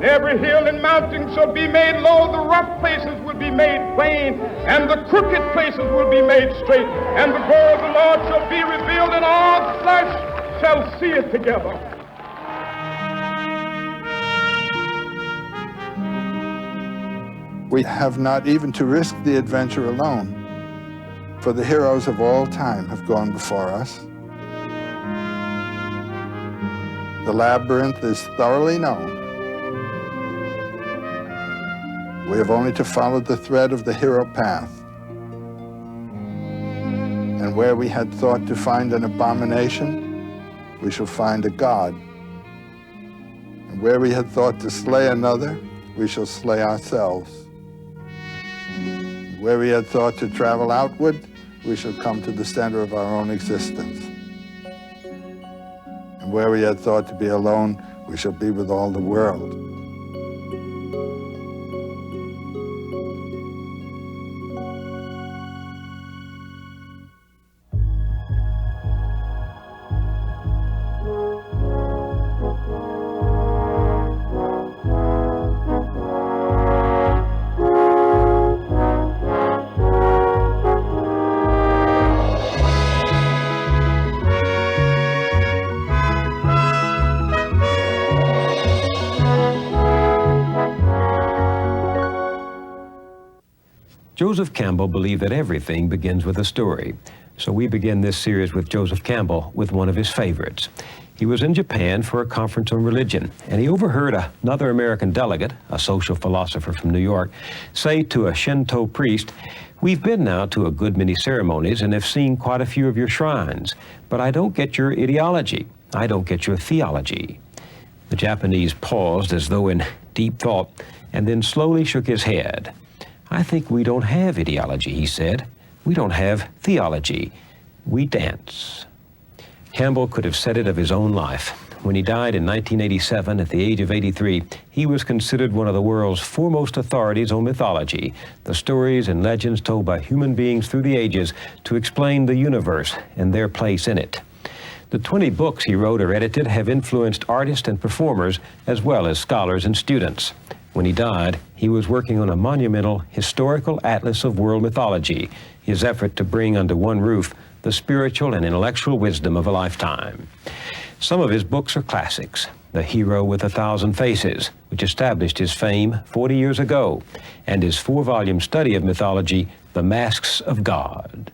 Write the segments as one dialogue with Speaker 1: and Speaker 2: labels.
Speaker 1: Every hill and mountain shall be made low, the rough places will be made plain, and the crooked places will be made straight, and the glory of the Lord shall be revealed, and all flesh shall see it together.
Speaker 2: We have not even to risk the adventure alone, for the heroes of all time have gone before us. The labyrinth is thoroughly known. We have only to follow the thread of the hero path. And where we had thought to find an abomination, we shall find a god. And where we had thought to slay another, we shall slay ourselves. Where we had thought to travel outward, we shall come to the center of our own existence. And where we had thought to be alone, we shall be with all the world.
Speaker 3: Joseph Campbell believed that everything begins with a story. So we begin this series with Joseph Campbell with one of his favorites. He was in Japan for a conference on religion, and he overheard another American delegate, a social philosopher from New York, say to a Shinto priest, "We've been now to a good many ceremonies and have seen quite a few of your shrines, but I don't get your ideology. I don't get your theology." The Japanese paused as though in deep thought, and then slowly shook his head. "I think we don't have ideology," he said. "We don't have theology. We dance." Campbell could have said it of his own life. When he died in 1987 at the age of 83, he was considered one of the world's foremost authorities on mythology, the stories and legends told by human beings through the ages to explain the universe and their place in it. The 20 books he wrote or edited have influenced artists and performers, as well as scholars and students. When he died, he was working on a monumental historical atlas of world mythology, his effort to bring under one roof the spiritual and intellectual wisdom of a lifetime. Some of his books are classics. The Hero with 1,000 Faces, which established his fame 40 years ago, and his 4-volume study of mythology, The Masks of God.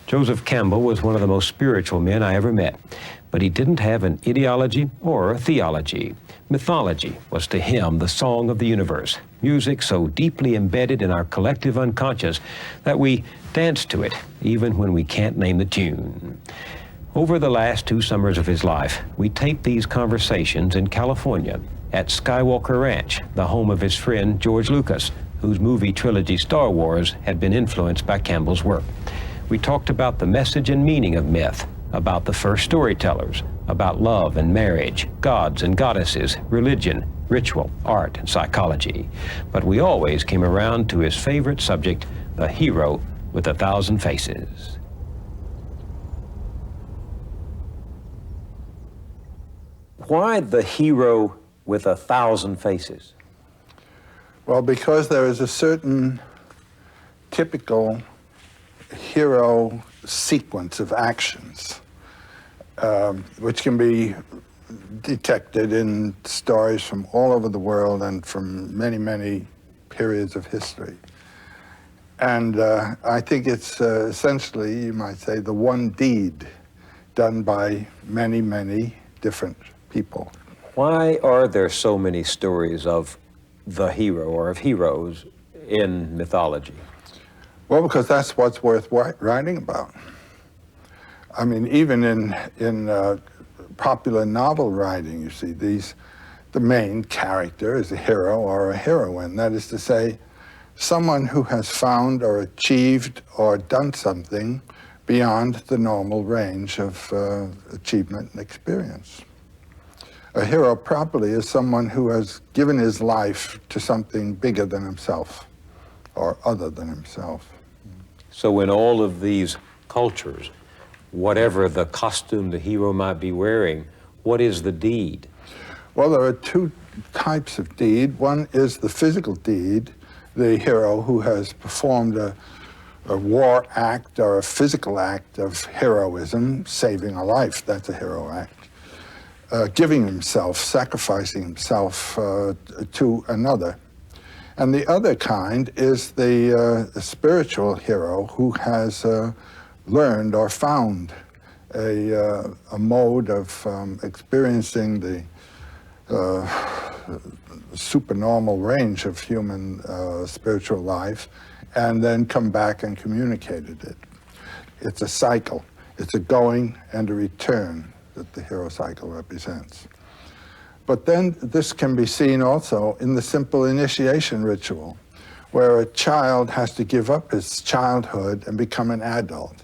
Speaker 3: Joseph Campbell was one of the most spiritual men I ever met, but he didn't have an ideology or a theology. Mythology was to him the song of the universe, music so deeply embedded in our collective unconscious that we dance to it even when we can't name the tune. Over the last 2 summers of his life, we taped these conversations in California at Skywalker Ranch, the home of his friend George Lucas, whose movie trilogy Star Wars had been influenced by Campbell's work. We talked about the message and meaning of myth, about the first storytellers, about love and marriage, gods and goddesses, religion, ritual, art, and psychology. But we always came around to his favorite subject, the hero with 1,000 faces. Why the hero with 1,000 faces?
Speaker 2: Well, because there is a certain typical hero sequence of actions, which can be detected in stories from all over the world and from many, many periods of history. And I think it's essentially, you might say, the one deed done by many, many different people.
Speaker 3: Why are there so many stories of the hero or of heroes in mythology?
Speaker 2: Well, because that's what's worth writing about. I mean, even in popular novel writing, you see, the main character is a hero or a heroine. That is to say, someone who has found or achieved or done something beyond the normal range of achievement and experience. A hero properly is someone who has given his life to something bigger than himself or other than himself.
Speaker 3: So in all of these cultures, whatever the costume the hero might be wearing, what is the deed?
Speaker 2: Well, there are two types of deed. One is the physical deed, the hero who has performed a war act or a physical act of heroism, saving a life, that's a hero act. Giving himself, sacrificing himself to another. And the other kind is the spiritual hero who has learned or found a mode of experiencing the supernormal range of human spiritual life, and then come back and communicated it. It's a cycle. It's a going and a return that the hero cycle represents. But then this can be seen also in the simple initiation ritual, where a child has to give up his childhood and become an adult,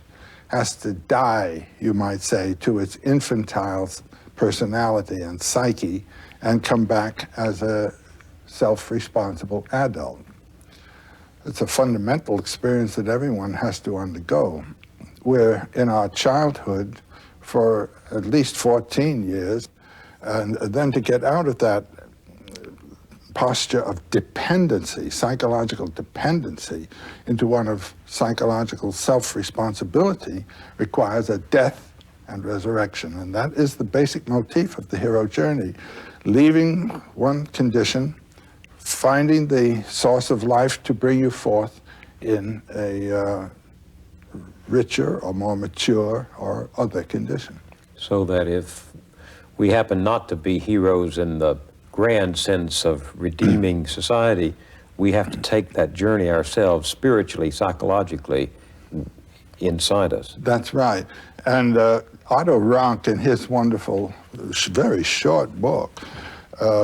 Speaker 2: has to die, you might say, to its infantile personality and psyche, and come back as a self-responsible adult. It's a fundamental experience that everyone has to undergo. We're in our childhood for at least 14 years, and then to get out of that posture of dependency, psychological dependency, into one of psychological self-responsibility requires a death and resurrection. And that is the basic motif of the hero journey. Leaving one condition, finding the source of life to bring you forth in a richer or more mature or other condition.
Speaker 3: So that if we happen not to be heroes in the grand sense of redeeming society, we have to take that journey ourselves spiritually, psychologically, inside us.
Speaker 2: That's right. And Otto Rank, in his wonderful, very short book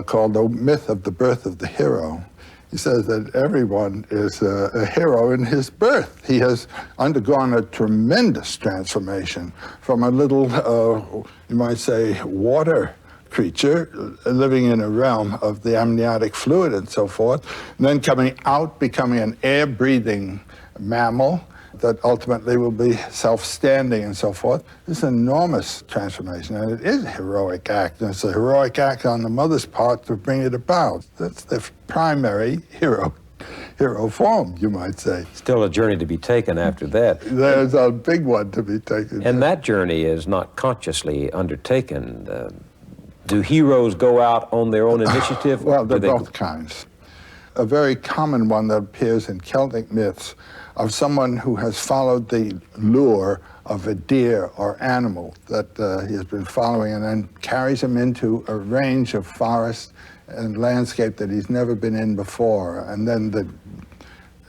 Speaker 2: called The Myth of the Birth of the Hero, he says that everyone is a hero in his birth. He has undergone a tremendous transformation from a little, you might say, water creature living in a realm of the amniotic fluid and so forth, and then coming out, becoming an air-breathing mammal that ultimately will be self-standing and so forth. It's an enormous transformation, and it is a heroic act, and it's a heroic act on the mother's part to bring it about. That's the primary hero form, you might say.
Speaker 3: Still a journey to be taken after that.
Speaker 2: There's a big one to be taken.
Speaker 3: And that journey is not consciously undertaken. Do heroes go out on their own initiative?
Speaker 2: Well, they're both kinds. A very common one that appears in Celtic myths of someone who has followed the lure of a deer or animal that he has been following, and then carries him into a range of forest and landscape that he's never been in before. And then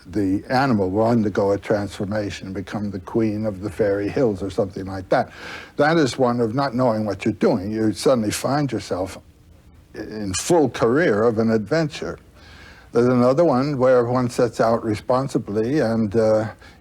Speaker 2: the animal will undergo a transformation and become the queen of the fairy hills or something like that. That is one of not knowing what you're doing. You suddenly find yourself in full career of an adventure. There's another one where one sets out responsibly and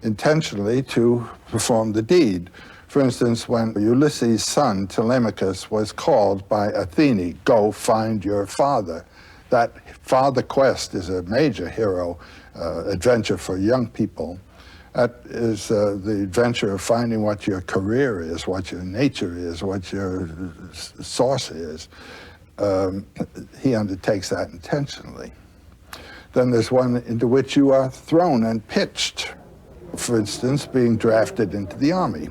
Speaker 2: intentionally to perform the deed. For instance, when Ulysses' son, Telemachus, was called by Athene, go find your father. That father quest is a major hero adventure for young people. That is the adventure of finding what your career is, what your nature is, what your source is. He undertakes that intentionally. Then there's one into which you are thrown and pitched. For instance, being drafted into the army.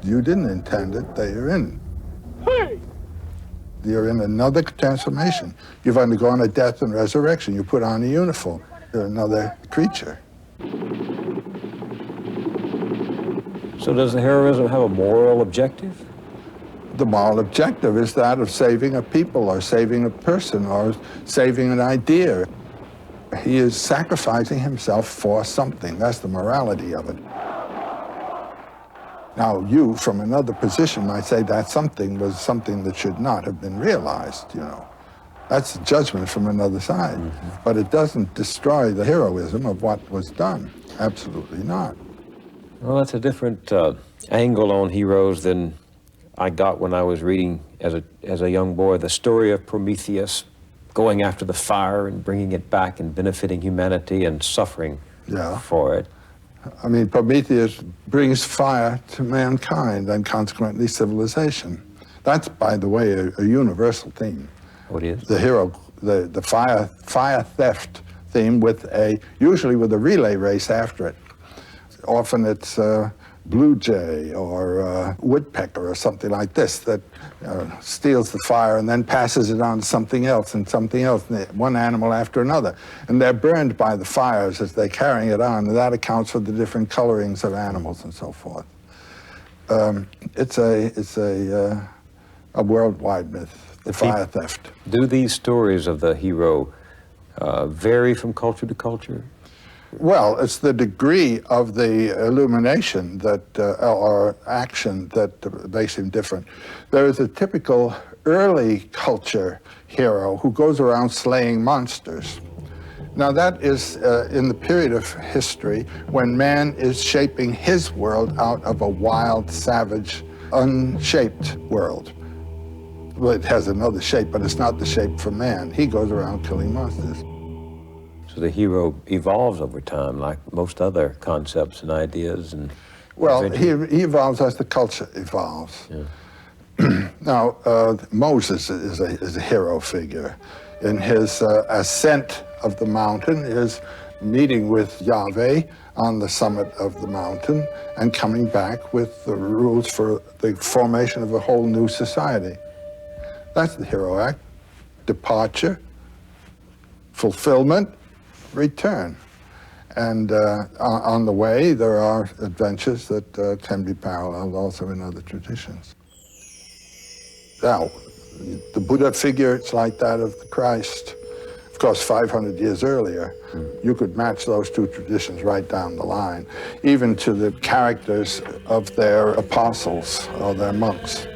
Speaker 2: You didn't intend it, they are in. Hey! You're in another transformation. You've undergone a death and resurrection. You put on a uniform. You're another creature.
Speaker 3: So does the heroism have a moral objective?
Speaker 2: The moral objective is that of saving a people or saving a person or saving an idea. He is sacrificing himself for something. That's the morality of it. Now, you, from another position, might say that something was something that should not have been realized, you know. That's a judgment from another side. Mm-hmm. But it doesn't destroy the heroism of what was done. Absolutely not.
Speaker 3: Well, that's a different angle on heroes than I got when I was reading as a young boy the story of Prometheus, going after the fire and bringing it back and benefiting humanity and suffering for it.
Speaker 2: I mean, Prometheus brings fire to mankind and consequently civilization. That's, by the way, a universal theme.
Speaker 3: What is?
Speaker 2: The hero the fire theft theme usually with a relay race after it. Often it's blue jay or woodpecker or something like this that steals the fire and then passes it on to something else and something else, one animal after another. And they're burned by the fires as they're carrying it on, and that accounts for the different colorings of animals and so forth. It's a worldwide myth, the fire theft.
Speaker 3: Do these stories of the hero vary from culture to culture?
Speaker 2: Well, it's the degree of the illumination that, or action that makes him different. There is a typical early culture hero who goes around slaying monsters. Now that is in the period of history when man is shaping his world out of a wild, savage, unshaped world. Well, it has another shape, but it's not the shape for man. He goes around killing monsters.
Speaker 3: So the hero evolves over time, like most other concepts and ideas. And
Speaker 2: well, he evolves as the culture evolves. Yeah. Now, Moses is a hero figure. In his ascent of the mountain, his meeting with Yahweh on the summit of the mountain, and coming back with the rules for the formation of a whole new society. That's the hero act. Departure, fulfillment, return. And on the way, there are adventures that can be paralleled also in other traditions. Now, the Buddha figure, it's like that of the Christ. Of course, 500 years earlier, you could match those two traditions right down the line, even to the characters of their apostles or their monks.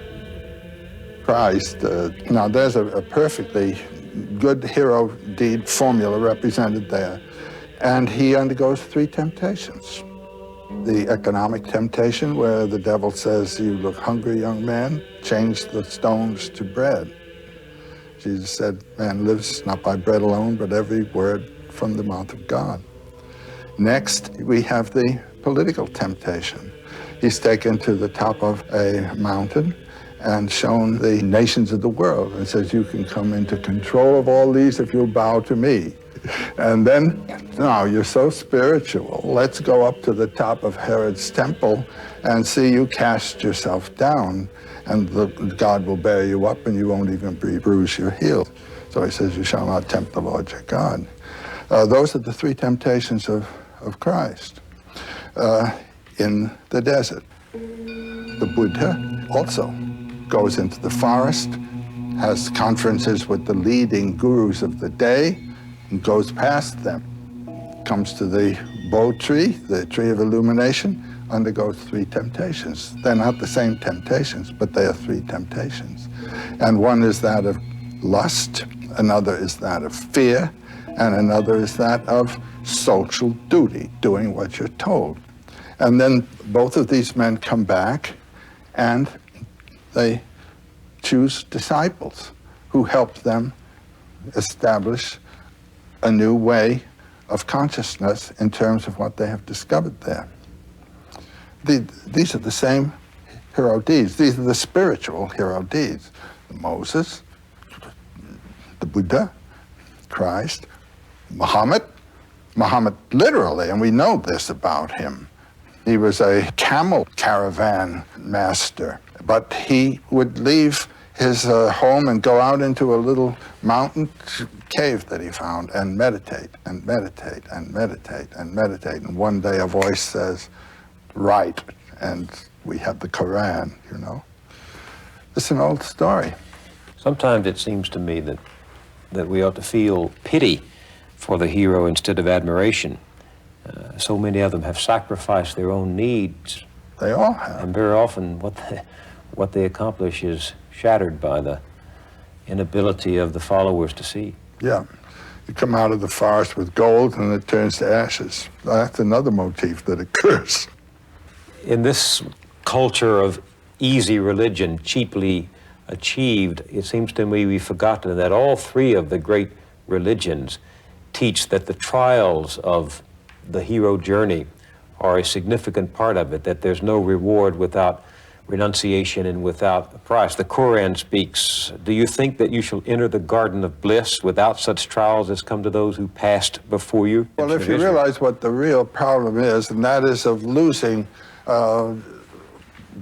Speaker 2: Christ, now there's a perfectly good hero deed formula represented there. And he undergoes 3 temptations. The economic temptation, where the devil says, "You look hungry, young man, change the stones to bread." Jesus said, "Man lives not by bread alone, but every word from the mouth of God." Next, we have the political temptation. He's taken to the top of a mountain and shown the nations of the world and says, "You can come into control of all these if you'll bow to me." And then, "Now you're so spiritual, let's go up to the top of Herod's temple and see you cast yourself down, and God will bear you up and you won't even bruise your heel." So he says, "You shall not tempt the Lord your God." Those are the 3 temptations of Christ in the desert. The Buddha also goes into the forest, has conferences with the leading gurus of the day, and goes past them. Comes to the Bo tree, the tree of illumination, undergoes 3 temptations. They're not the same temptations, but they are 3 temptations. And one is that of lust, another is that of fear, and another is that of social duty, doing what you're told. And then both of these men come back and they choose disciples who help them establish a new way of consciousness in terms of what they have discovered there. These are the same hero deeds. These are the spiritual hero deeds. Moses, the Buddha, Christ, Muhammad literally, and we know this about him. He was a camel caravan master, but he would leave his home and go out into a little mountain cave that he found and meditate and meditate and meditate and meditate. And one day a voice says, "Write," and we have the Quran, you know. It's an old story.
Speaker 3: Sometimes it seems to me that we ought to feel pity for the hero instead of admiration. So many of them have sacrificed their own needs.
Speaker 2: They all have.
Speaker 3: And very often what they accomplish is shattered by the inability of the followers to see.
Speaker 2: Yeah. You come out of the forest with gold and it turns to ashes. That's another motif that occurs.
Speaker 3: In this culture of easy religion, cheaply achieved, it seems to me we've forgotten that all 3 of the great religions teach that the trials of the hero journey are a significant part of it, that there's no reward without renunciation and without a price. The Quran speaks, do you think that you shall enter the garden of bliss without such trials as come to those who passed before you?
Speaker 2: Well, if you realize what the real problem is, and that is of losing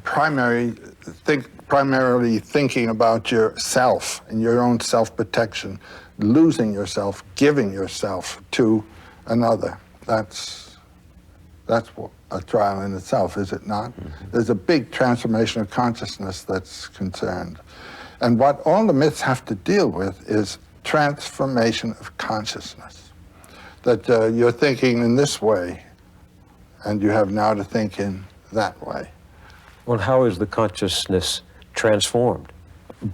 Speaker 2: primarily thinking about yourself and your own self-protection, losing yourself, giving yourself to another. That's what a trial in itself, is it not? Mm-hmm. There's a big transformation of consciousness that's concerned. And what all the myths have to deal with is transformation of consciousness. That you're thinking in this way, and you have now to think in that way.
Speaker 3: Well, how is the consciousness transformed?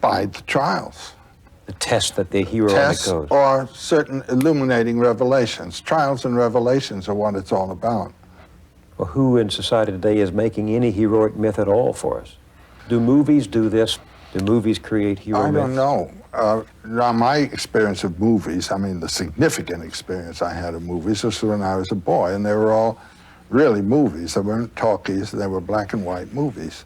Speaker 2: By the trials.
Speaker 3: The test that the hero
Speaker 2: Tests
Speaker 3: undergoes.
Speaker 2: or certain illuminating revelations. Trials and revelations are what it's all about.
Speaker 3: Well, who in society today is making any heroic myth at all for us? Do movies do this? Do movies create hero myths?
Speaker 2: I don't know. Now, my experience of movies, I mean, the significant experience I had of movies was when I was a boy, and they were all really movies. They weren't talkies, they were black and white movies.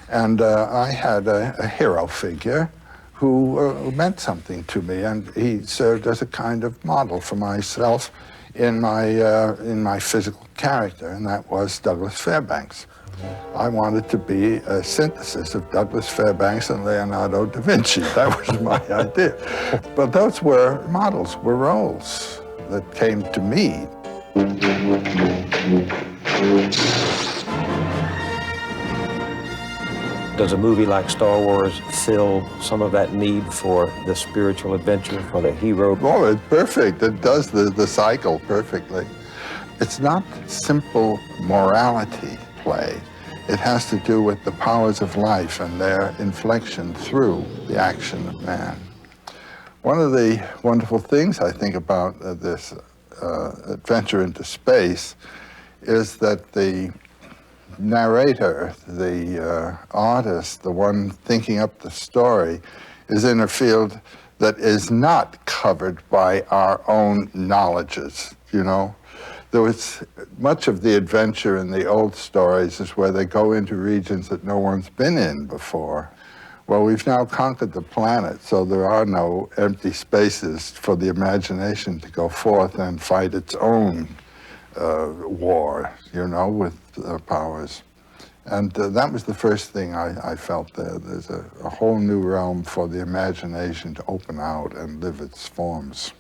Speaker 2: And I had a hero figure who meant something to me, and he served as a kind of model for myself in my physical character, and that was Douglas Fairbanks. I wanted to be a synthesis of Douglas Fairbanks and Leonardo da Vinci. That was my idea. But those were models, were roles that came to me.
Speaker 3: Does a movie like Star Wars fill some of that need for the spiritual adventure, for the hero?
Speaker 2: Oh, it's perfect. It does the cycle perfectly. It's not simple morality play. It has to do with the powers of life and their inflection through the action of man. One of the wonderful things I think about this adventure into space is that the narrator, the artist, the one thinking up the story, is in a field that is not covered by our own knowledges, you know? There was much of the adventure in the old stories is where they go into regions that no one's been in before. Well, we've now conquered the planet, so there are no empty spaces for the imagination to go forth and fight its own war, you know, with powers. And that was the first thing I felt there. There's a whole new realm for the imagination to open out and live its forms.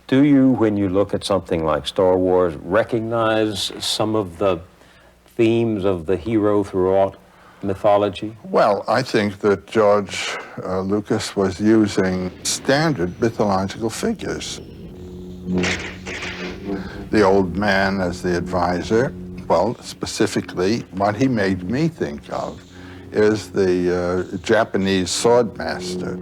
Speaker 3: Do you, when you look at something like Star Wars, recognize some of the themes of the hero throughout mythology?
Speaker 2: Well, I think that George Lucas was using standard mythological figures. The old man as the advisor. Well, specifically, what he made me think of is the Japanese sword master.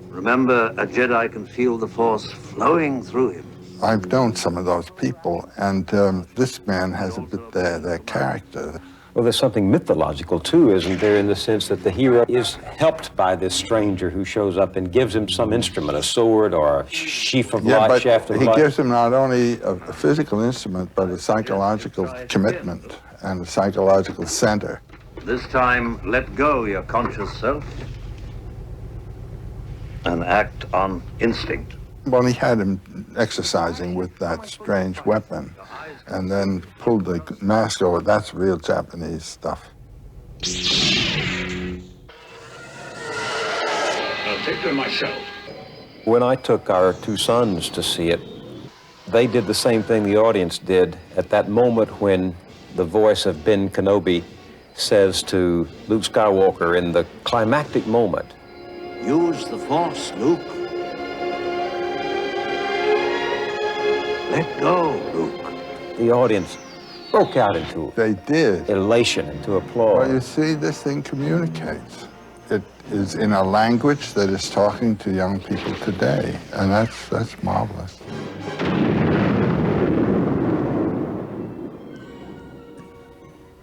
Speaker 4: Remember, a Jedi can feel the Force flowing through him.
Speaker 2: I've known some of those people, and this man has a bit their character.
Speaker 3: Well, there's something mythological, too, isn't there, in the sense that the hero is helped by this stranger who shows up and gives him some instrument, a sword or a sheaf of light, shaft of light.
Speaker 2: He gives him not only a physical instrument, but a psychological commitment and a psychological center.
Speaker 4: This time, let go your conscious self and act on instinct.
Speaker 2: Well, he had him exercising with that strange weapon and then pulled the mask over. That's real Japanese stuff.
Speaker 5: I'll take them myself.
Speaker 3: When I took our two sons to see it, they did the same thing the audience did at that moment when the voice of Ben Kenobi says to Luke Skywalker in the climactic moment,
Speaker 4: Use the Force, Luke. Let go, Luke.
Speaker 3: The audience broke out into
Speaker 2: They did.
Speaker 3: elation, into applause.
Speaker 2: Well, you see, this thing communicates. It is in a language that is talking to young people today, and that's marvelous.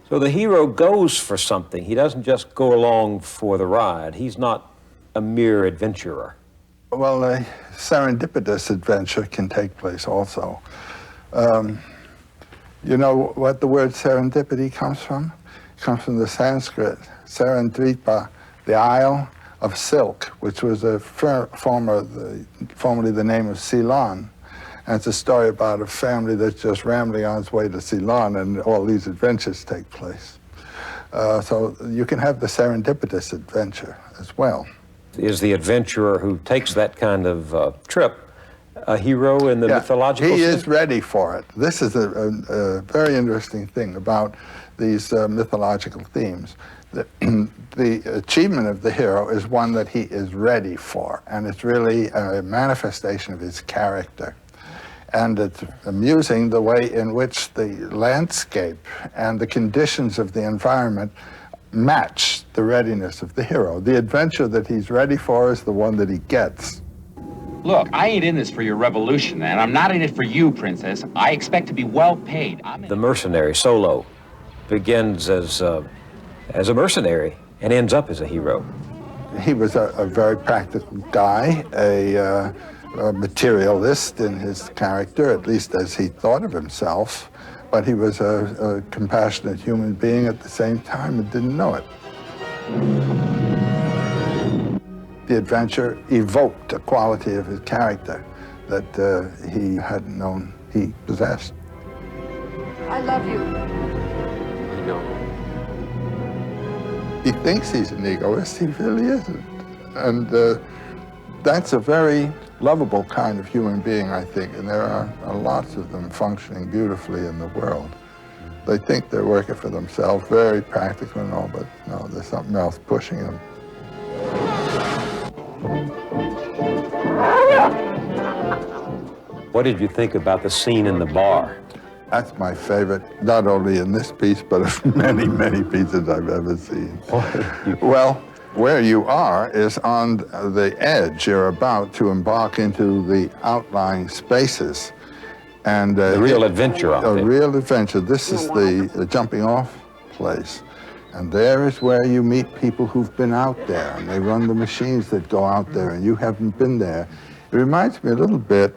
Speaker 3: So the hero goes for something. He doesn't just go along for the ride. He's not a mere adventurer.
Speaker 2: Well, a serendipitous adventure can take place also. You know what the word serendipity comes from? comes from the Sanskrit, Sarandvipa, the Isle of Silk, which was formerly the name of Ceylon. And it's a story about a family that's just rambling on its way to Ceylon, and all these adventures take place. So you can have the serendipitous adventure as well.
Speaker 3: Is the adventurer who takes that kind of trip a hero in the mythological sense?
Speaker 2: He is ready for it. This is a very interesting thing about these mythological themes. The achievement of the hero is one that he is ready for, and it's really a manifestation of his character. And it's amusing the way in which the landscape and the conditions of the environment match the readiness of the hero. The adventure that he's ready for is the one that he gets.
Speaker 6: Look, I ain't in this for your revolution, and I'm not in it for you, Princess. I expect to be well paid.
Speaker 3: The mercenary, Solo, begins as a mercenary and ends up as a hero.
Speaker 2: He was a very practical guy, a materialist in his character, at least as he thought of himself, but he was a compassionate human being at the same time and didn't know it. The adventure evoked a quality of his character that he hadn't known he possessed.
Speaker 7: I love you.
Speaker 3: I know.
Speaker 2: He thinks he's an egoist, he really isn't. And that's a very lovable kind of human being, I think, and there are lots of them functioning beautifully in the world. They think they're working for themselves, very practical and all, but no, there's something else pushing them.
Speaker 3: What did you think about the scene in the bar?
Speaker 2: That's my favorite, not only in this piece, but of many, many pieces I've ever seen. Well, where you are is on the edge. You're about to embark into the outlying spaces. And
Speaker 3: the real adventure of it.
Speaker 2: A real adventure. This is the jumping off place. And there is where you meet people who've been out there, and they run the machines that go out there, and you haven't been there. It reminds me a little bit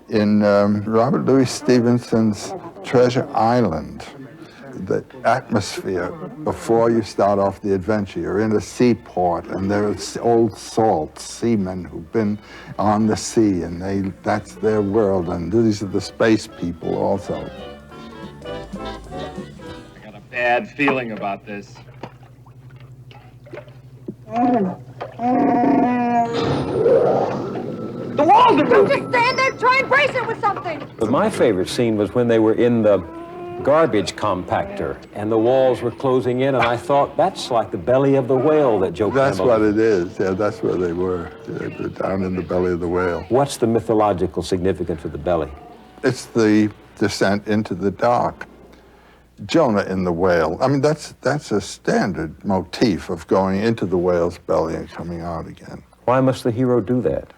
Speaker 2: in Robert Louis Stevenson's Treasure Island. The atmosphere before you start off the adventure. You're in a seaport, and there are old salt seamen who've been on the sea, and that's their world, and these are the space people also.
Speaker 6: I got a bad feeling about this. The wall!
Speaker 7: Don't just stand there, try and brace it with something!
Speaker 3: But my favorite scene was when they were in the garbage compactor and the walls were closing in, and I thought, that's like the belly of the whale that Joe Campbell...
Speaker 2: That's what it is. Yeah, that's where they were. They were down in the belly of the whale.
Speaker 3: What's the mythological significance of the belly?
Speaker 2: It's the descent into the dark. Jonah in the whale. I mean, that's a standard motif of going into the whale's belly and coming out again.
Speaker 3: Why must the hero do that?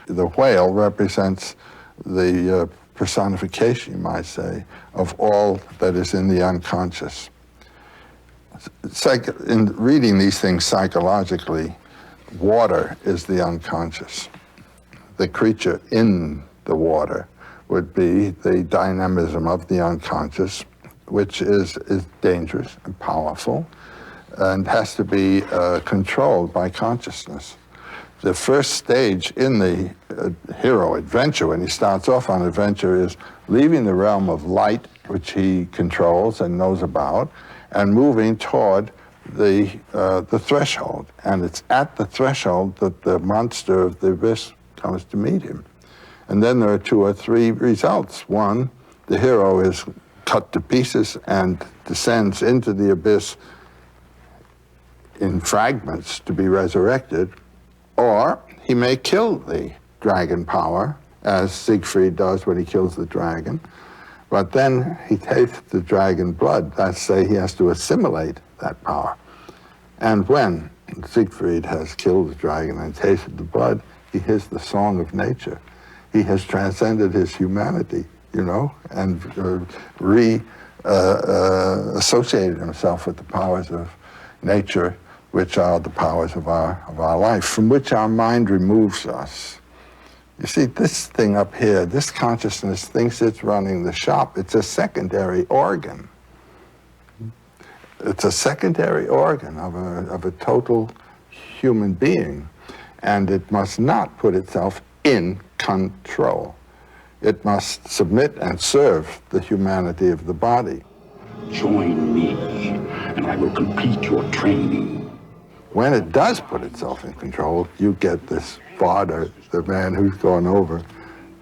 Speaker 2: The whale represents the personification, you might say, of all that is in the unconscious. In reading these things psychologically, water is the unconscious. The creature in the water would be the dynamism of the unconscious, which is dangerous and powerful and has to be controlled by consciousness. The first stage in the hero adventure, when he starts off on adventure, is leaving the realm of light, which he controls and knows about, and moving toward the threshold. And it's at the threshold that the monster of the abyss comes to meet him. And then there are 2 or 3 results. One, the hero is cut to pieces and descends into the abyss in fragments to be resurrected. Or he may kill the dragon power, as Siegfried does when he kills the dragon, but then he tastes the dragon blood. That's say he has to assimilate that power. And when Siegfried has killed the dragon and tasted the blood, he hears the song of nature. He has transcended his humanity, you know, and associated himself with the powers of nature, which are the powers of our life, from which our mind removes us. You see, this thing up here, this consciousness thinks it's running the shop. It's a secondary organ. It's a secondary organ of a total human being, and it must not put itself in control. It must submit and serve the humanity of the body.
Speaker 5: Join me, and I will complete your training.
Speaker 2: When it does put itself in control, you get this father, the man who's gone over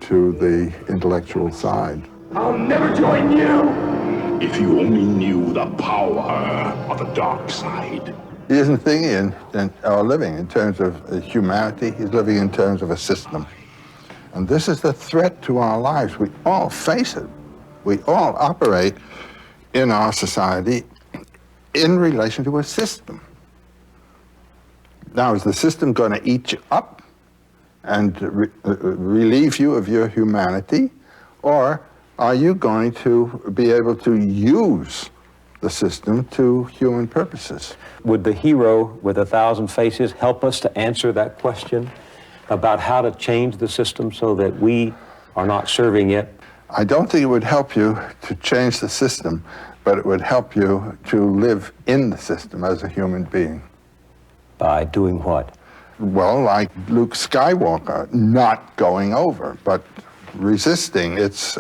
Speaker 2: to the intellectual side.
Speaker 5: I'll never join you! If you only knew the power of the dark side.
Speaker 2: He isn't thinking or living in terms of humanity, he's living in terms of a system. And this is the threat to our lives. We all face it. We all operate in our society in relation to a system. Now, is the system going to eat you up and relieve you of your humanity? Or are you going to be able to use the system to human purposes?
Speaker 3: Would the hero with 1,000 faces help us to answer that question about how to change the system so that we are not serving it?
Speaker 2: I don't think it would help you to change the system, but it would help you to live in the system as a human being.
Speaker 3: By doing what?
Speaker 2: Well, like Luke Skywalker, not going over, but resisting its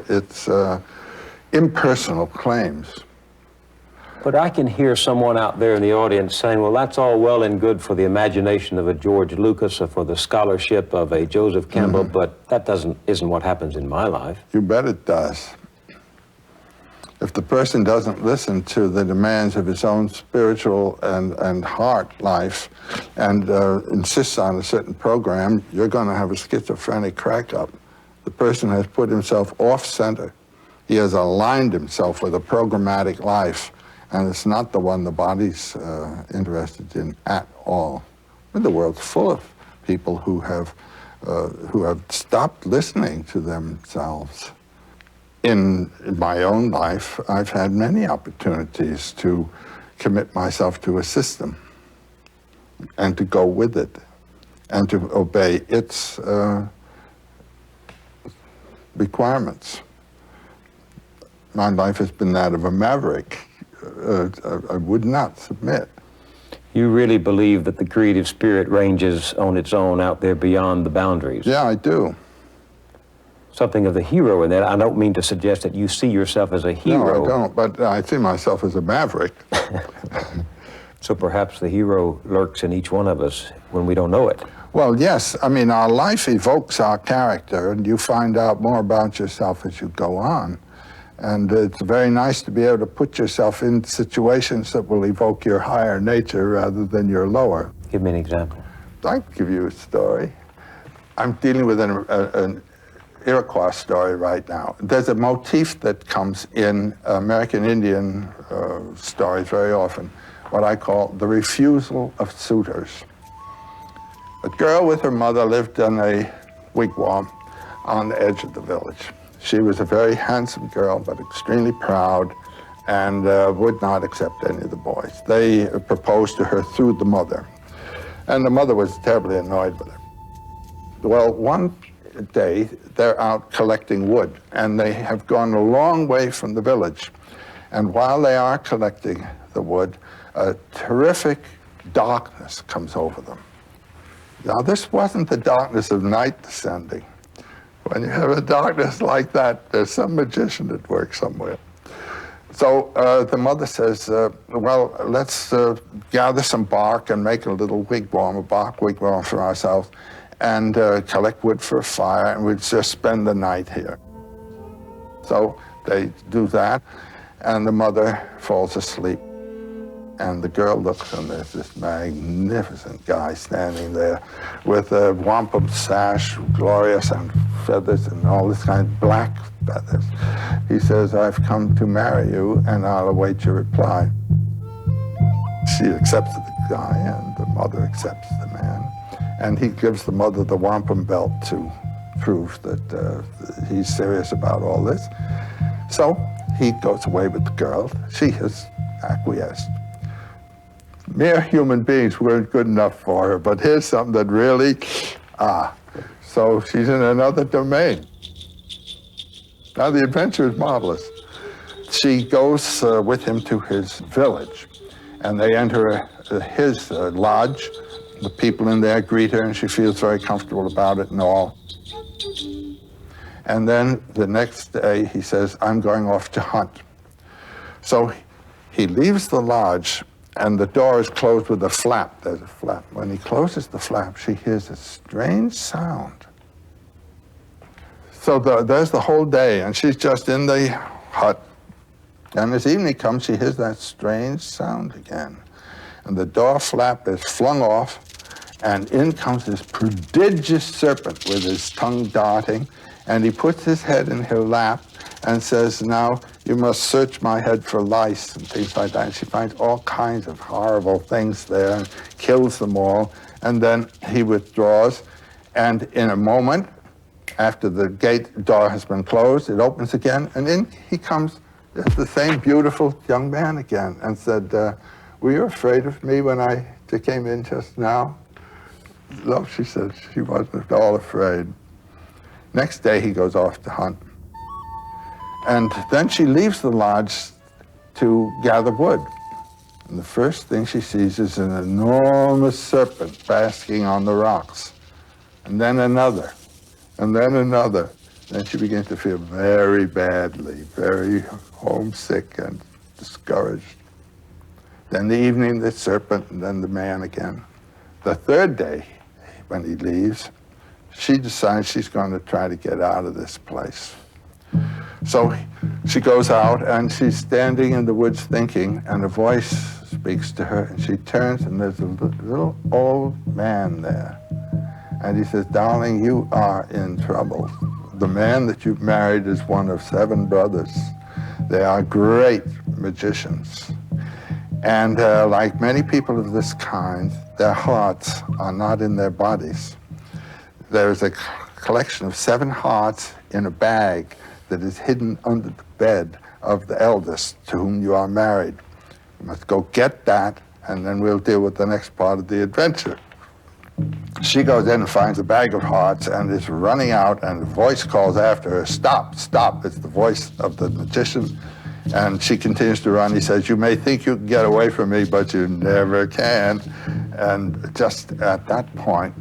Speaker 2: impersonal claims.
Speaker 3: But I can hear someone out there in the audience saying, well, that's all well and good for the imagination of a George Lucas or for the scholarship of a Joseph Campbell, but that isn't what happens in my life.
Speaker 2: You bet it does. If the person doesn't listen to the demands of his own spiritual and heart life and insists on a certain program, you're going to have a schizophrenic crack-up. The person has put himself off-center. He has aligned himself with a programmatic life, and it's not the one the body's interested in at all. And the world's full of people who have stopped listening to themselves. In my own life, I've had many opportunities to commit myself to a system and to go with it and to obey its requirements. My life has been that of a maverick. I would not submit.
Speaker 3: You really believe that the creative spirit ranges on its own out there beyond the boundaries?
Speaker 2: Yeah, I do.
Speaker 3: Something of the hero in that. I don't mean to suggest that you see yourself as a hero.
Speaker 2: No, I don't, but I see myself as a maverick.
Speaker 3: So perhaps the hero lurks in each one of us when we don't know it.
Speaker 2: Well, yes. I mean, our life evokes our character, and you find out more about yourself as you go on. And it's very nice to be able to put yourself in situations that will evoke your higher nature rather than your lower.
Speaker 3: Give me an example.
Speaker 2: I can give you a story. I'm dealing with an Iroquois story right now. There's a motif that comes in American Indian stories very often, what I call the refusal of suitors. A girl with her mother lived in a wigwam on the edge of the village. She was a very handsome girl, but extremely proud, and would not accept any of the boys. They proposed to her through the mother, and the mother was terribly annoyed with her. Well, one day, they're out collecting wood, and they have gone a long way from the village. And while they are collecting the wood, a terrific darkness comes over them. Now, this wasn't the darkness of night descending. When you have a darkness like that, there's some magician at work somewhere. So the mother says, well, let's gather some bark and make a little wigwam, a bark wigwam for ourselves, and collect wood for a fire, and we'd just spend the night here. So they do that, and the mother falls asleep. And the girl looks, and there's this magnificent guy standing there with a wampum sash, glorious, and feathers, and all this kind of black feathers. He says, I've come to marry you, and I'll await your reply. She accepts the guy, and the mother accepts the man. And he gives the mother the wampum belt to prove that he's serious about all this. So he goes away with the girl. She has acquiesced. Mere human beings weren't good enough for her, but here's something that really, so she's in another domain. Now the adventure is marvelous. She goes with him to his village, and they enter his lodge. The people in there greet her, and she feels very comfortable about it and all. And then the next day, he says, I'm going off to hunt. So he leaves the lodge, and the door is closed with a flap. There's a flap. When he closes the flap, she hears a strange sound. So there's the whole day, and she's just in the hut. And as evening comes, she hears that strange sound again. And the door flap is flung off, and in comes this prodigious serpent with his tongue darting, and he puts his head in her lap and says, now you must search my head for lice and things like that. And she finds all kinds of horrible things there and kills them all. And then he withdraws, and in a moment, after the gate door has been closed, it opens again, and in he comes, the same beautiful young man again, and said, were you afraid of me when I came in just now? No, she said, she wasn't at all afraid. Next day, he goes off to hunt. And then she leaves the lodge to gather wood. And the first thing she sees is an enormous serpent basking on the rocks. And then another, and then another. Then she begins to feel very badly, very homesick and discouraged. Then the evening, the serpent, and then the man again. The third day, when he leaves, she decides she's going to try to get out of this place. So she goes out, and she's standing in the woods thinking, and a voice speaks to her, and she turns, and there's a little old man there. And he says, darling, you are in trouble. The man that you've married is one of 7 brothers. They are great magicians. And like many people of this kind, their hearts are not in their bodies. There's a collection of 7 hearts in a bag that is hidden under the bed of the eldest to whom you are married. You must go get that, and then we'll deal with the next part of the adventure. She goes in and finds a bag of hearts and is running out, and a voice calls after her, stop, stop. It's the voice of the magician. And she continues to run. He says, you may think you can get away from me, but you never can. And just at that point,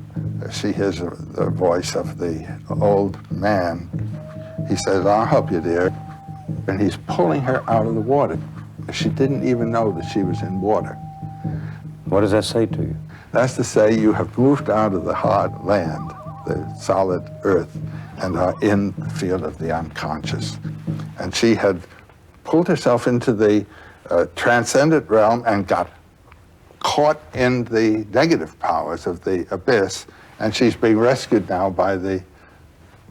Speaker 2: she hears the voice of the old man. He says, I'll help you, dear. And he's pulling her out of the water. She didn't even know that she was in water.
Speaker 3: What does that say to you?
Speaker 2: That's to say you have moved out of the hard land, the solid earth, and are in the field of the unconscious. And she had pulled herself into the transcendent realm and got caught in the negative powers of the abyss, and she's being rescued now by the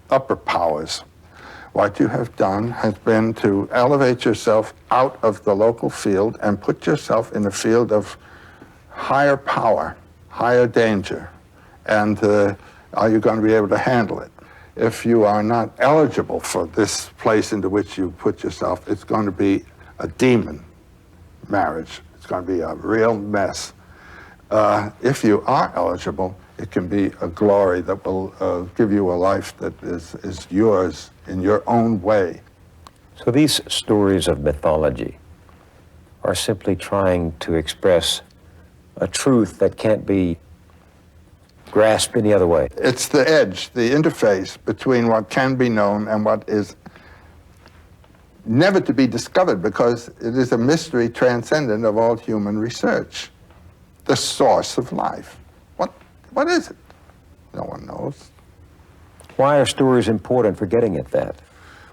Speaker 2: upper powers. What you have done has been to elevate yourself out of the local field and put yourself in a field of higher power, higher danger. And are you going to be able to handle it? If you are not eligible for this place into which you put yourself, it's going to be a demon marriage. It's going to be a real mess. If you are eligible, it can be a glory that will give you a life that is yours in your own way.
Speaker 3: So these stories of mythology are simply trying to express a truth that can't be grasped any other way.
Speaker 2: It's the edge, the interface between what can be known and what is never to be discovered, because it is a mystery transcendent of all human research. The source of life. What is it? No one knows.
Speaker 3: Why are stories important for getting at that?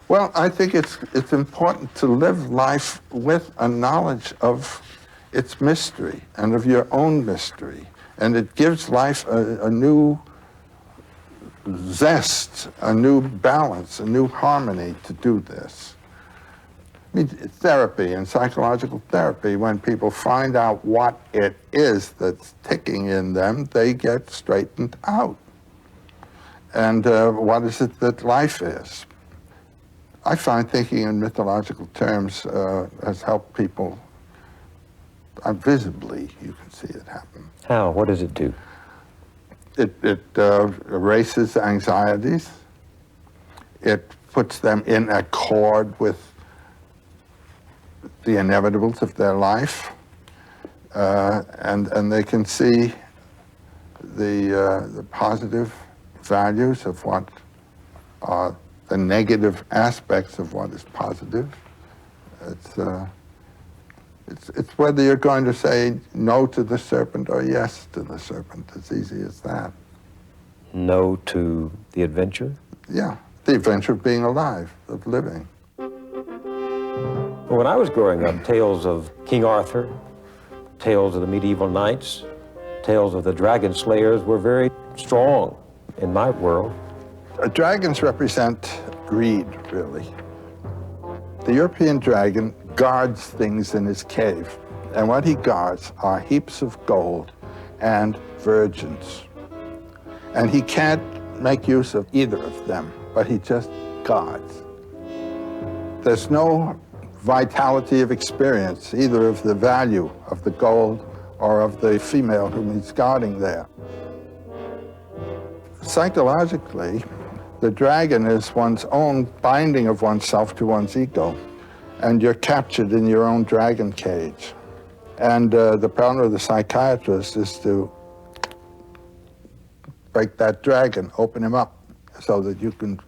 Speaker 2: Well, I think it's important to live life with a knowledge of its mystery and of your own mystery. And it gives life a new zest, a new balance, a new harmony to do this. I mean, therapy and psychological therapy, when people find out what it is that's ticking in them, they get straightened out. And what is it that life is? I find thinking in mythological terms has helped people visibly. You can see it happen.
Speaker 3: How? What does it do?
Speaker 2: It erases anxieties. It puts them in accord with the inevitables of their life. and they can see the positive values of what are the negative aspects of what is positive. It's whether you're going to say no to the serpent or yes to the serpent. It's easy as that.
Speaker 3: No to the adventure?
Speaker 2: Yeah, the adventure of being alive, of living.
Speaker 3: Well, when I was growing up, tales of King Arthur, tales of the medieval knights, tales of the dragon slayers were very strong in my world.
Speaker 2: Dragons represent greed, really. The European dragon guards things in his cave, and what he guards are heaps of gold and virgins. And he can't make use of either of them, but he just guards. There's no vitality of experience, either of the value of the gold or of the female whom he's guarding there. Psychologically, the dragon is one's own binding of oneself to one's ego, and you're captured in your own dragon cage. And the problem of the psychiatrist is to break that dragon, open him up, so that you can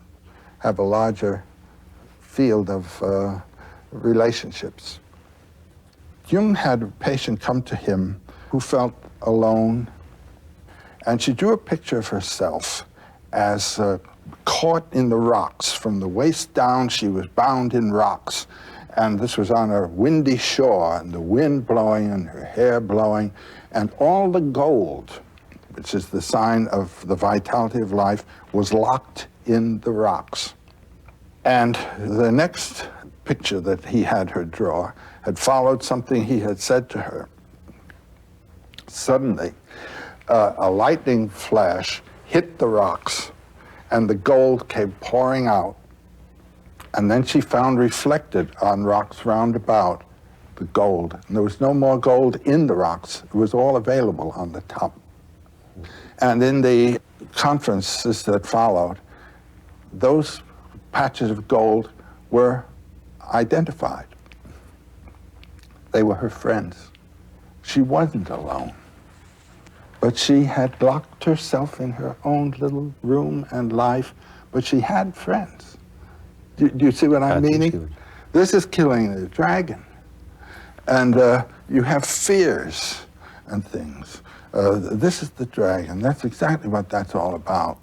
Speaker 2: have a larger field of relationships. Jung had a patient come to him who felt alone, and she drew a picture of herself as caught in the rocks. From the waist down, she was bound in rocks. And this was on a windy shore, and the wind blowing and her hair blowing, and all the gold, which is the sign of the vitality of life, was locked in the rocks. And the next picture that he had her draw had followed something he had said to her. Suddenly, a lightning flash hit the rocks, and the gold came pouring out. And then she found reflected on rocks round about the gold. And there was no more gold in the rocks. It was all available on the top. And in the conferences that followed, those patches of gold were identified. They were her friends. She wasn't alone. But she had locked herself in her own little room and life, but she had friends. Do you see what I'm meaning? This is killing the dragon. And you have fears and things. This is the dragon. That's exactly what that's all about.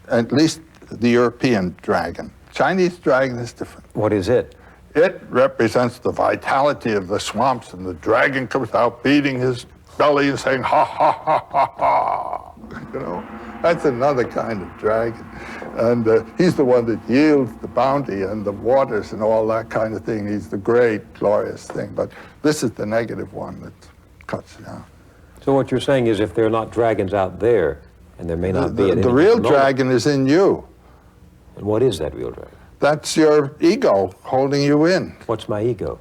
Speaker 2: At least the European dragon. Chinese dragon is different.
Speaker 3: What is it?
Speaker 2: It represents the vitality of the swamps, and the dragon comes out beating his belly and saying, ha, ha, ha, ha, ha. You know, that's another kind of dragon. And he's the one that yields the bounty and the waters and all that kind of thing. He's the great, glorious thing. But this is the negative one that cuts down.
Speaker 3: So what you're saying is if there are not dragons out there, and there may not be
Speaker 2: the real dragon is in you.
Speaker 3: And what is that real dragon?
Speaker 2: That's your ego holding you in.
Speaker 3: What's my ego?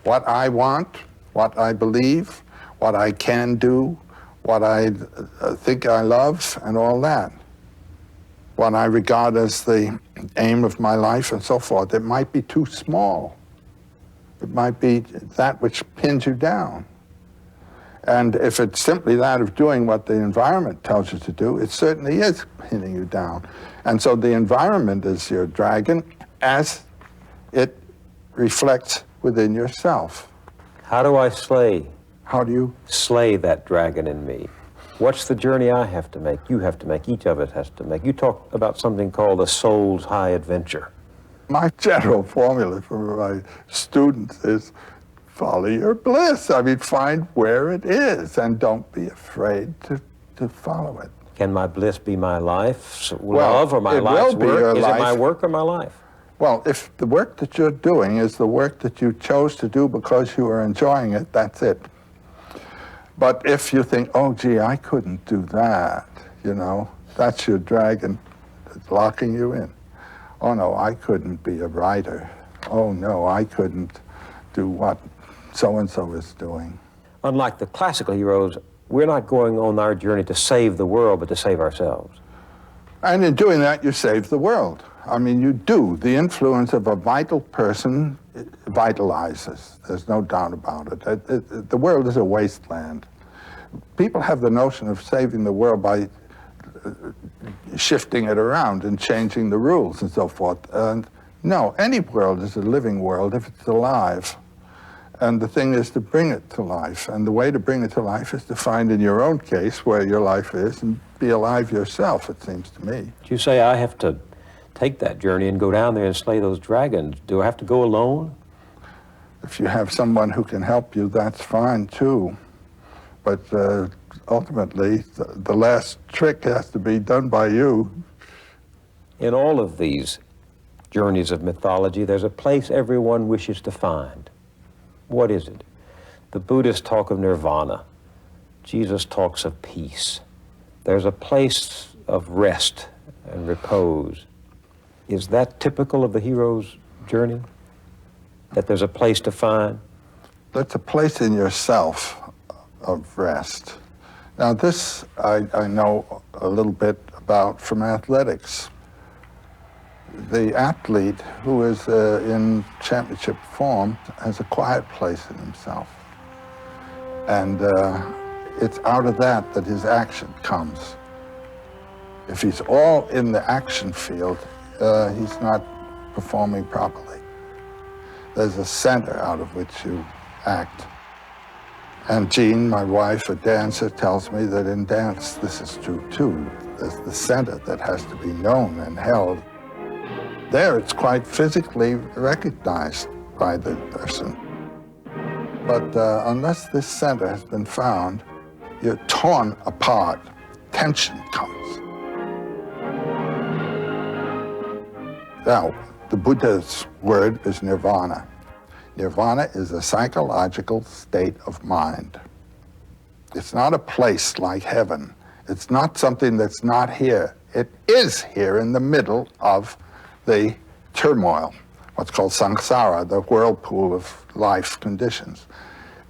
Speaker 2: What I want, what I believe, what I can do, what I think I love, and all that. What I regard as the aim of my life and so forth. It might be too small. It might be that which pins you down. And if it's simply that of doing what the environment tells you to do, it certainly is pinning you down. And so the environment is your dragon as it reflects within yourself.
Speaker 3: How do I slay?
Speaker 2: How do you
Speaker 3: slay that dragon in me? What's the journey I have to make, you have to make, each of us has to make? You talk about something called the soul's high adventure. My
Speaker 2: general formula for my students is follow your bliss. I mean, find where it is and don't be afraid to follow it.
Speaker 3: Can my bliss be my life's love or my life's work? Is it my work or my life?
Speaker 2: Well, if the work that you're doing is the work that you chose to do because you are enjoying it, that's it. But if you think, oh, gee, I couldn't do that, you know, that's your dragon that's locking you in. Oh, no, I couldn't be a writer. Oh, no, I couldn't do what so-and-so is doing.
Speaker 3: Unlike the classical heroes, we're not going on our journey to save the world, but to save ourselves.
Speaker 2: And in doing that, you save the world. I mean, you do. The influence of a vital person vitalizes. There's no doubt about it. The world is a wasteland. People have the notion of saving the world by shifting it around and changing the rules and so forth. And no, any world is a living world if it's alive. And the thing is to bring it to life. And the way to bring it to life is to find in your own case where your life is and be alive yourself, it seems to me.
Speaker 3: You say I have to take that journey and go down there and slay those dragons. Do I have to go alone?
Speaker 2: If you have someone who can help you, that's fine too. But ultimately, the last trick has to be done by you.
Speaker 3: In all of these journeys of mythology, there's a place everyone wishes to find. What is it? The Buddhists talk of nirvana. Jesus talks of peace. There's a place of rest and repose. Is that typical of the hero's journey? That there's a place to find?
Speaker 2: That's a place in yourself of rest. Now this I know a little bit about from athletics. The athlete who is in championship form has a quiet place in himself. And it's out of that that his action comes. If he's all in the action field, he's not performing properly. There's a center out of which you act. And Jean, my wife, a dancer, tells me that in dance this is true too. There's the center that has to be known and held. There it's quite physically recognized by the person. But unless this center has been found, you're torn apart. Tension comes. Now, the Buddha's word is nirvana. Nirvana is a psychological state of mind. It's not a place like heaven. It's not something that's not here. It is here in the middle of the turmoil, what's called samsara, the whirlpool of life conditions.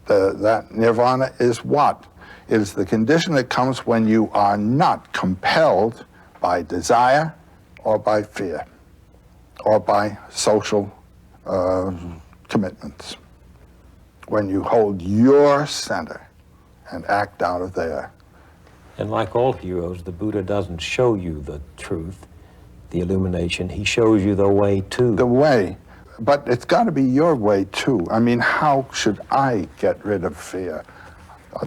Speaker 2: That nirvana is what? It is the condition that comes when you are not compelled by desire or by fear or by social commitments. When you hold your center and act out of there.
Speaker 3: And like all heroes, the Buddha doesn't show you the truth, the illumination. He shows you the way too.
Speaker 2: The way. But it's got to be your way too. I mean, how should I get rid of fear?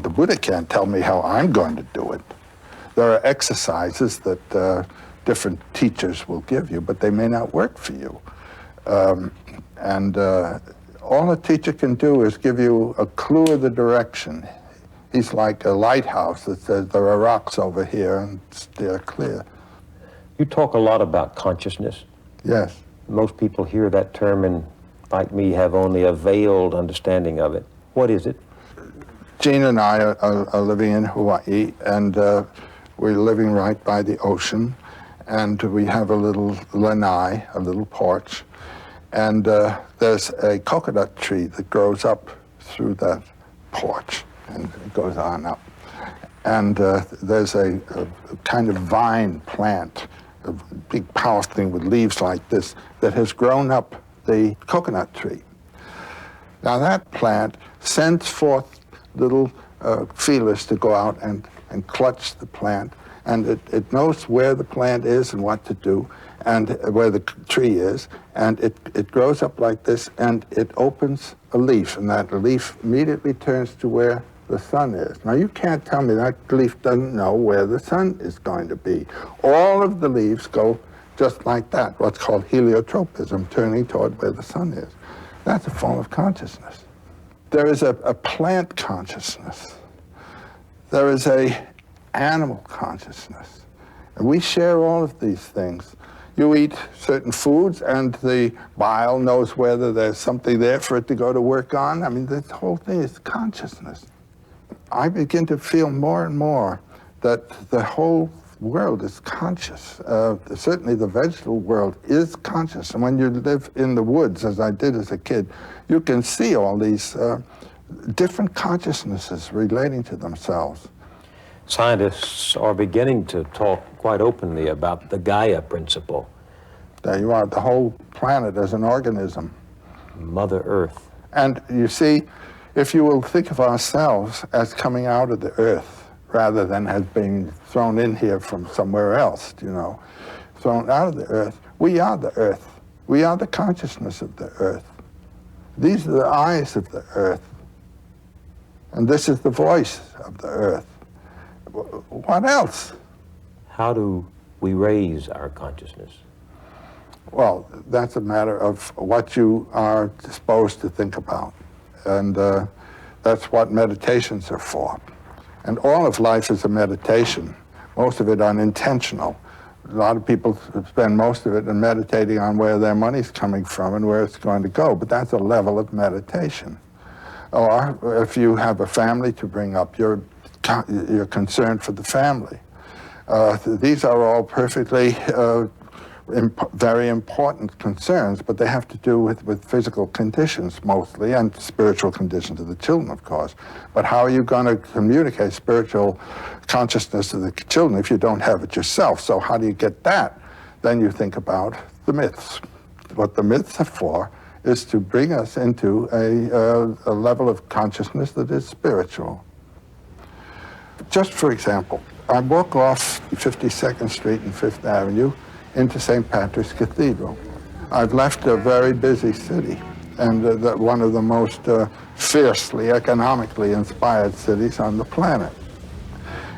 Speaker 2: The Buddha can't tell me how I'm going to do it. There are exercises that different teachers will give you, but they may not work for you. All a teacher can do is give you a clue of the direction. He's like a lighthouse that says there are rocks over here and steer clear.
Speaker 3: You talk a lot about consciousness.
Speaker 2: Yes.
Speaker 3: Most people hear that term and, like me, have only a veiled understanding of it. What is it?
Speaker 2: Jean and I are living in Hawaii, and we're living right by the ocean, and we have a little lanai, a little porch, and there's a coconut tree that grows up through that porch, and it goes on up. And there's a kind of vine plant, a big powerful thing with leaves like this, that has grown up the coconut tree. Now that plant sends forth little feelers to go out and clutch the plant, and it knows where the plant is and what to do, and where the tree is, and it grows up like this, and it opens a leaf, and that leaf immediately turns to where the sun is. Now you can't tell me that leaf doesn't know where the sun is going to be. All of the leaves go just like that, what's called heliotropism, turning toward where the sun is. That's a form of consciousness. There is a plant consciousness. There is a animal consciousness. And we share all of these things. You eat certain foods and the bile knows whether there's something there for it to go to work on. I mean, the whole thing is consciousness. I begin to feel more and more that the whole world is conscious. Certainly the vegetable world is conscious. And when you live in the woods, as I did as a kid, you can see all these different consciousnesses relating to themselves.
Speaker 3: Scientists are beginning to talk quite openly about the Gaia principle.
Speaker 2: There you are, the whole planet as an organism.
Speaker 8: Mother Earth.
Speaker 2: And you see, if you will think of ourselves as coming out of the earth rather than as being thrown in here from somewhere else, you know, thrown out of the earth, we are the earth. We are the consciousness of the earth. These are the eyes of the earth. And this is the voice of the earth. What else?
Speaker 8: How do we raise our consciousness?
Speaker 2: Well, that's a matter of what you are disposed to think about. And that's what meditations are for. And all of life is a meditation, most of it unintentional. A lot of people spend most of it in meditating on where their money's coming from and where it's going to go, but that's a level of meditation. Or if you have a family to bring up, you're concerned for the family. These are all perfectly very important concerns, but they have to do with physical conditions mostly, and spiritual conditions of the children, of course. But how are you going to communicate spiritual consciousness to the children if you don't have it yourself? So how do you get that? Then you think about the myths. What the myths are for is to bring us into a level of consciousness that is spiritual. Just for example, I walk off 52nd Street and 5th Avenue into St. Patrick's Cathedral. I've left a very busy city, and one of the most fiercely economically inspired cities on the planet.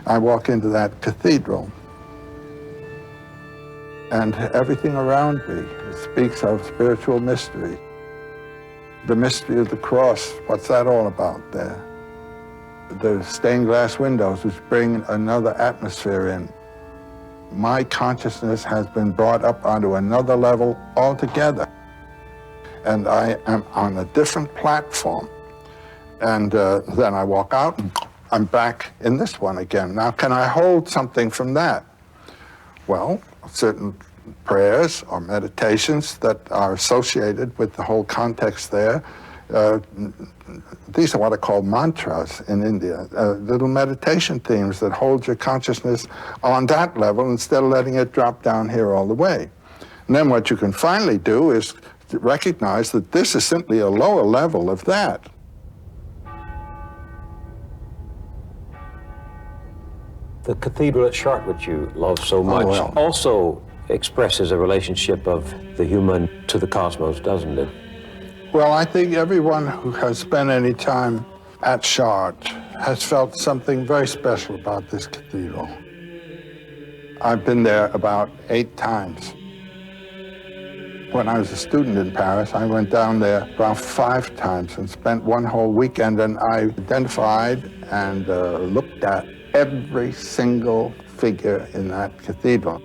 Speaker 2: I walk into that cathedral, and everything around me speaks of spiritual mystery. The mystery of the cross, what's that all about there? The stained glass windows, which bring another atmosphere in. My consciousness has been brought up onto another level altogether. And I am on a different platform. And then I walk out and I'm back in this one again. Now, can I hold something from that? Well, certain prayers or meditations that are associated with the whole context there. These are what are called mantras in India, little meditation themes that hold your consciousness on that level instead of letting it drop down here all the way. And then what you can finally do is to recognize that this is simply a lower level of that.
Speaker 8: The cathedral at Chartres, which you love so much, also expresses a relationship of the human to the cosmos, doesn't it?
Speaker 2: Well, I think everyone who has spent any time at Chartres has felt something very special about this cathedral. I've been there about 8 times. When I was a student in Paris, I went down there about 5 times and spent one whole weekend, and I identified and looked at every single figure in that cathedral.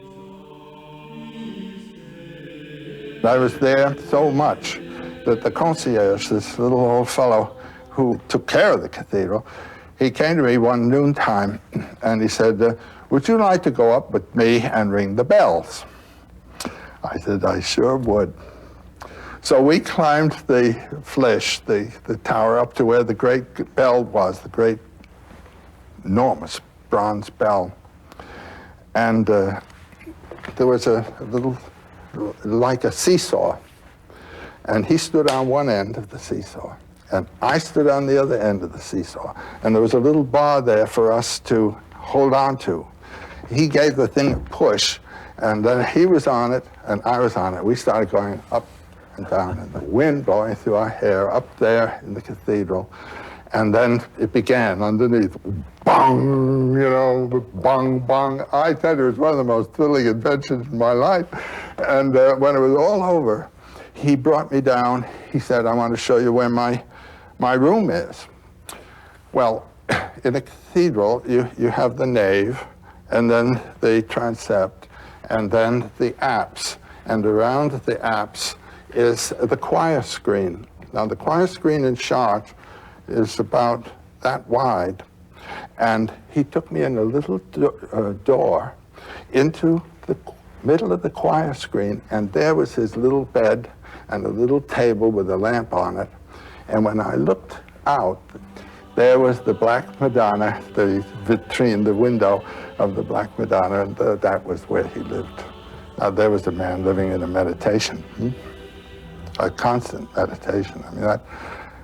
Speaker 2: I was there so much that the concierge, this little old fellow who took care of the cathedral, he came to me one noontime and he said, would you like to go up with me and ring the bells? I said, I sure would. So we climbed the Flesch, the tower, up to where the great bell was, the great enormous bronze bell. And there was a little, like a seesaw. And he stood on one end of the seesaw, and I stood on the other end of the seesaw. And there was a little bar there for us to hold on to. He gave the thing a push, and then he was on it, and I was on it. We started going up and down, and the wind blowing through our hair up there in the cathedral. And then it began underneath, bong, you know, bong, bong. I tell you, it was one of the most thrilling adventures in my life. And when it was all over, he brought me down. He said, I want to show you where my room is. Well, in a cathedral, you have the nave, and then the transept, and then the apse. And around the apse is the choir screen. Now, the choir screen in Chartres is about that wide. And he took me in a little door into the middle of the choir screen, and there was his little bed and a little table with a lamp on it. And when I looked out, there was the Black Madonna, the vitrine, the window of the Black Madonna, and that was where he lived. Now, there was a man living in a meditation. a constant meditation. I mean,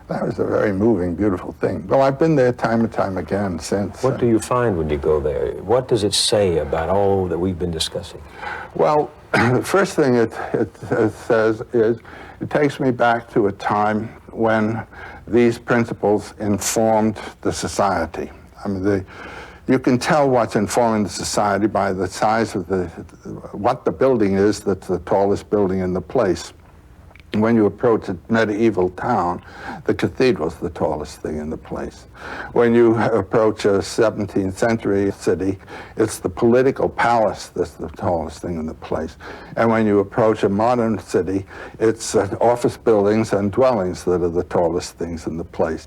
Speaker 2: that was a very moving, beautiful thing. Well, I've been there time and time again since.
Speaker 8: What do you find when you go there? What does it say about all that we've been discussing?
Speaker 2: Well, the first thing it says is, it takes me back to a time when these principles informed the society. I mean, you can tell what's informing the society by the size of what the building is that's the tallest building in the place. When you approach a medieval town, the cathedral's the tallest thing in the place. When you approach a 17th century city, it's the political palace that's the tallest thing in the place. And when you approach a modern city, it's office buildings and dwellings that are the tallest things in the place.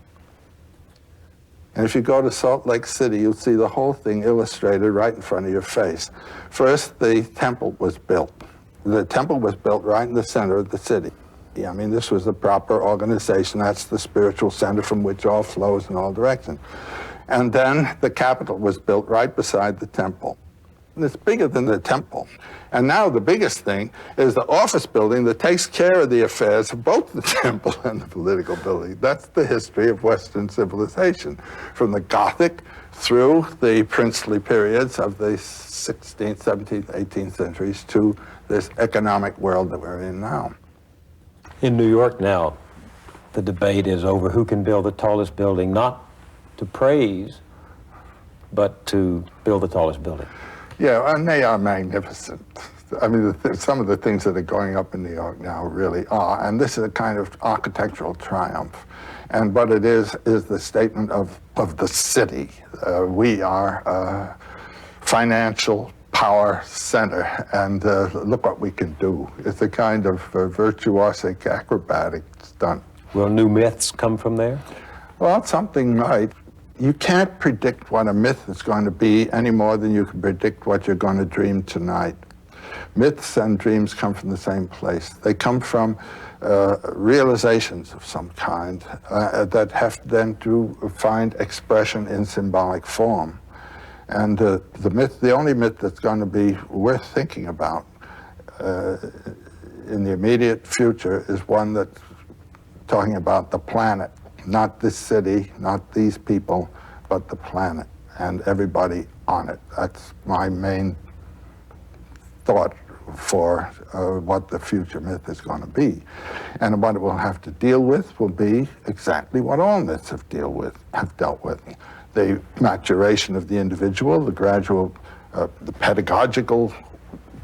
Speaker 2: And if you go to Salt Lake City, you'll see the whole thing illustrated right in front of your face. First, the temple was built. The temple was built right in the center of the city. I mean, this was the proper organization. That's the spiritual center from which all flows in all directions. And then the Capitol was built right beside the temple. And it's bigger than the temple. And now the biggest thing is the office building that takes care of the affairs of both the temple and the political building. That's the history of Western civilization, from the Gothic through the princely periods of the 16th, 17th, 18th centuries to this economic world that we're in now.
Speaker 8: In New York now, the debate is over who can build the tallest building, not to praise, but to build the tallest building.
Speaker 2: Yeah, and they are magnificent. I mean, some of the things that are going up in New York now really are, and this is a kind of architectural triumph. And what it is the statement of the city. We are a financial power center, and look what we can do. It's a kind of virtuosic acrobatic stunt.
Speaker 8: Will new myths come from there?
Speaker 2: Well, something might. You can't predict what a myth is going to be any more than you can predict what you're going to dream tonight. Myths and dreams come from the same place. They come from realizations of some kind that have then to find expression in symbolic form. And the only myth that's going to be worth thinking about in the immediate future is one that's talking about the planet. Not this city, not these people, but the planet and everybody on it. That's my main thought for what the future myth is going to be. And what it will have to deal with will be exactly what all myths have dealt with. The maturation of the individual, the gradual, the pedagogical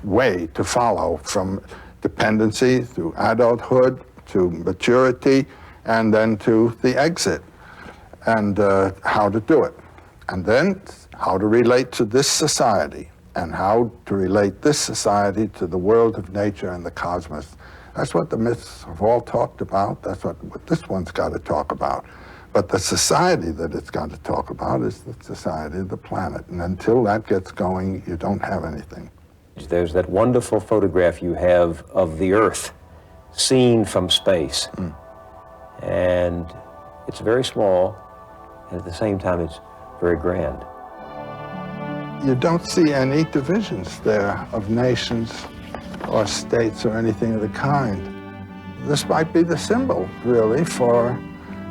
Speaker 2: way to follow from dependency through adulthood to maturity, and then to the exit, and how to do it. And then how to relate to this society, and how to relate this society to the world of nature and the cosmos. That's what the myths have all talked about. That's what this one's got to talk about. But the society that it's got to talk about is the society of the planet. And until that gets going, you don't have anything.
Speaker 8: There's that wonderful photograph you have of the Earth seen from space. And it's very small, and at the same time it's very grand.
Speaker 2: You don't see any divisions there of nations or states or anything of the kind. This might be the symbol, really, for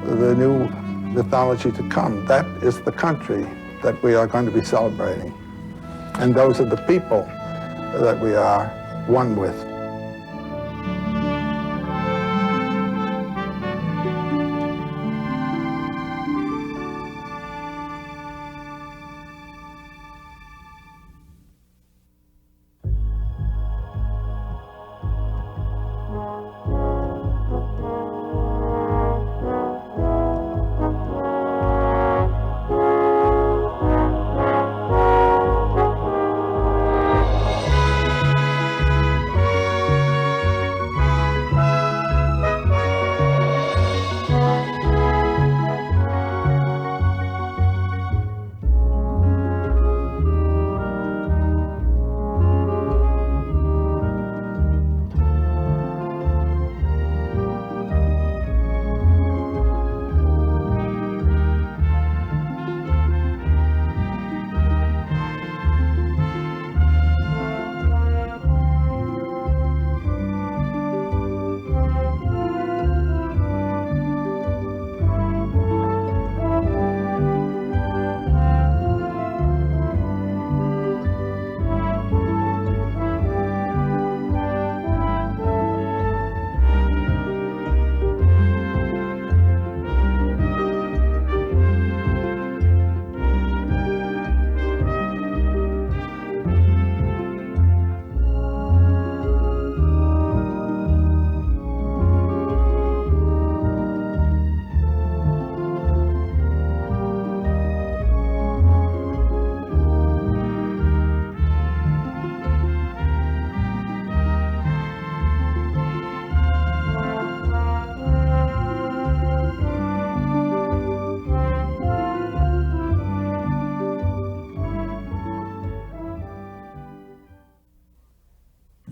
Speaker 2: the new mythology to come. That is the country that we are going to be celebrating. And those are the people that we are one with.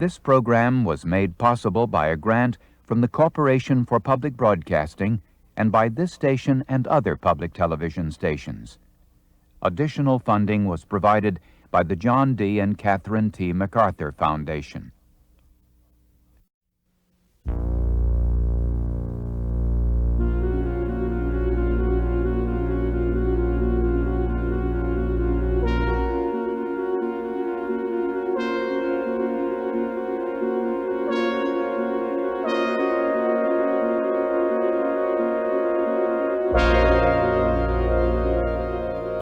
Speaker 9: This program was made possible by a grant from the Corporation for Public Broadcasting and by this station and other public television stations. Additional funding was provided by the John D. and Catherine T. MacArthur Foundation.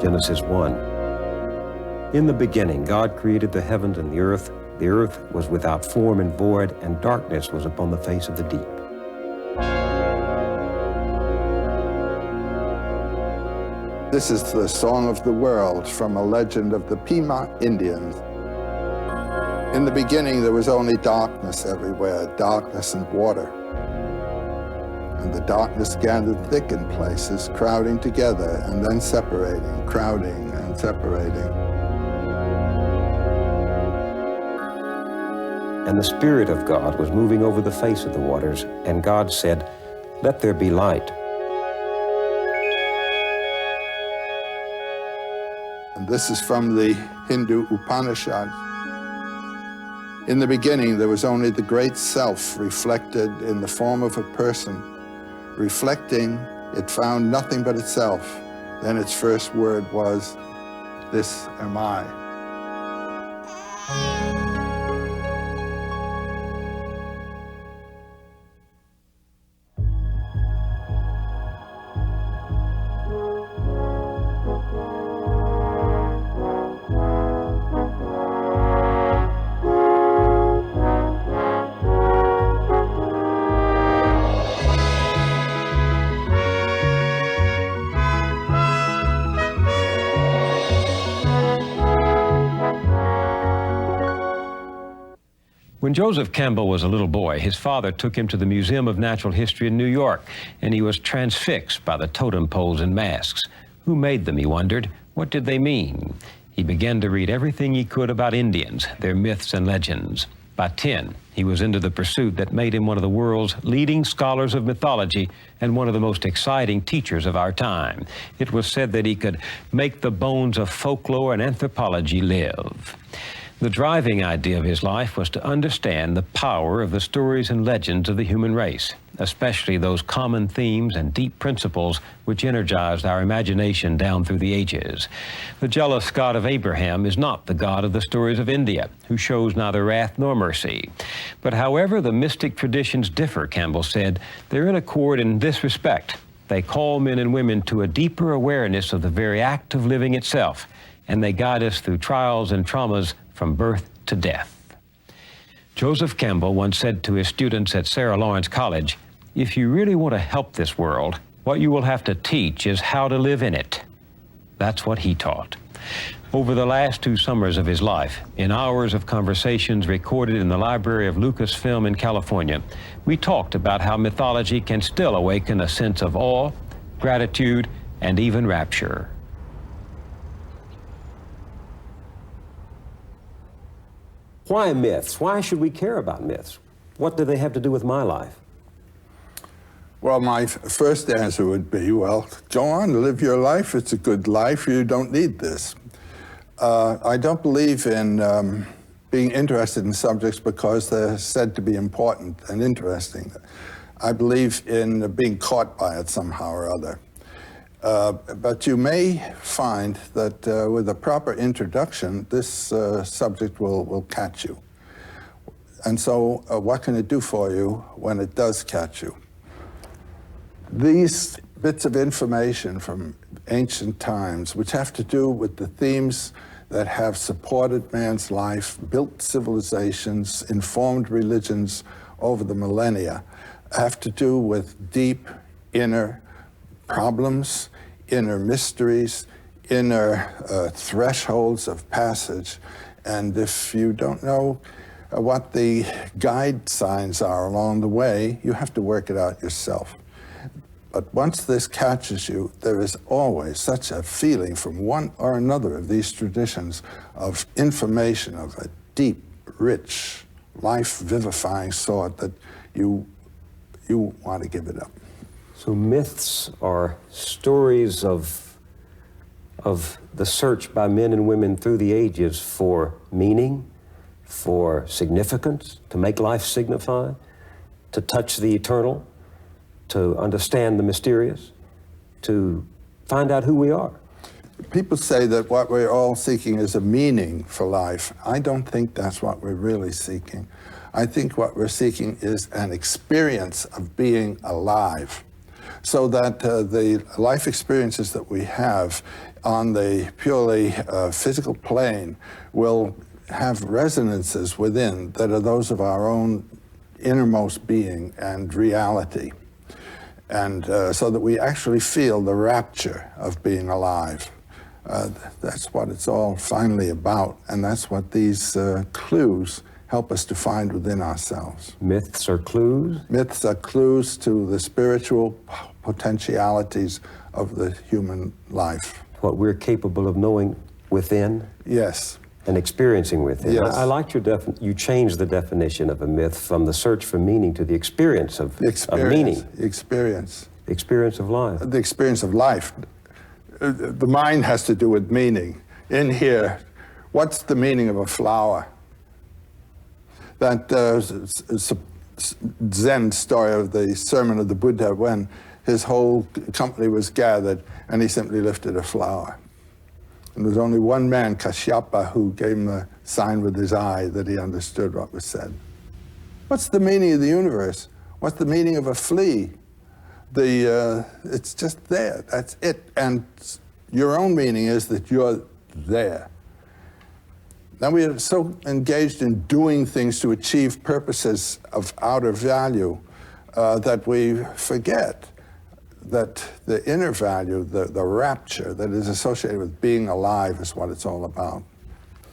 Speaker 3: Genesis 1. In the beginning, God created the heavens and the earth. The earth was without form and void, and darkness was upon the face of the deep.
Speaker 2: This is the Song of the World from a legend of the Pima Indians. In the beginning, there was only darkness everywhere, darkness and water. And the darkness gathered thick in places, crowding together and then separating, crowding and separating.
Speaker 3: And the Spirit of God was moving over the face of the waters, and God said, "Let there be light."
Speaker 2: And this is from the Hindu Upanishads. In the beginning, there was only the great self reflected in the form of a person. Reflecting, it found nothing but itself. Then its first word was, "This am I."
Speaker 3: When Joseph Campbell was a little boy, his father took him to the Museum of Natural History in New York, and he was transfixed by the totem poles and masks. Who made them, he wondered? What did they mean? He began to read everything he could about Indians, their myths and legends. By 10, he was into the pursuit that made him one of the world's leading scholars of mythology and one of the most exciting teachers of our time. It was said that he could make the bones of folklore and anthropology live. The driving idea of his life was to understand the power of the stories and legends of the human race, especially those common themes and deep principles which energized our imagination down through the ages. The jealous God of Abraham is not the God of the stories of India, who shows neither wrath nor mercy. But however the mystic traditions differ, Campbell said, they're in accord in this respect. They call men and women to a deeper awareness of the very act of living itself, and they guide us through trials and traumas from birth to death. Joseph Campbell once said to his students at Sarah Lawrence College, "If you really want to help this world, what you will have to teach is how to live in it." That's what he taught. Over the last 2 summers of his life, in hours of conversations recorded in the library of Lucasfilm in California, we talked about how mythology can still awaken a sense of awe, gratitude, and even rapture. Why myths? Why should we care about myths? What do they have to do with my life?
Speaker 2: Well, my first answer would be, well, go on, live your life. It's a good life. You don't need this. I don't believe in being interested in subjects because they're said to be important and interesting. I believe in being caught by it somehow or other. But you may find that with a proper introduction, this subject will catch you. And so what can it do for you when it does catch you? These bits of information from ancient times, which have to do with the themes that have supported man's life, built civilizations, informed religions over the millennia, have to do with deep inner problems, inner mysteries, inner thresholds of passage. And if you don't know what the guide signs are along the way, you have to work it out yourself. But once this catches you, there is always such a feeling from one or another of these traditions of information of a deep, rich life-vivifying sort that you want to give it up.
Speaker 8: So myths are stories of the search by men and women through the ages for meaning, for significance, to make life signify, to touch the eternal, to understand the mysterious, to find out who we are.
Speaker 2: People say that what we're all seeking is a meaning for life. I don't think that's what we're really seeking. I think what we're seeking is an experience of being alive, so that the life experiences that we have on the purely physical plane will have resonances within that are those of our own innermost being and reality. And so that we actually feel the rapture of being alive. That's what it's all finally about, and that's what these clues help us to find within ourselves.
Speaker 8: Myths are clues?
Speaker 2: Myths are clues to the spiritual potentialities of the human life.
Speaker 8: What we're capable of knowing within?
Speaker 2: Yes.
Speaker 8: And experiencing within.
Speaker 2: Yes.
Speaker 8: I liked you changed the definition of a myth from the search for meaning to the experience of meaning.
Speaker 2: Experience.
Speaker 8: The experience of life.
Speaker 2: The experience of life. The mind has to do with meaning. In here, what's the meaning of a flower? That Zen story of the sermon of the Buddha when his whole company was gathered and he simply lifted a flower. And there was only one man, Kashyapa, who gave him a sign with his eye that he understood what was said. What's the meaning of the universe? What's the meaning of a flea? It's just there, that's it. And your own meaning is that you're there. Now we are so engaged in doing things to achieve purposes of outer value that we forget that the inner value, the rapture that is associated with being alive is what it's all about.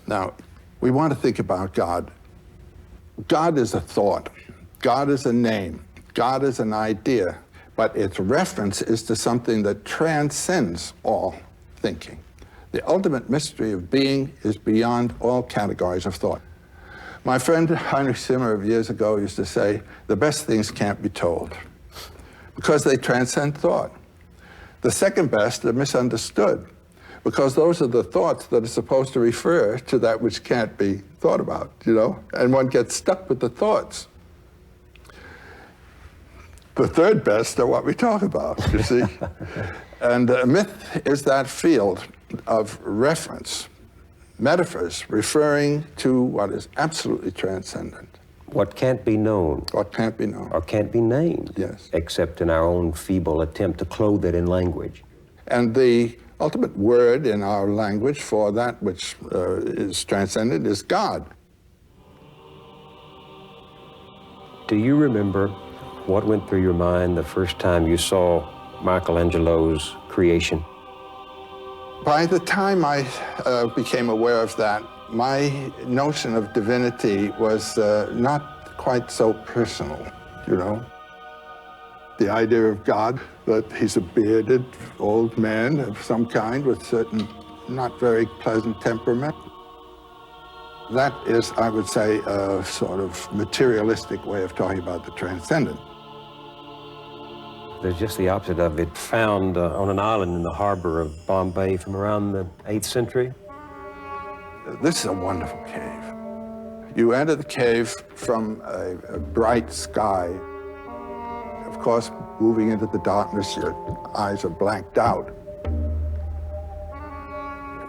Speaker 2: Now, we want to think about God. God is a thought. God is a name. God is an idea. But its reference is to something that transcends all thinking. The ultimate mystery of being is beyond all categories of thought. My friend Heinrich Zimmer of years ago used to say, the best things can't be told, because they transcend thought. The second best are misunderstood, because those are the thoughts that are supposed to refer to that which can't be thought about, you know? And one gets stuck with the thoughts. The third best are what we talk about, you see? And a myth is that field of reference, metaphors referring to what is absolutely transcendent.
Speaker 8: What can't be known.
Speaker 2: What can't be known.
Speaker 8: Or can't be named.
Speaker 2: Yes.
Speaker 8: Except in our own feeble attempt to clothe it in language.
Speaker 2: And the ultimate word in our language for that which is transcendent is God.
Speaker 8: Do you remember what went through your mind the first time you saw Michelangelo's creation?
Speaker 2: By the time I became aware of that, my notion of divinity was not quite so personal, you know? The idea of God, that he's a bearded old man of some kind with certain not very pleasant temperament. That is, I would say, a sort of materialistic way of talking about the transcendent.
Speaker 8: There's just the opposite of it, found on an island in the harbor of Bombay from around the 8th century.
Speaker 2: This is a wonderful cave. You enter the cave from a bright sky. Of course, moving into the darkness, your eyes are blanked out.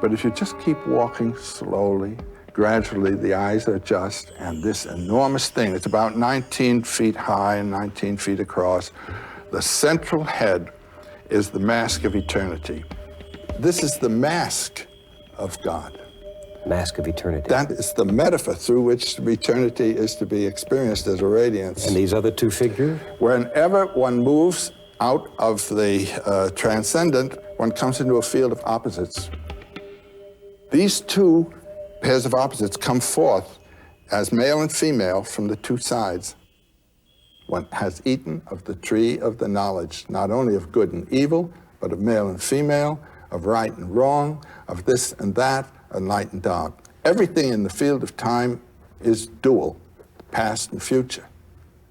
Speaker 2: But if you just keep walking slowly, gradually the eyes adjust, and this enormous thing, it's about 19 feet high and 19 feet across, the central head is the mask of eternity. This is the mask of God.
Speaker 8: Mask of eternity.
Speaker 2: That is the metaphor through which eternity is to be experienced as a radiance.
Speaker 8: And these other two figures?
Speaker 2: Whenever one moves out of the transcendent, one comes into a field of opposites. These two pairs of opposites come forth as male and female from the two sides. One has eaten of the tree of the knowledge, not only of good and evil, but of male and female, of right and wrong, of this and that, of light and dark. Everything in the field of time is dual. past and future,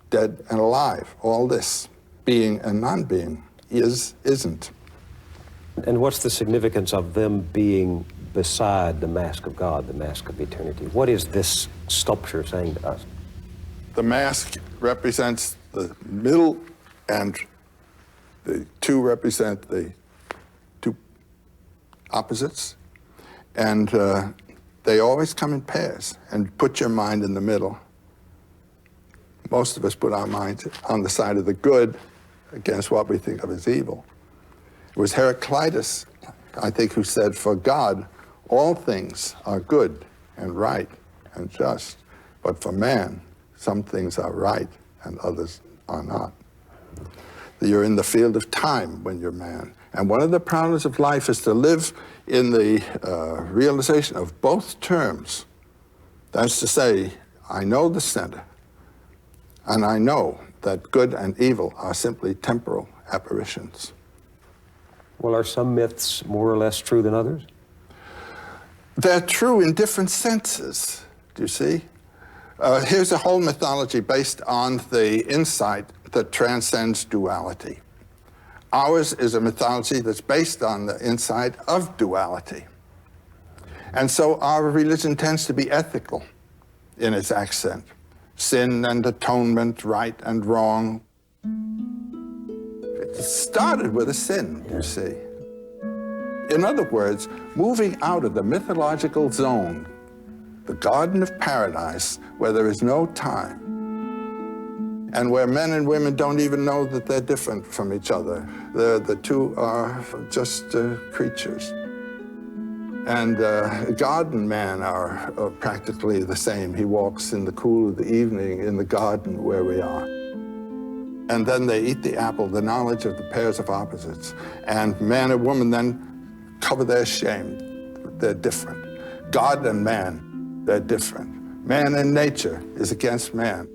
Speaker 2: dead and alive, all this, being and non-being, isn't.
Speaker 8: And what's the significance of them being beside the mask of God, the mask of eternity? What is this sculpture saying to us?
Speaker 2: The mask represents the middle, and the two represent the two opposites. And they always come in pairs. And put your mind in the middle. Most of us put our minds on the side of the good against what we think of as evil. It was Heraclitus, I think, who said, for God, all things are good and right and just, but for man, some things are right and others are not. You're in the field of time when you're man. And one of the problems of life is to live in the realization of both terms. That's to say, I know the center, and I know that good and evil are simply temporal apparitions.
Speaker 8: Well, are some myths more or less true than others?
Speaker 2: They're true in different senses, do you see? Here's a whole mythology based on the insight that transcends duality. Ours is a mythology that's based on the insight of duality. And so our religion tends to be ethical in its accent. Sin and atonement, right and wrong. It started with a sin, you see. In other words, moving out of the mythological zone, the Garden of Paradise, where there is no time, and where men and women don't even know that they're different from each other. The two are just creatures. And God and man are practically the same. He walks in the cool of the evening in the garden where we are. And then they eat the apple, the knowledge of the pairs of opposites. And man and woman then cover their shame. They're different. God and man, they're different. Man and nature is against man.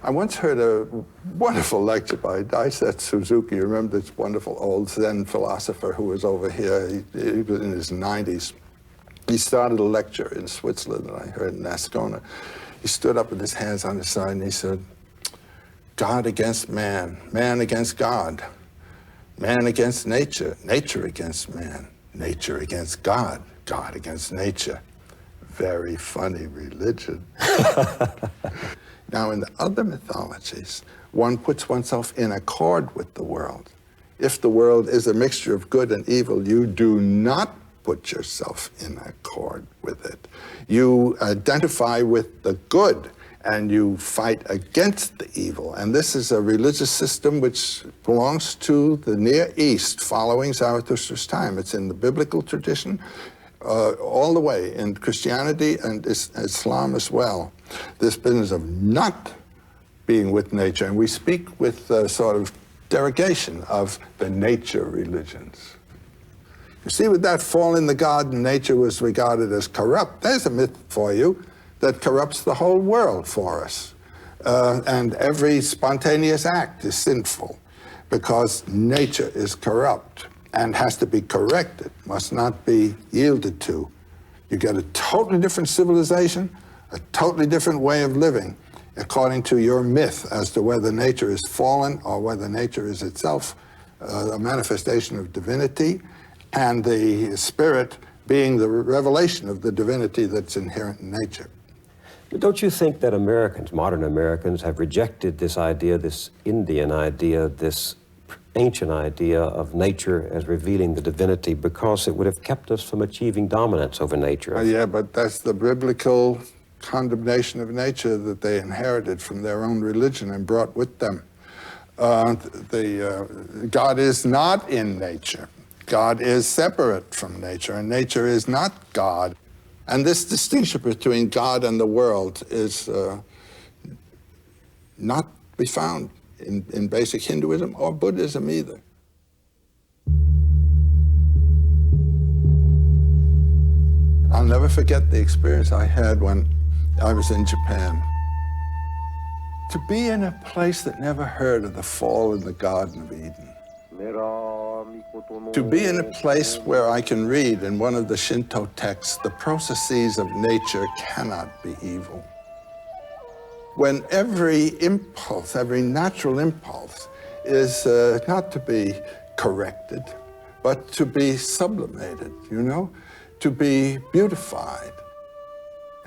Speaker 2: I once heard a wonderful lecture by Daisetsu Suzuki. You remember this wonderful old Zen philosopher who was over here? He was in his 90s. He started a lecture in Switzerland that I heard in Ascona. He stood up with his hands on his side and he said, God against man, man against God, man against nature, nature against man, nature against God, God against nature. Very funny religion. Now, in the other mythologies, one puts oneself in accord with the world. If the world is a mixture of good and evil, you do not put yourself in accord with it. You identify with the good, and you fight against the evil. And this is a religious system which belongs to the Near East, following Zarathustra's time. It's in the biblical tradition, all the way in Christianity and Islam as well. This business of not being with nature, and we speak with a sort of derogation of the nature religions. You see, with that fall in the garden, nature was regarded as corrupt. There's a myth for you that corrupts the whole world for us. And every spontaneous act is sinful because nature is corrupt and has to be corrected, must not be yielded to. You get a totally different civilization, a totally different way of living, according to your myth as to whether nature is fallen or whether nature is itself a manifestation of divinity, and the spirit being the revelation of the divinity that's inherent in nature.
Speaker 8: But don't you think that Americans, modern Americans, have rejected this idea, this Indian idea, this ancient idea of nature as revealing the divinity, because it would have kept us from achieving dominance over nature?
Speaker 2: Yeah, but that's the biblical condemnation of nature that they inherited from their own religion and brought with them. God is not in nature. God is separate from nature, and nature is not God. And this distinction between God and the world is not to be found in basic Hinduism or Buddhism either. I'll never forget the experience I had when I was in Japan. To be in a place that never heard of the fall in the Garden of Eden. To be in a place where I can read in one of the Shinto texts, the processes of nature cannot be evil. when every impulse, every natural impulse is not to be corrected, but to be sublimated, you know, to be beautified.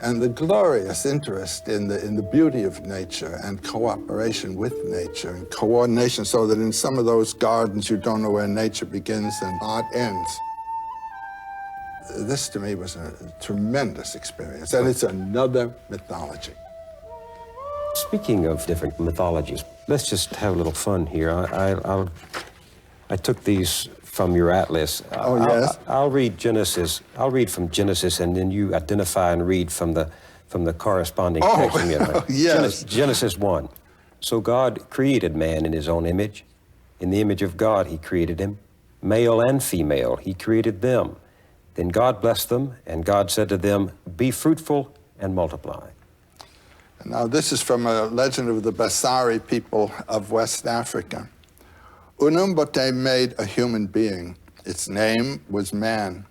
Speaker 2: And the glorious interest in the beauty of nature and cooperation with nature and coordination, so that in some of those gardens you don't know where nature begins and art ends. This to me was a tremendous experience, and it's another mythology.
Speaker 8: Speaking of different mythologies, let's just have a little fun here. I took these from your atlas.
Speaker 2: Oh, yes?
Speaker 8: I'll read Genesis. I'll read from Genesis, and then you identify and read from the corresponding text.
Speaker 2: Yes.
Speaker 8: Genesis 1. So God created man in his own image. In the image of God he created him. Male and female he created them. Then God blessed them, and God said to them, be fruitful and multiply.
Speaker 2: Now this is from a legend of the Basari people of West Africa. Unumbote made a human being. Its name was man.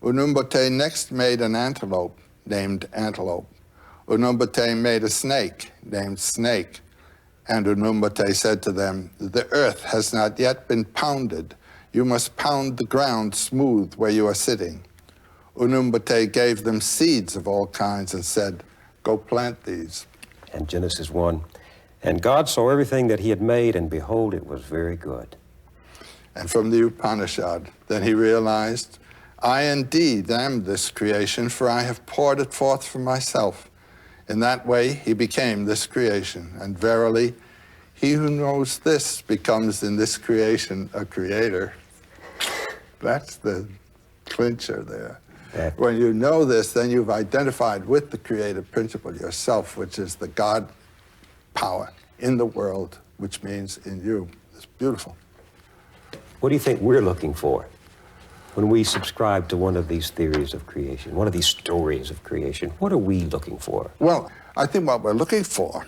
Speaker 2: Unumbote next made an antelope, named antelope. Unumbote made a snake, named snake. And Unumbote said to them, the earth has not yet been pounded. You must pound the ground smooth where you are sitting. Unumbote gave them seeds of all kinds and said, go plant these.
Speaker 8: And Genesis 1. And God saw everything that he had made, and behold, it was very good.
Speaker 2: And from the Upanishad, then he realized, I indeed am this creation, for I have poured it forth from myself. In that way, he became this creation. And verily, he who knows this becomes in this creation a creator. That's the clincher there. When you know this, then you've identified with the creative principle yourself, which is the God power in the world, which means in you. It's beautiful.
Speaker 8: What do you think we're looking for when we subscribe to one of these theories of creation, one of these stories of creation? What are we looking for?
Speaker 2: Well, I think what we're looking for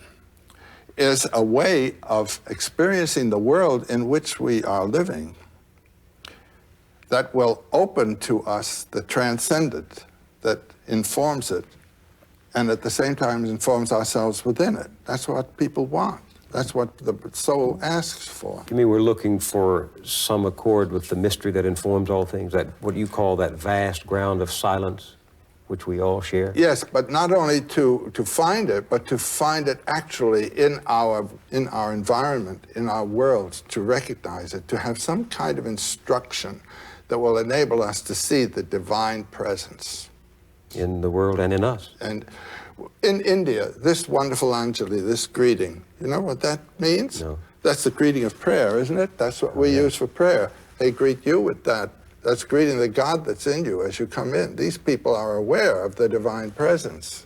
Speaker 2: is a way of experiencing the world in which we are living that will open to us the transcendent, that informs it, and at the same time informs ourselves within it. That's what people want. That's what the soul asks for.
Speaker 8: You mean we're looking for some accord with the mystery that informs all things, that what you call that vast ground of silence, which we all share?
Speaker 2: Yes, but not only to find it, but to find it actually in our environment, in our world, to recognize it, to have some kind of instruction that will enable us to see the divine presence.
Speaker 8: In the world and in us.
Speaker 2: And in India, this wonderful Anjali, this greeting, you know what that means?
Speaker 8: No.
Speaker 2: That's the greeting of prayer, isn't it? That's what we use for prayer. They greet you with that. That's greeting the God that's in you as you come in. These people are aware of the divine presence.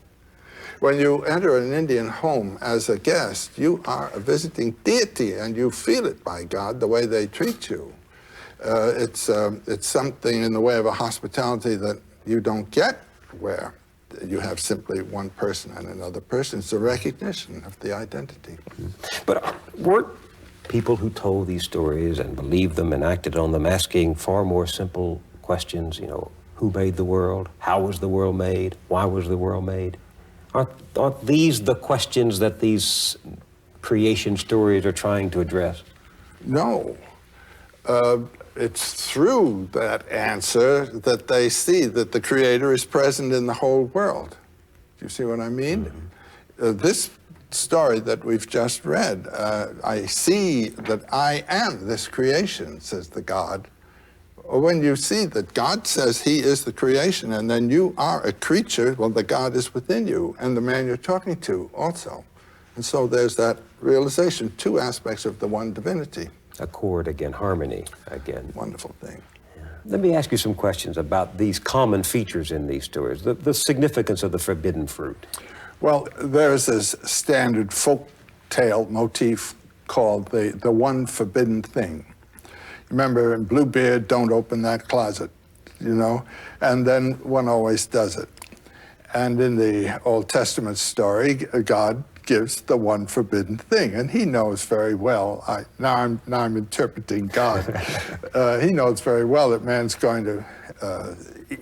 Speaker 2: When you enter an Indian home as a guest, you are a visiting deity, and you feel it by God, the way they treat you. It's something in the way of a hospitality that you don't get where you have simply one person and another person. It's a recognition of the identity.
Speaker 8: But weren't people who told these stories and believed them and acted on them asking far more simple questions, you know, who made the world? How was the world made? Why was the world made? Aren't these the questions that these creation stories are trying to address?
Speaker 2: No. It's through that answer that they see that the Creator is present in the whole world. Do you see what I mean? Mm-hmm. This story that we've just read, I see that I am this creation, says the God. Or when you see that God says he is the creation, and then you are a creature, well, the God is within you, and the man you're talking to also. And so there's that realization, two aspects of the one divinity.
Speaker 8: Accord again, harmony again.
Speaker 2: Wonderful thing.
Speaker 8: Yeah. Let me ask you some questions about these common features in these stories, the significance of the forbidden fruit.
Speaker 2: Well, there's this standard folk tale motif called the one forbidden thing. Remember in Bluebeard, don't open that closet, you know? And then one always does it. And in the Old Testament story, God gives the one forbidden thing, and he knows very well, now I'm interpreting God, he knows very well that man's going to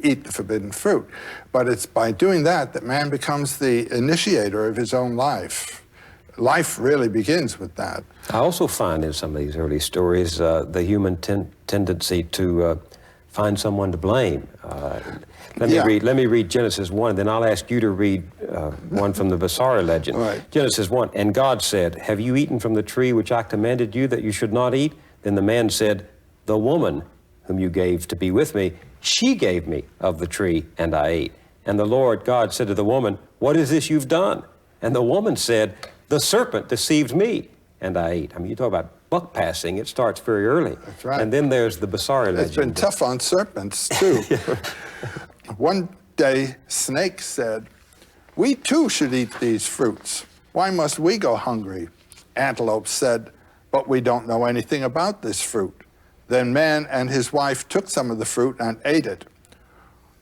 Speaker 2: eat the forbidden fruit. But it's by doing that that man becomes the initiator of his own life. life really begins with that.
Speaker 8: I also find in some of these early stories the human tendency to find someone to blame. Let me read Genesis 1, then I'll ask you to read one from the Basara legend.
Speaker 2: Right.
Speaker 8: Genesis 1, and God said, have you eaten from the tree which I commanded you that you should not eat? Then the man said, the woman whom you gave to be with me, she gave me of the tree, and I ate. And the Lord God said to the woman, what is this you've done? And the woman said, the serpent deceived me, and I ate. I mean, you talk about buck passing, it starts very early.
Speaker 2: That's right.
Speaker 8: And then there's the Basara legend.
Speaker 2: It's been tough on serpents, too. One day, Snake said, we too should eat these fruits. Why must we go hungry? Antelope said, but we don't know anything about this fruit. Then man and his wife took some of the fruit and ate it.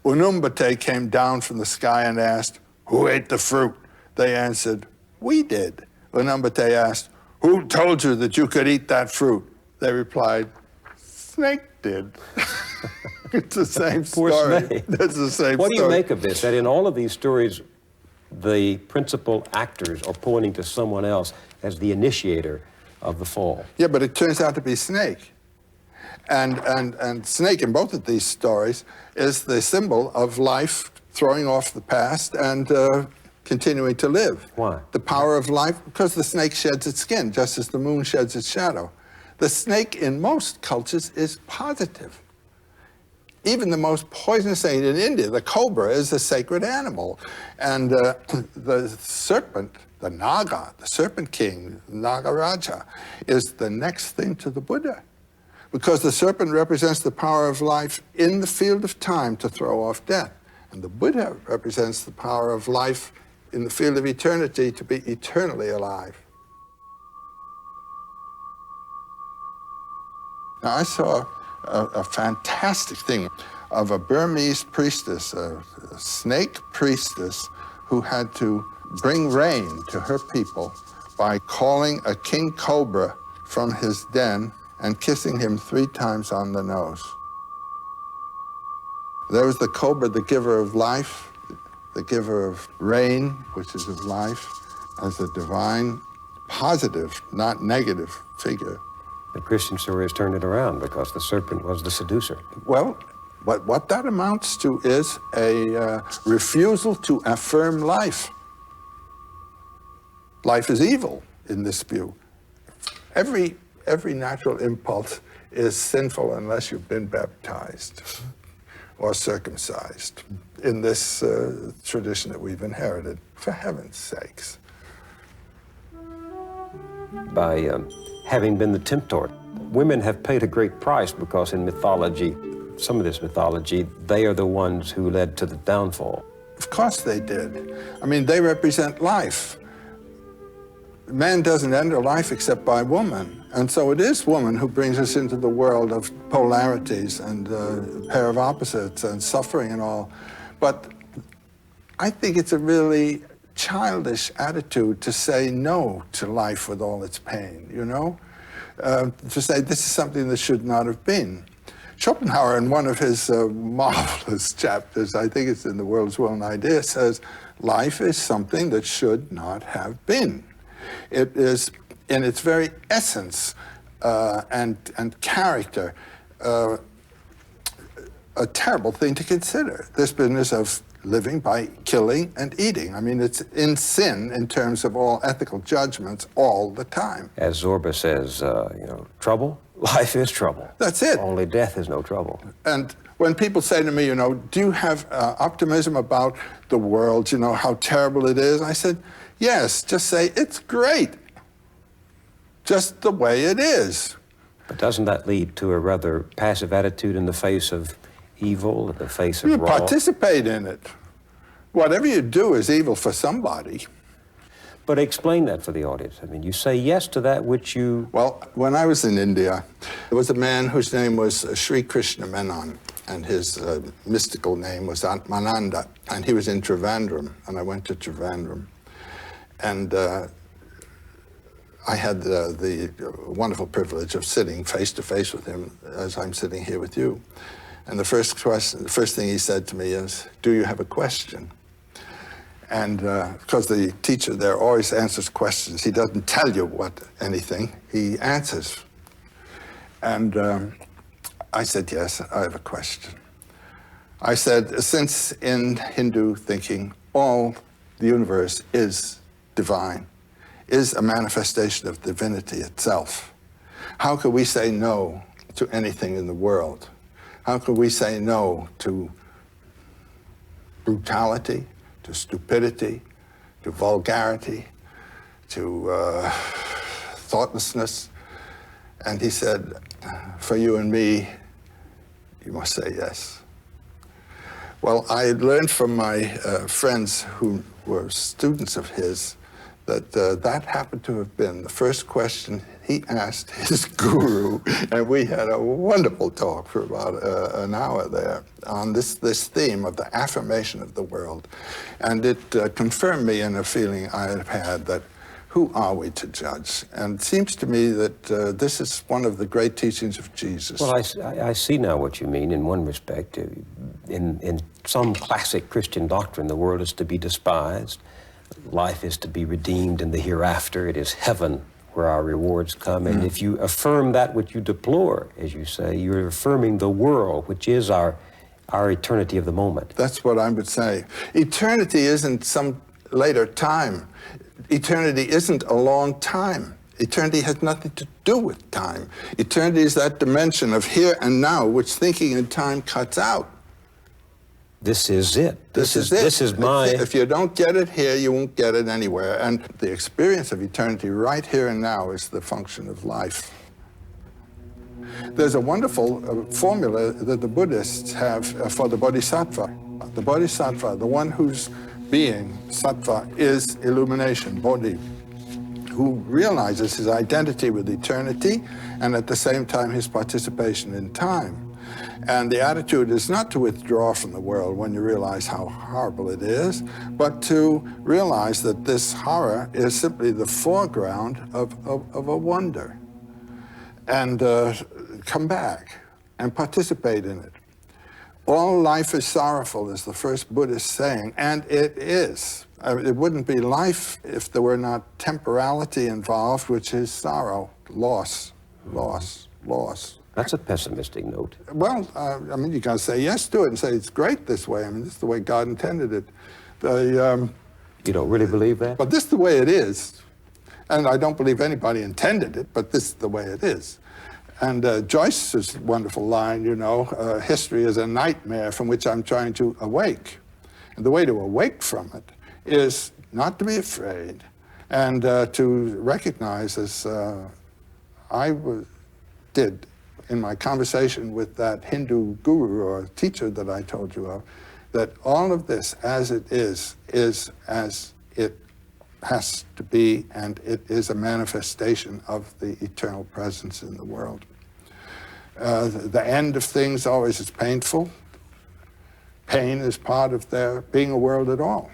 Speaker 2: Unumbate came down from the sky and asked, who ate the fruit? They answered, we did. Unumbate asked, who told you that you could eat that fruit? They replied, Snake did. It's the same
Speaker 8: Poor
Speaker 2: story.
Speaker 8: Snake.
Speaker 2: It's the same
Speaker 8: What do you
Speaker 2: story.
Speaker 8: make of this, that in all of these stories, the principal actors are pointing to someone else as the initiator of the fall?
Speaker 2: Yeah, but it turns out to be Snake. And Snake in both of these stories is the symbol of life throwing off the past and continuing to live.
Speaker 8: Why?
Speaker 2: The power of life, because the snake sheds its skin, just as the moon sheds its shadow. The snake in most cultures is positive. Even the most poisonous thing in India, the cobra, is a sacred animal. And the serpent, the Naga, the serpent king, Nagaraja, is the next thing to the Buddha. Because the serpent represents the power of life in the field of time to throw off death. And the Buddha represents the power of life in the field of eternity to be eternally alive. Now, I saw a fantastic thing of a Burmese priestess, a snake priestess, who had to bring rain to her people by calling a king cobra from his den and kissing him 3 times on the nose. There was the cobra, the giver of life, the giver of rain, which is of life, as a divine, positive, not negative figure.
Speaker 8: The Christian story has turned it around because the serpent was the seducer.
Speaker 2: Well, what that amounts to is a refusal to affirm life. Life is evil in this view. Every natural impulse is sinful unless you've been baptized or circumcised in this tradition that we've inherited, for heaven's sakes.
Speaker 8: By having been the tempter, women have paid a great price because in mythology, some of this mythology, they are the ones who led to the downfall.
Speaker 2: Of course they did. I mean, they represent life. Man doesn't enter life except by woman. And so it is woman who brings us into the world of polarities and a pair of opposites and suffering and all. But I think it's a really childish attitude to say no to life with all its pain, you know? To say this is something that should not have been. Schopenhauer, in one of his marvelous chapters, I think it's in The World's Will and Idea, says, life is something that should not have been. It is, in its very essence and character, a terrible thing to consider. This business of living by killing and eating. I mean, it's in sin in terms of all ethical judgments all the time.
Speaker 8: As Zorba says, trouble? Life is trouble.
Speaker 2: That's it.
Speaker 8: Only death is no trouble.
Speaker 2: And when people say to me, do you have optimism about the world, how terrible it is? I said, yes, just say it's great. Just the way it is.
Speaker 8: But doesn't that lead to a rather passive attitude in the face of evil, in the face of
Speaker 2: You
Speaker 8: wrong?
Speaker 2: participate in it. Whatever you do is evil for somebody.
Speaker 8: But explain that for the audience. I mean, you say yes to that which you...
Speaker 2: Well, when I was in India, there was a man whose name was Sri Krishna Menon, and his mystical name was Atmananda, and he was in Trivandrum, and I went to Trivandrum. And I had the wonderful privilege of sitting face to face with him as I'm sitting here with you. And the first thing he said to me is, "Do you have a question?" And because the teacher there always answers questions. He doesn't tell you anything, he answers. And I said, yes, I have a question. I said, since in Hindu thinking, all the universe is divine, is a manifestation of divinity itself, how could we say no to anything in the world? How could we say no to brutality, to stupidity, to vulgarity, to thoughtlessness? And he said, for you and me, you must say yes. Well, I learned from my friends who were students of his that that happened to have been the first question he asked his guru, and we had a wonderful talk for about an hour there on this theme of the affirmation of the world. And it confirmed me in a feeling I had had that who are we to judge? And it seems to me that this is one of the great teachings of Jesus.
Speaker 8: Well, I see now what you mean in one respect. In some classic Christian doctrine, the world is to be despised. Life is to be redeemed in the hereafter. It is heaven where our rewards come. And if you affirm that which you deplore, as you say, you're affirming the world, which is our eternity of the moment.
Speaker 2: That's what I would say. Eternity isn't some later time. Eternity isn't a long time. Eternity has nothing to do with time. Eternity is that dimension of here and now, which thinking in time cuts out.
Speaker 8: This is it.
Speaker 2: This is it.
Speaker 8: This is my...
Speaker 2: If you don't get it here, you won't get it anywhere. And the experience of eternity right here and now is the function of life. There's a wonderful formula that the Buddhists have for the bodhisattva. The bodhisattva, the one whose being, sattva, is illumination, bodhi, who realizes his identity with eternity and at the same time his participation in time. And the attitude is not to withdraw from the world when you realize how horrible it is, but to realize that this horror is simply the foreground of a wonder. And come back and participate in it. All life is sorrowful, is the first Buddhist saying, and it is. It wouldn't be life if there were not temporality involved, which is sorrow, loss, loss, loss.
Speaker 8: That's a pessimistic note.
Speaker 2: Well, I mean, you can say yes to it and say it's great this way. I mean, this is the way God intended it.
Speaker 8: You don't really believe that?
Speaker 2: But this is the way it is. And I don't believe anybody intended it, but this is the way it is. And Joyce's wonderful line, you know, history is a nightmare from which I'm trying to awake. And the way to awake from it is not to be afraid and to recognize, as I did in my conversation with that Hindu guru or teacher that I told you of, that all of this as it is as it has to be, and it is a manifestation of the eternal presence in the world. The end of things always is painful. Pain is part of there being a world at all.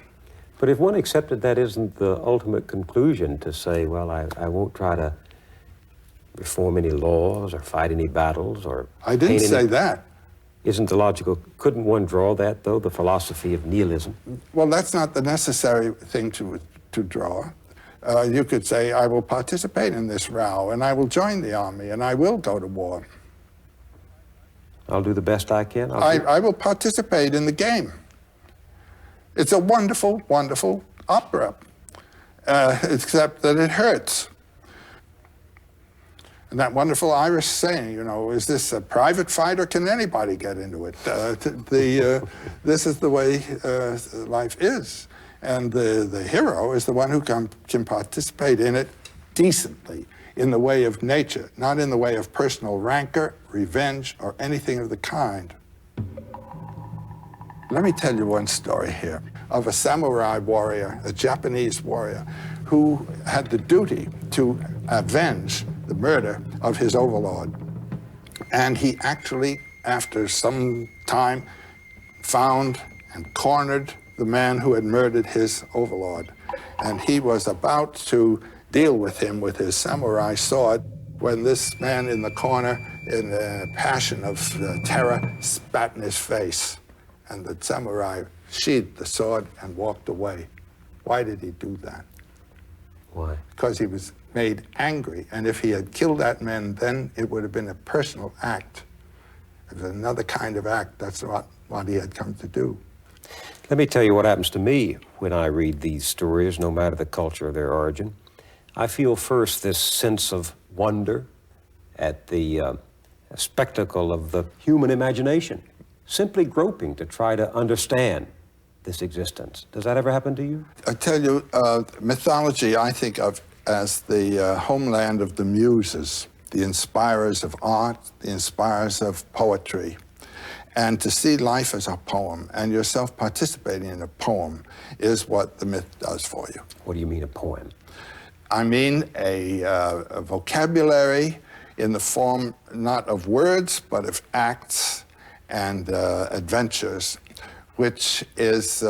Speaker 8: But if one accepted that isn't the ultimate conclusion, to say, well, I won't try to reform any laws or fight any battles or...
Speaker 2: I didn't say that.
Speaker 8: Isn't the logical... Couldn't one draw that, though, the philosophy of nihilism?
Speaker 2: Well, that's not the necessary thing to draw. You could say, I will participate in this row, and I will join the army, and I will go to war.
Speaker 8: I'll do the best I can.
Speaker 2: I will participate in the game. It's a wonderful, wonderful opera, except that it hurts. And that wonderful Irish saying, you know, is this a private fight or can anybody get into it? This is the way life is. And the hero is the one who can participate in it decently, in the way of nature, not in the way of personal rancor, revenge, or anything of the kind. Let me tell you one story here of a samurai warrior, a Japanese warrior, who had the duty to avenge the murder of his overlord. And he actually, after some time, found and cornered the man who had murdered his overlord. And he was about to deal with him with his samurai sword when this man in the corner, in a passion of terror, spat in his face. And the samurai sheathed the sword and walked away. Why did he do that?
Speaker 8: Why?
Speaker 2: Because he was made angry, and if he had killed that man, then it would have been a personal act. It was another kind of act. That's what he had come to do.
Speaker 8: Let me tell you what happens to me when I read these stories, no matter the culture of their origin. I feel first this sense of wonder at the spectacle of the human imagination, simply groping to try to understand this existence. Does that ever happen to you?
Speaker 2: I tell you, mythology I think of as the homeland of the muses, the inspirers of art, the inspirers of poetry. And to see life as a poem and yourself participating in a poem is what the myth does for you.
Speaker 8: What do you mean, a poem?
Speaker 2: I mean a vocabulary in the form not of words, but of acts and adventures, which is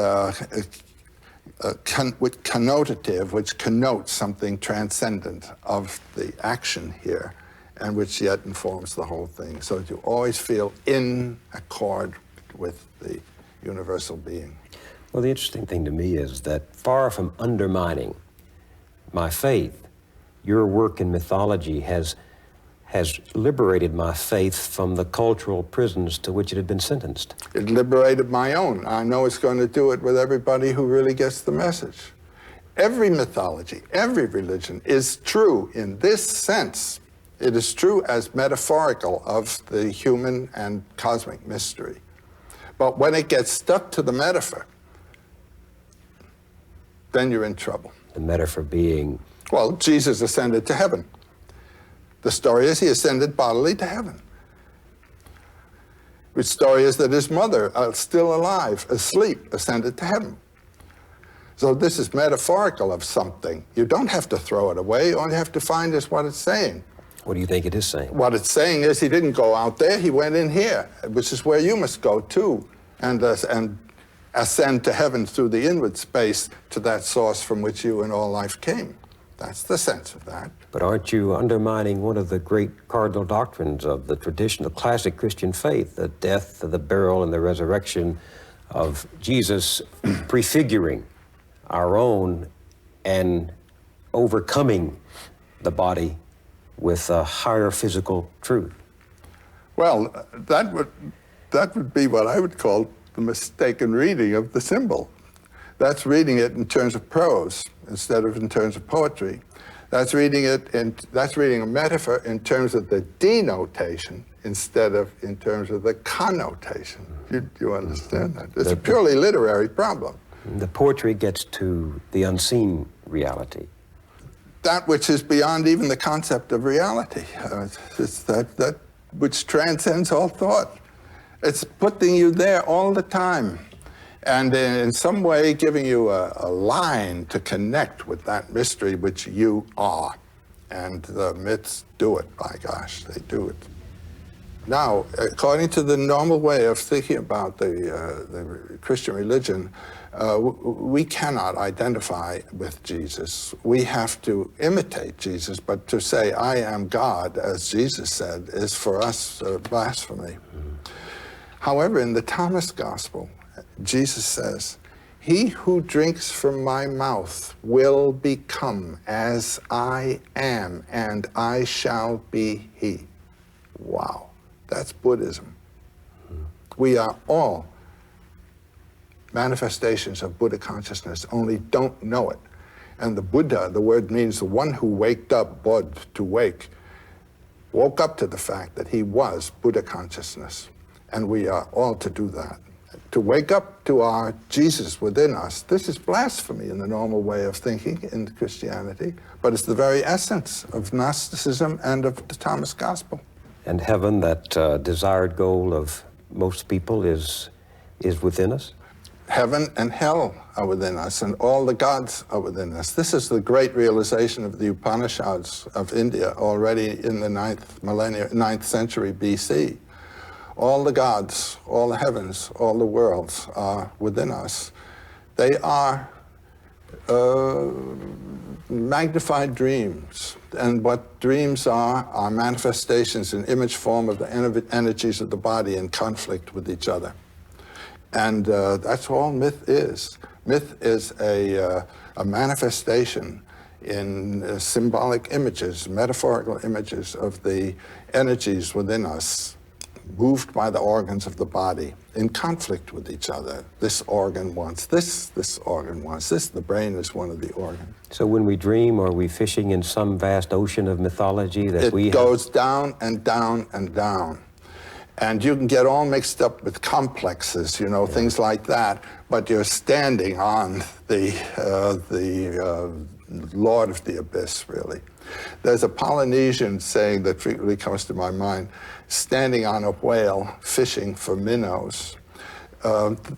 Speaker 2: connotative, which connotes something transcendent of the action here, and which yet informs the whole thing, so that you always feel in accord with the universal being.
Speaker 8: Well, the interesting thing to me is that far from undermining my faith, your work in mythology has liberated my faith from the cultural prisons to which it had been sentenced.
Speaker 2: It liberated my own. I know it's going to do it with everybody who really gets the message. Every mythology, every religion is true in this sense. It is true as metaphorical of the human and cosmic mystery. But when it gets stuck to the metaphor, then you're in trouble.
Speaker 8: The metaphor being?
Speaker 2: Well, Jesus ascended to heaven. The story is he ascended bodily to heaven. The story is that his mother, still alive, asleep, ascended to heaven. So this is metaphorical of something. You don't have to throw it away. All you have to find is what it's saying.
Speaker 8: What do you think it is saying?
Speaker 2: What it's saying is he didn't go out there, he went in here, which is where you must go too, and ascend to heaven through the inward space to that source from which you and all life came. That's the sense of that.
Speaker 8: But aren't you undermining one of the great cardinal doctrines of the traditional classic Christian faith, the death, the burial, and the resurrection of Jesus prefiguring our own and overcoming the body with a higher physical truth?
Speaker 2: Well, that would be what I would call the mistaken reading of the symbol. That's reading it in terms of prose instead of in terms of poetry. That's reading a metaphor in terms of the denotation instead of in terms of the connotation. You understand that? It's a purely literary problem.
Speaker 8: The poetry gets to the unseen reality.
Speaker 2: That which is beyond even the concept of reality. It's that which transcends all thought. It's putting you there all the time, and in some way giving you a line to connect with that mystery which you are. And the myths do it, by gosh, they do it. Now, according to the normal way of thinking about the Christian religion, we cannot identify with Jesus. We have to imitate Jesus, but to say, I am God, as Jesus said, is for us blasphemy. However, in the Thomas Gospel, Jesus says, he who drinks from my mouth will become as I am, and I shall be he. Wow, that's Buddhism. We are all manifestations of Buddha consciousness, only don't know it. And the Buddha, the word means the one who waked up, bod, to wake, woke up to the fact that he was Buddha consciousness. And we are all to do that. To wake up to our Jesus within us. This is blasphemy in the normal way of thinking in Christianity, but it's the very essence of Gnosticism and of the Thomas Gospel.
Speaker 8: And heaven, that desired goal of most people, is within us?
Speaker 2: Heaven and hell are within us, and all the gods are within us. This is the great realization of the Upanishads of India already in the 9th century BC. All the gods, all the heavens, all the worlds are within us. They are magnified dreams. And what dreams are manifestations in image form of the energies of the body in conflict with each other. And that's all myth is. Myth is a manifestation in symbolic images, metaphorical images of the energies within us, moved by the organs of the body, in conflict with each other. This organ wants this organ wants this. The brain is one of the organs.
Speaker 8: So when we dream, are we fishing in some vast ocean of mythology that
Speaker 2: it goes down and down and down. And you can get all mixed up with complexes, you know, things like that, but you're standing on the Lord of the Abyss, really. There's a Polynesian saying that frequently comes to my mind, standing on a whale, fishing for minnows.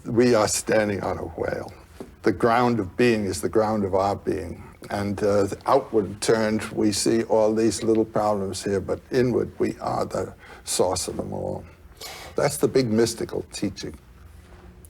Speaker 2: We are standing on a whale. The ground of being is the ground of our being. And outward turned, we see all these little problems here, but inward, we are the source of them all. That's the big mystical teaching.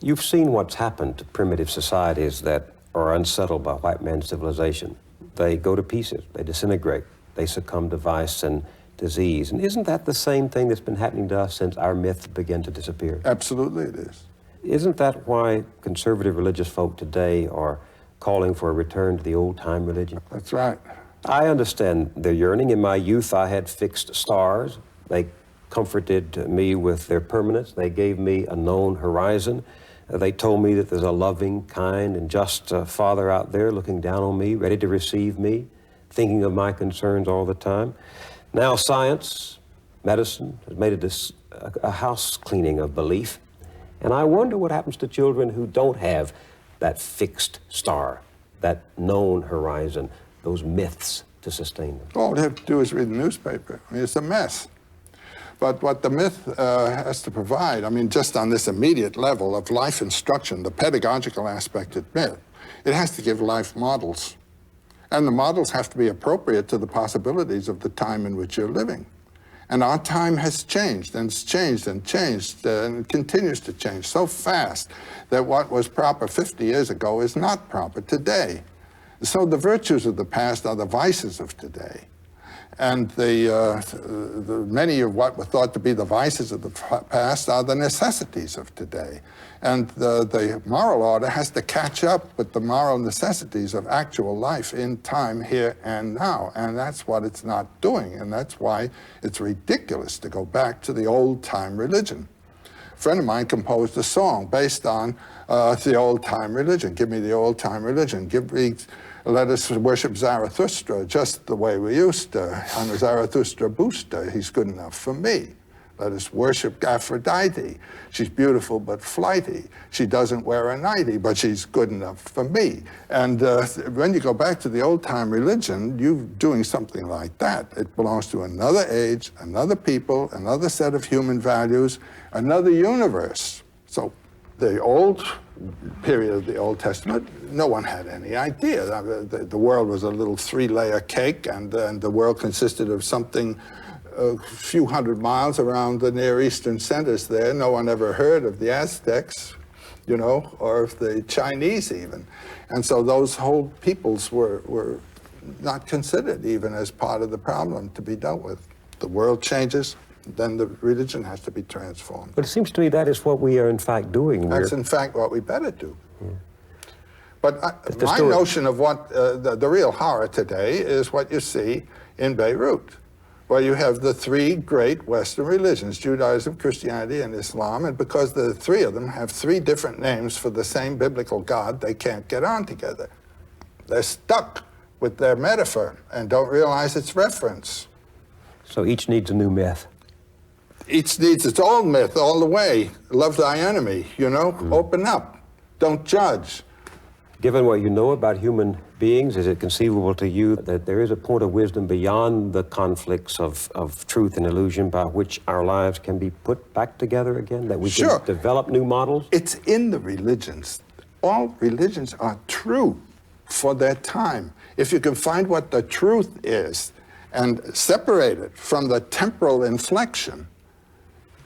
Speaker 8: You've seen what's happened to primitive societies that are unsettled by white man's civilization. They go to pieces, they disintegrate, they succumb to vice and disease. And isn't that the same thing that's been happening to us since our myths began to disappear?
Speaker 2: Absolutely it is.
Speaker 8: Isn't that why conservative religious folk today are calling for a return to the old-time religion?
Speaker 2: That's right.
Speaker 8: I understand their yearning. In my youth, I had fixed stars. They comforted me with their permanence. They gave me a known horizon. They told me that there's a loving, kind, and just Father out there looking down on me, ready to receive me, thinking of my concerns all the time. Now science, medicine, has made it a house cleaning of belief. And I wonder what happens to children who don't have that fixed star, that known horizon, those myths to sustain them.
Speaker 2: All they have to do is read the newspaper. I mean, it's a mess. But what the myth has to provide, I mean, just on this immediate level of life instruction, the pedagogical aspect of myth, it has to give life models. And the models have to be appropriate to the possibilities of the time in which you're living. And our time has changed, and it's changed and changed, and it continues to change so fast that what was proper 50 years ago is not proper today. So the virtues of the past are the vices of today. And the many of what were thought to be the vices of the past are the necessities of today. And the moral order has to catch up with the moral necessities of actual life in time, here and now. And that's what it's not doing. And that's why it's ridiculous to go back to the old-time religion. A friend of mine composed a song based on the old-time religion. Give me the old-time religion. Let us worship Zarathustra just the way we used to. I'm a Zarathustra booster. He's good enough for me. Let us worship Aphrodite. She's beautiful but flighty. She doesn't wear a nightie, but she's good enough for me. And when you go back to the old-time religion, you're doing something like that. It belongs to another age, another people, another set of human values, another universe. So the old period of the Old Testament, no one had any idea. The world was a little three-layer cake, and the world consisted of something a few hundred miles around the Near Eastern centers there. No one ever heard of the Aztecs, you know, or of the Chinese even. And so those whole peoples were not considered even as part of the problem to be dealt with. The world changes, then the religion has to be transformed.
Speaker 8: But it seems to me that is what we are in fact doing.
Speaker 2: That's in fact what we better do. Yeah. But my notion of what the real horror today is what you see in Beirut, where you have the three great Western religions, Judaism, Christianity, and Islam, and because the three of them have three different names for the same biblical God, they can't get on together. They're stuck with their metaphor and don't realize its reference.
Speaker 8: So each needs a new myth.
Speaker 2: Each needs its own myth all the way. Love thy enemy, you know? Open up. Don't judge.
Speaker 8: Given what you know about human beings, is it conceivable to you that there is a point of wisdom beyond the conflicts of truth and illusion by which our lives can be put back together again? That we can develop new models?
Speaker 2: It's in the religions. All religions are true for their time. If you can find what the truth is and separate it from the temporal inflection,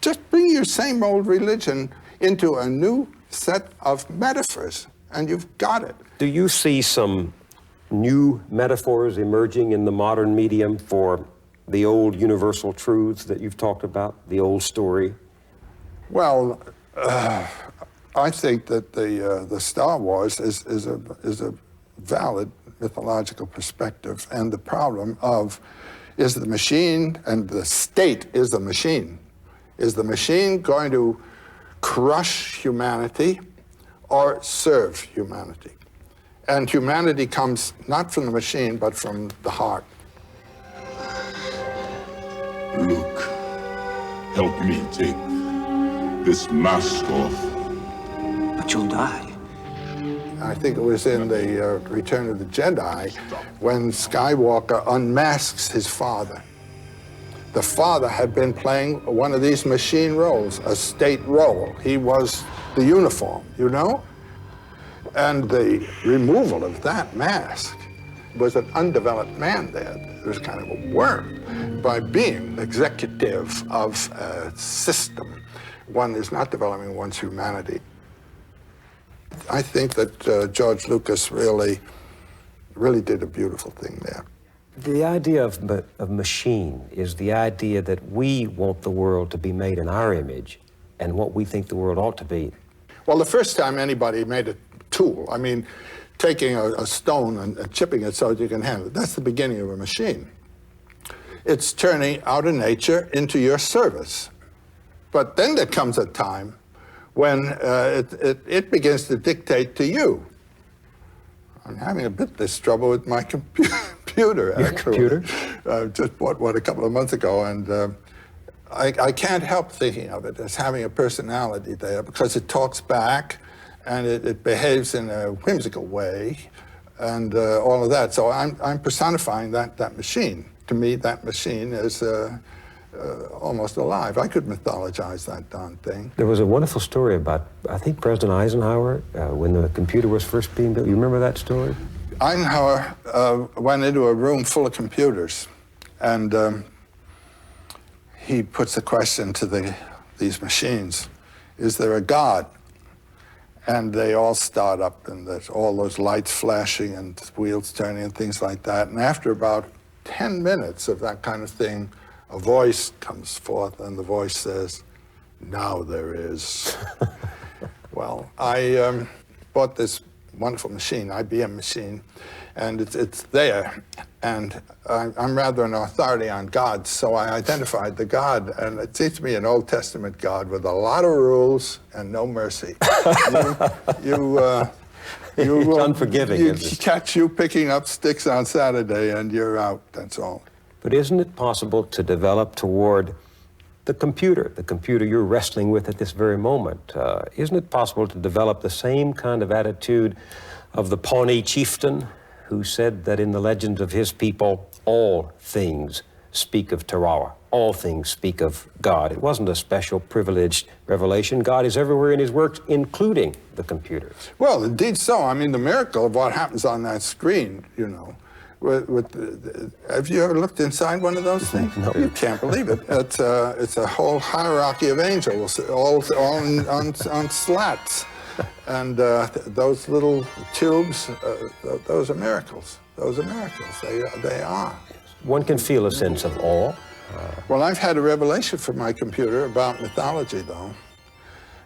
Speaker 2: just bring your same old religion into a new set of metaphors, and you've got it.
Speaker 8: Do you see some new metaphors emerging in the modern medium for the old universal truths that you've talked about, the old story?
Speaker 2: Well, I think that the Star Wars is a valid mythological perspective, and the problem of is the machine, and the state is the machine. Is the machine going to crush humanity or serve humanity? And humanity comes not from the machine, but from the heart.
Speaker 5: Luke, help me take this mask off.
Speaker 4: But you'll die.
Speaker 2: I think it was in the Return of the Jedi when Skywalker unmasks his father. The father had been playing one of these machine roles, a state role. He was the uniform, you know? And the removal of that mask was an undeveloped man there. It was kind of a worm. By being executive of a system, one is not developing one's humanity. I think that George Lucas really did a beautiful thing there.
Speaker 8: The idea of machine is the idea that we want the world to be made in our image and what we think the world ought to be.
Speaker 2: Well, the first time anybody made a tool, I mean, taking a stone and chipping it so that you can handle it, that's the beginning of a machine. It's turning out of nature into your service. But then there comes a time when it begins to dictate to you. I'm having a bit this trouble with my computer, actually.
Speaker 8: Your computer?
Speaker 2: Just bought one a couple of months ago, and I can't help thinking of it as having a personality there, because it talks back, and it behaves in a whimsical way, and all of that. So I'm personifying that machine. To me, that machine is almost alive. I could mythologize that darn thing.
Speaker 8: There was a wonderful story about, I think, President Eisenhower, when the computer was first being built. You remember that story?
Speaker 2: Eisenhower went into a room full of computers, and he puts a question to these machines: is there a God? And they all start up, and there's all those lights flashing and wheels turning and things like that. And after about 10 minutes of that kind of thing, a voice comes forth, and the voice says, "Now there is." Well, I bought this wonderful machine, IBM machine, and it's there. And I'm rather an authority on gods, so I identified the God, and it seems to me an Old Testament God with a lot of rules and no mercy.
Speaker 8: It's unforgiving.
Speaker 2: You catch you picking up sticks on Saturday, and you're out, that's all.
Speaker 8: But isn't it possible to develop toward the computer you're wrestling with at this very moment? Isn't it possible to develop the same kind of attitude of the Pawnee chieftain who said that in the legends of his people, all things speak of Tarawa, all things speak of God? It wasn't a special privileged revelation. God is everywhere in his works, including the computers.
Speaker 2: Well, indeed so. I mean, the miracle of what happens on that screen, you know, have you ever looked inside one of those things?
Speaker 8: No.
Speaker 2: You can't believe it. It's a whole hierarchy of angels, all on slats. And those little tubes, those are miracles. Those are miracles. They are.
Speaker 8: One can feel a sense of awe.
Speaker 2: Well, I've had a revelation from my computer about mythology, though.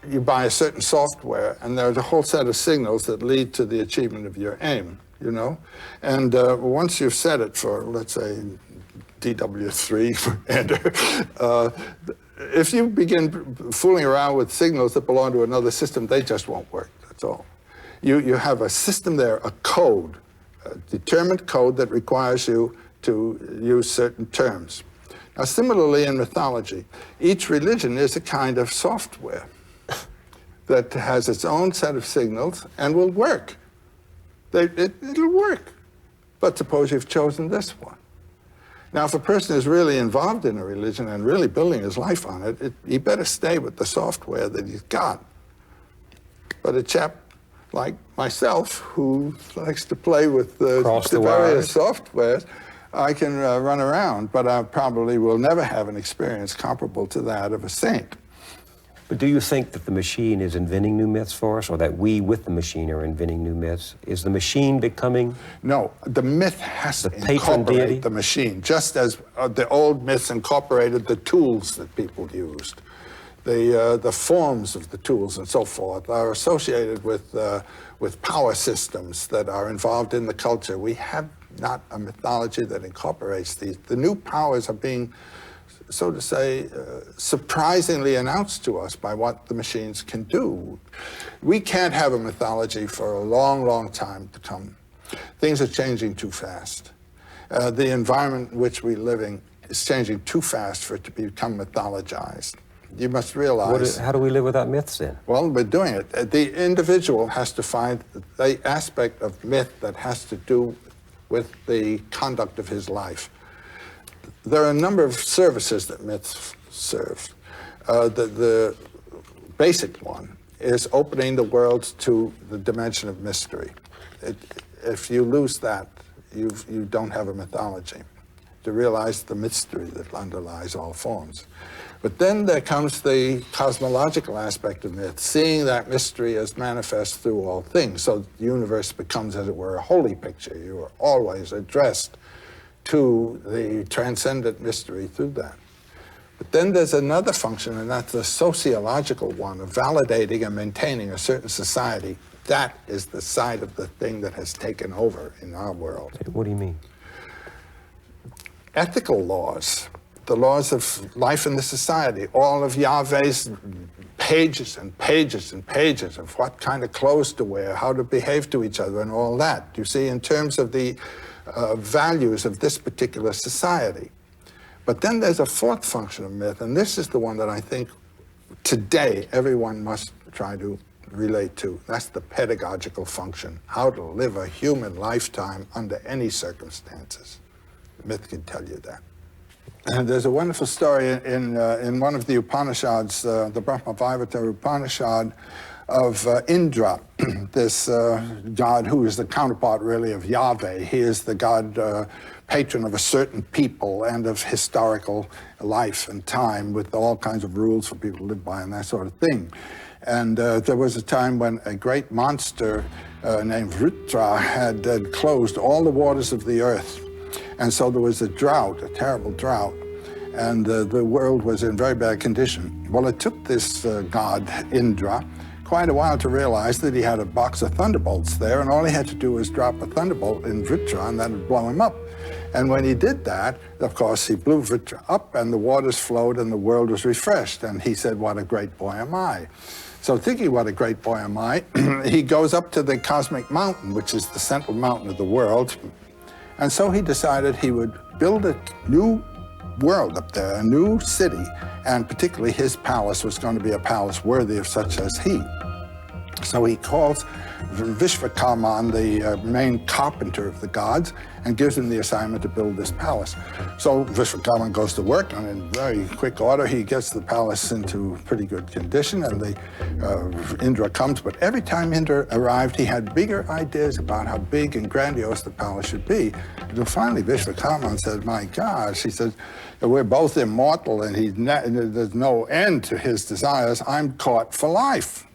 Speaker 2: You buy a certain software, and there's a whole set of signals that lead to the achievement of your aim, you know? And once you've set it for, let's say, DW3 for enter, if you begin fooling around with signals that belong to another system, they just won't work, that's all. You have a system there, a code, a determined code that requires you to use certain terms. Now, similarly in mythology, each religion is a kind of software that has its own set of signals and will work. It'll work. But suppose you've chosen this one. Now, if a person is really involved in a religion and really building his life on it, he better stay with the software that he's got. But a chap like myself, who likes to play with the various softwares, I can run around, but I probably will never have an experience comparable to that of a saint.
Speaker 8: But do you think that the machine is inventing new myths for us, or that we with the machine are inventing new myths? Is the machine becoming...
Speaker 2: No, the myth has to
Speaker 8: patron deity?
Speaker 2: incorporate the machine, just as the old myths incorporated the tools that people used. The forms of the tools and so forth are associated with power systems that are involved in the culture. We have not a mythology that incorporates these. The new powers are being, so to say, surprisingly announced to us by what the machines can do. We can't have a mythology for a long, long time to come. Things are changing too fast. The environment in which we're living is changing too fast for it to become mythologized. You must realize...
Speaker 8: How do we live without myths then?
Speaker 2: Well, we're doing it. The individual has to find the aspect of myth that has to do with the conduct of his life. There are a number of services that myths serve. The basic one is opening the world to the dimension of mystery. If you lose that, you don't have a mythology, to realize the mystery that underlies all forms. But then there comes the cosmological aspect of myth, seeing that mystery as manifest through all things. So the universe becomes, as it were, a holy picture. You are always addressed to the transcendent mystery through that. But then there's another function, and that's the sociological one of validating and maintaining a certain society. That is the side of the thing that has taken over in our world.
Speaker 8: What do you mean?
Speaker 2: Ethical laws, the laws of life in the society, all of Yahweh's pages and pages and pages of what kind of clothes to wear, how to behave to each other, and all that. You see, in terms of the values of this particular society. But then there's a fourth function of myth, and this is the one that I think today everyone must try to relate to. That's the pedagogical function, how to live a human lifetime under any circumstances. Myth can tell you that. And there's a wonderful story in one of the Upanishads, the Brahma-Vaivarta Upanishad, of Indra, this god who is the counterpart really of Yahweh. He is the god patron of a certain people and of historical life and time, with all kinds of rules for people to live by and that sort of thing. And there was a time when a great monster named Vritra had closed all the waters of the earth. And so there was a drought, a terrible drought, and the world was in very bad condition. Well, it took this god, Indra, quite a while to realize that he had a box of thunderbolts there, and all he had to do was drop a thunderbolt in Vritra, and that would blow him up. And when he did that, of course, he blew Vritra up, and the waters flowed, and the world was refreshed. And he said, "What a great boy am I." So thinking, what a great boy am I, he goes up to the cosmic mountain, which is the central mountain of the world. And so he decided he would build a new world up there, a new city, and particularly his palace was going to be a palace worthy of such as he. So he calls Vishvakarman, the main carpenter of the gods, and gives him the assignment to build this palace. So Vishvakarman goes to work, and in very quick order, he gets the palace into pretty good condition, and Indra comes. But every time Indra arrived, he had bigger ideas about how big and grandiose the palace should be. Until finally, Vishvakarman said, "My gosh," he said, "we're both immortal, and there's no end to his desires. I'm caught for life."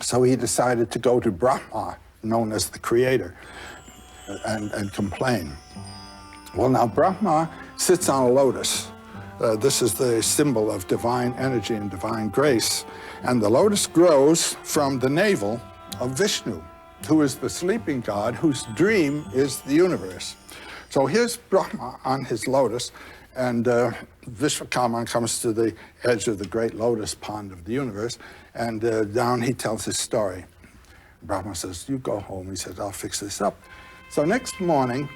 Speaker 2: So he decided to go to Brahma, known as the creator, and complain. Well, now Brahma sits on a lotus. This is the symbol of divine energy and divine grace. And the lotus grows from the navel of Vishnu, who is the sleeping god whose dream is the universe. So here's Brahma on his lotus, and Vishvakarman comes to the edge of the great lotus pond of the universe, and down he tells his story. Brahma says, "You go home." He says, "I'll fix this up." So next morning,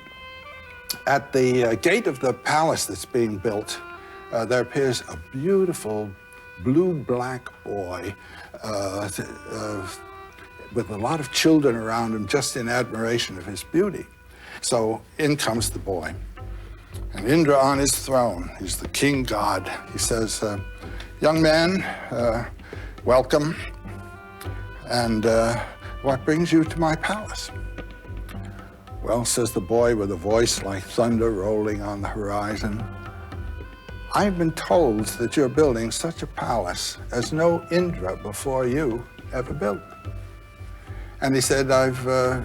Speaker 2: at the gate of the palace that's being built, there appears a beautiful blue-black boy with a lot of children around him, just in admiration of his beauty. So in comes the boy. And Indra on his throne, he's the king god. He says, "Young man, welcome, and what brings you to my palace?" "Well," says the boy with a voice like thunder rolling on the horizon, "I've been told that you're building such a palace as no Indra before you ever built." And he said, "I've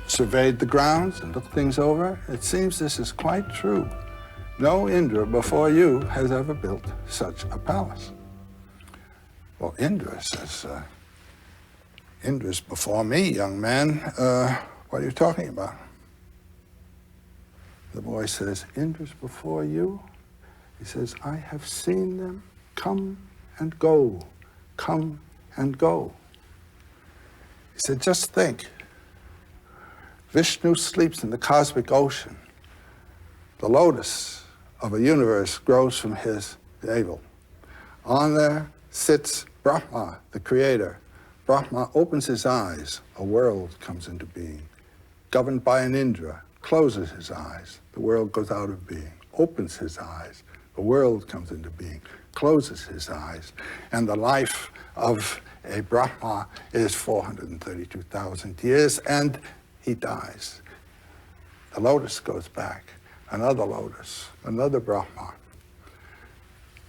Speaker 2: surveyed the grounds and looked things over. It seems this is quite true. No Indra before you has ever built such a palace." Well, Indra says, Indra's before me, young man. What are you talking about? The boy says, Indra's before you? He says, I have seen them come and go, come and go. He said, just think. Vishnu sleeps in the cosmic ocean. The lotus of a universe grows from his navel. On there sits Brahma, the creator. Brahma opens his eyes, a world comes into being. Governed by an Indra, closes his eyes, the world goes out of being. Opens his eyes, the world comes into being. Closes his eyes, and the life of a Brahma is 432,000 years, and he dies. The lotus goes back, another lotus, another Brahma.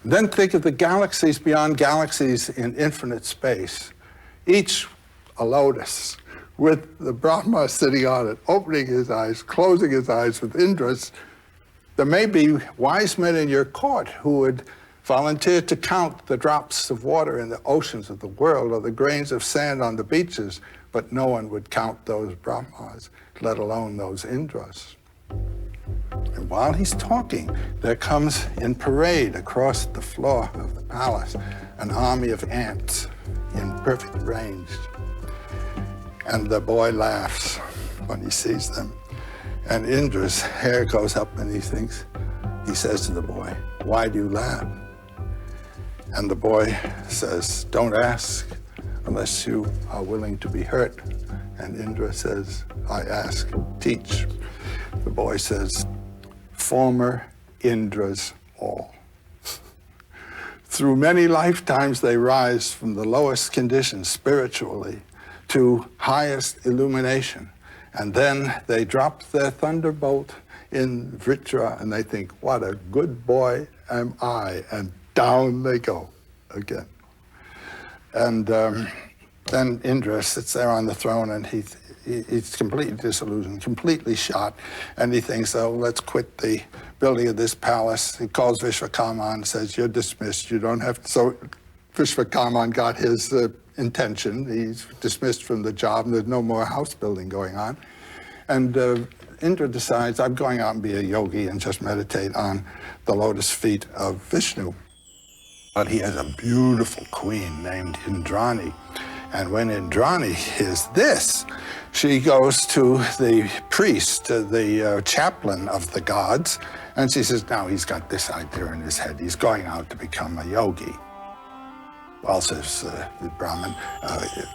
Speaker 2: Then think of the galaxies beyond galaxies in infinite space, each a lotus, with the Brahma sitting on it, opening his eyes, closing his eyes with Indras. There may be wise men in your court who would volunteer to count the drops of water in the oceans of the world or the grains of sand on the beaches, but no one would count those Brahmas, let alone those Indras. And while he's talking, there comes in parade across the floor of the palace an army of ants in perfect range. And the boy laughs when he sees them. And Indra's hair goes up and he says to the boy, why do you laugh? And the boy says, don't ask unless you are willing to be hurt. And Indra says, I ask, teach. The boy says, former Indras all. Through many lifetimes they rise from the lowest conditions spiritually to highest illumination. And then they drop their thunderbolt in Vritra and they think, what a good boy am I, and down they go again. And then Indra sits there on the throne and he's completely disillusioned, completely shot, and he thinks, oh, let's quit the building of this palace. He calls Vishwakarma and says, you're dismissed, you don't have to. So Vishwakarma got his intention. He's dismissed from the job, and there's no more house building going on. And Indra decides, I'm going out and be a yogi and just meditate on the lotus feet of Vishnu. But he has a beautiful queen named Indrani. And when Indrani hears this, she goes to the priest, the chaplain of the gods, and she says, now he's got this idea in his head. He's going out to become a yogi. Well, says the Brahmin,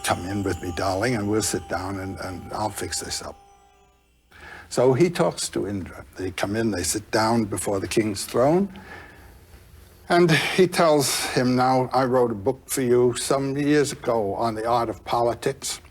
Speaker 2: come in with me, darling, and we'll sit down and I'll fix this up. So he talks to Indra. They come in, they sit down before the king's throne, and he tells him, now, I wrote a book for you some years ago on the art of politics.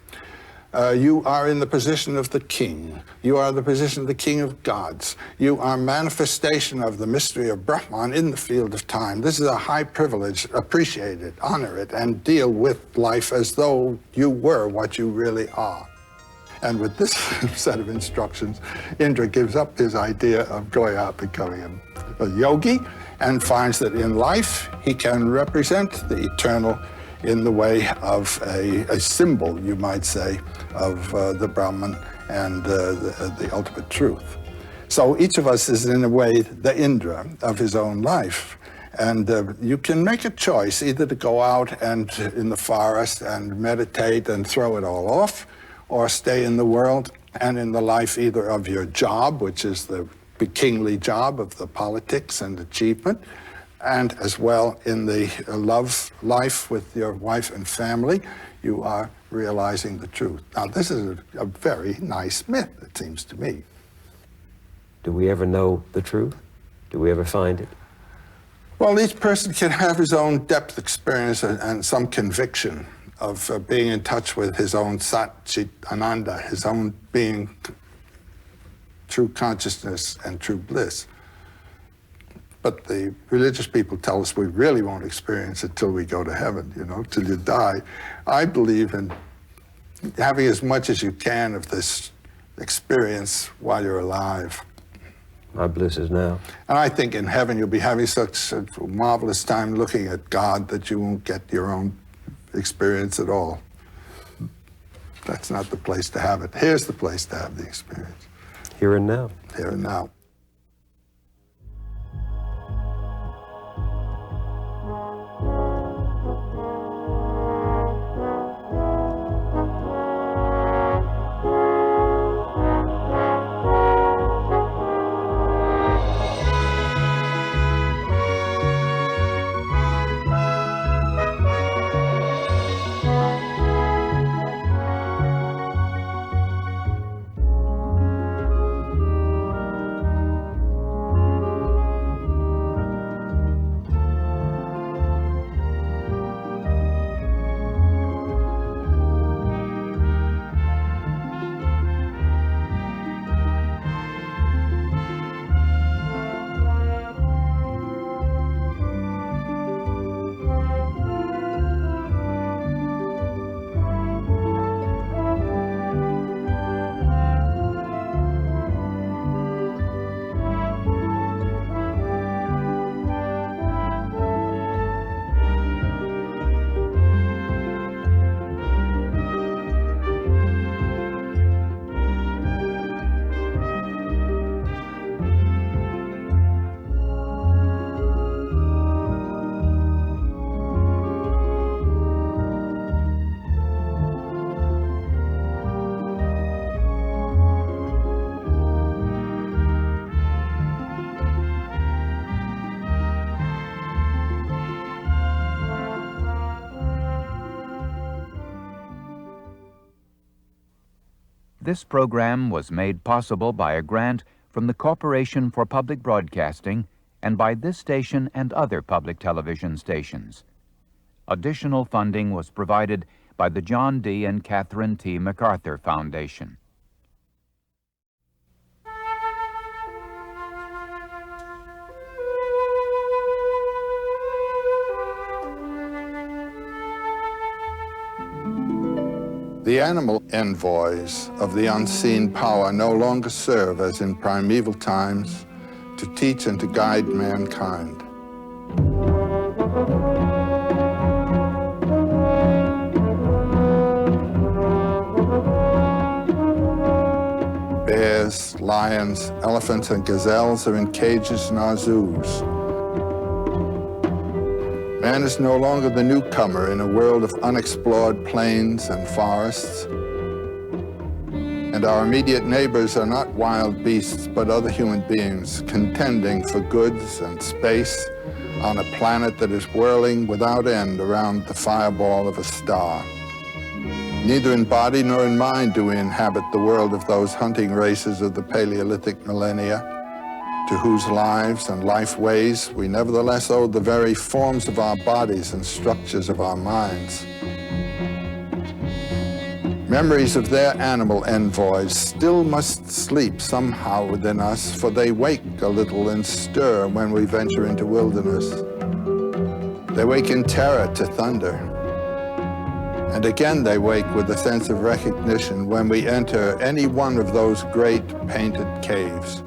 Speaker 2: You are in the position of the king. You are the position of the king of gods. You are manifestation of the mystery of Brahman in the field of time. This is a high privilege. Appreciate it, honor it, and deal with life as though you were what you really are. And with this set of instructions, Indra gives up his idea of going out becoming a yogi and finds that in life he can represent the eternal in the way of a symbol, you might say, of the Brahman and the ultimate truth. So each of us is, in a way, the Indra of his own life. And you can make a choice either to go out and in the forest and meditate and throw it all off, or stay in the world and in the life either of your job, which is the kingly job of the politics and achievement, and as well in the love life with your wife and family, you are realizing the truth. Now, this is a very nice myth, it seems to me.
Speaker 8: Do we ever know the truth? Do we ever find it?
Speaker 2: Well, each person can have his own depth experience and some conviction of being in touch with his own Sat Chit Ananda, his own being, true consciousness and true bliss. But the religious people tell us we really won't experience it till we go to heaven, you know, till you die. I believe in having as much as you can of this experience while you're alive.
Speaker 8: My bliss is now.
Speaker 2: And I think in heaven you'll be having such a marvelous time looking at God that you won't get your own experience at all. That's not the place to have it. Here's the place to have the experience.
Speaker 8: Here and now.
Speaker 2: Here and now.
Speaker 9: This program was made possible by a grant from the Corporation for Public Broadcasting and by this station and other public television stations. Additional funding was provided by the John D. and Catherine T. MacArthur Foundation.
Speaker 2: The animal envoys of the unseen power no longer serve, as in primeval times, to teach and to guide mankind. Bears, lions, elephants, and gazelles are in cages in our zoos. Man is no longer the newcomer in a world of unexplored plains and forests. And our immediate neighbors are not wild beasts, but other human beings contending for goods and space on a planet that is whirling without end around the fireball of a star. Neither in body nor in mind do we inhabit the world of those hunting races of the Paleolithic millennia, to whose lives and life ways we nevertheless owe the very forms of our bodies and structures of our minds. Memories of their animal envoys still must sleep somehow within us, for they wake a little and stir when we venture into wilderness. They wake in terror to thunder. And again they wake with a sense of recognition when we enter any one of those great painted caves.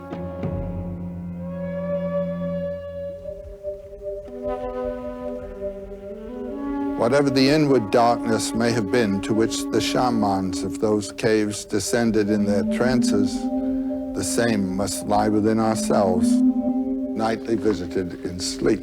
Speaker 2: Whatever the inward darkness may have been to which the shamans of those caves descended in their trances, the same must lie within ourselves, nightly visited in sleep.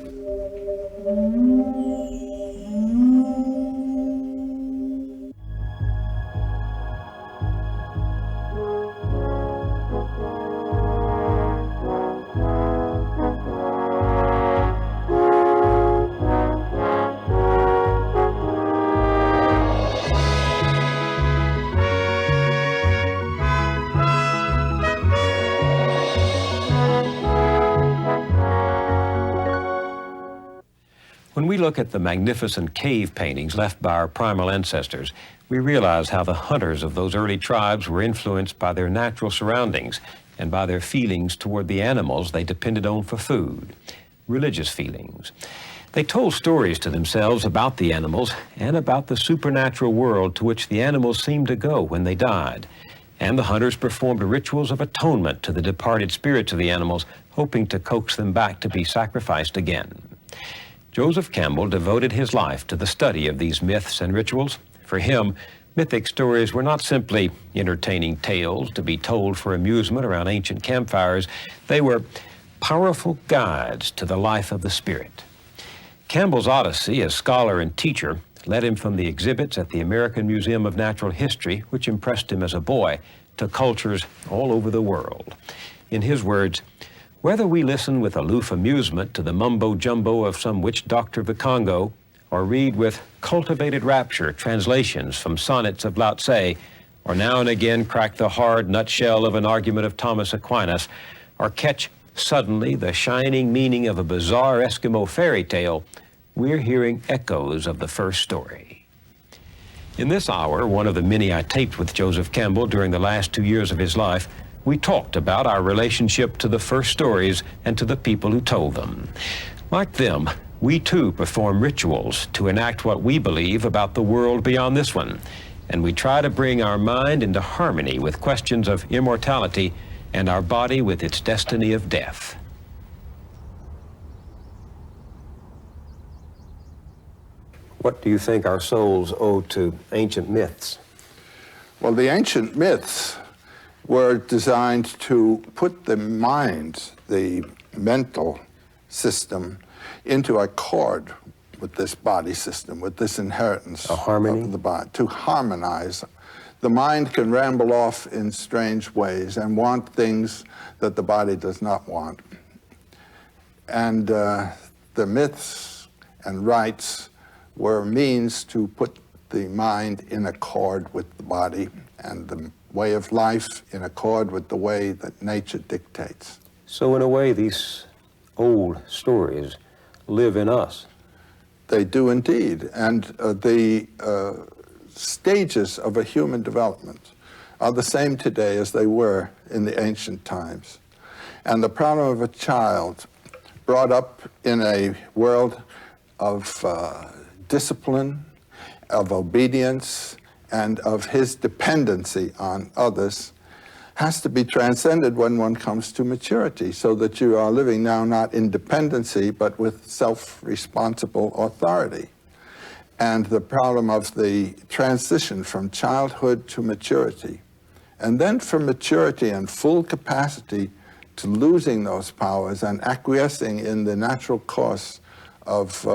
Speaker 3: When we look at the magnificent cave paintings left by our primal ancestors, we realize how the hunters of those early tribes were influenced by their natural surroundings and by their feelings toward the animals they depended on for food, religious feelings. They told stories to themselves about the animals and about the supernatural world to which the animals seemed to go when they died. And the hunters performed rituals of atonement to the departed spirits of the animals, hoping to coax them back to be sacrificed again. Joseph Campbell devoted his life to the study of these myths and rituals. For him, mythic stories were not simply entertaining tales to be told for amusement around ancient campfires. They were powerful guides to the life of the spirit. Campbell's odyssey as scholar and teacher led him from the exhibits at the American Museum of Natural History, which impressed him as a boy, to cultures all over the world. In his words, whether we listen with aloof amusement to the mumbo-jumbo of some witch doctor of the Congo, or read with cultivated rapture translations from sonnets of Lao Tse, or now and again crack the hard nutshell of an argument of Thomas Aquinas, or catch suddenly the shining meaning of a bizarre Eskimo fairy tale, we're hearing echoes of the first story. In this hour, one of the many I taped with Joseph Campbell during the last 2 years of his life, we talked about our relationship to the first stories and to the people who told them. Like them, we too perform rituals to enact what we believe about the world beyond this one, and we try to bring our mind into harmony with questions of immortality and our body with its destiny of death.
Speaker 8: What do you think our souls owe to ancient myths?
Speaker 2: Well, the ancient myths were designed to put the mind, the mental system, into accord with this body system, with this inheritance
Speaker 8: of the
Speaker 2: body, to harmonize. The mind can ramble off in strange ways and want things that the body does not want. And the myths and rites were means to put the mind in accord with the body and the way of life in accord with the way that nature dictates.
Speaker 8: So in a way, these old stories live in us.
Speaker 2: They do indeed. And the stages of a human development are the same today as they were in the ancient times. And the problem of a child brought up in a world of discipline, of obedience, and of his dependency on others has to be transcended when one comes to maturity, so that you are living now not in dependency, but with self-responsible authority. And the problem of the transition from childhood to maturity, and then from maturity and full capacity to losing those powers and acquiescing in the natural course of,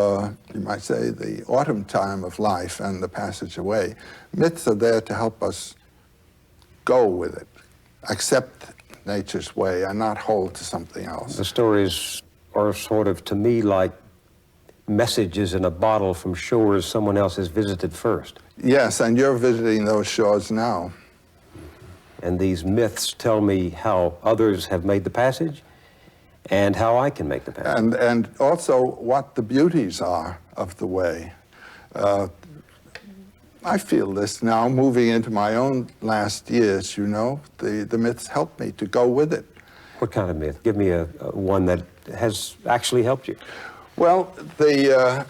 Speaker 2: you might say, the autumn time of life and the passage away. Myths are there to help us go with it, accept nature's way and not hold to something else.
Speaker 8: The stories are sort of, to me, like messages in a bottle from shores someone else has visited first.
Speaker 2: Yes, and you're visiting those shores now.
Speaker 8: And these myths tell me how others have made the passage and how I can make the passage.
Speaker 2: And also what the beauties are of the way. I feel this now, moving into my own last years, you know. The myths help me to go with it.
Speaker 8: What kind of myth? Give me a one that has actually helped you.
Speaker 2: Well, the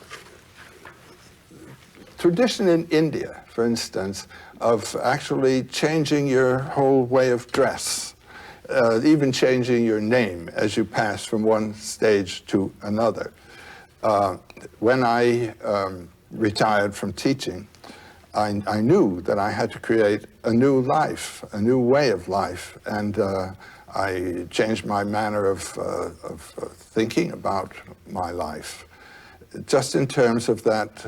Speaker 2: tradition in India, for instance, of actually changing your whole way of dress, even changing your name as you pass from one stage to another. When I retired from teaching, I knew that I had to create a new life, a new way of life, and I changed my manner of thinking about my life, just in terms of that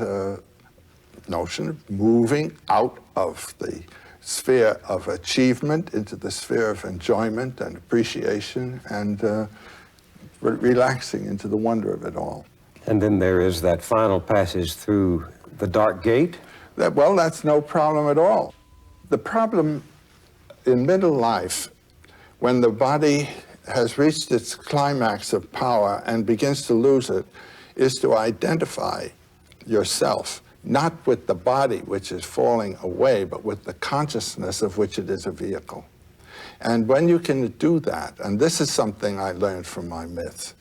Speaker 2: notion of moving out of the sphere of achievement into the sphere of enjoyment and appreciation, and relaxing into the wonder of it all.
Speaker 8: And then there is that final passage through the dark gate.
Speaker 2: Well, that's no problem at all. The problem in middle life, when the body has reached its climax of power and begins to lose it, is to identify yourself, not with the body which is falling away, but with the consciousness of which it is a vehicle. And when you can do that, and this is something I learned from my myths,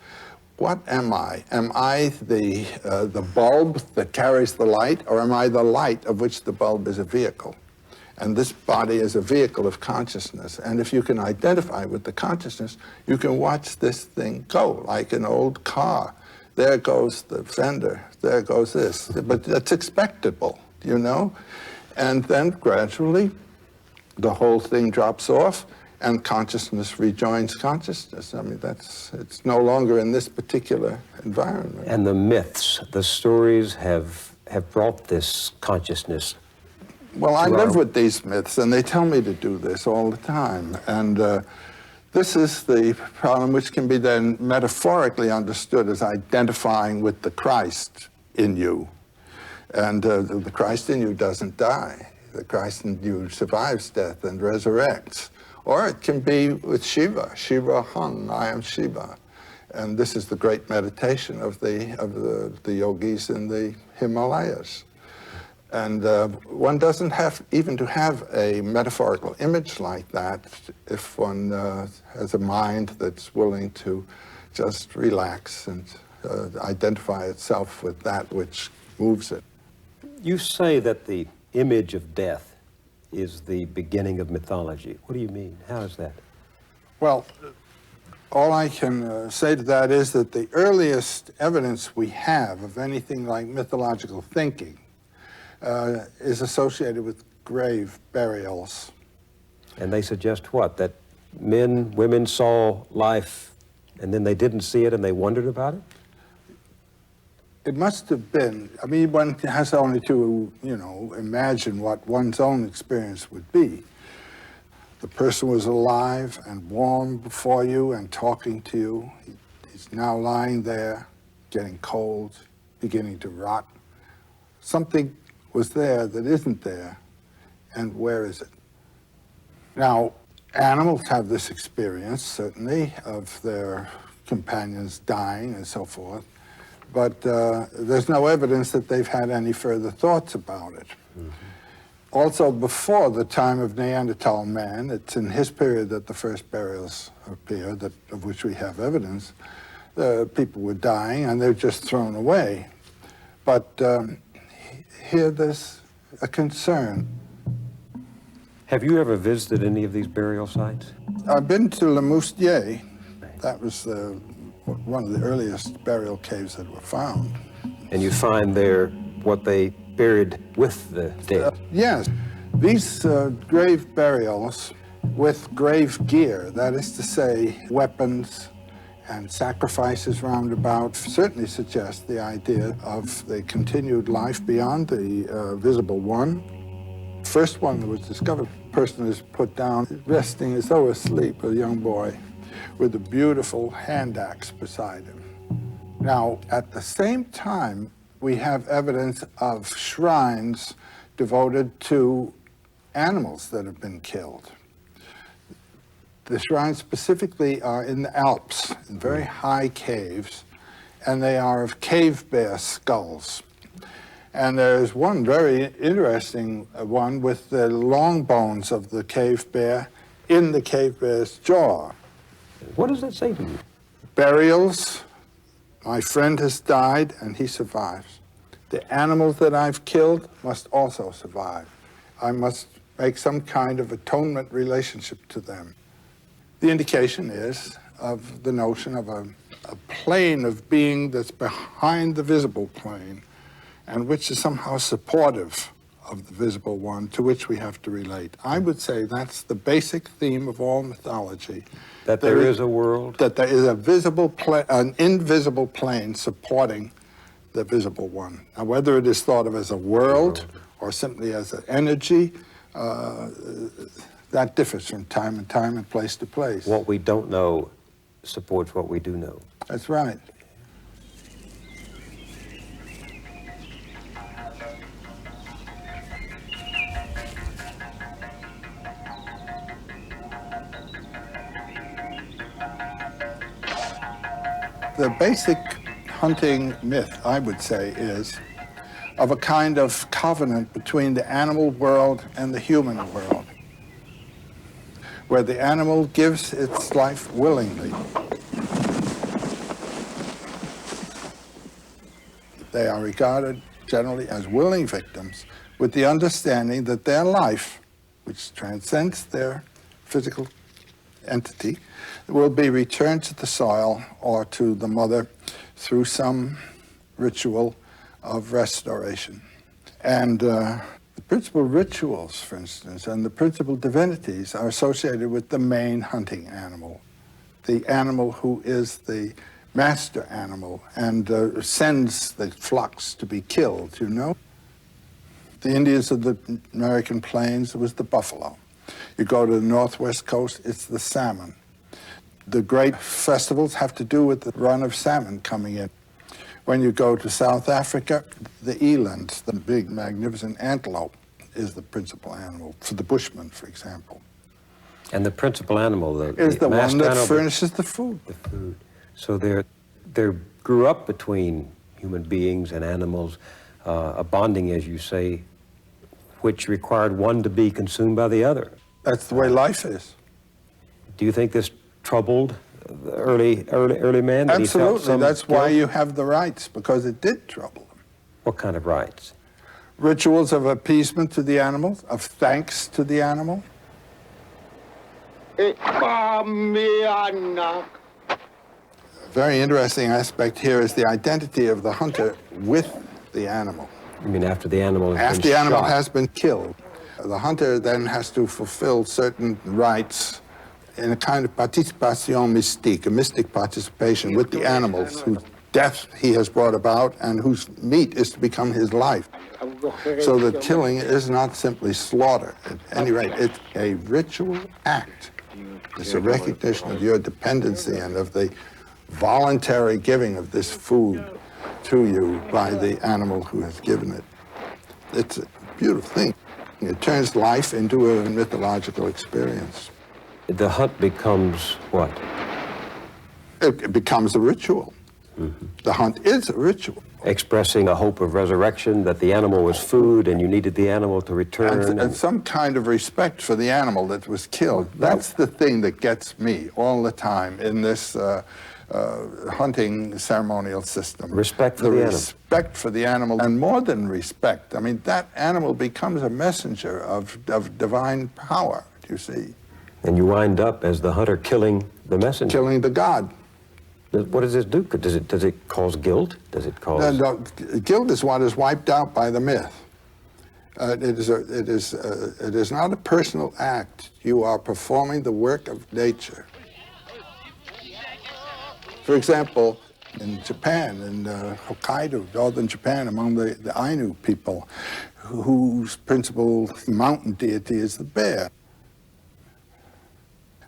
Speaker 2: what am I? Am I the bulb that carries the light, or am I the light of which the bulb is a vehicle? And this body is a vehicle of consciousness. And if you can identify with the consciousness, you can watch this thing go, like an old car there goes the vendor, there goes this. But that's expectable, you know? And then gradually, the whole thing drops off, and consciousness rejoins consciousness. I mean, it's no longer in this particular environment.
Speaker 8: And the myths, the stories have brought this consciousness.
Speaker 2: Well, I live with these myths, and they tell me to do this all the time. And this is the problem, which can be then metaphorically understood as identifying with the Christ in you. And the Christ in you doesn't die. The Christ in you survives death and resurrects. Or it can be with Shiva. Shiva Hung, I am Shiva. And this is the great meditation of the yogis in the Himalayas. And one doesn't have even to have a metaphorical image like that if one has a mind that's willing to just relax and identify itself with that which moves it.
Speaker 8: You say that the image of death is the beginning of mythology. What do you mean? How is that?
Speaker 2: Well, all I can say to that is that the earliest evidence we have of anything like mythological thinking is associated with grave burials.
Speaker 8: And they suggest what? That women saw life and then they didn't see it and they wondered about it?
Speaker 2: It must have been, I mean, one has only to, you know, imagine what one's own experience would be. The person was alive and warm before you and talking to you. He's now lying there, getting cold, beginning to rot. Something was there that isn't there, and where is it? Now, animals have this experience, certainly, of their companions dying and so forth, but there's no evidence that they've had any further thoughts about it. Mm-hmm. Also, before the time of Neanderthal man, it's in his period that the first burials appear, of which we have evidence. People were dying and they're just thrown away. But here there's a concern.
Speaker 8: Have you ever visited any of these burial sites?
Speaker 2: I've been to Le Moustier. That was one of the earliest burial caves that were found.
Speaker 8: And you find there what they buried with the dead?
Speaker 2: Yes. These grave burials with grave gear, that is to say, weapons and sacrifices roundabout, certainly suggest the idea of the continued life beyond the visible one. First one that was discovered, the person is put down, resting as though asleep, a young boy, with a beautiful hand axe beside him. Now, at the same time, we have evidence of shrines devoted to animals that have been killed. The shrines specifically are in the Alps, in very high caves, and they are of cave bear skulls. And there's one very interesting one with the long bones of the cave bear in the cave bear's jaw.
Speaker 8: What does that say to you?
Speaker 2: Burials. My friend has died and he survives. The animals that I've killed must also survive. I must make some kind of atonement relationship to them. The indication is of the notion of a plane of being that's behind the visible plane and which is somehow supportive of the visible one to which we have to relate. I would say that's the basic theme of all mythology.
Speaker 8: That there is a world?
Speaker 2: That there is an invisible plane supporting the visible one. Now, whether it is thought of as a world or simply as an energy, that differs from time to time and place to place.
Speaker 8: What we don't know supports what we do know.
Speaker 2: That's right. The basic hunting myth, I would say, is of a kind of covenant between the animal world and the human world, where the animal gives its life willingly. They are regarded generally as willing victims, with the understanding that their life, which transcends their physical entity, will be returned to the soil or to the mother through some ritual of restoration. And the principal rituals, for instance, and the principal divinities are associated with the main hunting animal, the animal who is the master animal and sends the flocks to be killed, you know? The Indians of the American plains, it was the buffalo. You go to the northwest coast, it's the salmon. The great festivals have to do with the run of salmon coming in. When you go to South Africa, the eland, the big, magnificent antelope, is the principal animal for the Bushmen, for example.
Speaker 8: And the principal animal,
Speaker 2: is the one that
Speaker 8: animal,
Speaker 2: furnishes the food.
Speaker 8: The food. So there grew up between human beings and animals a bonding, as you say, which required one to be consumed by the other.
Speaker 2: That's the way life is.
Speaker 8: Do you think this troubled the early man?
Speaker 2: Absolutely. That's why you have the rites, because it did trouble them.
Speaker 8: What kind of rites?
Speaker 2: Rituals of appeasement to the animal, of thanks to the animal. A very interesting aspect here is the identity of the hunter with the animal.
Speaker 8: You mean after the animal has
Speaker 2: After
Speaker 8: been
Speaker 2: the animal
Speaker 8: shot?
Speaker 2: has been killed. The hunter then has to fulfill certain rites in a kind of participation mystique, a mystic participation with the animals whose death he has brought about and whose meat is to become his life. So the killing is not simply slaughter. At any rate, it's a ritual act. It's a recognition of your dependency and of the voluntary giving of this food to you by the animal who has given it. It's a beautiful thing. It turns life into a mythological experience.
Speaker 8: The hunt becomes what?
Speaker 2: It becomes a ritual. Mm-hmm. The hunt is a ritual.
Speaker 8: Expressing a hope of resurrection, that the animal was food and you needed the animal to return.
Speaker 2: And some kind of respect for the animal that was killed. That's the thing that gets me all the time in this hunting ceremonial system.
Speaker 8: Respect for the animal.
Speaker 2: Respect for the animal, and more than respect. I mean, that animal becomes a messenger of divine power, you see.
Speaker 8: And you wind up as the hunter killing the messenger.
Speaker 2: Killing the god.
Speaker 8: What does this do? Does it cause guilt? Does it cause...
Speaker 2: No, guilt is what is wiped out by the myth. It is not a personal act. You are performing the work of nature. For example, in Japan, in Hokkaido, northern Japan, among the Ainu people, whose principal mountain deity is the bear.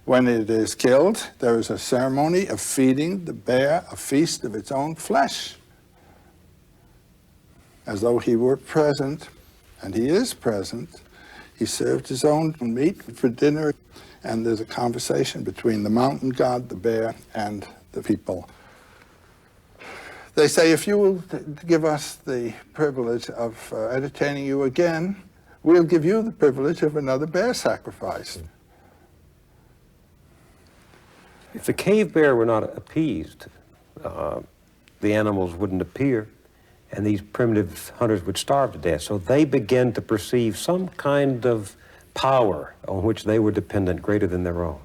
Speaker 2: When it is killed, there is a ceremony of feeding the bear a feast of its own flesh, as though he were present, and he is present. He served his own meat for dinner, and there's a conversation between the mountain god, the bear, and the people. They say, if you will give us the privilege of entertaining you again, we'll give you the privilege of another bear sacrifice.
Speaker 8: If the cave bear were not appeased, the animals wouldn't appear, and these primitive hunters would starve to death. So they began to perceive some kind of power on which they were dependent greater than their own.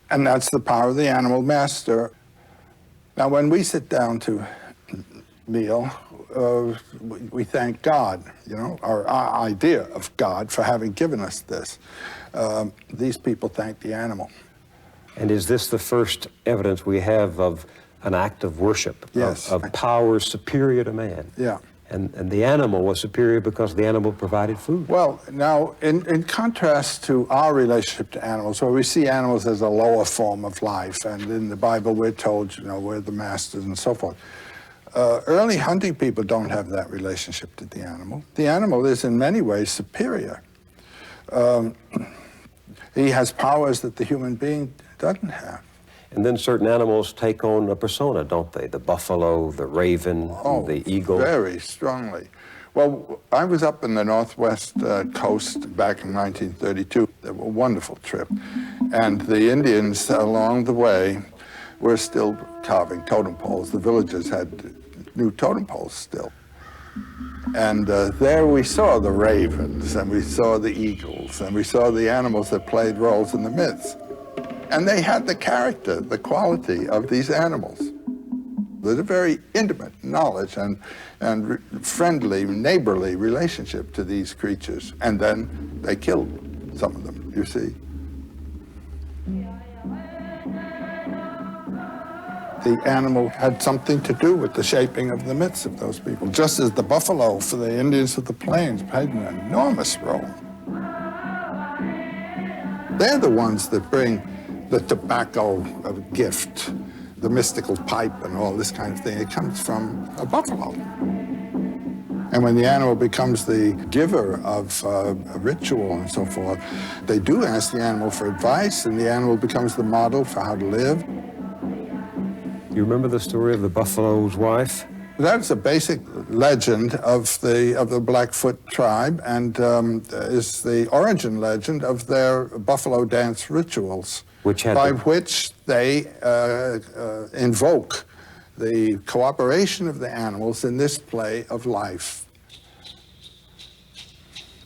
Speaker 2: And that's the power of the animal master. Now, when we sit down to meal, we thank God, you know, our idea of God for having given us this. These people thank the animal.
Speaker 8: And is this the first evidence we have of an act of worship?
Speaker 2: Yes.
Speaker 8: Of power superior to man?
Speaker 2: Yeah.
Speaker 8: And the animal was superior because the animal provided food.
Speaker 2: Well, now, in contrast to our relationship to animals, where we see animals as a lower form of life, and in the Bible we're told, you know, we're the masters and so forth. Early hunting people don't have that relationship to the animal. The animal is in many ways superior. He has powers that the human being doesn't have.
Speaker 8: And then certain animals take on a persona, don't they? The buffalo, the raven, the eagle.
Speaker 2: Very strongly. Well, I was up in the northwest coast back in 1932. It was a wonderful trip. And the Indians along the way were still carving totem poles. The villagers had new totem poles still. And there we saw the ravens, and we saw the eagles, and we saw the animals that played roles in the myths. And they had the character, the quality of these animals. There's a very intimate knowledge and friendly, neighborly relationship to these creatures. And then they killed some of them, you see. The animal had something to do with the shaping of the myths of those people, just as the buffalo for the Indians of the plains played an enormous role. They're the ones that bring the tobacco of gift, the mystical pipe and all this kind of thing. It comes from a buffalo. And when the animal becomes the giver of a ritual and so forth, they do ask the animal for advice, and the animal becomes the model for how to live.
Speaker 3: You remember the story of the buffalo's wife?
Speaker 2: That's a basic legend of the Blackfoot tribe, and is the origin legend of their buffalo dance rituals, by which they invoke the cooperation of the animals in this play of life.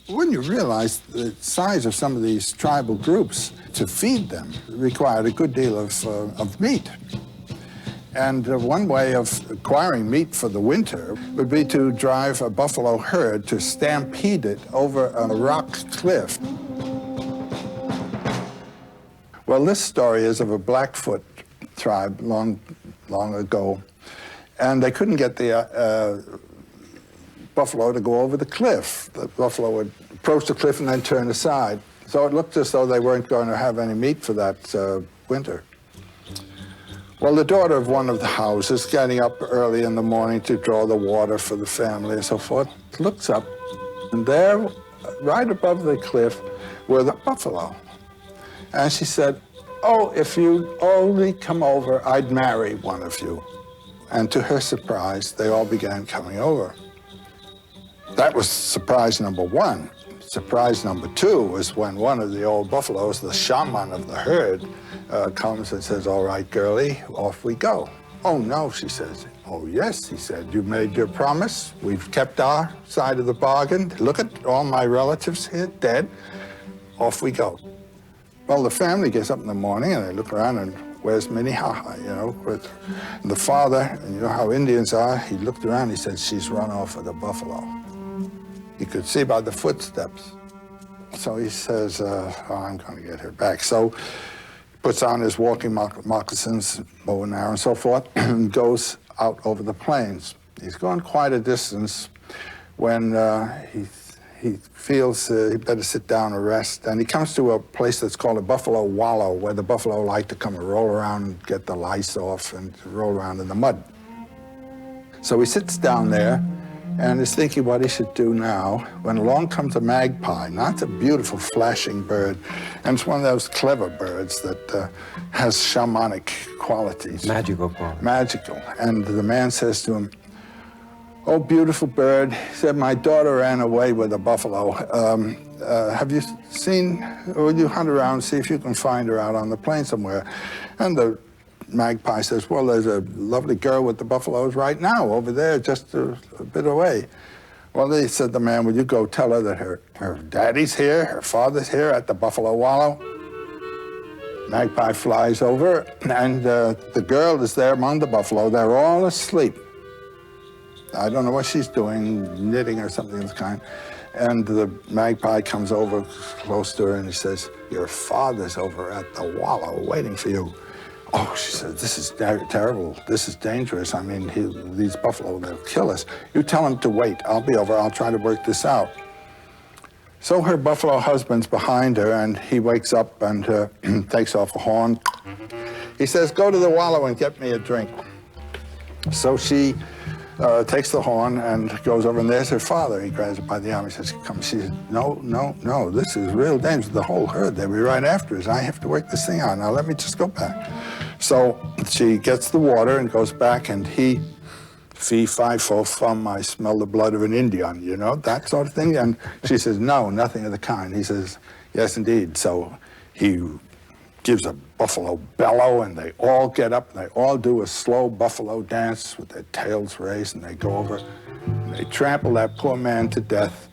Speaker 2: When you realize the size of some of these tribal groups, to feed them required a good deal of meat. And one way of acquiring meat for the winter would be to drive a buffalo herd to stampede it over a rock cliff. Well, this story is of a Blackfoot tribe long ago, and they couldn't get the buffalo to go over the cliff. The buffalo would approach the cliff and then turn aside. So it looked as though they weren't going to have any meat for that winter. Well, the daughter of one of the houses, getting up early in the morning to draw the water for the family and so forth, looks up, and there, right above the cliff, were the buffalo. And she said, "Oh, if you'd only come over, I'd marry one of you." And to her surprise, they all began coming over. That was surprise number one. Surprise number two was when one of the old buffaloes, the shaman of the herd, comes and says, "All right, girlie, off we go." "Oh, no," she says. "Oh, yes," he said. "You made your promise. We've kept our side of the bargain. Look at all my relatives here, dead. Off we go." Well, the family gets up in the morning and they look around and where's Minnehaha, you know? And the father, and you know how Indians are, he looked around, he said, "She's run off with a buffalo." He could see by the footsteps. So he says, "Oh, I'm going to get her back." So he puts on his walking moccasins, bow and arrow and so forth, and goes out over the plains. He's gone quite a distance when he feels he better sit down and rest. And he comes to a place that's called a buffalo wallow, where the buffalo like to come and roll around and get the lice off and roll around in the mud. So he sits down there and is thinking what he should do now, when along comes a magpie. Now, it's a beautiful flashing bird, and it's one of those clever birds that has shamanic qualities.
Speaker 3: Magical qualities.
Speaker 2: Magical. And the man says to him, "Oh, beautiful bird," he said, "my daughter ran away with a buffalo. Have you seen, or will you hunt around and see if you can find her out on the plain somewhere?" And the magpie says, "Well, there's a lovely girl with the buffaloes right now over there, just a bit away." Well, he said, the man, "Will you go tell her that her daddy's here, her father's here at the buffalo wallow?" Magpie flies over, and the girl is there among the buffalo. They're all asleep. I don't know what she's doing, knitting or something of the kind. And the magpie comes over close to her and he says, "Your father's over at the wallow waiting for you." "Oh," she said, "this is terrible. This is dangerous. I mean, these buffalo, they'll kill us. You tell him to wait. I'll be over. I'll try to work this out." So her buffalo husband's behind her, and he wakes up and takes off a horn. He says, "Go to the wallow and get me a drink." So she takes the horn and goes over, and there's her father. He grabs her by the arm. He says, "Come." She says, No, this is real danger. The whole herd, they'll be right after us. I have to work this thing out. Now let me just go back. So she gets the water and goes back, and he, fee, fi, fo, fum, I smell the blood of an Indian, you know, that sort of thing. And she says, "No, nothing of the kind." He says, "Yes, indeed." So he gives a buffalo bellow, and they all get up, and they all do a slow buffalo dance with their tails raised, and they go over, and they trample that poor man to death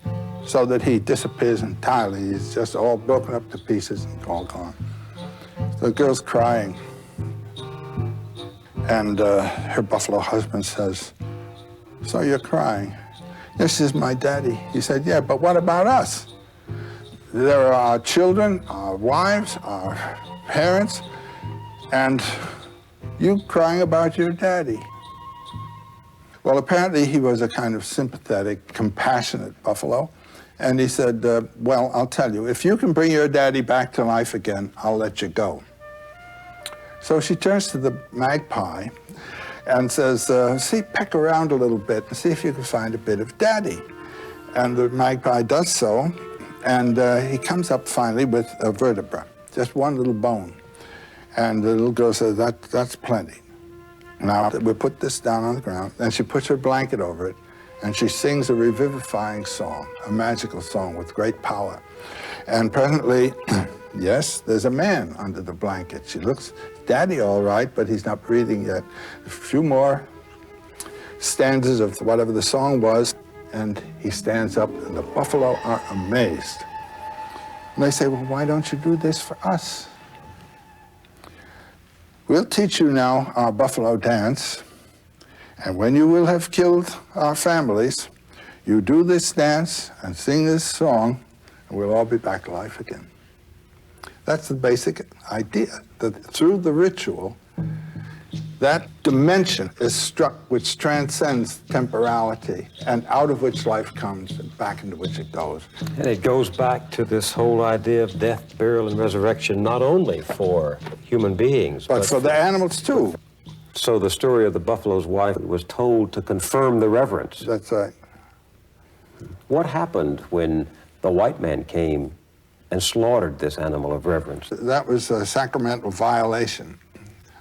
Speaker 2: so that he disappears entirely. He's just all broken up to pieces and all gone. The girl's crying. And her buffalo husband says, "So you're crying?" "This is my daddy." He said, "Yeah, but what about us? There are our children, our wives, our parents, and you crying about your daddy." Well, apparently he was a kind of sympathetic, compassionate buffalo. And he said, "Well, I'll tell you, if you can bring your daddy back to life again, I'll let you go." So she turns to the magpie and says, "See, peck around a little bit and see if you can find a bit of daddy." And the magpie does so, and he comes up finally with a vertebra, just one little bone. And the little girl says, that's plenty. Now, we put this down on the ground, and she puts her blanket over it, and she sings a revivifying song, a magical song with great power. And presently, yes, there's a man under the blanket. She looks, daddy all right, but he's not breathing yet. A few more stanzas of whatever the song was, and he stands up, and the buffalo are amazed. And they say, "Well, why don't you do this for us? We'll teach you now our buffalo dance, and when you will have killed our families, you do this dance and sing this song, and we'll all be back to life again." That's the basic idea, that through the ritual, that dimension is struck which transcends temporality, and out of which life comes and back into which it goes.
Speaker 3: And it goes back to this whole idea of death, burial, and resurrection, not only for human beings,
Speaker 2: but for the animals too.
Speaker 3: So the story of the buffalo's wife was told to confirm the reverence.
Speaker 2: That's right.
Speaker 3: What happened when the white man came and slaughtered this animal of reverence?
Speaker 2: That was a sacramental violation.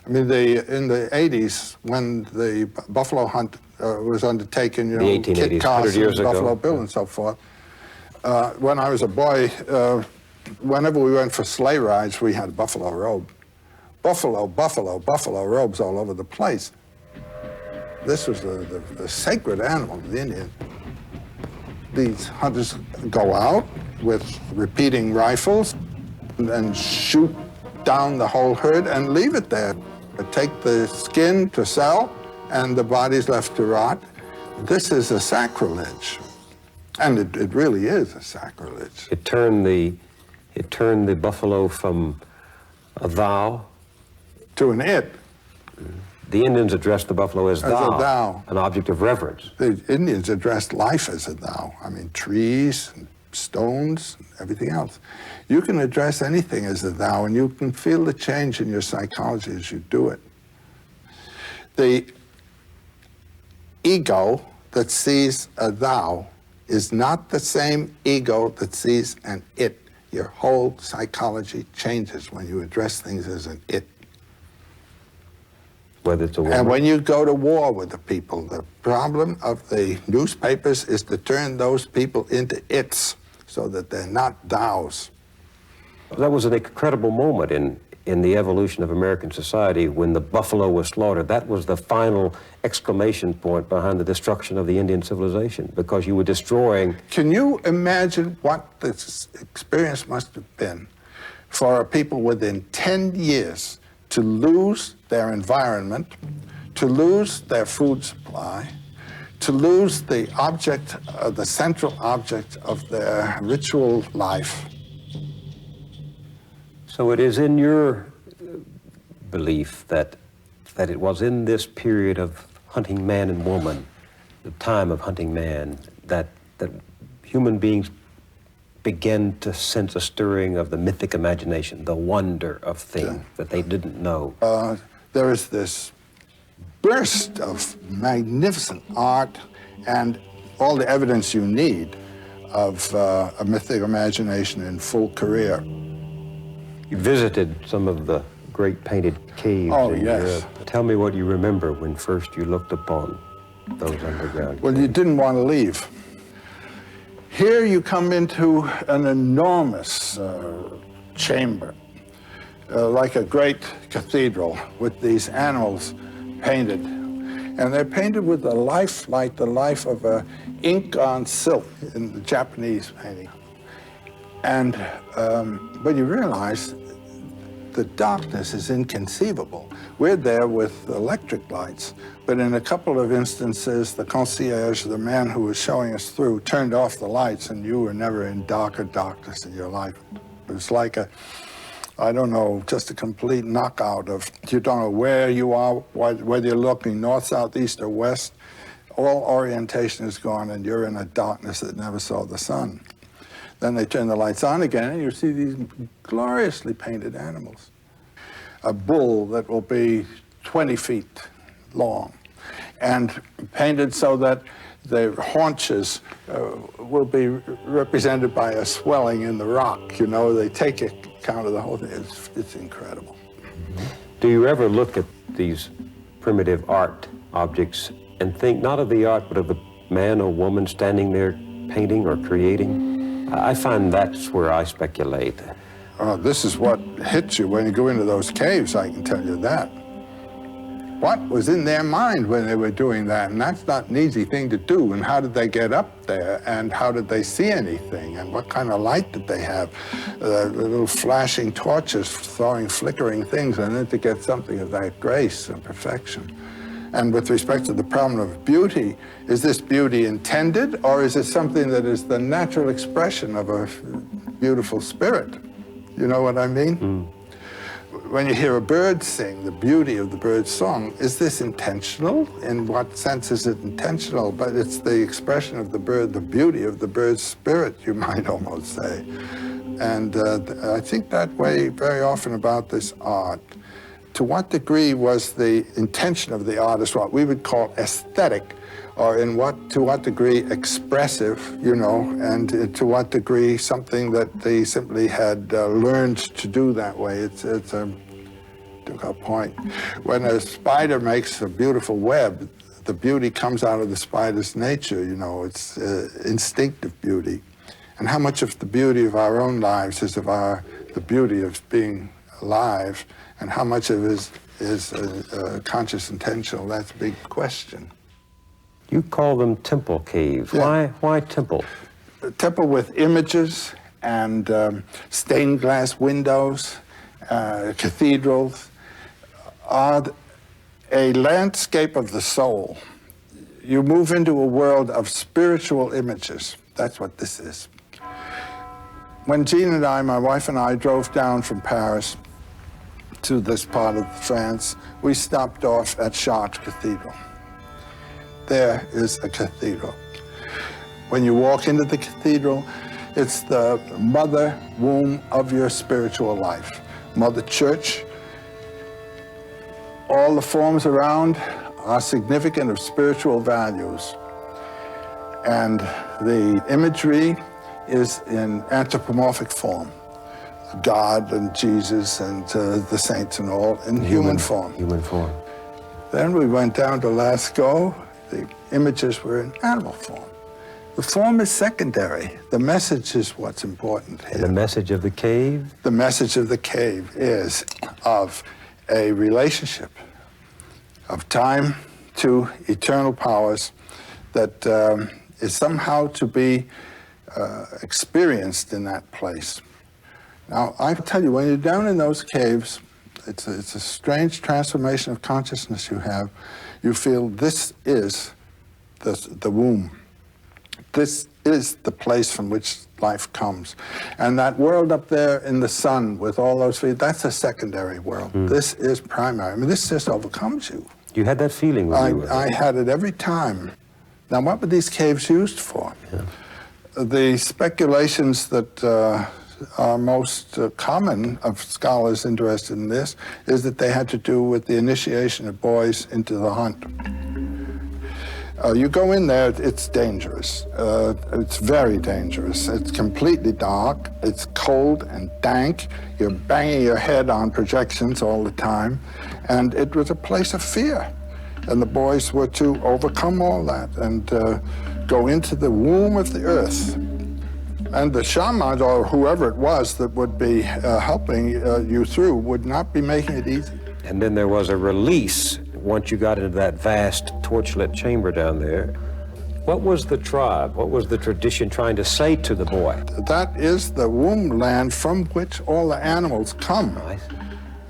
Speaker 2: I mean, in the 80s, when the buffalo hunt was undertaken, you know,
Speaker 3: the 1880s,
Speaker 2: Kit Carson,
Speaker 3: years ago.
Speaker 2: Buffalo Bill, and so forth. When I was a boy, whenever we went for sleigh rides, we had a buffalo robe. Buffalo robes all over the place. This was the sacred animal of the Indian. These hunters go out with repeating rifles and shoot down the whole herd and leave it there. Take the skin to sell, and the body's left to rot. This is a sacrilege, and it really is a sacrilege.
Speaker 3: It turned the buffalo from a thou
Speaker 2: to an it.
Speaker 3: The Indians addressed the buffalo as
Speaker 2: a thou,
Speaker 3: an object of reverence.
Speaker 2: The Indians addressed life as a thou. I mean, trees, and stones, and everything else. You can address anything as a thou, and you can feel the change in your psychology as you do it. The ego that sees a thou is not the same ego that sees an it. Your whole psychology changes when you address things as an it.
Speaker 3: Whether it's a woman.
Speaker 2: And when you go to war with the people, the problem of the newspapers is to turn those people into its so that they're not thous.
Speaker 3: That was an incredible moment in the evolution of American society when the buffalo was slaughtered. That was the final exclamation point behind the destruction of the Indian civilization, because you were destroying...
Speaker 2: Can you imagine what this experience must have been for a people within 10 years to lose their environment, to lose their food supply, to lose the object, the central object of their ritual life?
Speaker 3: So it is in your belief that it was in this period of hunting man and woman, the time of hunting man, that human beings began to sense a stirring of the mythic imagination, the wonder of things that they didn't know.
Speaker 2: There is this burst of magnificent art and all the evidence you need of a mythic imagination in full career.
Speaker 3: You visited some of the great painted caves in Europe. Tell me what you remember when first you looked upon those underground
Speaker 2: Well, you didn't want to leave. Here you come into an enormous chamber, like a great cathedral with these animals painted. And they're painted with the life like the life of ink on silk in the Japanese painting. And but you realize The darkness is inconceivable. We're there with electric lights, but in a couple of instances, the concierge, the man who was showing us through, turned off the lights, and you were never in darker darkness in your life. It was like a, I don't know, just a complete knockout of, you don't know where you are, whether you're looking north, south, east, or west. All orientation is gone, and you're in a darkness that never saw the sun. Then they turn the lights on again, and you see these gloriously painted animals. A bull that will be 20 feet long, and painted so that the haunches will be represented by a swelling in the rock. You know, they take account of the whole thing. It's incredible.
Speaker 8: Do you ever look at these primitive art objects and think not of the art, but of the man or woman standing there painting or creating? I find that's where I speculate.
Speaker 2: This is what hits you when you go into those caves, I can tell you that. What was in their mind when they were doing that? And that's not an easy thing to do. And how did they get up there? And how did they see anything? And what kind of light did they have? The little flashing torches throwing flickering things in it to get something of that grace and perfection. And with respect to the problem of beauty, is this beauty intended, or is it something that is the natural expression of a beautiful spirit? You know what I mean? When you hear a bird sing, the beauty of the bird's song, is this intentional? In what sense is it intentional? But it's the expression of the bird, the beauty of the bird's spirit, you might almost say. And I think that way very often about this art. To what degree was the intention of the artist what we would call aesthetic, or to what degree expressive, you know, and to what degree something that they simply had learned to do that way. It's a difficult point. When a spider makes a beautiful web, the beauty comes out of the spider's nature, you know, it's instinctive beauty. And how much of the beauty of our own lives is the beauty of being alive, and how much of it is conscious intentional? That's a big question.
Speaker 8: You call them temple caves.
Speaker 2: Yeah.
Speaker 8: Why temple?
Speaker 2: A temple with images and stained glass windows, cathedrals, are a landscape of the soul. You move into a world of spiritual images. That's what this is. When Jean and I, my wife and I, drove down from Paris to this part of France, we stopped off at Chartres Cathedral. There is a cathedral. When you walk into the cathedral, it's the mother womb of your spiritual life. Mother Church. All the forms around are significant of spiritual values. And the imagery is in anthropomorphic form. God and Jesus and the saints and all in human form.
Speaker 8: Human form.
Speaker 2: Then we went down to Lascaux. The images were in animal form. The form is secondary. The message is what's important here.
Speaker 8: And the message of the cave?
Speaker 2: The message of the cave is of a relationship of time to eternal powers that is somehow to be experienced in that place. Now, I tell you, when you're down in those caves, it's a strange transformation of consciousness you have. You feel this is the womb. This is the place from which life comes. And that world up there in the sun with all those feet, that's a secondary world. This is primary. I mean, this just overcomes you.
Speaker 8: You had that feeling when you were there?
Speaker 2: I had it every time. Now, what were these caves used for?
Speaker 8: Yeah.
Speaker 2: The speculations that are most common of scholars interested in this is that they had to do with the initiation of boys into the hunt. You go in there, it's dangerous. It's very dangerous. It's completely dark. It's cold and dank. You're banging your head on projections all the time. And it was a place of fear. And the boys were to overcome all that and go into the womb of the earth. And the shaman, or whoever it was that would be helping you through, would not be making it easy.
Speaker 8: And then there was a release once you got into that vast torchlit chamber down there. What was the tribe? What was the tradition trying to say to the boy?
Speaker 2: That is the womb land from which all the animals come.
Speaker 8: Nice.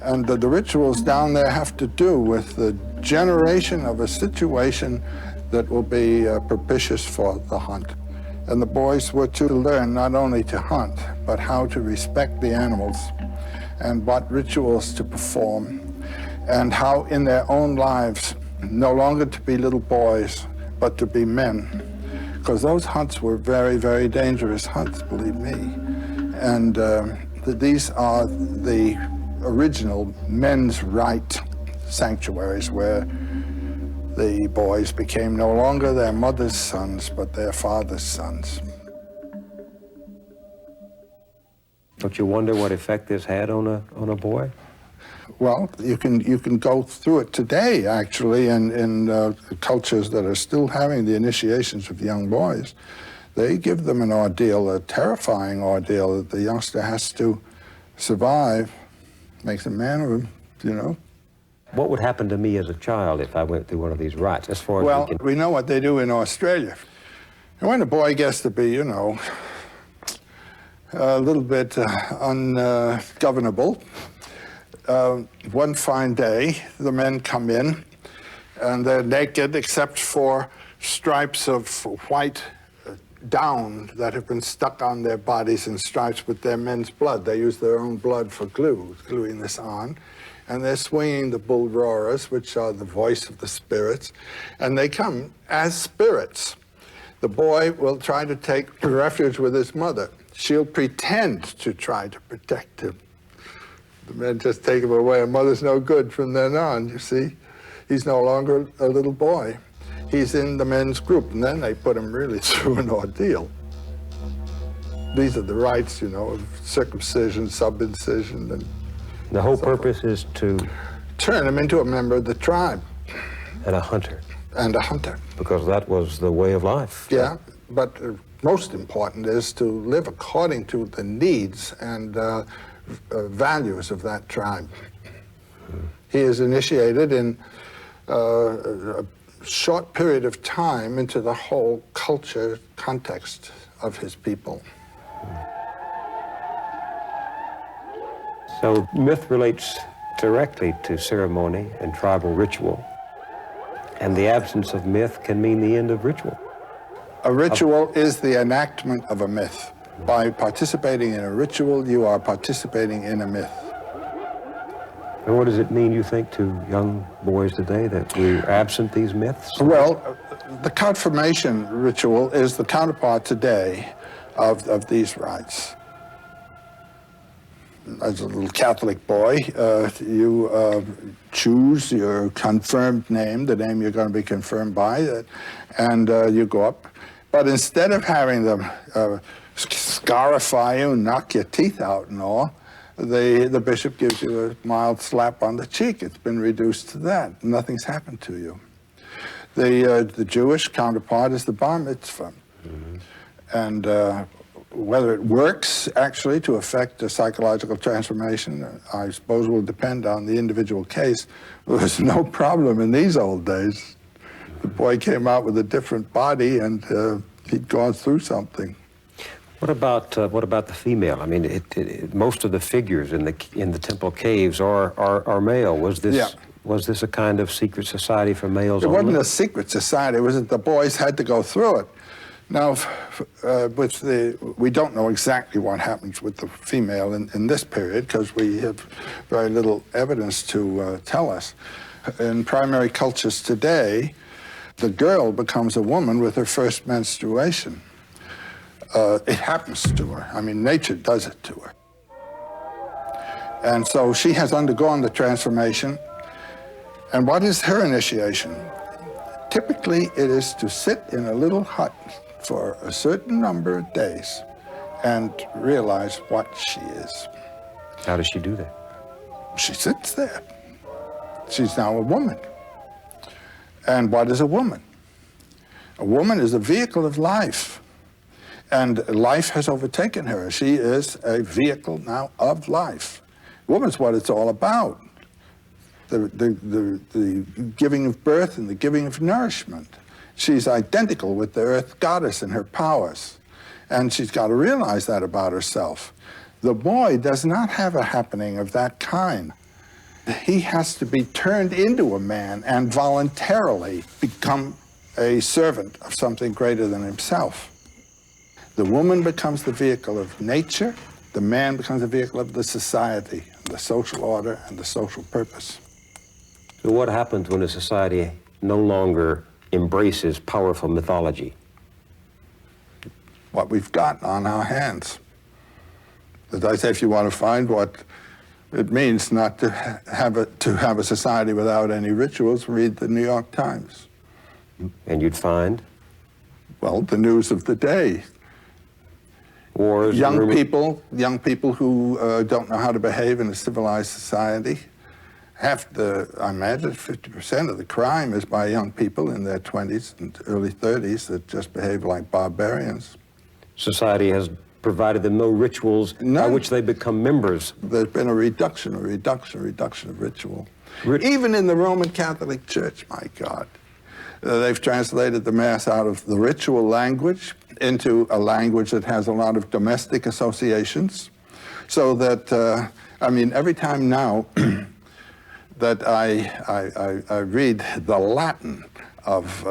Speaker 2: And the rituals down there have to do with the generation of a situation that will be propitious for the hunt. And the boys were to learn not only to hunt, but how to respect the animals and what rituals to perform, and how in their own lives, no longer to be little boys, but to be men. Because those hunts were very, very dangerous hunts, believe me. And these are the original men's right sanctuaries where the boys became no longer their mother's sons, but their father's sons.
Speaker 8: Don't you wonder what effect this had on a boy?
Speaker 2: Well, you can go through it today, actually, in cultures that are still having the initiations of young boys. They give them an ordeal, a terrifying ordeal that the youngster has to survive. Makes a man of him, you know.
Speaker 8: What would happen to me as a child if I went through one of these rites, as far as
Speaker 2: well, we know what they do in Australia. And when a boy gets to be, you know, a little bit ungovernable, one fine day, the men come in, and they're naked except for stripes of white down that have been stuck on their bodies in stripes with their men's blood. They use their own blood for gluing this on. And they're swinging the bull roarers, which are the voice of the spirits, and they come as spirits. The boy will try to take refuge with his mother. She'll pretend to try to protect him. The men just take him away, and mother's no good from then on, you see. He's no longer a little boy. He's in the men's group, and then they put him really through an ordeal. These are the rites, you know, of circumcision, subincision, and
Speaker 8: the whole purpose is to
Speaker 2: turn him into a member of the tribe.
Speaker 8: And a hunter.
Speaker 2: And a hunter.
Speaker 8: Because that was the way of life.
Speaker 2: Yeah, but most important is to live according to the needs and values of that tribe. He is initiated in a short period of time into the whole culture context of his people.
Speaker 8: So myth relates directly to ceremony and tribal ritual, and the absence of myth can mean the end of ritual.
Speaker 2: A ritual is the enactment of a myth. By participating in a ritual, you are participating in a myth.
Speaker 8: And what does it mean, you think, to young boys today that we're absent these myths?
Speaker 2: Well, the confirmation ritual is the counterpart today of these rites. As a little Catholic boy, you choose your confirmed name, the name you're going to be confirmed by, and you go up. But instead of having them scarify you and knock your teeth out and all, the bishop gives you a mild slap on the cheek. It's been reduced to that. Nothing's happened to you. The Jewish counterpart is the bar mitzvah. Mm-hmm. And whether it works actually to affect a psychological transformation, I suppose will depend on the individual case. There was no problem in these old days. The boy came out with a different body, and he'd gone through something.
Speaker 8: What about the female? I mean, most of the figures in the temple caves are male. Was this a kind of secret society for males?
Speaker 2: It
Speaker 8: only?
Speaker 2: wasn't a secret society. It was that the boys had to go through it. Now, we don't know exactly what happens with the female in this period because we have very little evidence to tell us. In primary cultures today, the girl becomes a woman with her first menstruation. It happens to her. I mean, nature does it to her. And so she has undergone the transformation. And what is her initiation? Typically, it is to sit in a little hut for a certain number of days and realize what she is.
Speaker 8: How does she do that?
Speaker 2: She sits there. She's now a woman. And what is a woman? A woman is a vehicle of life. And life has overtaken her. She is a vehicle now of life. Woman's what it's all about. The giving of birth and the giving of nourishment. She's identical with the earth goddess and her powers. And she's got to realize that about herself. The boy does not have a happening of that kind. He has to be turned into a man and voluntarily become a servant of something greater than himself. The woman becomes the vehicle of nature, the man becomes the vehicle of the society, the social order, and the social purpose.
Speaker 8: So what happens when a society no longer embraces powerful mythology?
Speaker 2: What we've got on our hands. As I say, if you want to find what it means not to have a society without any rituals, read the New York Times.
Speaker 8: And you'd find?
Speaker 2: Well, the news of the day.
Speaker 8: Wars,
Speaker 2: young people who don't know how to behave in a civilized society. I imagine 50% of the crime is by young people in their 20s and early 30s that just behave like barbarians.
Speaker 8: Society has provided them no rituals by which they become members.
Speaker 2: There's been a reduction of ritual. Even in the Roman Catholic Church, my God. They've translated the Mass out of the ritual language into a language that has a lot of domestic associations. So that, I mean, every time now that I read the Latin of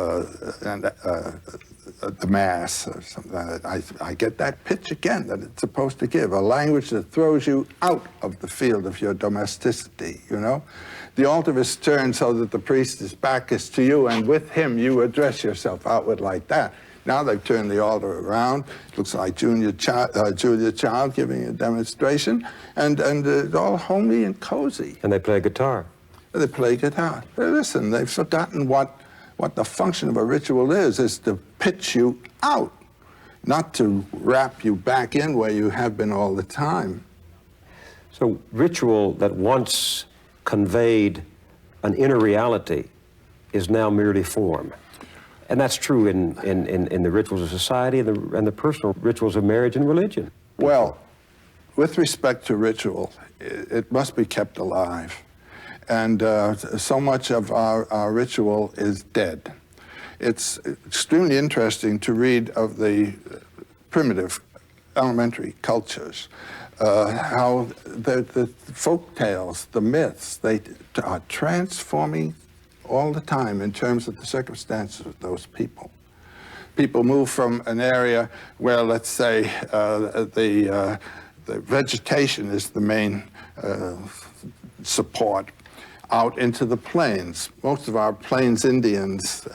Speaker 2: the Mass or something like that, I get that pitch again that it's supposed to give, a language that throws you out of the field of your domesticity, you know? The altar is turned so that the priest's back is to you, and with him you address yourself outward like that. Now they've turned the altar around. It looks like Julia Child giving a demonstration, and it's all homey and cozy.
Speaker 8: And they play guitar.
Speaker 2: They play guitar. Listen, they've forgotten what the function of a ritual is to pitch you out, not to wrap you back in where you have been all the time.
Speaker 8: So ritual that once conveyed an inner reality is now merely form. And that's true in the rituals of society and the personal rituals of marriage and religion.
Speaker 2: Well, with respect to ritual, it must be kept alive. And so much of our ritual is dead. It's extremely interesting to read of the primitive elementary cultures, how the folk tales, the myths, they are transforming all the time in terms of the circumstances of those people. People move from an area where, let's say, the vegetation is the main support, out into the plains. Most of our plains Indians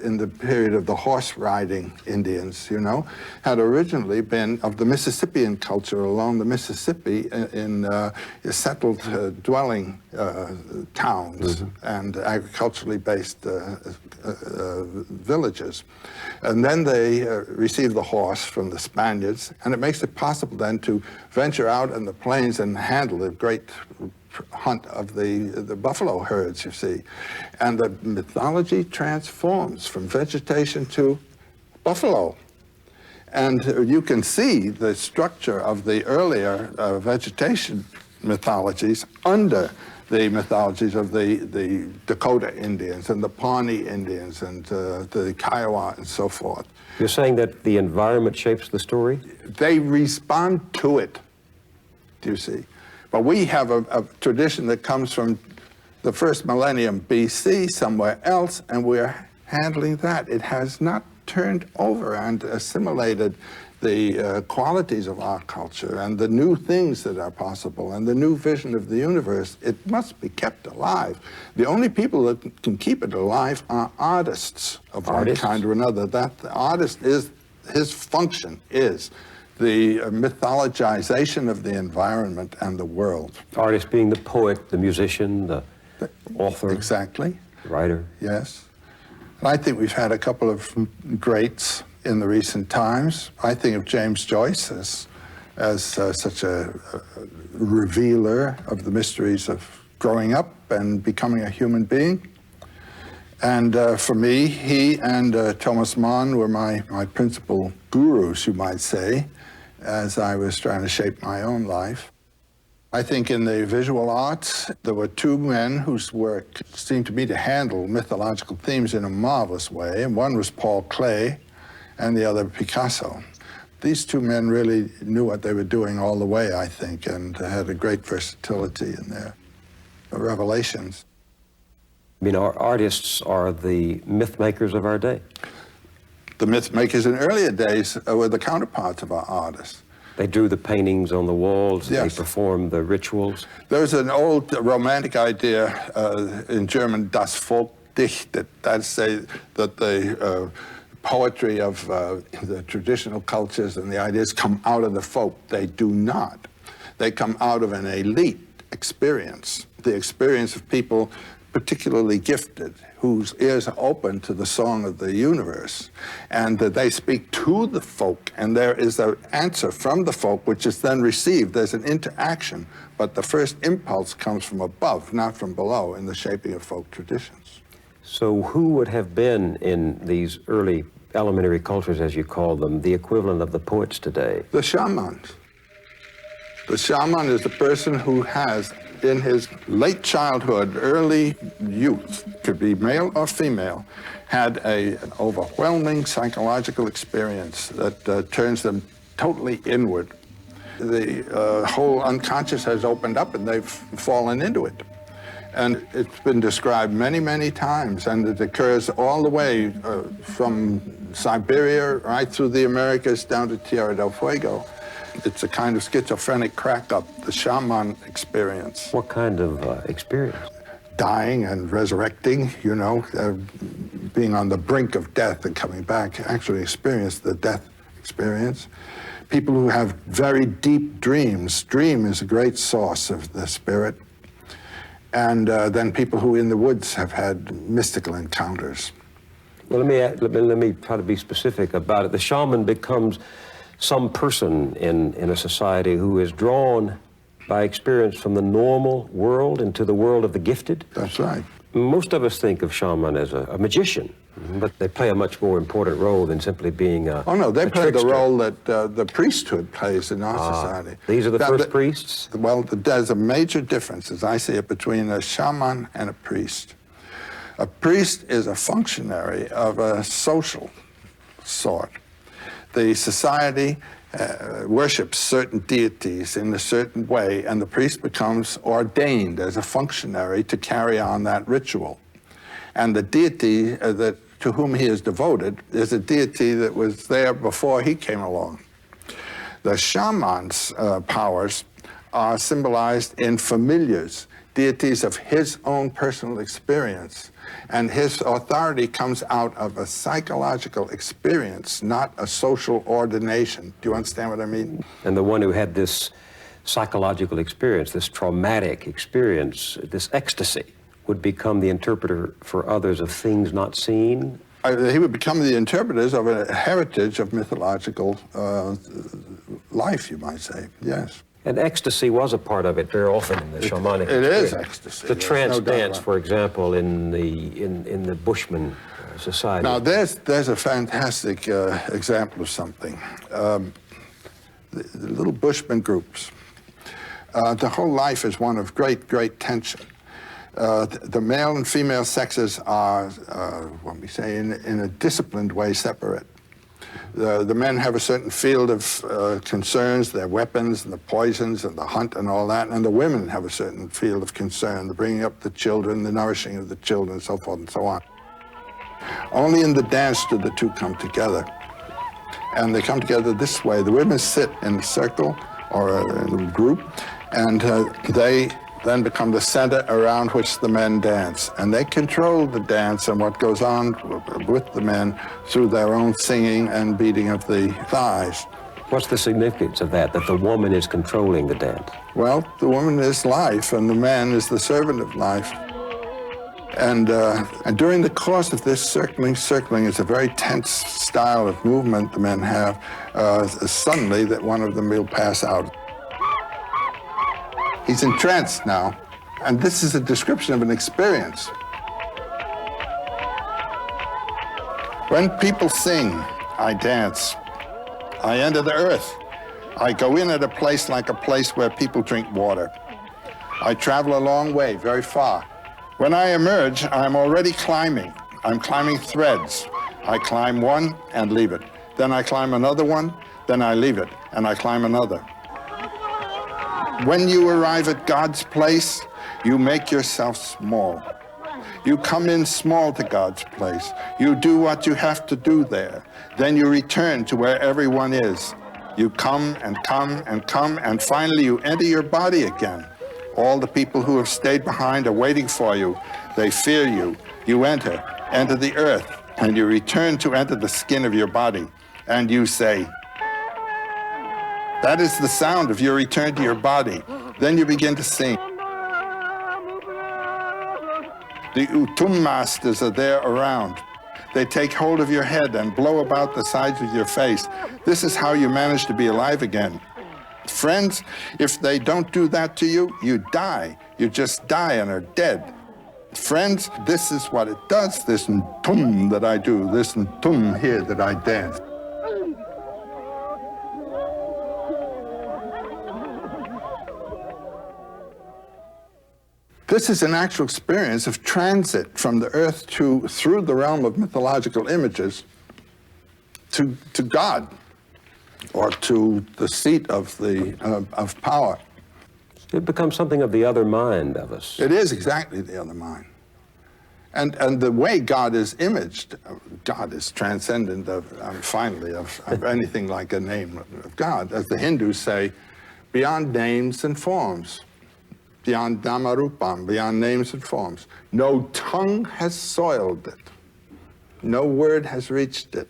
Speaker 2: in the period of the horse riding Indians, you know, had originally been of the Mississippian culture along the Mississippi in settled dwelling towns and agriculturally based villages. And then they received the horse from the Spaniards, and it makes it possible then to venture out in the plains and handle the great hunt of the buffalo herds, you see. And the mythology transforms from vegetation to buffalo. And you can see the structure of the earlier vegetation mythologies under the mythologies of the Dakota Indians and the Pawnee Indians and the Kiowa and so forth.
Speaker 8: You're saying that the environment shapes the story?
Speaker 2: They respond to it, do you see? But we have a tradition that comes from the first millennium BC somewhere else, and we're handling that. It has not turned over and assimilated the qualities of our culture and the new things that are possible and the new vision of the universe. It must be kept alive. The only people that can keep it alive are artists of one kind or another. That the artist is, his function is the mythologization of the environment and the world.
Speaker 8: Artist being the poet, the musician, the author.
Speaker 2: Exactly.
Speaker 8: Writer.
Speaker 2: Yes. And I think we've had a couple of greats in the recent times. I think of James Joyce as such a revealer of the mysteries of growing up and becoming a human being. And for me, he and Thomas Mann were my principal gurus, you might say, as I was trying to shape my own life. I think in the visual arts, there were two men whose work seemed to me to handle mythological themes in a marvelous way, and one was Paul Klee and the other Picasso. These two men really knew what they were doing all the way, I think, and had a great versatility in there. revelations.
Speaker 8: I mean, our artists are the myth makers of our day.
Speaker 2: The myth makers in earlier days were the counterparts of our artists.
Speaker 8: They drew the paintings on the walls,
Speaker 2: yes.
Speaker 8: They performed the rituals.
Speaker 2: There's an old romantic idea in German, das Volk dichtet. That's that the poetry of the traditional cultures and the ideas come out of the folk. They do not. They come out of an elite experience, the experience of people particularly gifted, whose ears are open to the song of the universe, and that they speak to the folk, and there is an answer from the folk which is then received. There's an interaction, but the first impulse comes from above, not from below, in the shaping of folk traditions.
Speaker 8: So who would have been in these early elementary cultures, as you call them, the equivalent of the poets today?
Speaker 2: The shamans. The shaman is the person who has, in his late childhood, early youth, could be male or female, had an overwhelming psychological experience that turns them totally inward. The whole unconscious has opened up and they've fallen into it. And it's been described many, many times, and it occurs all the way from Siberia right through the Americas down to Tierra del Fuego. It's a kind of schizophrenic crack-up, the shaman experience.
Speaker 8: What kind of experience?
Speaker 2: Dying and resurrecting, you know, being on the brink of death and coming back, actually experience the death experience. People who have very deep dreams. Dream is a great source of the spirit. And then people who in the woods have had mystical encounters.
Speaker 8: Well, let me try to be specific about it. The shaman becomes some person in a society who is drawn by experience from the normal world into the world of the gifted.
Speaker 2: That's right.
Speaker 8: Most of us think of shaman as a magician, but they play a much more important role than simply being a
Speaker 2: Oh, no, they play
Speaker 8: trickster.
Speaker 2: the role that the priesthood plays in our society.
Speaker 8: These are the first priests?
Speaker 2: Well, there's a major difference, as I see it, between a shaman and a priest. A priest is a functionary of a social sort. The society worships certain deities in a certain way, and the priest becomes ordained as a functionary to carry on that ritual. And the deity to whom he is devoted is a deity that was there before he came along. The shaman's powers are symbolized in familiars, deities of his own personal experience. And his authority comes out of a psychological experience, not a social ordination. Do you understand what I mean?
Speaker 8: And the one who had this psychological experience, this traumatic experience, this ecstasy, would become the interpreter for others of things not seen?
Speaker 2: He would become the interpreters of a heritage of mythological life, you might say, yes.
Speaker 8: And ecstasy was a part of it very often in the shamanic
Speaker 2: It
Speaker 8: experience.
Speaker 2: is ecstasy.
Speaker 8: The
Speaker 2: There's
Speaker 8: trance
Speaker 2: no doubt
Speaker 8: dance,
Speaker 2: about it.
Speaker 8: for example, in the Bushman society.
Speaker 2: Now, there's a fantastic example of something. The little Bushman groups. The whole life is one of great, great tension. The male and female sexes are, what we say, in a disciplined way, separate. The men have a certain field of concerns, their weapons and the poisons and the hunt and all that, and the women have a certain field of concern, the bringing up the children, the nourishing of the children, so forth and so on. Only in the dance do the two come together. And they come together this way. The women sit in a circle or a little group, and they then become the center around which the men dance. And they control the dance and what goes on with the men through their own singing and beating of the thighs.
Speaker 8: What's the significance of that the woman is controlling the dance?
Speaker 2: Well, the woman is life and the man is the servant of life. And during the course of this circling is a very tense style of movement the men have. Suddenly that one of them will pass out. He's entranced now, and this is a description of an experience. When people sing, I dance. I enter the earth. I go in at a place like a place where people drink water. I travel a long way, very far. When I emerge, I'm already climbing. I'm climbing threads. I climb one and leave it. Then I climb another one, then I leave it, and I climb another. When you arrive at God's place, You make yourself small. You come in small to God's place. You do what you have to do there. Then you return to where everyone is. You come and come and come, and finally you enter your body again. All the people who have stayed behind are waiting for you. They fear you. You enter the earth, and you return to enter the skin of your body. And you say, that is the sound of your return to your body. Then you begin to sing. The Utum masters are there around. They take hold of your head and blow about the sides of your face. This is how you manage to be alive again. Friends, if they don't do that to you, you die. You just die and are dead. Friends, this is what it does, this ntum that I do, this ntum here that I dance. This is an actual experience of transit from the earth through the realm of mythological images to God, or to the seat of power.
Speaker 8: It becomes something of the other mind of us.
Speaker 2: It is exactly the other mind. And the way God is imaged, God is transcendent finally of anything like a name of God. As the Hindus say, beyond names and forms. Beyond Namarupam, beyond names and forms. No tongue has soiled it. No word has reached it.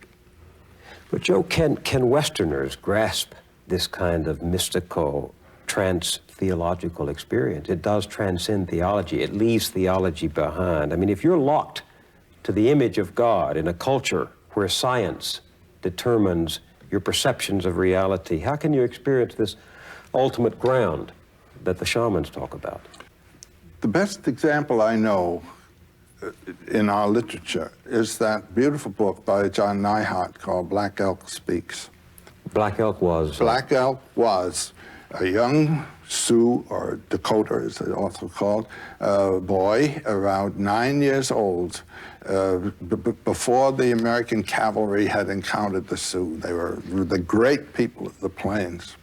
Speaker 8: But Joe, can Westerners grasp this kind of mystical, trans-theological experience? It does transcend theology. It leaves theology behind. I mean, if you're locked to the image of God in a culture where science determines your perceptions of reality, how can you experience this ultimate ground that the shamans talk about?
Speaker 2: The best example I know in our literature is that beautiful book by John Neihart called Black Elk Speaks.
Speaker 8: Black Elk was?
Speaker 2: Black Elk was a young Sioux, or Dakota as it's also called, boy around 9 years old, before the American cavalry had encountered the Sioux. They were the great people of the plains.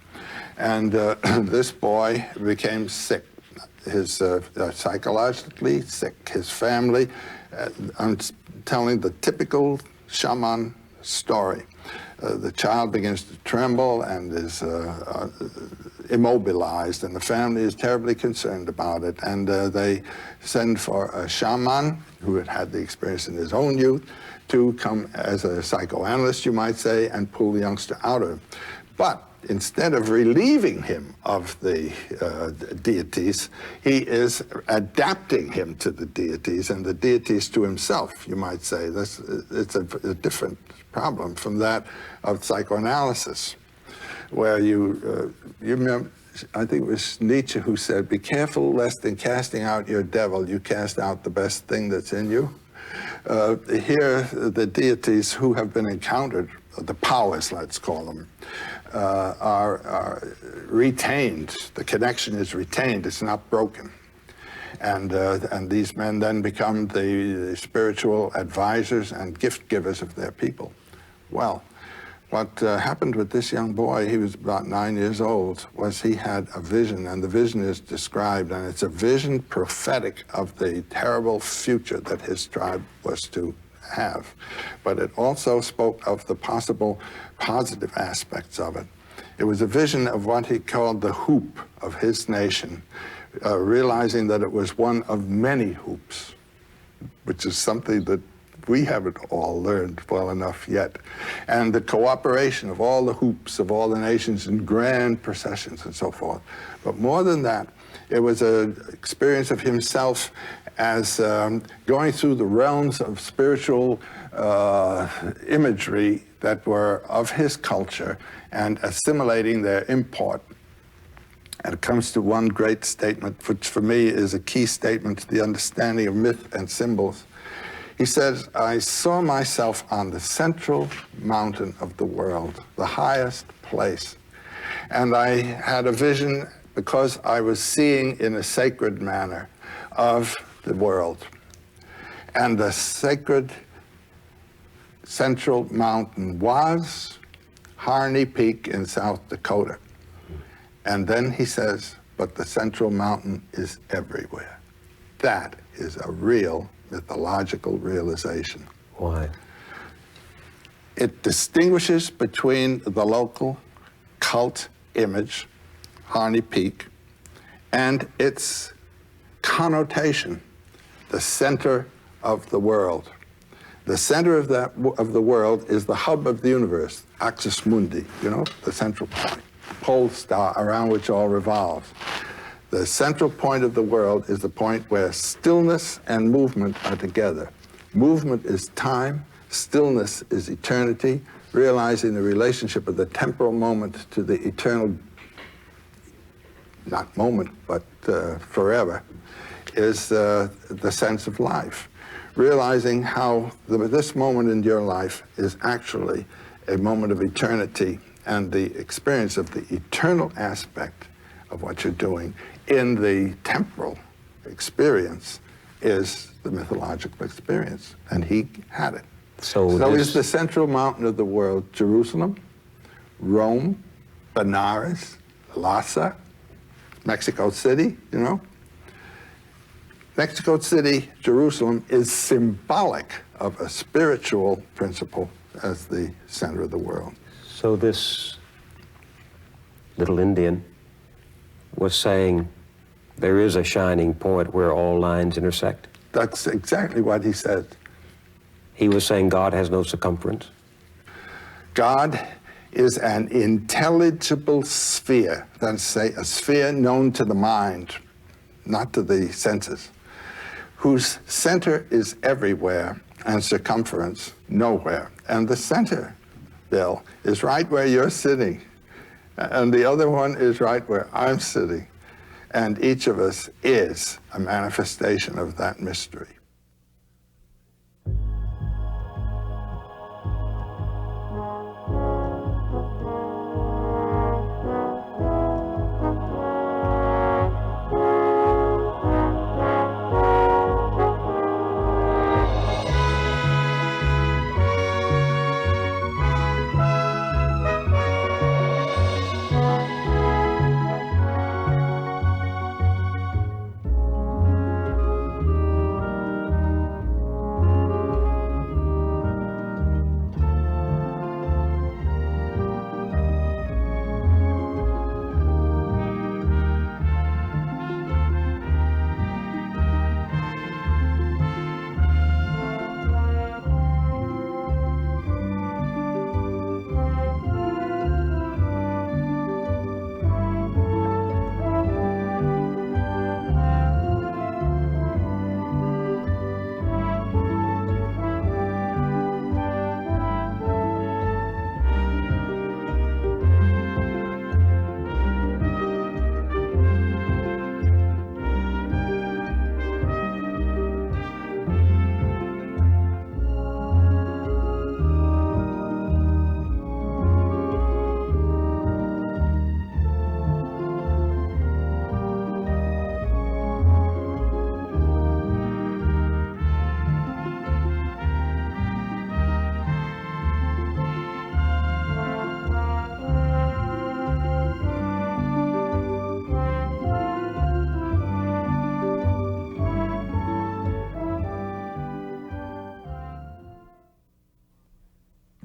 Speaker 2: And this boy became sick. His psychologically sick. His family, I'm telling the typical shaman story. The child begins to tremble and is immobilized, and the family is terribly concerned about it. And they send for a shaman who had had the experience in his own youth to come as a psychoanalyst, you might say, and pull the youngster out of it. But instead of relieving him of the deities, he is adapting him to the deities, and the deities to himself, you might say. It's a different problem from that of psychoanalysis, where you remember, I think it was Nietzsche who said, be careful lest in casting out your devil, you cast out the best thing that's in you. Here, the deities who have been encountered, the powers, let's call them, are retained. The connection is retained. It's not broken. And these men then become the spiritual advisors and gift givers of their people. Well, what happened with this young boy, he was about 9 years old, was he had a vision, and the vision is described, and it's a vision prophetic of the terrible future that his tribe was to have. But it also spoke of the possible positive aspects of it. It was a vision of what he called the hoop of his nation, realizing that it was one of many hoops, which is something that we haven't all learned well enough yet. And the cooperation of all the hoops of all the nations in grand processions and so forth. But more than that, it was an experience of himself as going through the realms of spiritual imagery that were of his culture and assimilating their import. And it comes to one great statement, which for me is a key statement to the understanding of myth and symbols. He says, I saw myself on the central mountain of the world, the highest place. And I had a vision, because I was seeing in a sacred manner, of the world. And the sacred central mountain was Harney Peak in South Dakota. And then he says, but the central mountain is everywhere. That is a real mythological realization.
Speaker 8: Why?
Speaker 2: It distinguishes between the local cult image, Harney Peak, and its connotation, the center of the world. The center of the world is the hub of the universe, axis mundi, you know, the central point, pole star around which all revolves. The central point of the world is the point where stillness and movement are together. Movement is time, stillness is eternity, realizing the relationship of the temporal moment to the eternal, not moment, but forever, is the sense of life. Realizing how this moment in your life is actually a moment of eternity, and the experience of the eternal aspect of what you're doing in the temporal experience is the mythological experience, and he had it. So is the central mountain of the world Jerusalem, Rome, Benares, Lhasa, Mexico City, you know? Mexico City, Jerusalem, is symbolic of a spiritual principle as the center of the world.
Speaker 8: So this little Indian was saying there is a shining point where all lines intersect?
Speaker 2: That's exactly what he said.
Speaker 8: He was saying God has no circumference?
Speaker 2: God is an intelligible sphere, that's say a sphere known to the mind, not to the senses, whose center is everywhere and circumference nowhere. And the center, Bill, is right where you're sitting. And the other one is right where I'm sitting. And each of us is a manifestation of that mystery.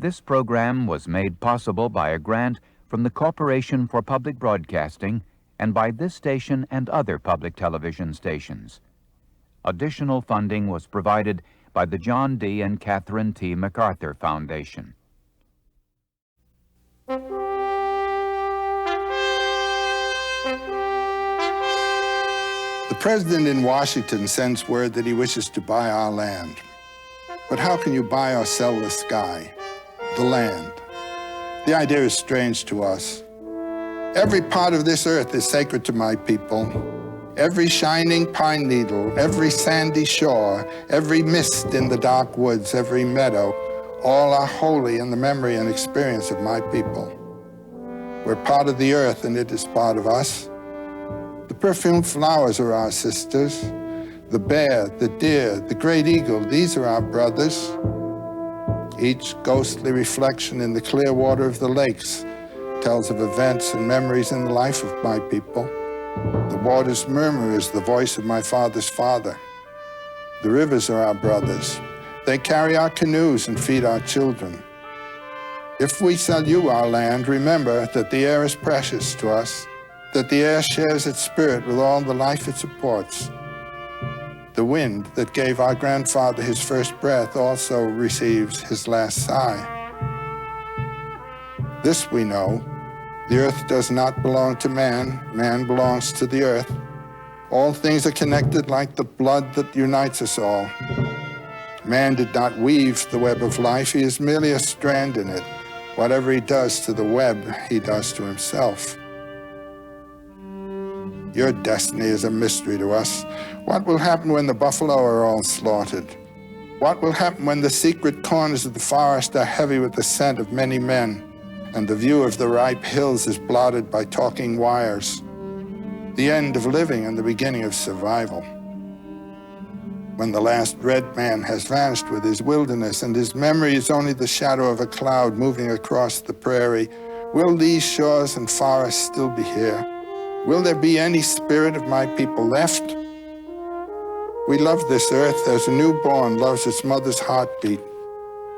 Speaker 9: This program was made possible by a grant from the Corporation for Public Broadcasting and by this station and other public television stations. Additional funding was provided by the John D. and Catherine T. MacArthur Foundation.
Speaker 2: The president in Washington sends word that he wishes to buy our land. But how can you buy or sell the sky, the land? The idea is strange to us. Every part of this earth is sacred to my people. Every shining pine needle, every sandy shore, every mist in the dark woods, every meadow, all are holy in the memory and experience of my people. We're part of the earth and it is part of us. The perfumed flowers are our sisters. The bear, the deer, the great eagle, these are our brothers. Each ghostly reflection in the clear water of the lakes tells of events and memories in the life of my people. The water's murmur is the voice of my father's father. The rivers are our brothers. They carry our canoes and feed our children. If we sell you our land, remember that the air is precious to us, that the air shares its spirit with all the life it supports. The wind that gave our grandfather his first breath also receives his last sigh. This we know, the earth does not belong to man, man belongs to the earth. All things are connected like the blood that unites us all. Man did not weave the web of life, he is merely a strand in it. Whatever he does to the web, he does to himself. Your destiny is a mystery to us. What will happen when the buffalo are all slaughtered? What will happen when the secret corners of the forest are heavy with the scent of many men, and the view of the ripe hills is blotted by talking wires? The end of living and the beginning of survival. When the last red man has vanished with his wilderness and his memory is only the shadow of a cloud moving across the prairie, will these shores and forests still be here? Will there be any spirit of my people left? We love this earth as a newborn loves its mother's heartbeat.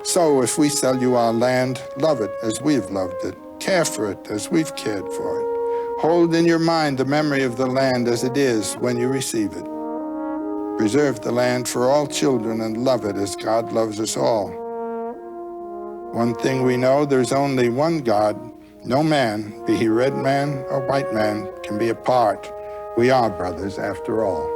Speaker 2: So if we sell you our land, love it as we've loved it. Care for it as we've cared for it. Hold in your mind the memory of the land as it is when you receive it. Preserve the land for all children and love it as God loves us all. One thing we know, there's only one God. No man, be he red man or white man, can be apart. We are brothers after all.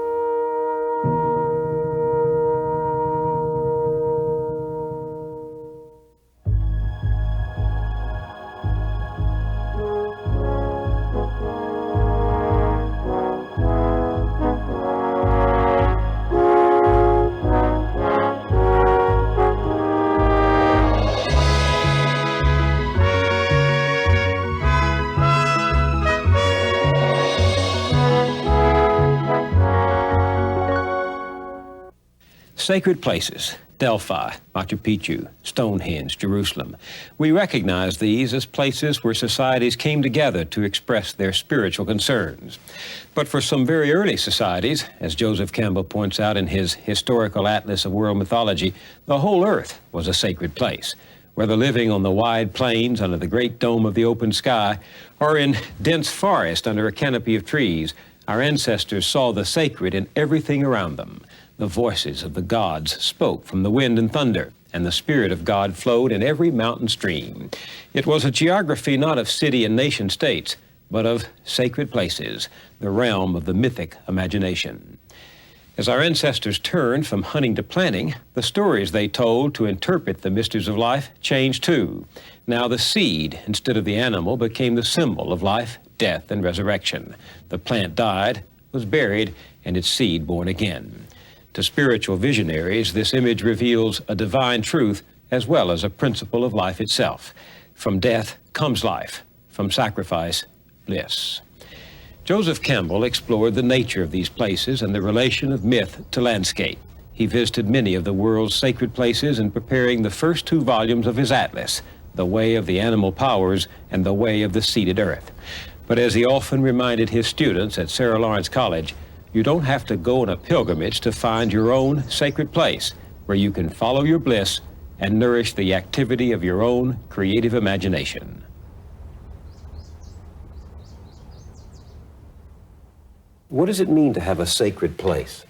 Speaker 3: Sacred places, Delphi, Machu Picchu, Stonehenge, Jerusalem. We recognize these as places where societies came together to express their spiritual concerns. But for some very early societies, as Joseph Campbell points out in his Historical Atlas of World Mythology, the whole earth was a sacred place. Whether living on the wide plains under the great dome of the open sky, or in dense forest under a canopy of trees, our ancestors saw the sacred in everything around them. The voices of the gods spoke from the wind and thunder, and the Spirit of God flowed in every mountain stream. It was a geography not of city and nation states, but of sacred places, the realm of the mythic imagination. As our ancestors turned from hunting to planting, the stories they told to interpret the mysteries of life changed too. Now the seed, instead of the animal, became the symbol of life, death, and resurrection. The plant died, was buried, and its seed born again. To spiritual visionaries, this image reveals a divine truth as well as a principle of life itself. From death comes life, from sacrifice, bliss. Joseph Campbell explored the nature of these places and the relation of myth to landscape. He visited many of the world's sacred places in preparing the first 2 volumes of his atlas, The Way of the Animal Powers and The Way of the Seated Earth. But as he often reminded his students at Sarah Lawrence College, you don't have to go on a pilgrimage to find your own sacred place where you can follow your bliss and nourish the activity of your own creative imagination.
Speaker 8: What does it mean to have a sacred place?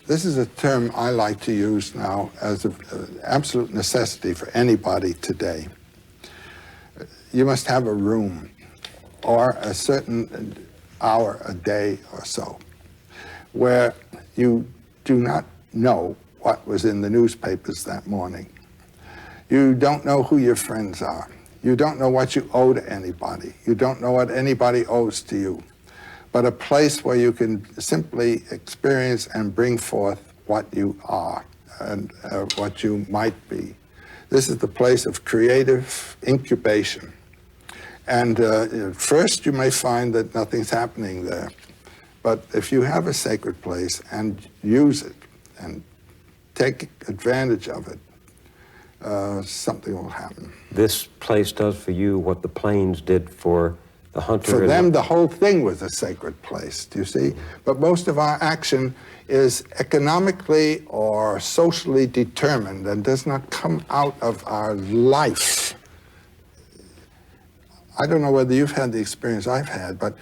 Speaker 2: This is a term I like to use now as an absolute necessity for anybody today. You must have a room or a certain hour a day or so where you do not know what was in the newspapers that morning. You don't know who your friends are. You don't know what you owe to anybody. You don't know what anybody owes to you. But a place where you can simply experience and bring forth what you are and what you might be. This is the place of creative incubation. And first you may find that nothing's happening there. But if you have a sacred place and use it and take advantage of it, something will happen.
Speaker 8: This place does for you what the plains did for The hunter
Speaker 2: For them, the whole thing was a sacred place, do you see? But most of our action is economically or socially determined and does not come out of our life. I don't know whether you've had the experience I've had, but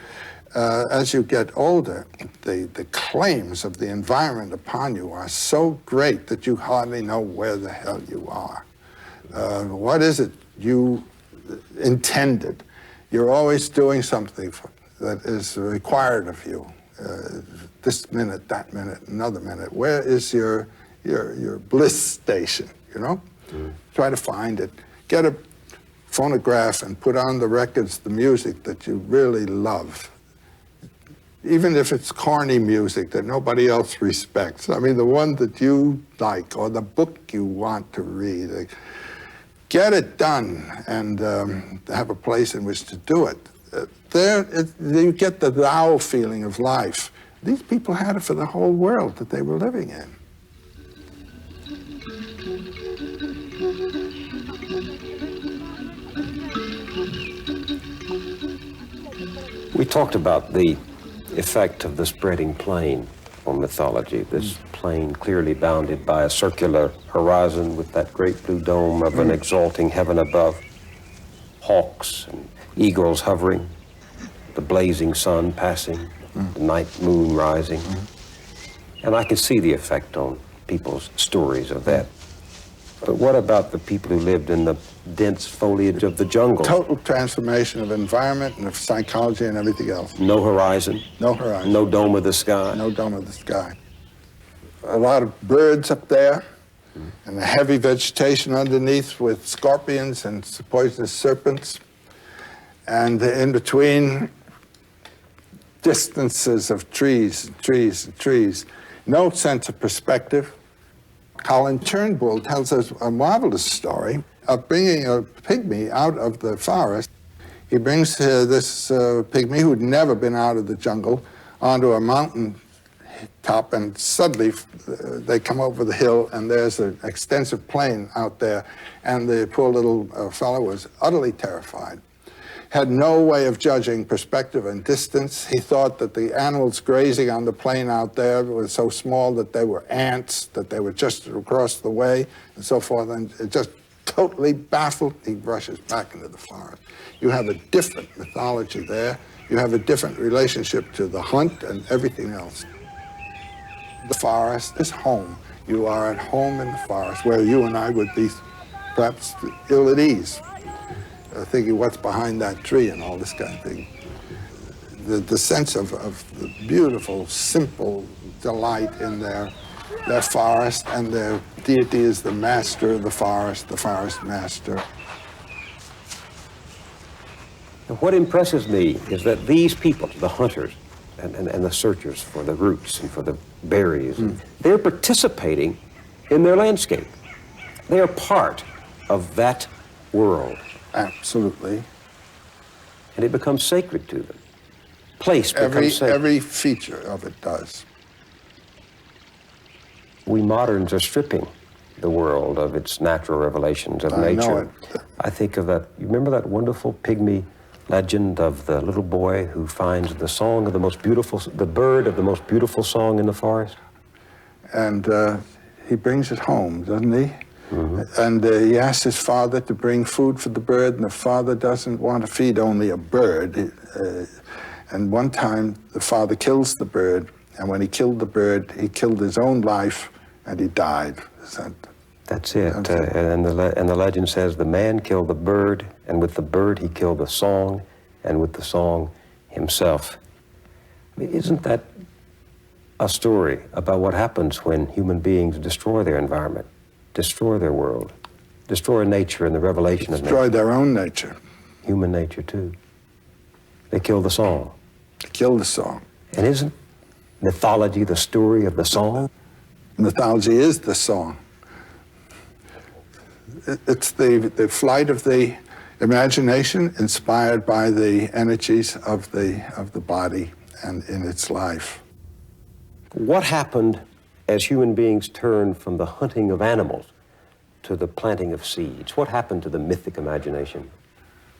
Speaker 2: as you get older, the claims of the environment upon you are so great that you hardly know where the hell you are. What is it you intended? You're always doing something that is required of you. This minute, that minute, another minute. Where is your bliss station, you know? Try to find it. Get a phonograph and put on the records, the music that you really love. Even if it's corny music that nobody else respects. I mean, the one that you like or the book you want to read. Get it done and have a place in which to do it. You get the thou feeling of life. These people had it for the whole world that they were living in.
Speaker 8: We talked about the effect of the spreading plain on mythology, this plain clearly bounded by a circular horizon with that great blue dome of an exalting heaven above, hawks and eagles hovering, the blazing sun passing, the night moon rising. And I could see the effect on people's stories of that. But what about the people who lived in the dense foliage of the jungle?
Speaker 2: Total transformation of environment and of psychology and everything else.
Speaker 8: No horizon.
Speaker 2: No horizon.
Speaker 8: No dome of the sky.
Speaker 2: No dome of the sky. A lot of birds up there, and a heavy vegetation underneath with scorpions and poisonous serpents. And in between, distances of trees and trees and trees. No sense of perspective. Colin Turnbull tells us a marvelous story of bringing a pygmy out of the forest. He brings this pygmy who'd never been out of the jungle onto a mountain top, and suddenly they come over the hill and there's an extensive plain out there, and the poor little fellow was utterly terrified. Had no way of judging perspective and distance. He thought that the animals grazing on the plain out there were so small that they were ants, that they were just across the way, and so forth, and it just totally baffled. He rushes back into the forest. You have a different mythology there. You have a different relationship to the hunt and everything else. The forest is home. You are at home in the forest, where you and I would be perhaps ill at ease. Thinking what's behind that tree and all this kind of thing. The sense of the beautiful, simple delight in their forest, and their deity is the master of the forest master.
Speaker 8: And what impresses me is that these people, the hunters and the searchers for the roots and for the berries, they're participating in their landscape. They are part of that world.
Speaker 2: Absolutely.
Speaker 8: And it becomes sacred to them. Place becomes sacred.
Speaker 2: Every feature of it does.
Speaker 8: We moderns are stripping the world of its natural revelations of nature.
Speaker 2: Know it.
Speaker 8: I think of that, you remember that wonderful pygmy legend of the little boy who finds the song of the most beautiful, the bird of the most beautiful song in the forest?
Speaker 2: And he brings it home, doesn't he? And he asks his father to bring food for the bird, and the father doesn't want to feed only a bird. And one time, the father kills the bird, and when he killed the bird, he killed his own life, and he died.
Speaker 8: That's it. And the legend says the man killed the bird, and with the bird he killed the song, and with the song himself. I mean, isn't that a story about what happens when human beings destroy their environment, destroy their world, destroy nature and the revelation of nature?
Speaker 2: Destroy their own nature.
Speaker 8: Human nature, too. They kill the song.
Speaker 2: They kill the song.
Speaker 8: And isn't mythology the story of the song?
Speaker 2: Mythology is the song. It's the flight of the imagination inspired by the energies of the body and in its life.
Speaker 8: What happened as human beings turned from the hunting of animals to the planting of seeds? What happened to the mythic imagination?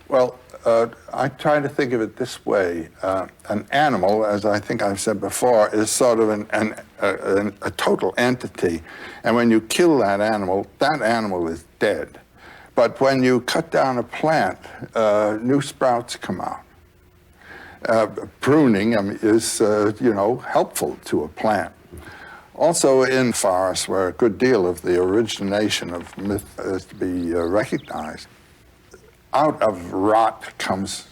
Speaker 2: Well, I try to think of it this way. An animal, as I think I've said before, is sort of a total entity. And when you kill that animal is dead. But when you cut down a plant, new sprouts come out. Pruning is, helpful to a plant. Also in forests, where a good deal of the origination of myth is to be recognized, out of rot comes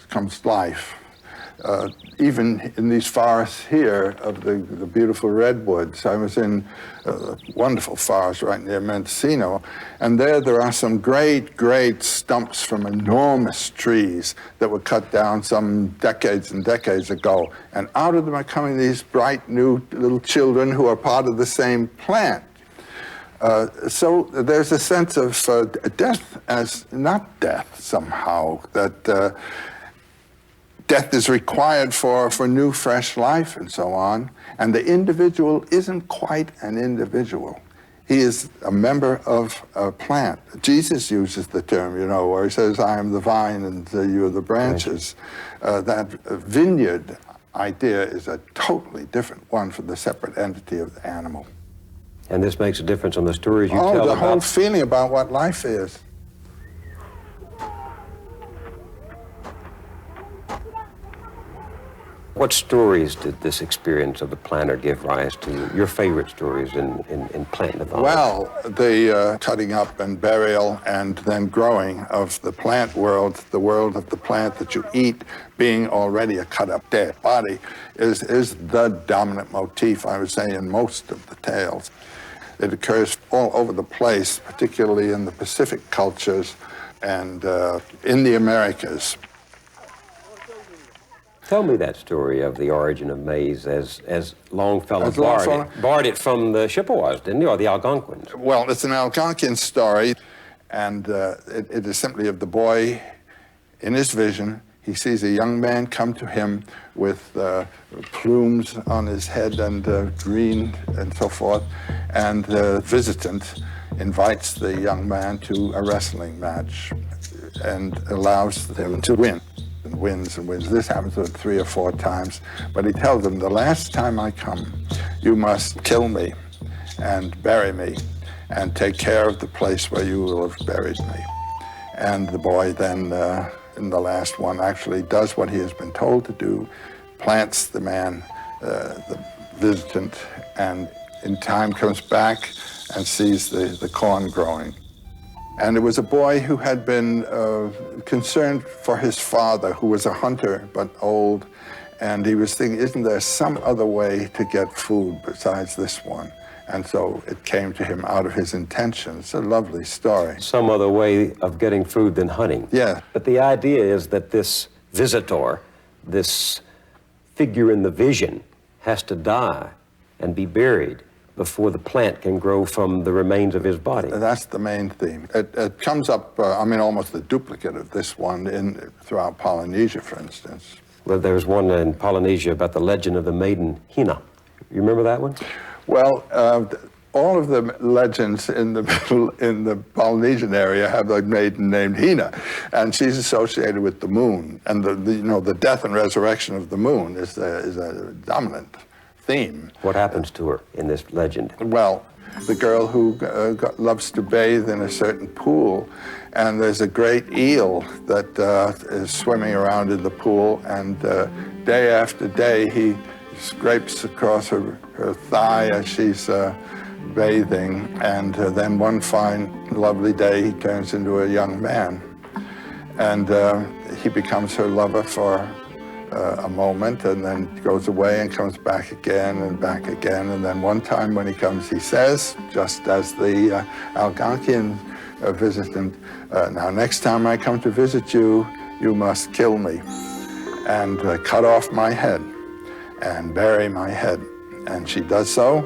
Speaker 2: life. Even in these forests here of the beautiful redwoods. I was in a wonderful forest right near Mendocino, and there are some great stumps from enormous trees that were cut down some decades and decades ago. And out of them are coming these bright new little children who are part of the same plant. So there's a sense of death as not death somehow, that death is required for new, fresh life and so on. And the individual isn't quite an individual. He is a member of a plant. Jesus uses the term, where he says, I am the vine and you are the branches. That vineyard idea is a totally different one from the separate entity of the animal.
Speaker 8: And this makes a difference on the stories you tell about...
Speaker 2: the whole feeling about what life is.
Speaker 8: What stories did this experience of the planter give rise to? Your favorite stories in plant mythology?
Speaker 2: Well, the cutting up and burial and then growing of the plant world, the world of the plant that you eat, being already a cut-up dead body, is the dominant motif, I would say, in most of the tales. It occurs all over the place, particularly in the Pacific cultures and in the Americas.
Speaker 8: Tell me that story of the origin of maize as Longfellow borrowed it from the Chippewas, didn't he, or the Algonquins?
Speaker 2: Well, it's an Algonquin story, and it is simply of the boy in his vision. He sees a young man come to him with plumes on his head and green and so forth, and the visitant invites the young man to a wrestling match and allows him to win. And wins and wins. This happens 3 or 4 times, but he tells them, the last time I come, you must kill me and bury me and take care of the place where you will have buried me. And the boy then, in the last one, actually does what he has been told to do, plants the man, the visitant, and in time comes back and sees the corn growing. And it was a boy who had been concerned for his father, who was a hunter but old, and he was thinking, isn't there some other way to get food besides this one? And so it came to him out of his intention. It's a lovely story.
Speaker 8: Some other way of getting food than hunting.
Speaker 2: Yeah.
Speaker 8: But the idea is that this visitor, this figure in the vision, has to die and be buried before the plant can grow from the remains of his body.
Speaker 2: That's the main theme. It comes up, almost the duplicate of this one throughout Polynesia, for instance.
Speaker 8: Well, there's one in Polynesia about the legend of the maiden Hina. You remember that one?
Speaker 2: Well, all of the legends in the Polynesian area have a maiden named Hina, and she's associated with the moon. And the death and resurrection of the moon is a dominant theme.
Speaker 8: What happens to her in this legend?
Speaker 2: Well, the girl who loves to bathe in a certain pool, and there's a great eel that is swimming around in the pool, and day after day he scrapes across her thigh as she's bathing, and then one fine, lovely day he turns into a young man, and he becomes her lover for a moment, and then goes away and comes back again, and then one time when he comes, he says, just as the Algonquian visitant, now next time I come to visit you, you must kill me and cut off my head and bury my head. And she does so,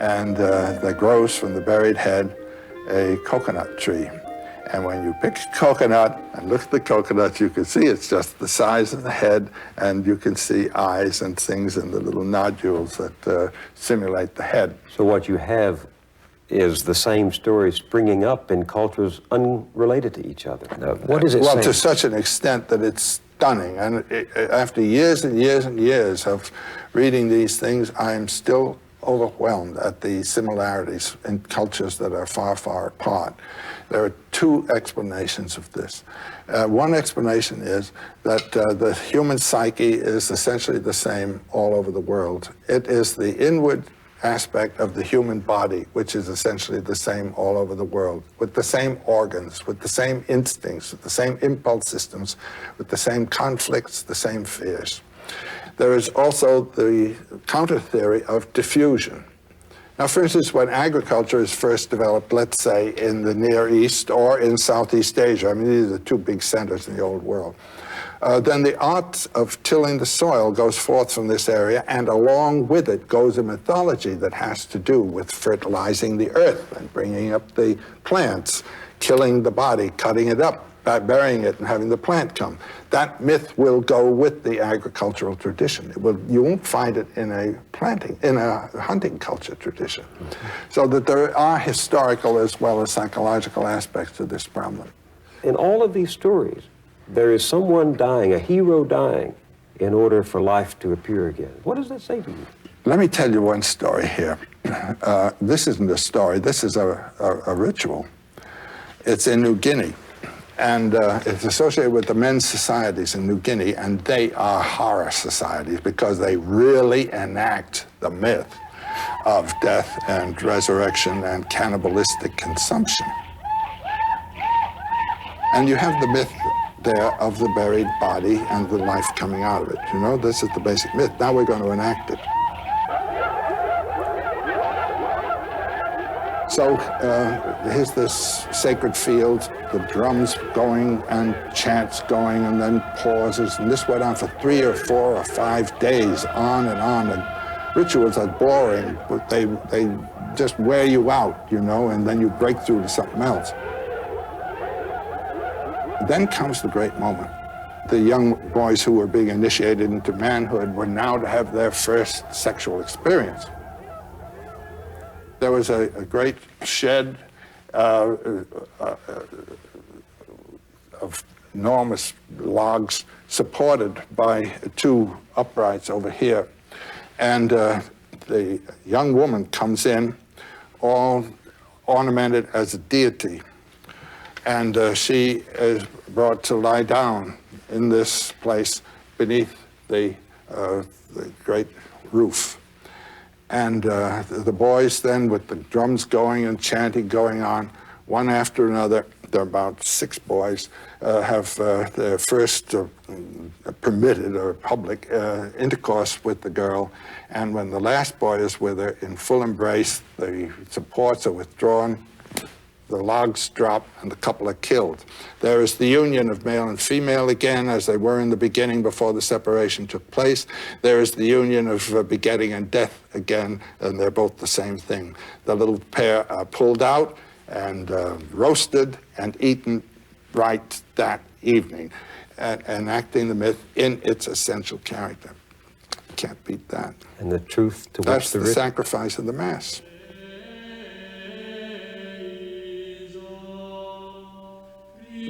Speaker 2: and there grows from the buried head a coconut tree. And when you pick a coconut and look at the coconut, you can see it's just the size of the head, and you can see eyes and things in the little nodules that simulate the head.
Speaker 8: So what you have is the same story springing up in cultures unrelated to each other. What is it saying?
Speaker 2: Well, to such an extent that it's stunning. And after years and years and years of reading these things, I am still overwhelmed at the similarities in cultures that are far, far apart. There are two explanations of this. One explanation is that the human psyche is essentially the same all over the world. It is the inward aspect of the human body, which is essentially the same all over the world, with the same organs, with the same instincts, with the same impulse systems, with the same conflicts, the same fears. There is also the counter theory of diffusion. Now, for instance, when agriculture is first developed, let's say in the Near East or in Southeast Asia, I mean, these are the two big centers in the old world, then the art of tilling the soil goes forth from this area, and along with it goes a mythology that has to do with fertilizing the earth and bringing up the plants, killing the body, cutting it up, burying it, and having the plant come. That myth will go with the agricultural tradition. You won't find it in a hunting culture tradition. So that there are historical as well as psychological aspects to this problem.
Speaker 8: In all of these stories, there is someone dying, a hero dying, in order for life to appear again. What does that say to you?
Speaker 2: Let me tell you one story here. This isn't a story, this is a ritual. It's in New Guinea, and it's associated with the men's societies in New Guinea, and they are horror societies because they really enact the myth of death and resurrection and cannibalistic consumption. And you have the myth there of the buried body and the life coming out of it. You know, this is the basic myth. Now we're going to enact it. So here's this sacred field, the drums going and chants going and then pauses. And this went on for 3 or 4 or 5 days, on and on. And rituals are boring, but they just wear you out, you know, and then you break through to something else. Then comes the great moment. The young boys who were being initiated into manhood were now to have their first sexual experience. There was a great shed of enormous logs supported by 2 uprights over here. And the young woman comes in, all ornamented as a deity. And she is brought to lie down in this place beneath the great roof. And the boys then, with the drums going and chanting going on, one after another, there are about 6 boys, have their first permitted or public intercourse with the girl. And when the last boy is with her in full embrace, the supports are withdrawn, the logs drop, and the couple are killed. There is the union of male and female again, as they were in the beginning before the separation took place. There is the union of begetting and death again, and they're both the same thing. The little pair are pulled out and roasted and eaten right that evening, enacting the myth in its essential character. Can't beat that.
Speaker 8: And the truth to which
Speaker 2: that's the sacrifice of the Mass.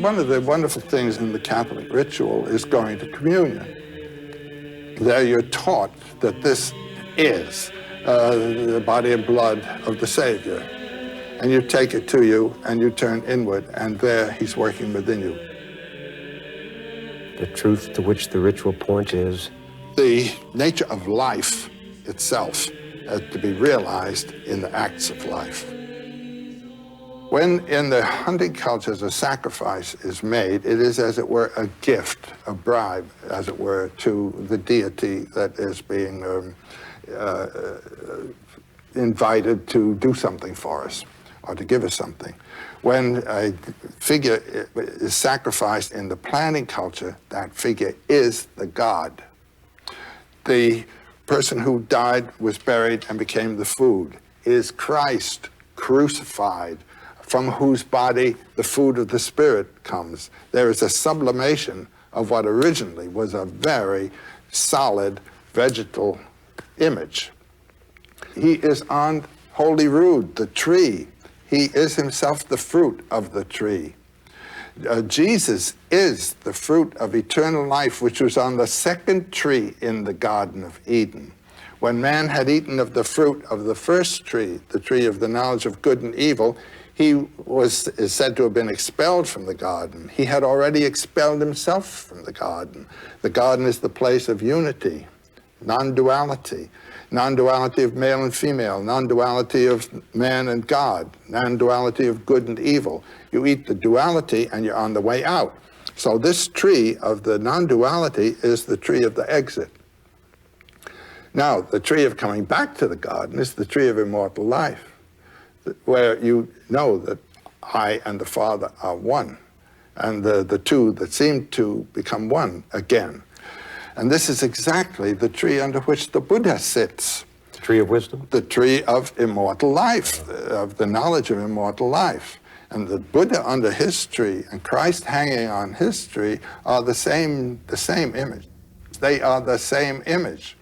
Speaker 2: One of the wonderful things in the Catholic ritual is going to communion. There you're taught that this is the body and blood of the Savior. And you take it to you, and you turn inward, and there he's working within you.
Speaker 8: The truth to which the ritual points is?
Speaker 2: The nature of life itself has to be realized in the acts of life. When in the hunting cultures a sacrifice is made, it is as it were a gift, a bribe, as it were, to the deity that is being invited to do something for us or to give us something. When a figure is sacrificed in the planting culture, that figure is the god. The person who died, was buried, and became the food is Christ crucified, from whose body the food of the Spirit comes. There is a sublimation of what originally was a very solid vegetal image. He is on Holy Rood, the tree. He is himself the fruit of the tree. Jesus is the fruit of eternal life, which was on the second tree in the Garden of Eden. When man had eaten of the fruit of the first tree, the tree of the knowledge of good and evil, he is said to have been expelled from the garden. He had already expelled himself from the garden. The garden is the place of unity, non-duality. Non-duality of male and female, non-duality of man and God, non-duality of good and evil. You eat the duality and you're on the way out. So this tree of the non-duality is the tree of the exit. Now, the tree of coming back to the garden is the tree of immortal life, where you know that I and the Father are one, and the two that seem to become one again. And this is exactly the tree under which the Buddha sits.
Speaker 8: The tree of wisdom?
Speaker 2: The tree of immortal life, of the knowledge of immortal life. And the Buddha under his tree and Christ hanging on his tree are the same image. They are the same image.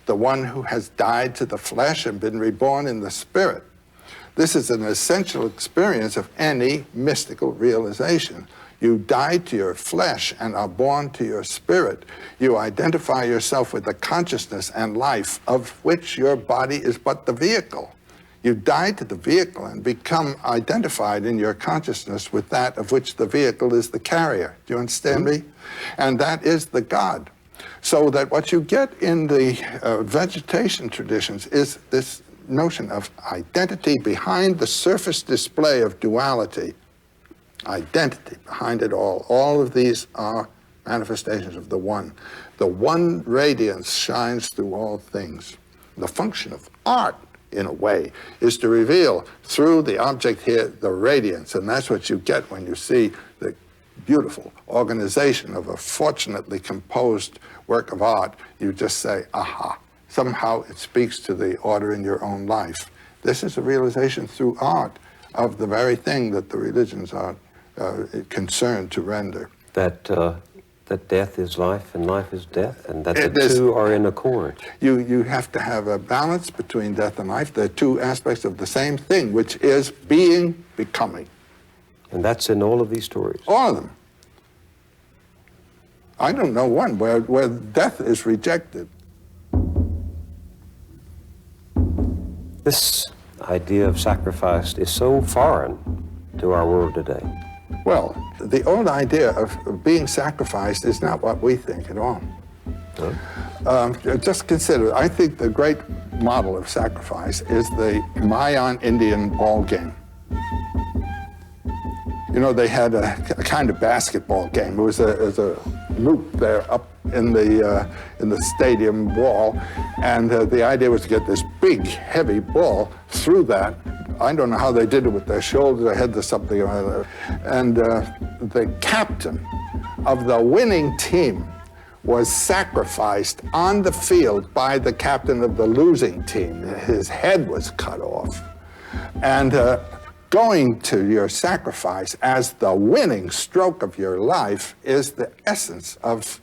Speaker 2: The one who has died to the flesh and been reborn in the spirit. This is an essential experience of any mystical realization. You die to your flesh and are born to your spirit. You identify yourself with the consciousness and life of which your body is but the vehicle. You die to the vehicle and become identified in your consciousness with that of which the vehicle is the carrier. Do you understand me? And that is the God. So that what you get in the vegetation traditions is this notion of identity behind the surface display of duality. Identity behind it all. All of these are manifestations of the one. The one radiance shines through all things. The function of art, in a way, is to reveal through the object here the radiance, and that's what you get when you see the beautiful organization of a fortunately composed work of art. You just say, aha. Somehow it speaks to the order in your own life. This is a realization through art of the very thing that the religions are concerned to render.
Speaker 8: That death is life and life is death, and that the two are in accord.
Speaker 2: You have to have a balance between death and life. They're two aspects of the same thing, which is being, becoming.
Speaker 8: And that's in all of these stories?
Speaker 2: All of them. I don't know one where death is rejected.
Speaker 8: This idea of sacrifice is so foreign to our world today.
Speaker 2: Well, the old idea of being sacrificed is not what we think at all. Huh? Just consider, I think the great model of sacrifice is the Mayan Indian ball game. You know, they had a kind of basketball game. It was a loop there up in the stadium wall, and the idea was to get this big, heavy ball through that. I don't know how they did it with their shoulders or heads or something. And the captain of the winning team was sacrificed on the field by the captain of the losing team. His head was cut off. And going to your sacrifice as the winning stroke of your life is the essence of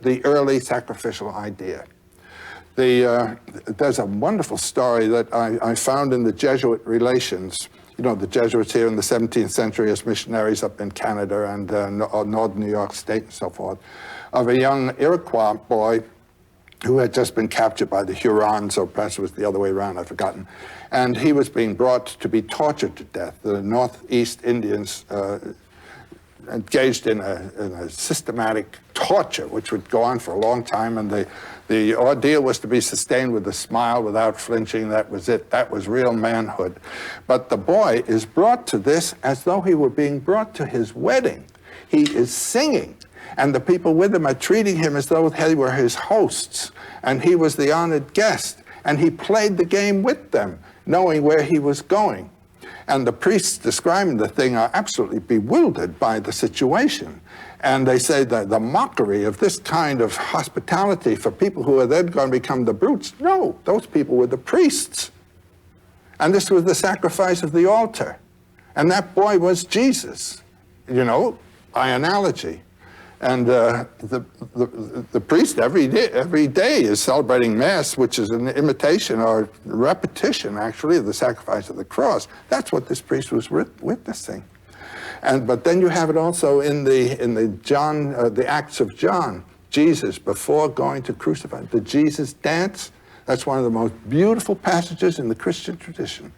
Speaker 2: the early sacrificial idea. There's a wonderful story that I found in the Jesuit relations. You know, the Jesuits here in the 17th century as missionaries up in Canada and northern New York State and so forth, of a young Iroquois boy who had just been captured by the Hurons, or perhaps it was the other way around, I've forgotten. And he was being brought to be tortured to death. The Northeast Indians engaged in a systematic torture, which would go on for a long time, and the ordeal was to be sustained with a smile without flinching. That was it. That was real manhood. But the boy is brought to this as though he were being brought to his wedding. He is singing, and the people with him are treating him as though they were his hosts, and he was the honored guest, and he played the game with them, knowing where he was going. And the priests describing the thing are absolutely bewildered by the situation. And they say that the mockery of this kind of hospitality for people who are then going to become the brutes. No, those people were the priests. And this was the sacrifice of the altar. And that boy was Jesus, you know, by analogy. And the priest every day is celebrating Mass, which is an imitation or repetition, actually, of the sacrifice of the cross. That's what this priest was witnessing. But then you have it also in the Acts of John. Jesus, before going to crucify, the Jesus dance. That's one of the most beautiful passages in the Christian tradition.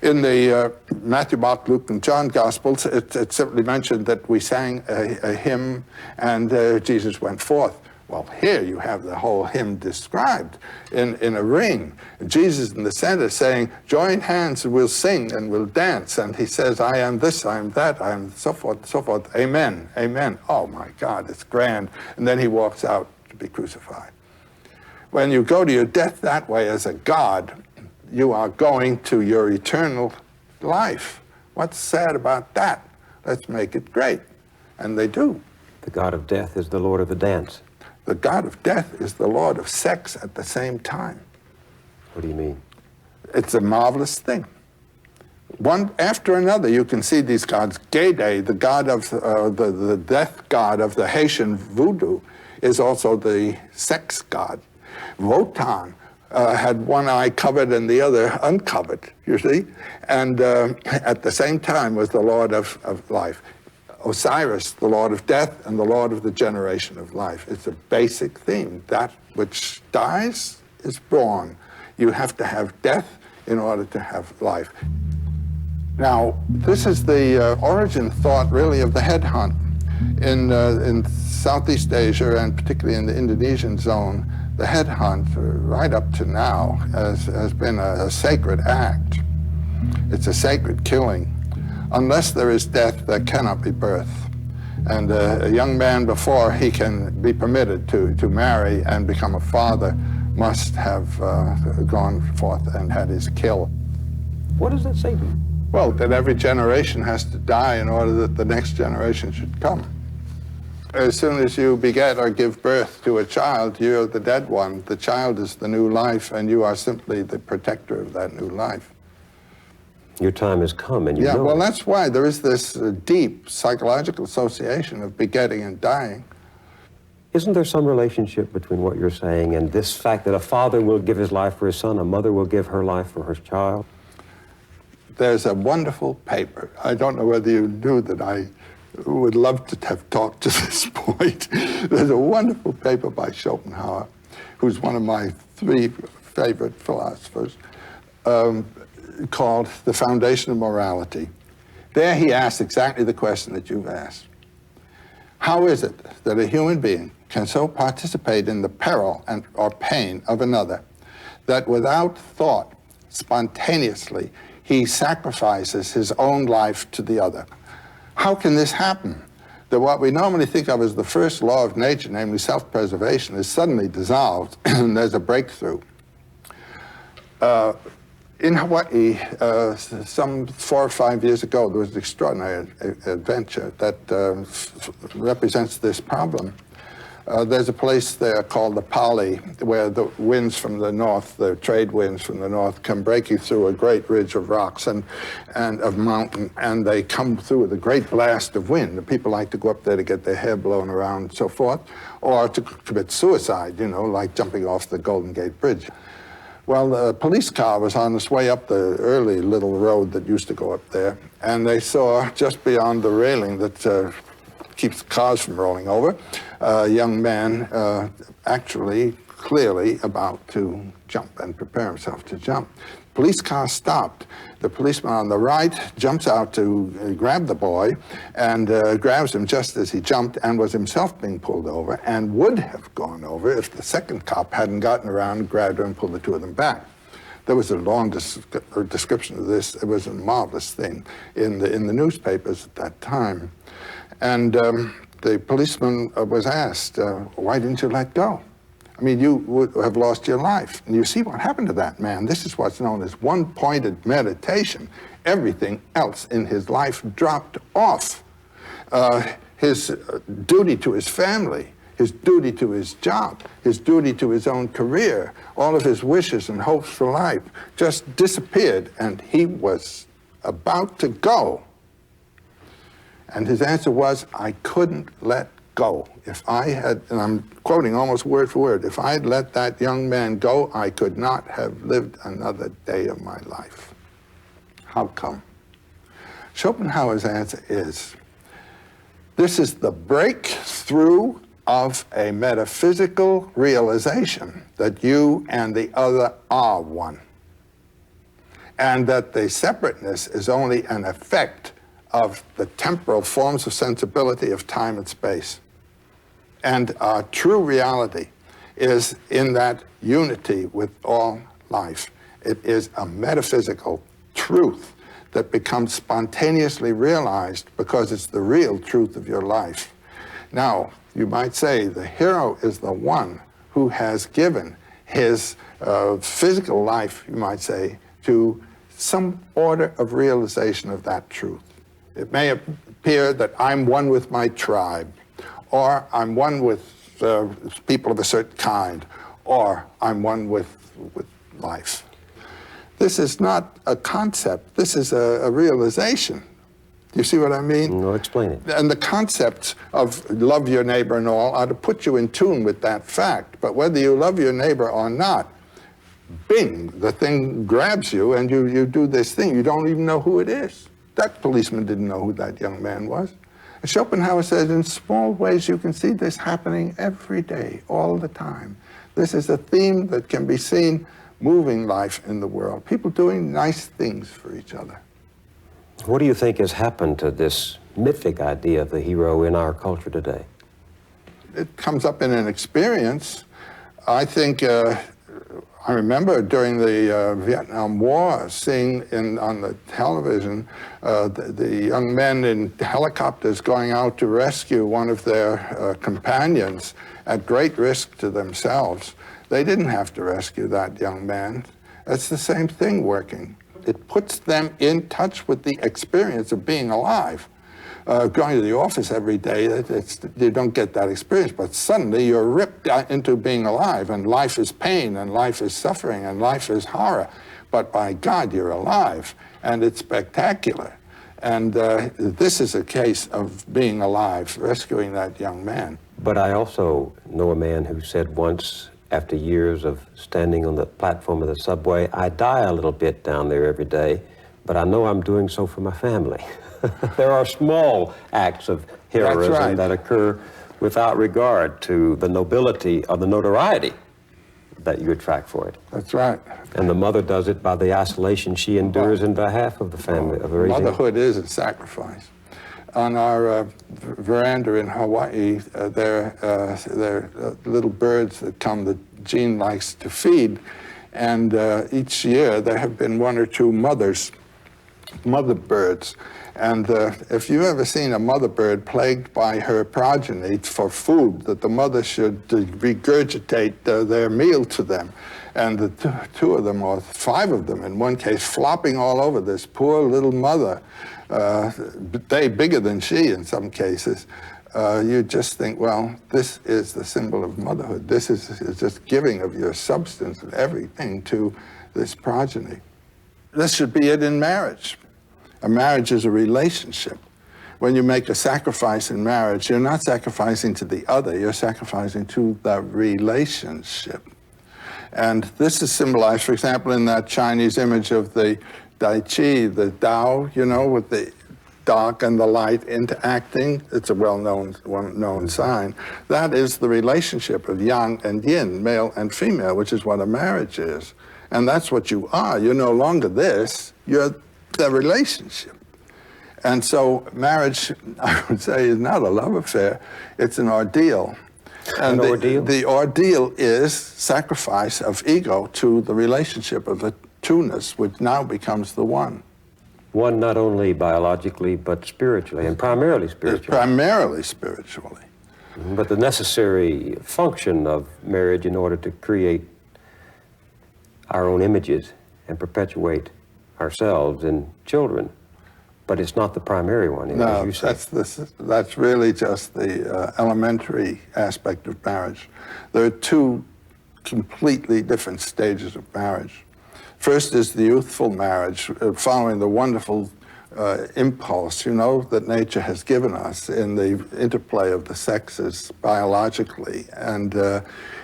Speaker 2: In the Matthew, Mark, Luke, and John Gospels, it simply mentioned that we sang a hymn and Jesus went forth. Well, here you have the whole hymn described in a ring. Jesus in the center saying, join hands and we'll sing and we'll dance. And he says, I am this, I am that, I am so forth, so forth. Amen, amen. Oh my God, it's grand. And then he walks out to be crucified. When you go to your death that way as a God, you are going to your eternal life. What's sad about that? Let's make it great. And they do.
Speaker 8: The God of death is the Lord of the dance.
Speaker 2: The God of death is the Lord of sex at the same time.
Speaker 8: What do you mean?
Speaker 2: It's a marvelous thing. One after another, you can see these gods. Gede, the god of the death god of the Haitian voodoo, is also the sex god. Wotan had one eye covered and the other uncovered, you see? And at the same time was the Lord of life. Osiris, the Lord of death, and the Lord of the generation of life. It's a basic theme. That which dies is born. You have to have death in order to have life. Now, this is the origin thought, really, of the headhunt. In Southeast Asia, and particularly in the Indonesian zone, the headhunt, right up to now, has been a sacred act. It's a sacred killing. Unless there is death, there cannot be birth. And a young man, before he can be permitted to marry and become a father, must have gone forth and had his kill.
Speaker 8: What does that say?
Speaker 2: Well, that every generation has to die in order that the next generation should come. As soon as you beget or give birth to a child, you're the dead one. The child is the new life, and you are simply the protector of that new life.
Speaker 8: Your time has come, and you know
Speaker 2: well,
Speaker 8: it.
Speaker 2: that's why there is this deep psychological association of begetting and dying.
Speaker 8: Isn't there some relationship between what you're saying and this fact that a father will give his life for his son, a mother will give her life for her child?
Speaker 2: There's a wonderful paper. I don't know whether you knew that I would love to have talked to this point. There's a wonderful paper by Schopenhauer, who's one of my 3 favorite philosophers, called The Foundation of Morality. There he asks exactly the question that you've asked. How is it that a human being can so participate in the peril or pain of another that without thought, spontaneously, he sacrifices his own life to the other? How can this happen? That what we normally think of as the first law of nature, namely self-preservation, is suddenly dissolved and there's a breakthrough. In Hawaii, some 4 or 5 years ago, there was an extraordinary adventure that represents this problem. There's a place there called the Pali, where the winds from the north, the trade winds from the north, come breaking through a great ridge of rocks and of mountain, and they come through with a great blast of wind. The people like to go up there to get their hair blown around and so forth, or to commit suicide, you know, like jumping off the Golden Gate Bridge. Well, the police car was on its way up the early little road that used to go up there, and they saw just beyond the railing that keeps the cars from rolling over, a young man actually clearly about to jump and prepare himself to jump. Police car stopped. The policeman on the right jumps out to grab the boy and grabs him just as he jumped and was himself being pulled over and would have gone over if the second cop hadn't gotten around and grabbed him and pulled the 2 of them back. There was a long description of this. It was a marvelous thing in the newspapers at that time. And the policeman was asked, why didn't you let go? I mean, you would have lost your life. And you see what happened to that man. This is what's known as one-pointed meditation. Everything else in his life dropped off. His duty to his family, his duty to his job, his duty to his own career, all of his wishes and hopes for life just disappeared, and he was about to go. And his answer was, I couldn't let go. If I had, and I'm quoting almost word for word, if I had let that young man go, I could not have lived another day of my life. How come? Schopenhauer's answer is, this is the breakthrough of a metaphysical realization that you and the other are one, and that the separateness is only an effect of the temporal forms of sensibility of time and space. And our true reality is in that unity with all life. It is a metaphysical truth that becomes spontaneously realized because it's the real truth of your life. Now, you might say the hero is the one who has given his physical life, you might say, to some order of realization of that truth. It may appear that I'm one with my tribe, or I'm one with people of a certain kind, or I'm one with life. This is not a concept, this is a realization. Do you see what I mean?
Speaker 8: No, explain it.
Speaker 2: And the concepts of love your neighbor and all are to put you in tune with that fact. But whether you love your neighbor or not, bing, the thing grabs you and you do this thing. You don't even know who it is. That policeman didn't know who that young man was. And Schopenhauer says, in small ways you can see this happening every day, all the time. This is a theme that can be seen moving life in the world. People doing nice things for each other.
Speaker 8: What do you think has happened to this mythic idea of the hero in our culture today?
Speaker 2: It comes up in an experience. I think, I remember during the Vietnam War, seeing on the television the young men in helicopters going out to rescue one of their companions at great risk to themselves. They didn't have to rescue that young man. It's the same thing working. It puts them in touch with the experience of being alive. Going to the office every day, you don't get that experience, but suddenly you're ripped into being alive, and life is pain, and life is suffering, and life is horror. But by God, you're alive, and it's spectacular. And this is a case of being alive, rescuing that young man.
Speaker 8: But I also know a man who said once, after years of standing on the platform of the subway, I die a little bit down there every day, but I know I'm doing so for my family. There are small acts of heroism that occur without regard to the nobility or the notoriety that you attract for it.
Speaker 2: That's right.
Speaker 8: And the mother does it by the isolation she endures in behalf of the family. Of raising.
Speaker 2: Motherhood is a sacrifice. On our veranda in Hawaii, there are little birds that come that Jean likes to feed, and each year there have been one or two mother birds. And if you've ever seen a mother bird plagued by her progeny for food, that the mother should regurgitate their meal to them, and the two of them, or five of them in one case, flopping all over this poor little mother, they bigger than she in some cases, you just think, well, this is the symbol of motherhood. This is just giving of your substance and everything to this progeny. This should be it in marriage. A marriage is a relationship. When you make a sacrifice in marriage, you're not sacrificing to the other, you're sacrificing to the relationship. And this is symbolized, for example, in that Chinese image of the Dai Chi, the Tao, you know, with the dark and the light interacting. It's a well-known sign. That is the relationship of yang and yin, male and female, which is what a marriage is. And that's what you are. You're no longer this, you're the relationship. And so marriage, I would say, is not a love affair, it's an ordeal. And
Speaker 8: an ordeal?
Speaker 2: The ordeal is sacrifice of ego to the relationship of the two-ness, which now becomes the one.
Speaker 8: One not only biologically, but spiritually, and primarily spiritually.
Speaker 2: It's primarily spiritually.
Speaker 8: But the necessary function of marriage in order to create our own images and perpetuate ourselves in children. But it's not the primary one, as you say.
Speaker 2: That's really just the elementary aspect of marriage. There are two completely different stages of marriage. First is the youthful marriage, following the wonderful impulse, you know, that nature has given us in the interplay of the sexes biologically, and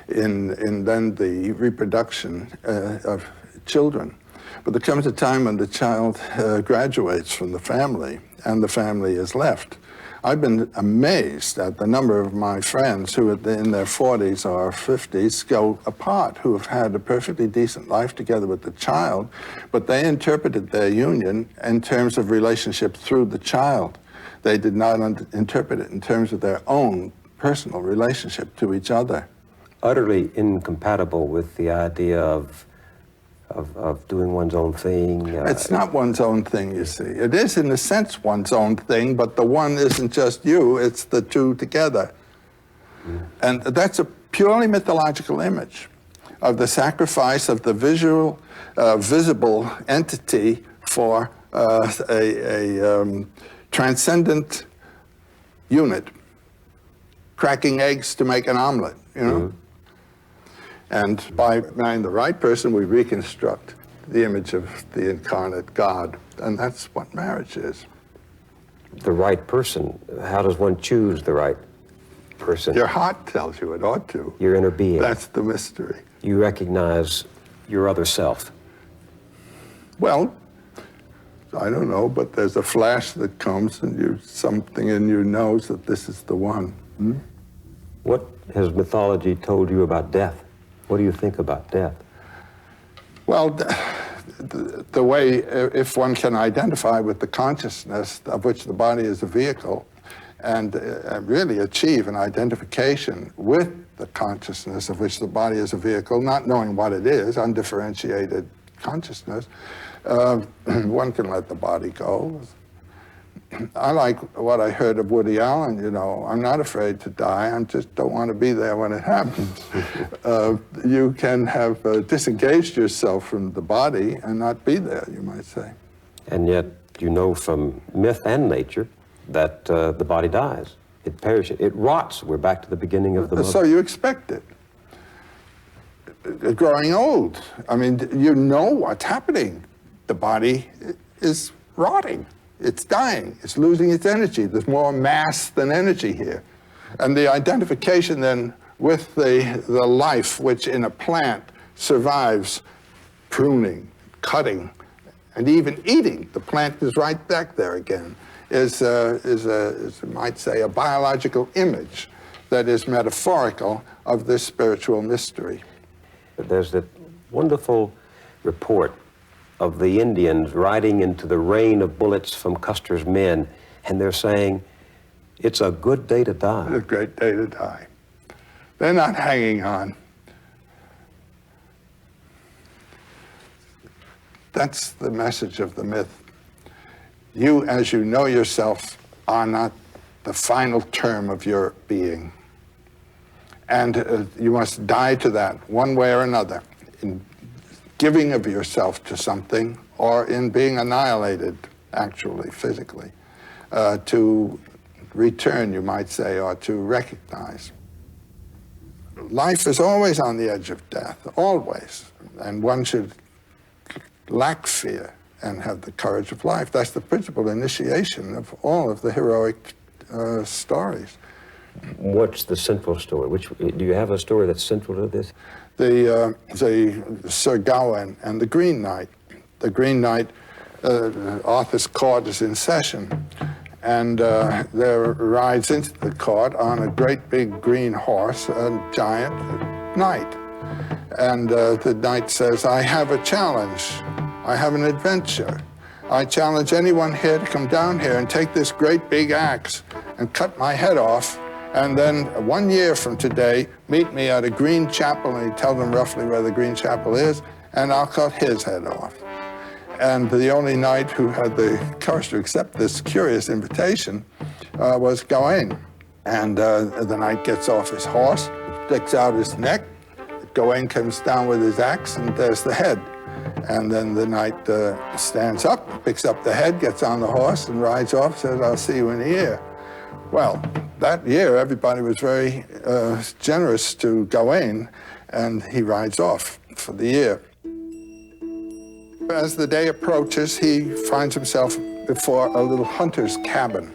Speaker 2: in then the reproduction of children. But there comes a time when the child graduates from the family, and the family is left. I've been amazed at the number of my friends who in their 40s or 50s go apart, who have had a perfectly decent life together with the child, but they interpreted their union in terms of relationship through the child. They did not interpret it in terms of their own personal relationship to each other.
Speaker 8: Utterly incompatible with the idea of doing one's own thing.
Speaker 2: It's not one's own thing, you see. It is, in a sense, one's own thing, but the one isn't just you, it's the two together. And that's a purely mythological image of the sacrifice of the visible entity for a transcendent unit, cracking eggs to make an omelet, you know? And by marrying the right person, we reconstruct the image of the incarnate God. And that's what marriage is.
Speaker 8: The right person. How does one choose the right person?
Speaker 2: Your heart tells you it ought to.
Speaker 8: Your inner being.
Speaker 2: That's the mystery.
Speaker 8: You recognize your other self.
Speaker 2: Well, I don't know, but there's a flash that comes and something in you knows that this is the one.
Speaker 8: What has mythology told you about death? What do you think about death?
Speaker 2: Well, the way, if one can identify with the consciousness of which the body is a vehicle and really achieve an identification with the consciousness of which the body is a vehicle, not knowing what it is, undifferentiated consciousness, one can let the body go. I like what I heard of Woody Allen, you know, I'm not afraid to die, I just don't want to be there when it happens. You can have disengaged yourself from the body and not be there, you might say.
Speaker 8: And yet, you know from myth and nature that the body dies. It perishes, it rots. We're back to the beginning of the mother.
Speaker 2: So you expect it. Growing old, I mean, you know what's happening. The body is rotting. It's dying, it's losing its energy. There's more mass than energy here. And the identification then with the life which in a plant survives pruning, cutting, and even eating. The plant is right back there again, is you might say, a biological image that is metaphorical of this spiritual mystery.
Speaker 8: There's that wonderful report of the Indians riding into the rain of bullets from Custer's men, and they're saying, it's a good day to die.
Speaker 2: It's a great day to die. They're not hanging on. That's the message of the myth. You, as you know yourself, are not the final term of your being. And you must die to that one way or another, in giving of yourself to something, or in being annihilated, actually, physically, to return, you might say, or to recognize. Life is always on the edge of death, always, and one should lack fear and have the courage of life. That's the principal initiation of all of the heroic stories.
Speaker 8: What's the central story? Do you have a story that's central to this?
Speaker 2: The Sir Gawain and the Green Knight. The Green Knight, Arthur's court is in session, and there rides into the court on a great big green horse, a giant knight. And the knight says, I have a challenge. I have an adventure. I challenge anyone here to come down here and take this great big axe and cut my head off. And then 1 year from today, meet me at a green chapel, and he tells them roughly where the green chapel is, and I'll cut his head off. And the only knight who had the courage to accept this curious invitation was Gawain. And the knight gets off his horse, sticks out his neck, Gawain comes down with his axe, and there's the head. And then the knight stands up, picks up the head, gets on the horse, and rides off, says, I'll see you in a year. Well, that year, everybody was very generous to Gawain, and he rides off for the year. As the day approaches, he finds himself before a little hunter's cabin,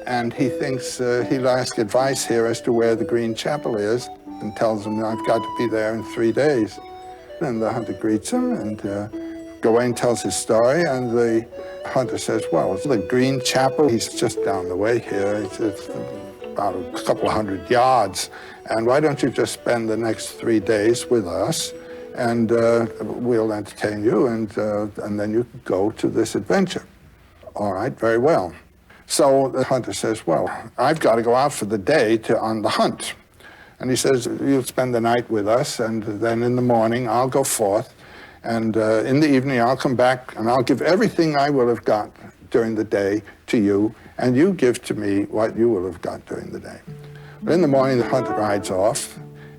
Speaker 2: and he thinks he'll ask advice here as to where the Green Chapel is, and tells him, I've got to be there in 3 days. And the hunter greets him and Gawain tells his story, and the hunter says, well, it's the Green Chapel. He's just down the way here. It's about a couple of 100 yards. And why don't you just spend the next 3 days with us, and we'll entertain you, and then you can go to this adventure. All right, very well. So the hunter says, well, I've got to go out for the day on the hunt. And he says, you'll spend the night with us, and then in the morning I'll go forth, and in the evening I'll come back, and I'll give everything I will have got during the day to you, and you give to me what you will have got during the day. But in the morning the hunter rides off,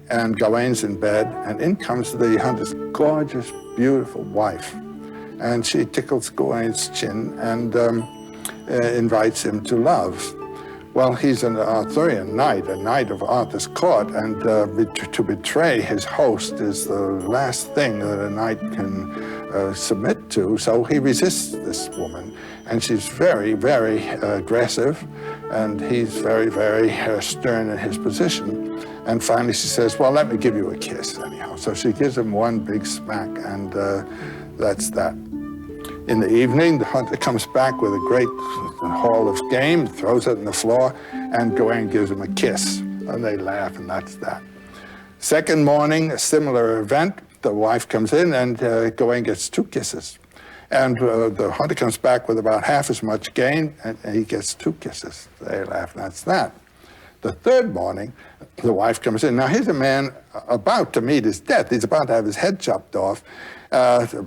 Speaker 2: and Gawain's in bed, and in comes the hunter's gorgeous, beautiful wife. And she tickles Gawain's chin and invites him to love. Well, he's an Arthurian knight, a knight of Arthur's court, and to betray his host is the last thing that a knight can submit to, so he resists this woman. And she's very, very aggressive, and he's very, very stern in his position. And finally she says, well, let me give you a kiss anyhow. So she gives him one big smack, and that's that. In the evening, the hunter comes back with a great haul of game, throws it on the floor, and Gawain gives him a kiss. And they laugh, and that's that. Second morning, a similar event. The wife comes in, and Gawain gets 2 kisses. And the hunter comes back with about half as much game, and he gets 2 kisses. They laugh, and that's that. The third morning, the wife comes in. Now, here's a man about to meet his death. He's about to have his head chopped off. A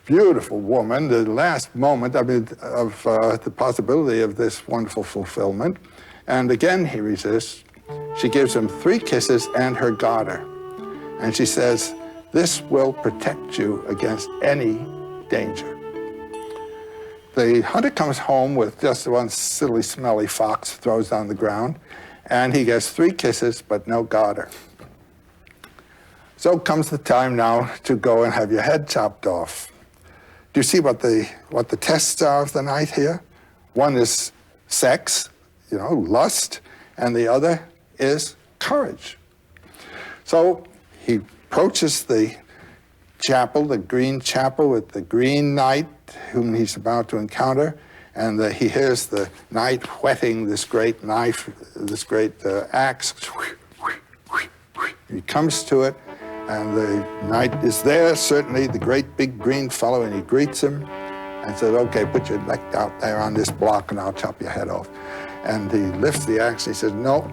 Speaker 2: beautiful woman, the last moment, of the possibility of this wonderful fulfillment. And again, he resists. She gives him 3 kisses and her garter. And she says, this will protect you against any danger. The hunter comes home with just one silly, smelly fox, throws on the ground, and he gets 3 kisses, but no garter. So comes the time now to go and have your head chopped off. Do you see what the tests are of the night here? One is sex, lust, and the other is courage. So he approaches the chapel, the Green Chapel, with the Green Knight whom he's about to encounter, and he hears the knight whetting this great knife, this great axe. He comes to it, and the knight is there, certainly, the great big green fellow, and he greets him and says, okay, put your neck out there on this block and I'll chop your head off. And he lifts the axe, and he says, no,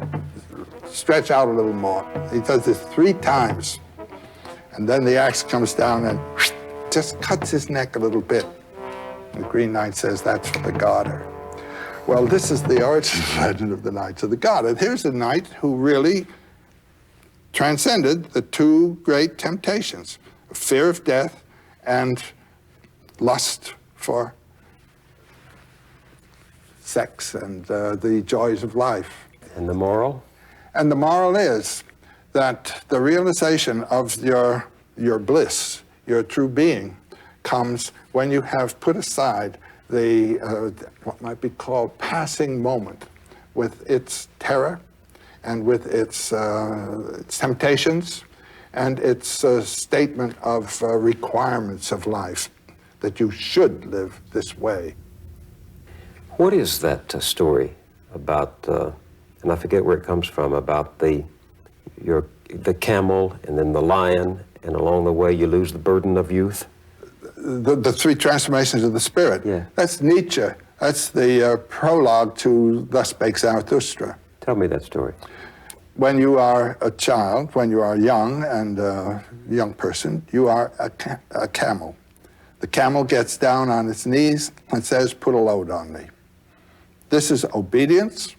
Speaker 2: stretch out a little more. He does this 3 times. And then the axe comes down and just cuts his neck a little bit. The Green Knight says, that's for the garter. Well, this is the origin legend of the Knights of the Garter. Here's a knight who really transcended the 2 great temptations, fear of death and lust for sex and the joys of life.
Speaker 8: And the moral?
Speaker 2: And the moral is that the realization of your bliss, your true being, comes when you have put aside the what might be called passing moment with its terror and with its temptations and its statement of requirements of life, that you should live this way.
Speaker 8: What is that story about, and I forget where it comes from, about the camel and then the lion, and along the way you lose the burden of youth?
Speaker 2: The 3 transformations of the spirit.
Speaker 8: Yeah.
Speaker 2: That's Nietzsche. That's the prologue to Thus Spake Zarathustra.
Speaker 8: Tell me that story.
Speaker 2: When you are a child, when you are young and a young person, you are a camel. The camel gets down on its knees and says, put a load on me. This is obedience.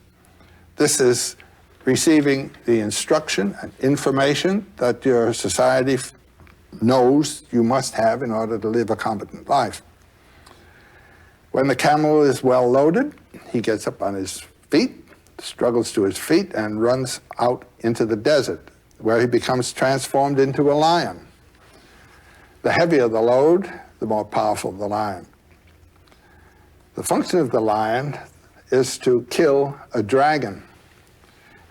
Speaker 2: This is receiving the instruction and information that your society knows you must have in order to live a competent life. When the camel is well loaded, he gets up on his feet, struggles to his feet, and runs out into the desert, where he becomes transformed into a lion. The heavier the load, the more powerful the lion. The function of the lion is to kill a dragon.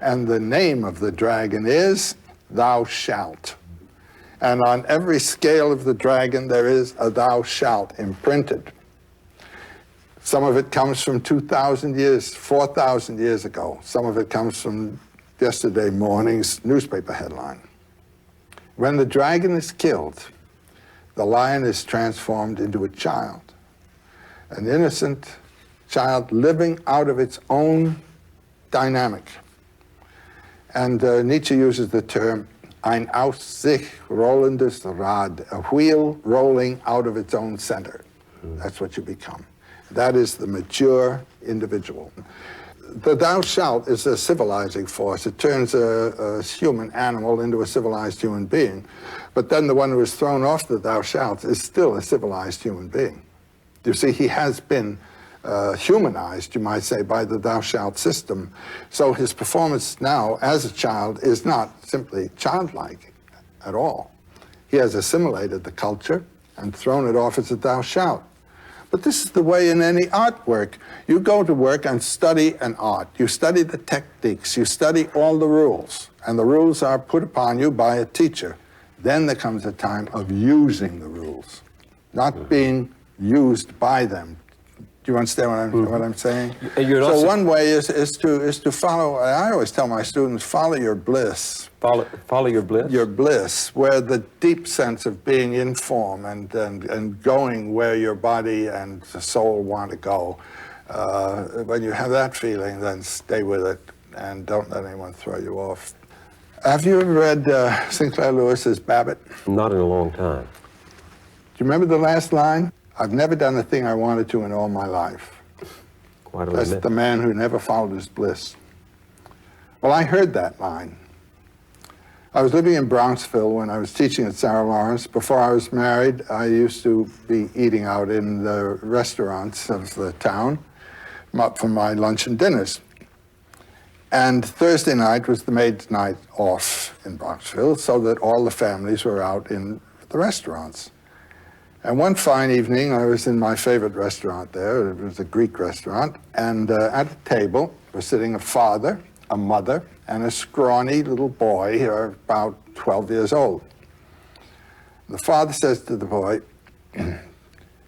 Speaker 2: And the name of the dragon is Thou Shalt. And on every scale of the dragon, there is a thou shalt imprinted. Some of it comes from 2,000 years, 4,000 years ago. Some of it comes from yesterday morning's newspaper headline. When the dragon is killed, the lion is transformed into a child, an innocent child living out of its own dynamic. And Nietzsche uses the term ein aus sich rollendes Rad, a wheel rolling out of its own center. That's what you become. That is the mature individual. The thou shalt is a civilizing force. It turns a human animal into a civilized human being. But then the one who is thrown off the thou shalt is still a civilized human being. You see, he has been humanized, you might say, by the thou shalt system. So his performance now as a child is not simply childlike at all. He has assimilated the culture and thrown it off as a thou shalt. But this is the way in any artwork. You go to work and study an art. You study the techniques. You study all the rules. And the rules are put upon you by a teacher. Then there comes a time of using the rules, not being used by them. Do you understand what I'm saying? So one way is to follow. I always tell my students, follow your bliss.
Speaker 8: Follow your bliss?
Speaker 2: Your bliss, where the deep sense of being in form and going where your body and the soul want to go. When you have that feeling, then stay with it and don't let anyone throw you off. Have you ever read Sinclair Lewis's Babbitt?
Speaker 8: Not in a long time.
Speaker 2: Do you remember the last line? I've never done the thing I wanted to in all my life.
Speaker 8: Quite a
Speaker 2: That's
Speaker 8: limit.
Speaker 2: the man who never followed his bliss. Well, I heard that line. I was living in Bronxville when I was teaching at Sarah Lawrence. Before I was married, I used to be eating out in the restaurants of the town for my lunch and dinners. And Thursday night was the maid's night off in Bronxville, so that all the families were out in the restaurants. And one fine evening, I was in my favorite restaurant there. It was a Greek restaurant. And at a table was sitting a father, a mother, and a scrawny little boy, about 12 years old. The father says to the boy,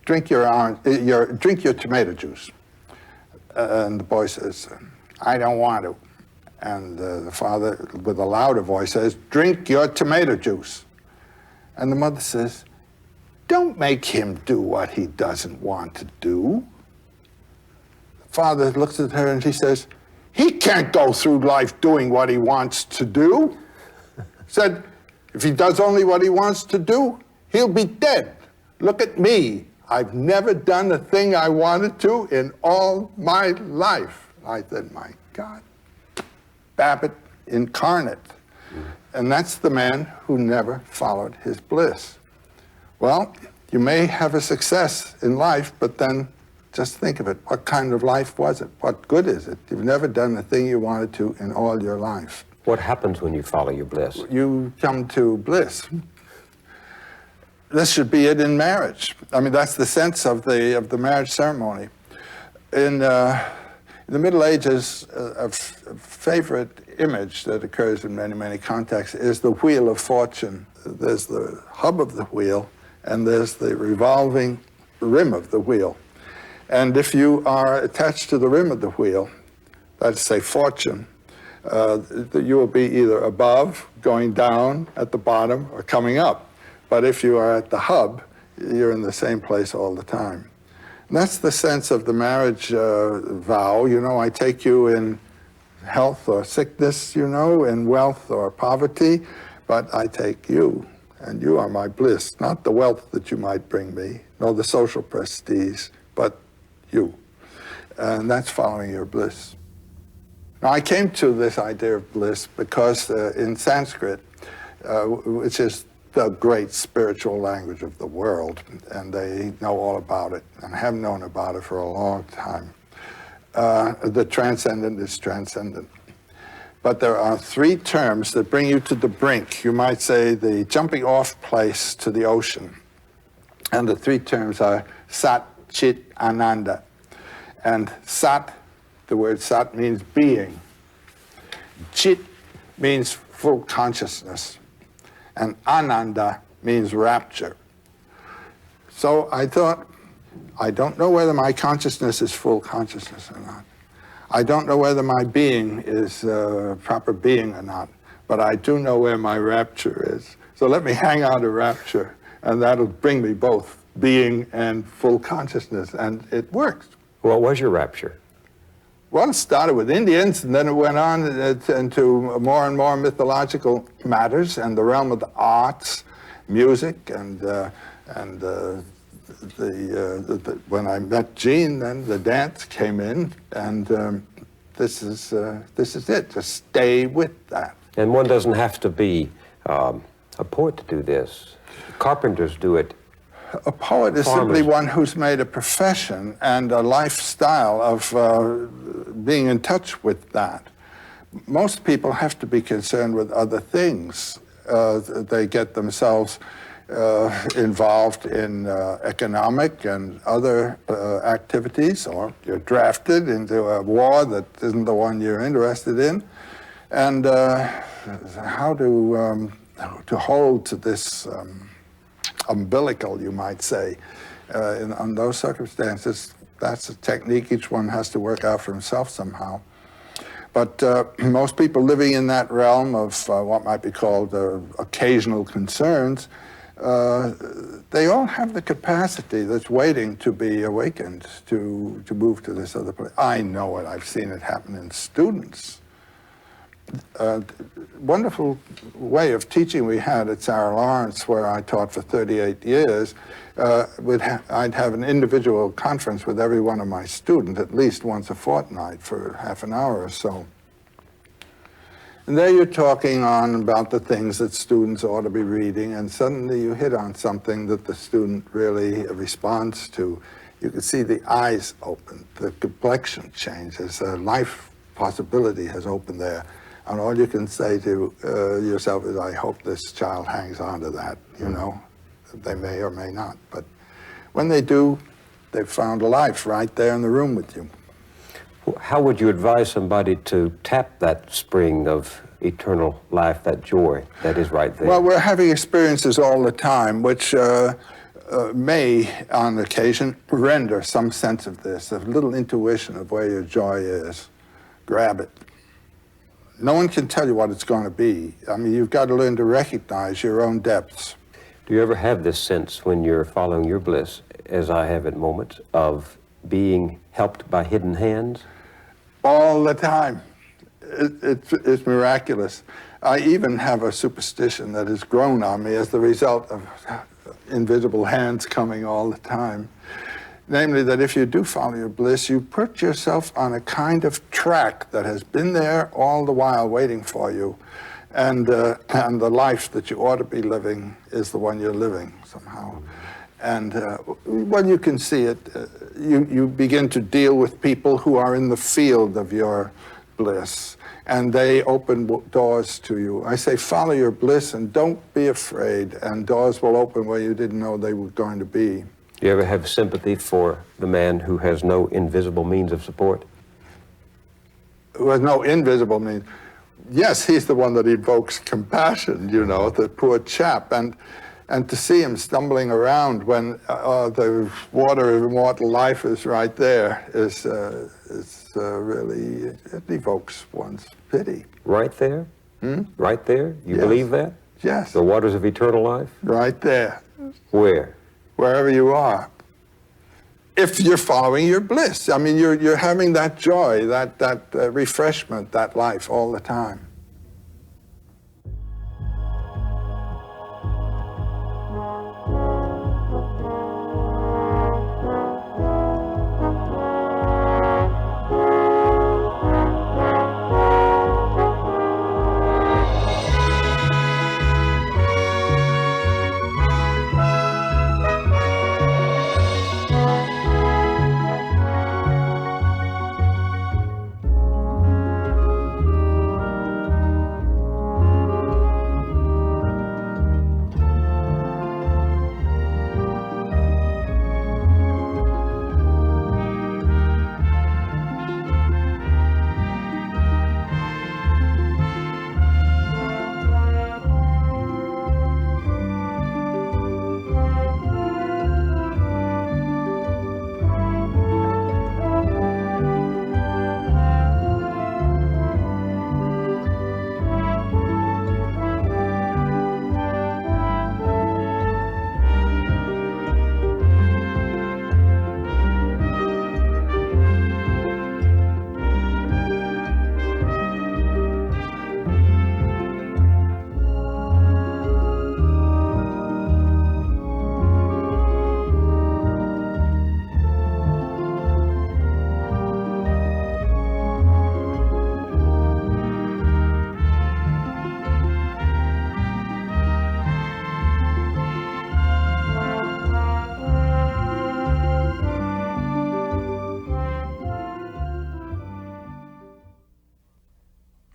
Speaker 2: drink your tomato juice. And the boy says, I don't want to. And the father, with a louder voice, says, drink your tomato juice. And the mother says, don't make him do what he doesn't want to do. The father looks at her and he says, he can't go through life doing what he wants to do. Said, if he does only what he wants to do, he'll be dead. Look at me. I've never done the thing I wanted to in all my life. I said, my God, Babbitt incarnate. And that's the man who never followed his bliss. Well, you may have a success in life, but then just think of it. What kind of life was it? What good is it? You've never done the thing you wanted to in all your life.
Speaker 8: What happens when you follow your bliss?
Speaker 2: You come to bliss. This should be it in marriage. I mean, that's the sense of the marriage ceremony. In the Middle Ages, a favorite image that occurs in many, many contexts is the wheel of fortune. There's the hub of the wheel, and there's the revolving rim of the wheel. And if you are attached to the rim of the wheel, let's say fortune, you will be either above, going down at the bottom, or coming up. But if you are at the hub, you're in the same place all the time. And that's the sense of the marriage vow. You know, I take you in health or sickness, you know, in wealth or poverty, but I take you. And you are my bliss, not the wealth that you might bring me, nor the social prestige, but you. And that's following your bliss. Now, I came to this idea of bliss because in Sanskrit, which is the great spiritual language of the world, and they know all about it and have known about it for a long time, the transcendent is transcendent. But there are three terms that bring you to the brink. You might say the jumping off place to the ocean. And the three terms are Sat, Chit, Ananda. And Sat, the word Sat means being. Chit means full consciousness. and Ananda means rapture. So I thought, I don't know whether my consciousness is full consciousness or not. I don't know whether my being is proper being or not, but I do know where my rapture is. So let me hang on to rapture, and that'll bring me both being and full consciousness, and it works.
Speaker 8: What was your rapture?
Speaker 2: Well, it started with Indians, and then it went on into more and more mythological matters and the realm of the arts, music, and when I met Jean, then the dance came in, and this is it. Just stay with that.
Speaker 8: And one doesn't have to be a poet to do this. Carpenters do it.
Speaker 2: A poet is simply one who's made a profession and a lifestyle of being in touch with that. Most people have to be concerned with other things. They get themselves involved in economic and other activities, or you're drafted into a war that isn't the one you're interested in. And how to hold to this umbilical, you might say, on those circumstances, that's a technique each one has to work out for himself somehow. But most people living in that realm of what might be called occasional concerns, they all have the capacity that's waiting to be awakened to move to this other place. I know it. I've seen it happen in students. Wonderful way of teaching we had at Sarah Lawrence, where I taught for 38 years. I'd have an individual conference with every one of my students at least once a fortnight for half an hour or so. And there you're talking on about the things that students ought to be reading, and suddenly you hit on something that the student really responds to. You can see the eyes open, the complexion changes, a life possibility has opened there. And all you can say to yourself is, I hope this child hangs on to that, you know. They may or may not, but when they do, they've found a life right there in the room with you.
Speaker 8: How would you advise somebody to tap that spring of eternal life, that joy that is right there?
Speaker 2: Well, we're having experiences all the time, which may, on occasion, render some sense of this, a little intuition of where your joy is. Grab it. No one can tell you what it's going to be. I mean, you've got to learn to recognize your own depths.
Speaker 8: Do you ever have this sense when you're following your bliss, as I have at moments, of being helped by hidden hands?
Speaker 2: All the time. It's miraculous. I even have a superstition that has grown on me as the result of invisible hands coming all the time. Namely, that if you do follow your bliss, you put yourself on a kind of track that has been there all the while waiting for you. And the life that you ought to be living is the one you're living somehow. And when you can see it, you begin to deal with people who are in the field of your bliss, and they open doors to you. I say follow your bliss and don't be afraid, and doors will open where you didn't know they were going to be.
Speaker 8: Do you ever have sympathy for the man who has no invisible means of support?
Speaker 2: Who has no invisible means? Yes, he's the one that evokes compassion, you know, the poor chap. And to see him stumbling around when the water of immortal life is right there is really, it evokes one's pity.
Speaker 8: Right there? Right there? You
Speaker 2: Yes.
Speaker 8: believe that?
Speaker 2: Yes.
Speaker 8: The waters of eternal life?
Speaker 2: Right there.
Speaker 8: Where?
Speaker 2: Wherever you are. If you're following your bliss. I mean, you're having that joy, that refreshment, that life all the time.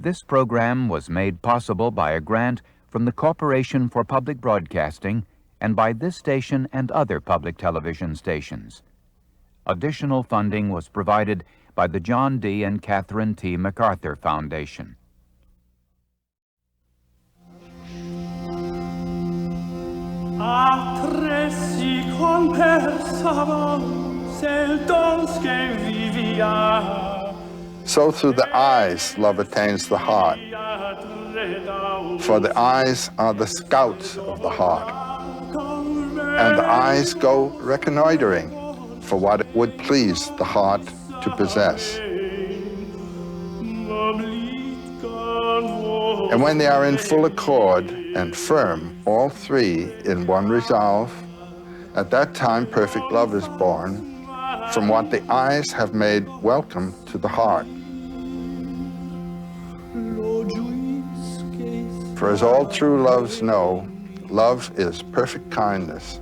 Speaker 9: This program was made possible by a grant from the Corporation for Public Broadcasting and by this station and other public television stations. Additional funding was provided by the John D. and Catherine T. MacArthur Foundation.
Speaker 2: So through the eyes, love attains the heart. For the eyes are the scouts of the heart. And the eyes go reconnoitering for what would please the heart to possess. And when they are in full accord and firm, all three in one resolve, at that time perfect love is born from what the eyes have made welcome to the heart. For as all true loves know, love is perfect kindness.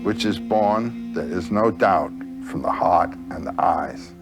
Speaker 2: Which is born, there is no doubt, from the heart and the eyes.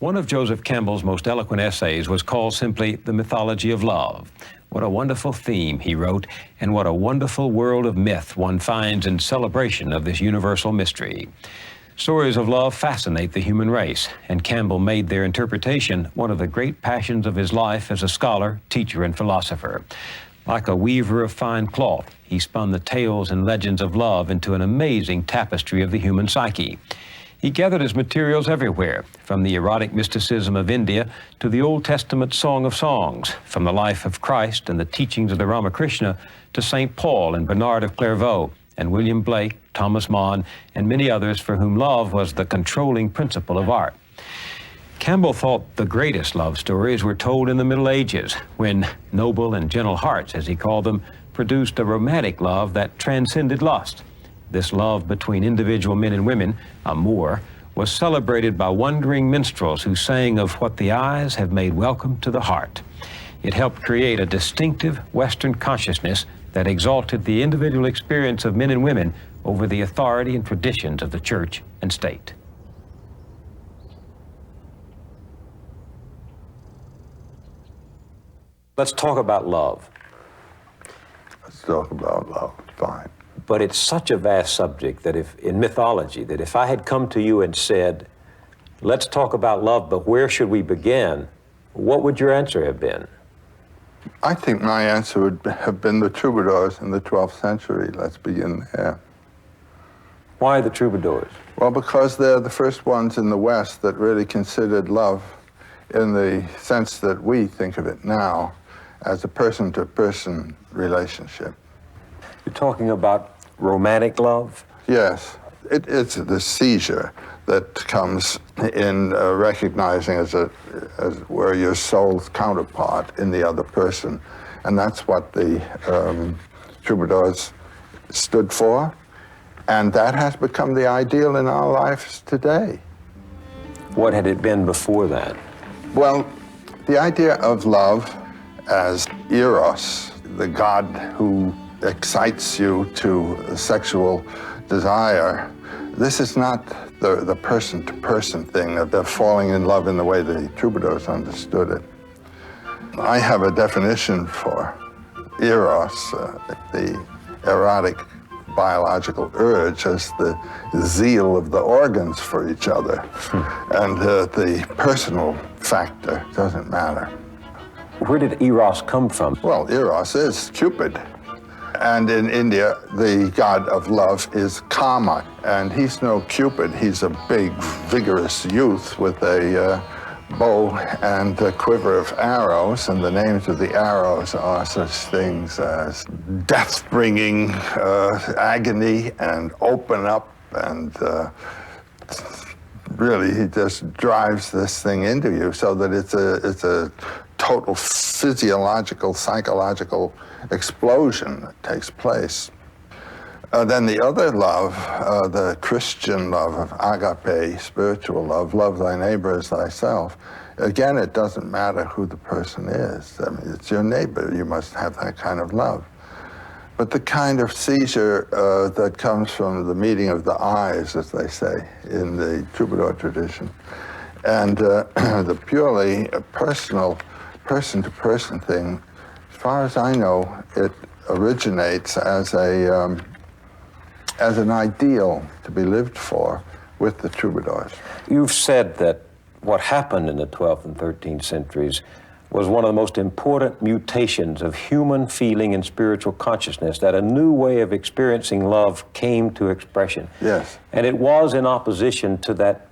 Speaker 3: One of Joseph Campbell's most eloquent essays was called simply The Mythology of Love. What a wonderful theme, he wrote, and what a wonderful world of myth one finds in celebration of this universal mystery. Stories of love fascinate the human race, and Campbell made their interpretation one of the great passions of his life as a scholar, teacher, and philosopher. Like a weaver of fine cloth, he spun the tales and legends of love into an amazing tapestry of the human psyche. He gathered his materials everywhere, from the erotic mysticism of India to the Old Testament Song of Songs, from the life of Christ and the teachings of the Ramakrishna to St. Paul and Bernard of Clairvaux, and William Blake, Thomas Mann, and many others for whom love was the controlling principle of art. Campbell thought the greatest love stories were told in the Middle Ages, when noble and gentle hearts, as he called them, produced a romantic love that transcended lust. This love between individual men and women, amour, was celebrated by wandering minstrels who sang of what the eyes have made welcome to the heart. It helped create a distinctive Western consciousness that exalted the individual experience of men and women over the authority and traditions of the church and state.
Speaker 8: Let's talk about love.
Speaker 2: Let's talk about love, fine.
Speaker 8: But it's such a vast subject that in mythology, that if I had come to you and said, let's talk about love, but where should we begin? What would your answer have been?
Speaker 2: I think my answer would have been the Troubadours in the 12th century. Let's begin there.
Speaker 8: Why the Troubadours?
Speaker 2: Well, because they're the first ones in the West that really considered love in the sense that we think of it now, as a person-to-person relationship.
Speaker 8: You're talking about romantic love?
Speaker 2: Yes. It's the seizure that comes in recognizing as where your soul's counterpart in the other person. And that's what the Troubadours stood for. And that has become the ideal in our lives today.
Speaker 8: What had it been before that?
Speaker 2: Well, the idea of love as Eros, the god who excites you to sexual desire. This is not the person-to-person thing of the falling in love in the way the Troubadours understood it. I have a definition for Eros, the erotic biological urge, as the zeal of the organs for each other. And the personal factor doesn't matter.
Speaker 8: Where did Eros come from?
Speaker 2: Well, Eros is Cupid. And in India, the god of love is Kama. And he's no Cupid. He's a big, vigorous youth with a bow and a quiver of arrows. And the names of the arrows are such things as death-bringing agony and open up and really, he just drives this thing into you so that it's a total physiological, psychological explosion that takes place. Then the other love, the Christian love of agape, spiritual love, love thy neighbor as thyself. Again, it doesn't matter who the person is. I mean, it's your neighbor. You must have that kind of love. But the kind of seizure that comes from the meeting of the eyes, as they say, in the Troubadour tradition, and the purely personal, person-to-person thing, as far as I know, it originates as an ideal to be lived for with the Troubadours.
Speaker 8: You've said that what happened in the 12th and 13th centuries was one of the most important mutations of human feeling and spiritual consciousness, that a new way of experiencing love came to expression.
Speaker 2: Yes.
Speaker 8: And it was in opposition to that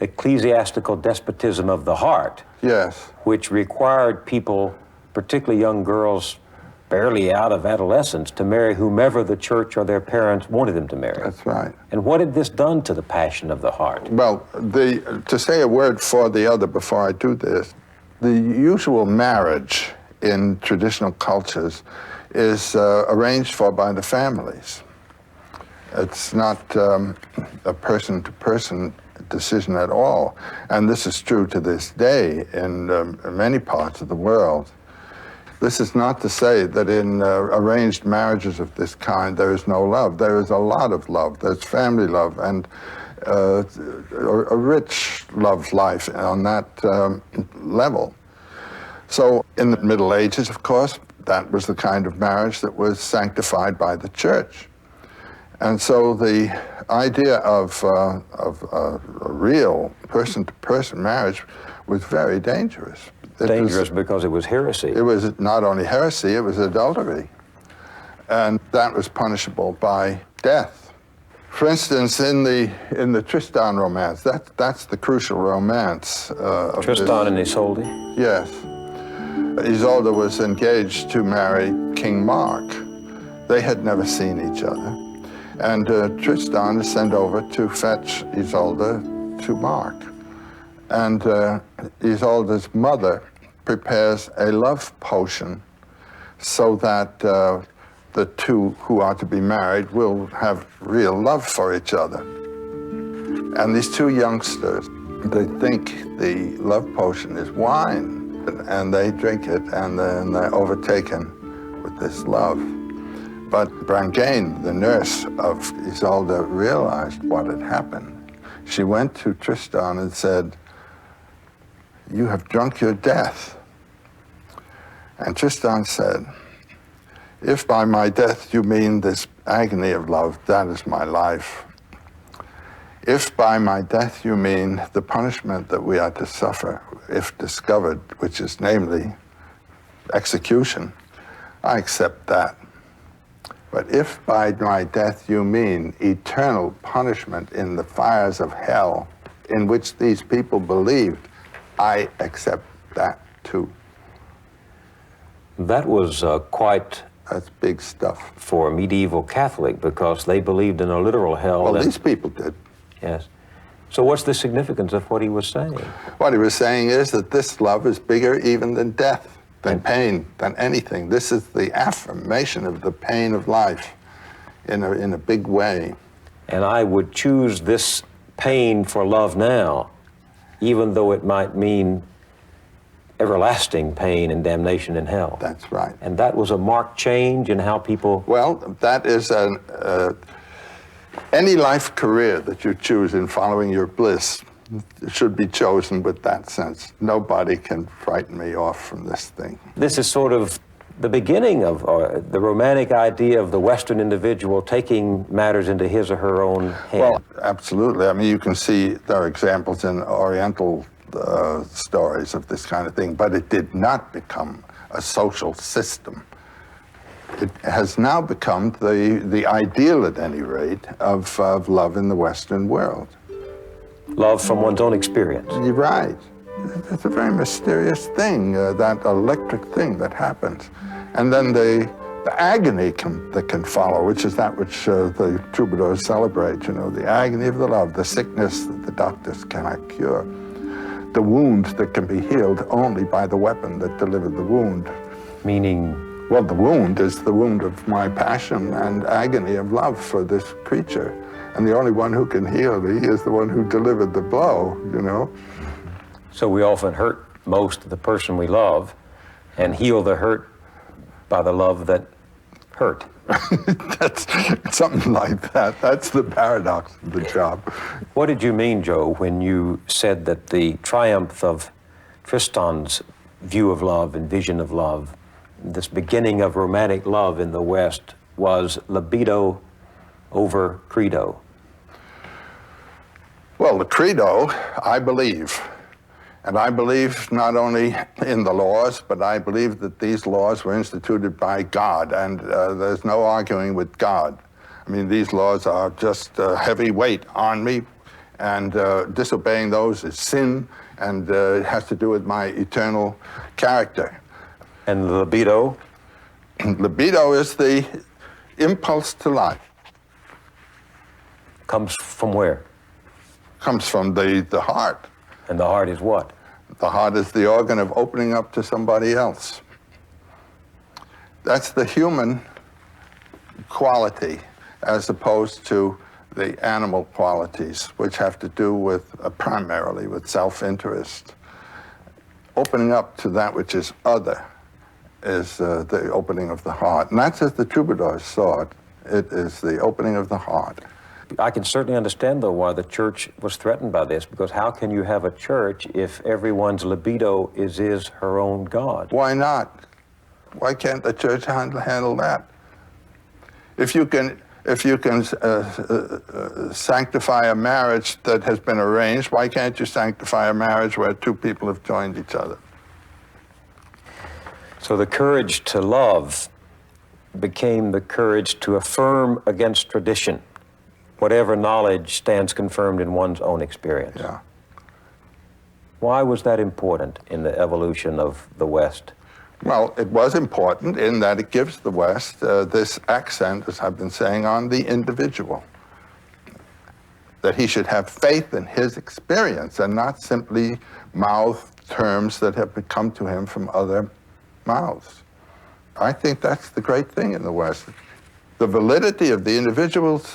Speaker 8: ecclesiastical despotism of the heart.
Speaker 2: Yes.
Speaker 8: Which required people, particularly young girls, barely out of adolescence, to marry whomever the church or their parents wanted them to marry.
Speaker 2: That's right.
Speaker 8: And what had this done to the passion of the heart?
Speaker 2: Well, to say a word for the other before I do this, the usual marriage in traditional cultures is arranged for by the families. It's not a person-to-person decision at all. And this is true to this day in many parts of the world. This is not to say that in arranged marriages of this kind there is no love. There is a lot of love. There's family love and a rich love life on that level. So in the Middle Ages, of course, that was the kind of marriage that was sanctified by the church. And so the idea of a real person-to-person marriage was very dangerous.
Speaker 8: Dangerous because it was heresy.
Speaker 2: It was not only heresy, it was adultery. And that was punishable by death. For instance, in the Tristan romance, that's the crucial romance.
Speaker 8: Tristan and Isolde?
Speaker 2: Yes. Isolde was engaged to marry King Mark. They had never seen each other. And Tristan is sent over to fetch Isolde to Mark. And Isolde's mother prepares a love potion so that the two who are to be married will have real love for each other. And these two youngsters, they think the love potion is wine, and they drink it, and then they're overtaken with this love. But Brangane, the nurse of Isolde, realized what had happened. She went to Tristan and said, "You have drunk your death." And Tristan said, "If by my death you mean this agony of love, that is my life. If by my death you mean the punishment that we are to suffer if discovered, which is namely execution, I accept that. But if by my death you mean eternal punishment in the fires of hell in which these people believed, I accept that too."
Speaker 8: That was
Speaker 2: That's big stuff.
Speaker 8: For a medieval Catholic, because they believed in a literal hell.
Speaker 2: Well, these people did.
Speaker 8: Yes. So what's the significance of what he was saying?
Speaker 2: What he was saying is that this love is bigger even than death, than pain, than anything. This is the affirmation of the pain of life in a big way.
Speaker 8: And I would choose this pain for love now, even though it might mean everlasting pain and damnation in hell.
Speaker 2: That's right.
Speaker 8: And that was a marked change in how people...
Speaker 2: Well, that is any life career that you choose in following your bliss should be chosen with that sense. Nobody can frighten me off from this thing.
Speaker 8: This is sort of the beginning of the romantic idea of the Western individual taking matters into his or her own hand.
Speaker 2: Well, absolutely. I mean, you can see there are examples in Oriental stories of this kind of thing, but it did not become a social system. It has now become the ideal, at any rate, of love in the Western world.
Speaker 8: Love from one's own experience.
Speaker 2: You're right. It's a very mysterious thing, that electric thing that happens. And then the the agony that can follow, which is that which the Troubadours celebrate, you know, the agony of the love, the sickness that the doctors cannot cure, the wound that can be healed only by the weapon that delivered the wound.
Speaker 8: Meaning?
Speaker 2: Well, the wound is the wound of my passion and agony of love for this creature. And the only one who can heal me is the one who delivered the blow, you know.
Speaker 8: So we often hurt most of the person we love and heal the hurt by the love that hurt.
Speaker 2: That's something like that. That's the paradox of the job.
Speaker 8: What did you mean, Joe, when you said that the triumph of Tristan's view of love and vision of love, this beginning of romantic love in the West, was libido over credo?
Speaker 2: Well, the credo, I believe. And I believe not only in the laws, but I believe that these laws were instituted by God, and there's no arguing with God. I mean, these laws are just a heavy weight on me, and disobeying those is sin, and it has to do with my eternal character.
Speaker 8: And libido?
Speaker 2: Libido is the impulse to life.
Speaker 8: Comes from where?
Speaker 2: Comes from the heart.
Speaker 8: And the heart is what?
Speaker 2: The heart is the organ of opening up to somebody else. That's the human quality as opposed to the animal qualities, which have to do with, primarily with self-interest. Opening up to that which is other is the opening of the heart. And that's as the Troubadours saw it. It is the opening of the heart.
Speaker 8: I can certainly understand, though, why the church was threatened by this, because how can you have a church if everyone's libido is her own God?
Speaker 2: Why not? Why can't the church handle that? If you can sanctify a marriage that has been arranged, why can't you sanctify a marriage where two people have joined each other?
Speaker 8: So the courage to love became the courage to affirm against tradition. Whatever knowledge stands confirmed in one's own experience.
Speaker 2: Yeah.
Speaker 8: Why was that important in the evolution of the West?
Speaker 2: Well, it was important in that it gives the West this accent, as I've been saying, on the individual. That he should have faith in his experience and not simply mouth terms that have come to him from other mouths. I think that's the great thing in the West. The validity of the individual's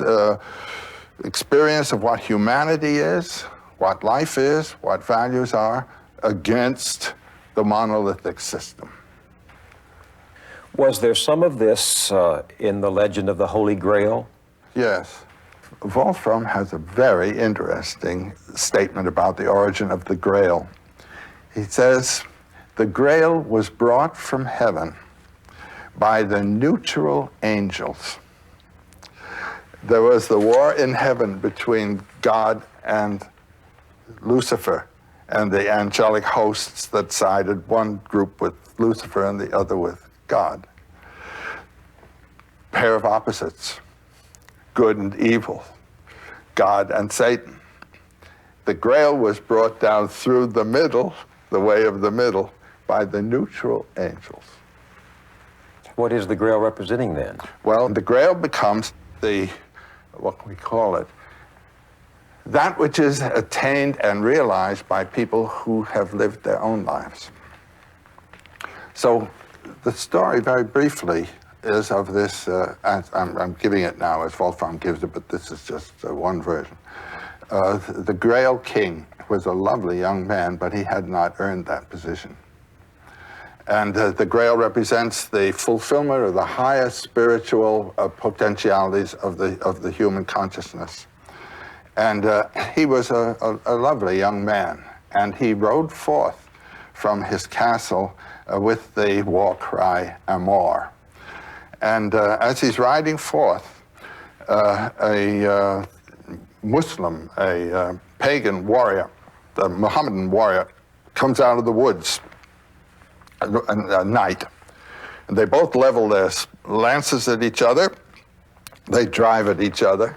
Speaker 2: experience of what humanity is, what life is, what values are, against the monolithic system.
Speaker 8: Was there some of this in the legend of the Holy Grail?
Speaker 2: Yes. Wolfram has a very interesting statement about the origin of the Grail. He says, the Grail was brought from heaven by the neutral angels. There was the war in heaven between God and Lucifer and the angelic hosts that sided, one group with Lucifer and the other with God. Pair of opposites, good and evil, God and Satan. The Grail was brought down through the middle, the way of the middle, by the neutral angels.
Speaker 8: What is the Grail representing then?
Speaker 2: Well, the Grail becomes what we call it, that which is attained and realized by people who have lived their own lives. So the story, very briefly, is of this, I'm giving it now as Wolfram gives it, but this is just one version. The Grail King was a lovely young man, but he had not earned that position. And the Grail represents the fulfillment of the highest spiritual potentialities of the human consciousness. And he was a lovely young man, and he rode forth from his castle with the war cry, Amor. And as he's riding forth, a Muslim, a pagan warrior, the Mohammedan warrior, comes out of the woods, a knight. And they both level their lances at each other. They drive at each other.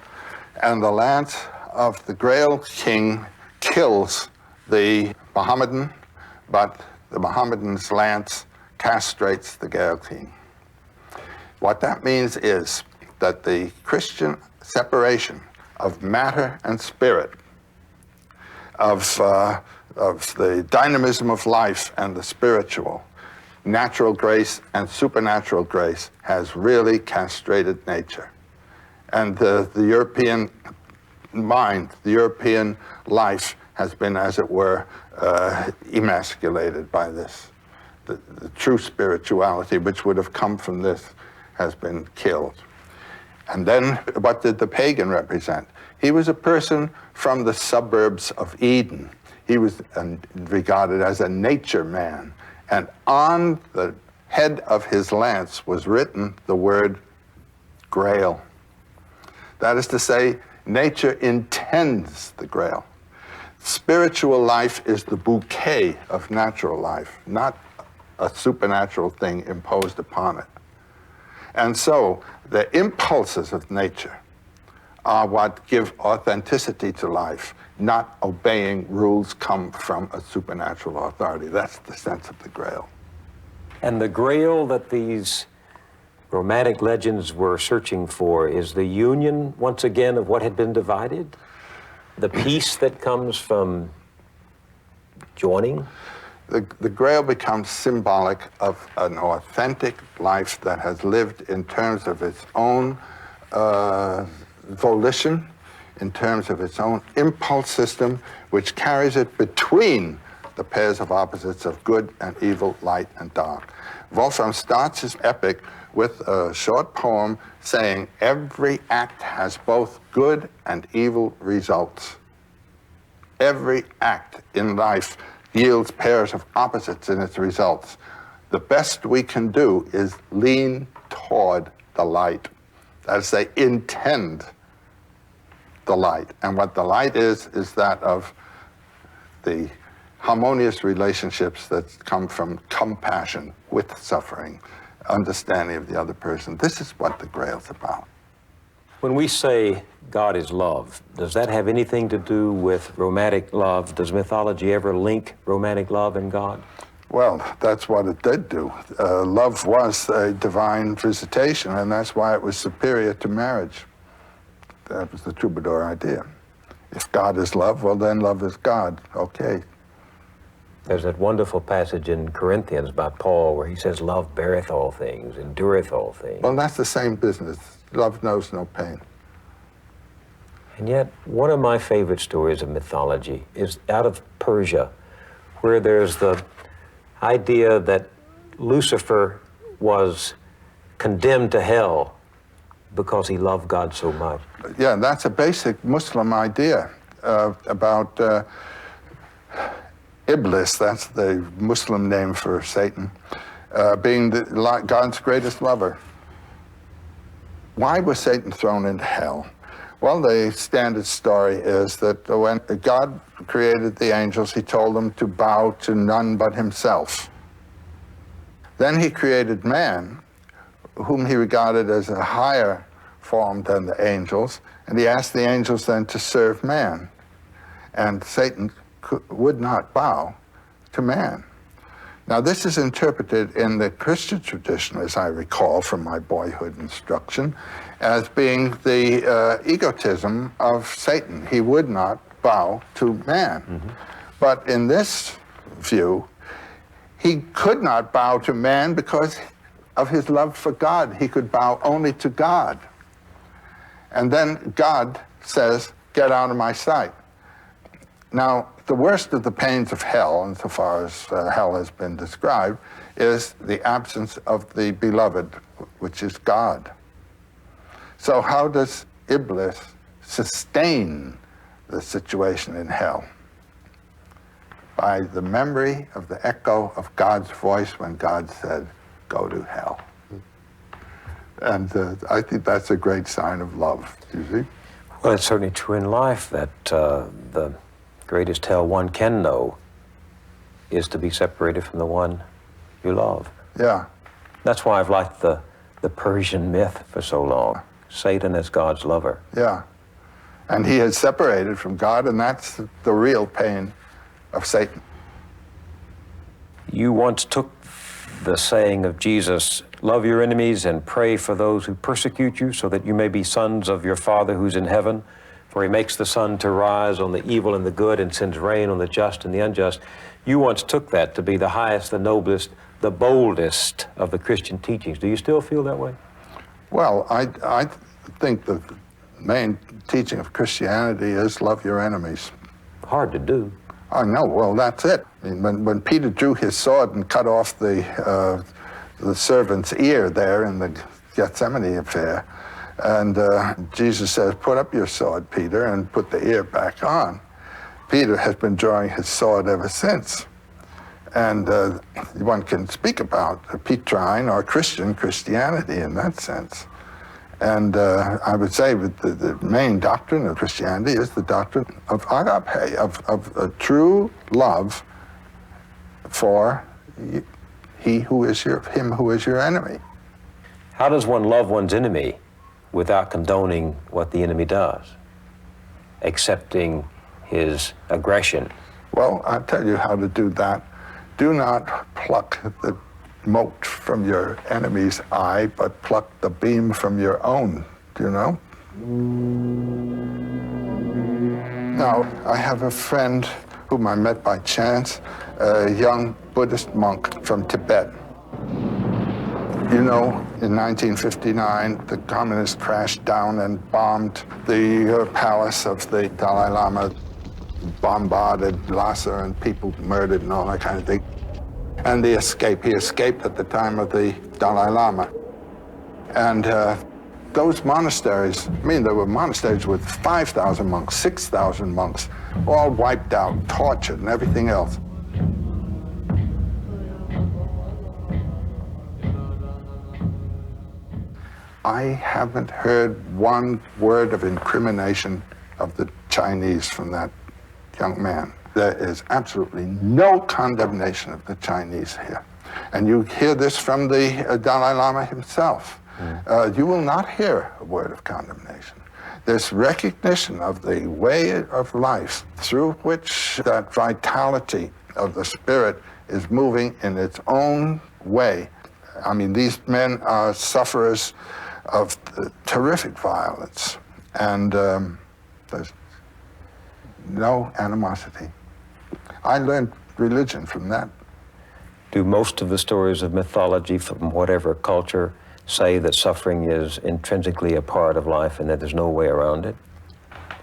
Speaker 2: And the lance of the Grail King kills the Mohammedan, but the Mohammedan's lance castrates the Grail King. What that means is that the Christian separation of matter and spirit, of the dynamism of life and the spiritual, natural grace and supernatural grace, has really castrated nature. And the European mind, the European life has been, as it were, emasculated by this. The true spirituality, which would have come from this, has been killed. And then what did the pagan represent? He was a person from the suburbs of Eden. He was regarded as a nature man. And on the head of his lance was written the word grail. That is to say, nature intends the grail. Spiritual life is the bouquet of natural life, not a supernatural thing imposed upon it. And so the impulses of nature are what give authenticity to life, not obeying rules come from a supernatural authority. That's the sense of the grail.
Speaker 8: And the grail that these romantic legends were searching for is the union, once again, of what had been divided? The peace that comes from joining?
Speaker 2: The grail becomes symbolic of an authentic life that has lived in terms of its own volition, in terms of its own impulse system, which carries it between the pairs of opposites of good and evil, light and dark. Wolfram starts his epic with a short poem saying every act has both good and evil results. Every act in life yields pairs of opposites in its results. The best we can do is lean toward the light. That is, they intend the light. And what the light is that of the harmonious relationships that come from compassion with suffering, understanding of the other person. This is what the Grail's about.
Speaker 8: When we say God is love, does that have anything to do with romantic love? Does mythology ever link romantic love and God?
Speaker 2: Well, that's what it did do. Love was a divine visitation, and that's why it was superior to marriage. That was the Troubadour idea. If God is love, well then love is God. Okay.
Speaker 8: There's that wonderful passage in Corinthians by Paul where he says, love beareth all things, endureth all things.
Speaker 2: Well, that's the same business. Love knows no pain.
Speaker 8: And yet, one of my favorite stories of mythology is out of Persia, where there's the idea that Lucifer was condemned to hell because he loved God so much.
Speaker 2: Yeah, that's a basic Muslim idea about Iblis, that's the Muslim name for Satan, being God's greatest lover. Why was Satan thrown into hell? Well, the standard story is that when God created the angels, he told them to bow to none but himself. Then he created man, whom he regarded as a higher form than the angels, and he asked the angels then to serve man. And Satan would not bow to man. Now, this is interpreted in the Christian tradition, as I recall from my boyhood instruction, as being the egotism of Satan. He would not bow to man. Mm-hmm. But in this view, he could not bow to man because of his love for God. He could bow only to God. And then God says, get out of my sight. Now, the worst of the pains of hell, insofar as hell has been described, is the absence of the beloved, which is God. So how does Iblis sustain the situation in hell? By the memory of the echo of God's voice when God said, go to hell. And I think that's a great sign of love, you see?
Speaker 8: Well, it's certainly true in life that the greatest hell one can know is to be separated from the one you love.
Speaker 2: Yeah.
Speaker 8: That's why I've liked the Persian myth for so long. Satan as God's lover.
Speaker 2: Yeah. And he had separated from God, and that's the real pain of Satan.
Speaker 8: You once took the saying of Jesus, love your enemies and pray for those who persecute you, so that you may be sons of your Father who's in heaven? For he makes the sun to rise on the evil and the good and sends rain on the just and the unjust. You once took that to be the highest, the noblest, the boldest of the Christian teachings. Do you still feel that way?
Speaker 2: Well, I think the main teaching of Christianity is love your enemies.
Speaker 8: Hard to do.
Speaker 2: I know. Well, that's it. I mean, when Peter drew his sword and cut off the servant's ear there in the Gethsemane affair, and Jesus says, put up your sword, Peter, and put the ear back on. Peter has been drawing his sword ever since. And one can speak about Petrine or Christianity in that sense. And I would say that the main doctrine of Christianity is the doctrine of agape, of a true love for him who is your enemy.
Speaker 8: How does one love one's enemy without condoning what the enemy does, accepting his aggression?
Speaker 2: Well, I'll tell you how to do that. Do not pluck the mote from your enemy's eye, but pluck the beam from your own, do you know? Now, I have a friend whom I met by chance, a young Buddhist monk from Tibet. You know, in 1959, the communists crashed down and bombed the palace of the Dalai Lama, bombarded Lhasa and people murdered and all that kind of thing. And he escaped at the time of the Dalai Lama. And those monasteries, I mean, there were monasteries with 5,000 monks, 6,000 monks, all wiped out, tortured, and everything else. I haven't heard one word of incrimination of the Chinese from that young man. There is absolutely no condemnation of the Chinese here. And you hear this from the Dalai Lama himself. You will not hear a word of condemnation. This recognition of the way of life through which that vitality of the spirit is moving in its own way. I mean, these men are sufferers of terrific violence, and there's no animosity. I learned religion from that.
Speaker 8: Do most of the stories of mythology from whatever culture say that suffering is intrinsically a part of life and that there's no way around it?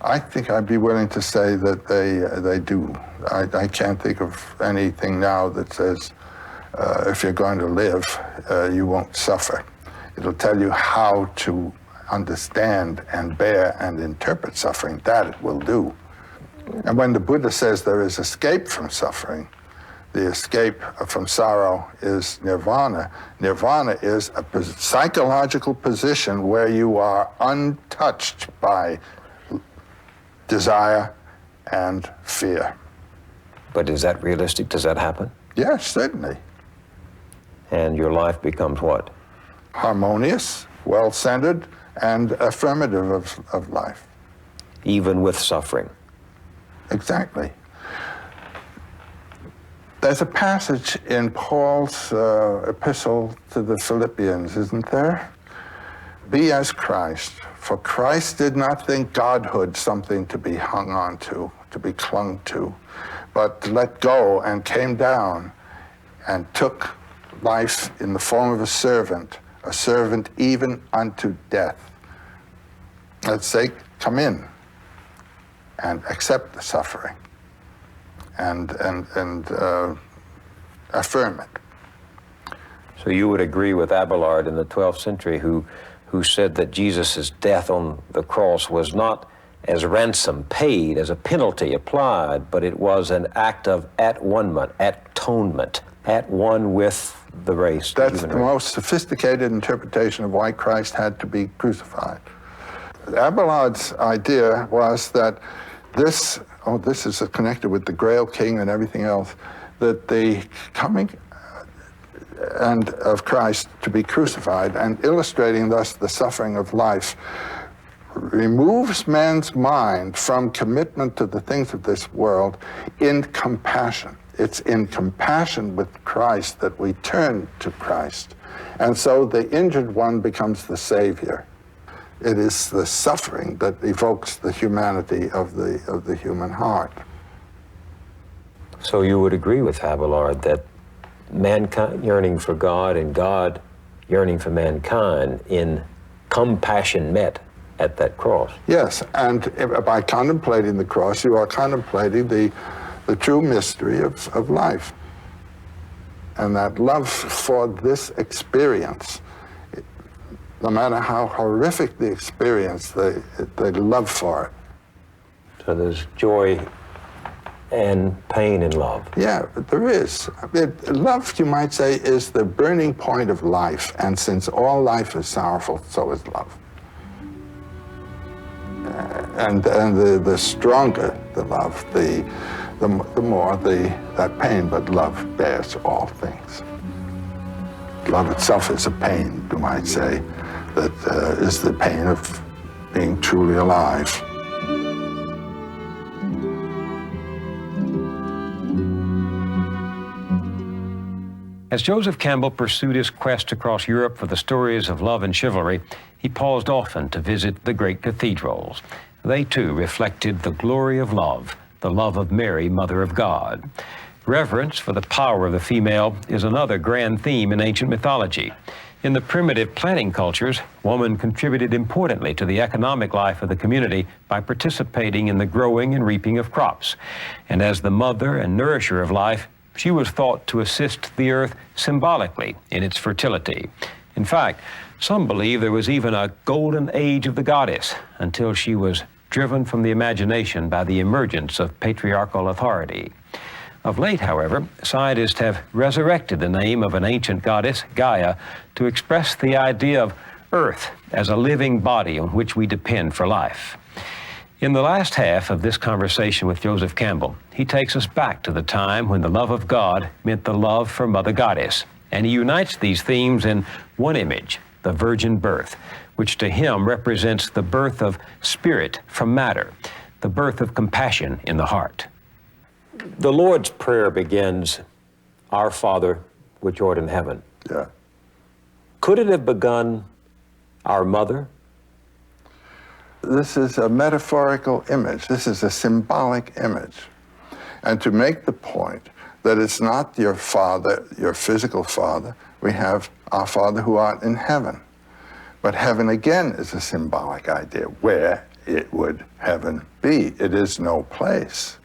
Speaker 2: I think I'd be willing to say that they do. I can't think of anything now that says if you're going to live, you won't suffer. It'll tell you how to understand and bear and interpret suffering. That it will do. And when the Buddha says there is escape from suffering, the escape from sorrow is nirvana. Nirvana is a psychological position where you are untouched by desire and fear.
Speaker 8: But is that realistic? Does that happen?
Speaker 2: Yes, certainly.
Speaker 8: And your life becomes what?
Speaker 2: Harmonious, well-centered, and affirmative of life.
Speaker 8: Even with suffering?
Speaker 2: Exactly. There's a passage in Paul's epistle to the Philippians, isn't there? Be as Christ, for Christ did not think godhood something to be hung on to be clung to, but let go and came down and took life in the form of a servant even unto death. Let's say, come in and accept the suffering and affirm it.
Speaker 8: So you would agree with Abelard in the 12th century who said that Jesus' death on the cross was not as ransom paid, as a penalty applied, but it was an act of at-one-ment, atonement, at one with the race.
Speaker 2: That's the most sophisticated interpretation of why Christ had to be crucified. Abelard's idea was that this is connected with the Grail King and everything else, that the coming and of Christ to be crucified and illustrating thus the suffering of life removes man's mind from commitment to the things of this world in compassion. it's in compassion with Christ that we turn to Christ. And so the injured one becomes the savior. It is the suffering that evokes the humanity of the human heart.
Speaker 8: So you would agree with Abelard that mankind yearning for God and God yearning for mankind in compassion met at that cross?
Speaker 2: Yes, and by contemplating the cross, you are contemplating the true mystery of life. And that love for this experience, no matter how horrific the experience, the love for it.
Speaker 8: So there's joy and pain in love.
Speaker 2: Yeah, there is. Love, you might say, is the burning point of life, and since all life is sorrowful, so is love. And the stronger the love, the more that pain, but love bears all things. Love itself is a pain, you might say, that is the pain of being truly alive.
Speaker 3: As Joseph Campbell pursued his quest across Europe for the stories of love and chivalry, he paused often to visit the great cathedrals. They too reflected the glory of love, the love of Mary, Mother of God. Reverence for the power of the female is another grand theme in ancient mythology. In the primitive planting cultures, woman contributed importantly to the economic life of the community by participating in the growing and reaping of crops. And as the mother and nourisher of life, she was thought to assist the earth symbolically in its fertility. In fact, some believe there was even a golden age of the goddess until she was driven from the imagination by the emergence of patriarchal authority. Of late, however, scientists have resurrected the name of an ancient goddess, Gaia, to express the idea of Earth as a living body on which we depend for life. In the last half of this conversation with Joseph Campbell, he takes us back to the time when the love of God meant the love for Mother Goddess, and he unites these themes in one image, the virgin birth, which to him represents the birth of spirit from matter, the birth of compassion in the heart.
Speaker 8: The Lord's Prayer begins, "Our Father, which art in heaven."
Speaker 2: Yeah.
Speaker 8: Could it have begun, "Our Mother"?
Speaker 2: This is a metaphorical image. This is a symbolic image. And to make the point that it's not your father, your physical father, we have our Father who art in heaven. But heaven again is a symbolic idea. Where it would heaven be? It is no place.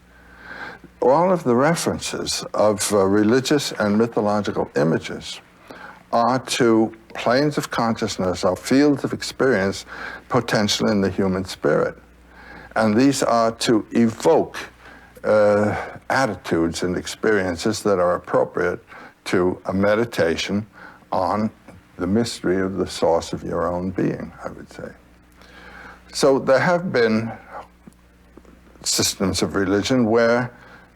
Speaker 2: All of the references of religious and mythological images are to planes of consciousness or fields of experience potential in the human spirit. And these are to evoke attitudes and experiences that are appropriate to a meditation on the mystery of the source of your own being, I would say. So there have been systems of religion where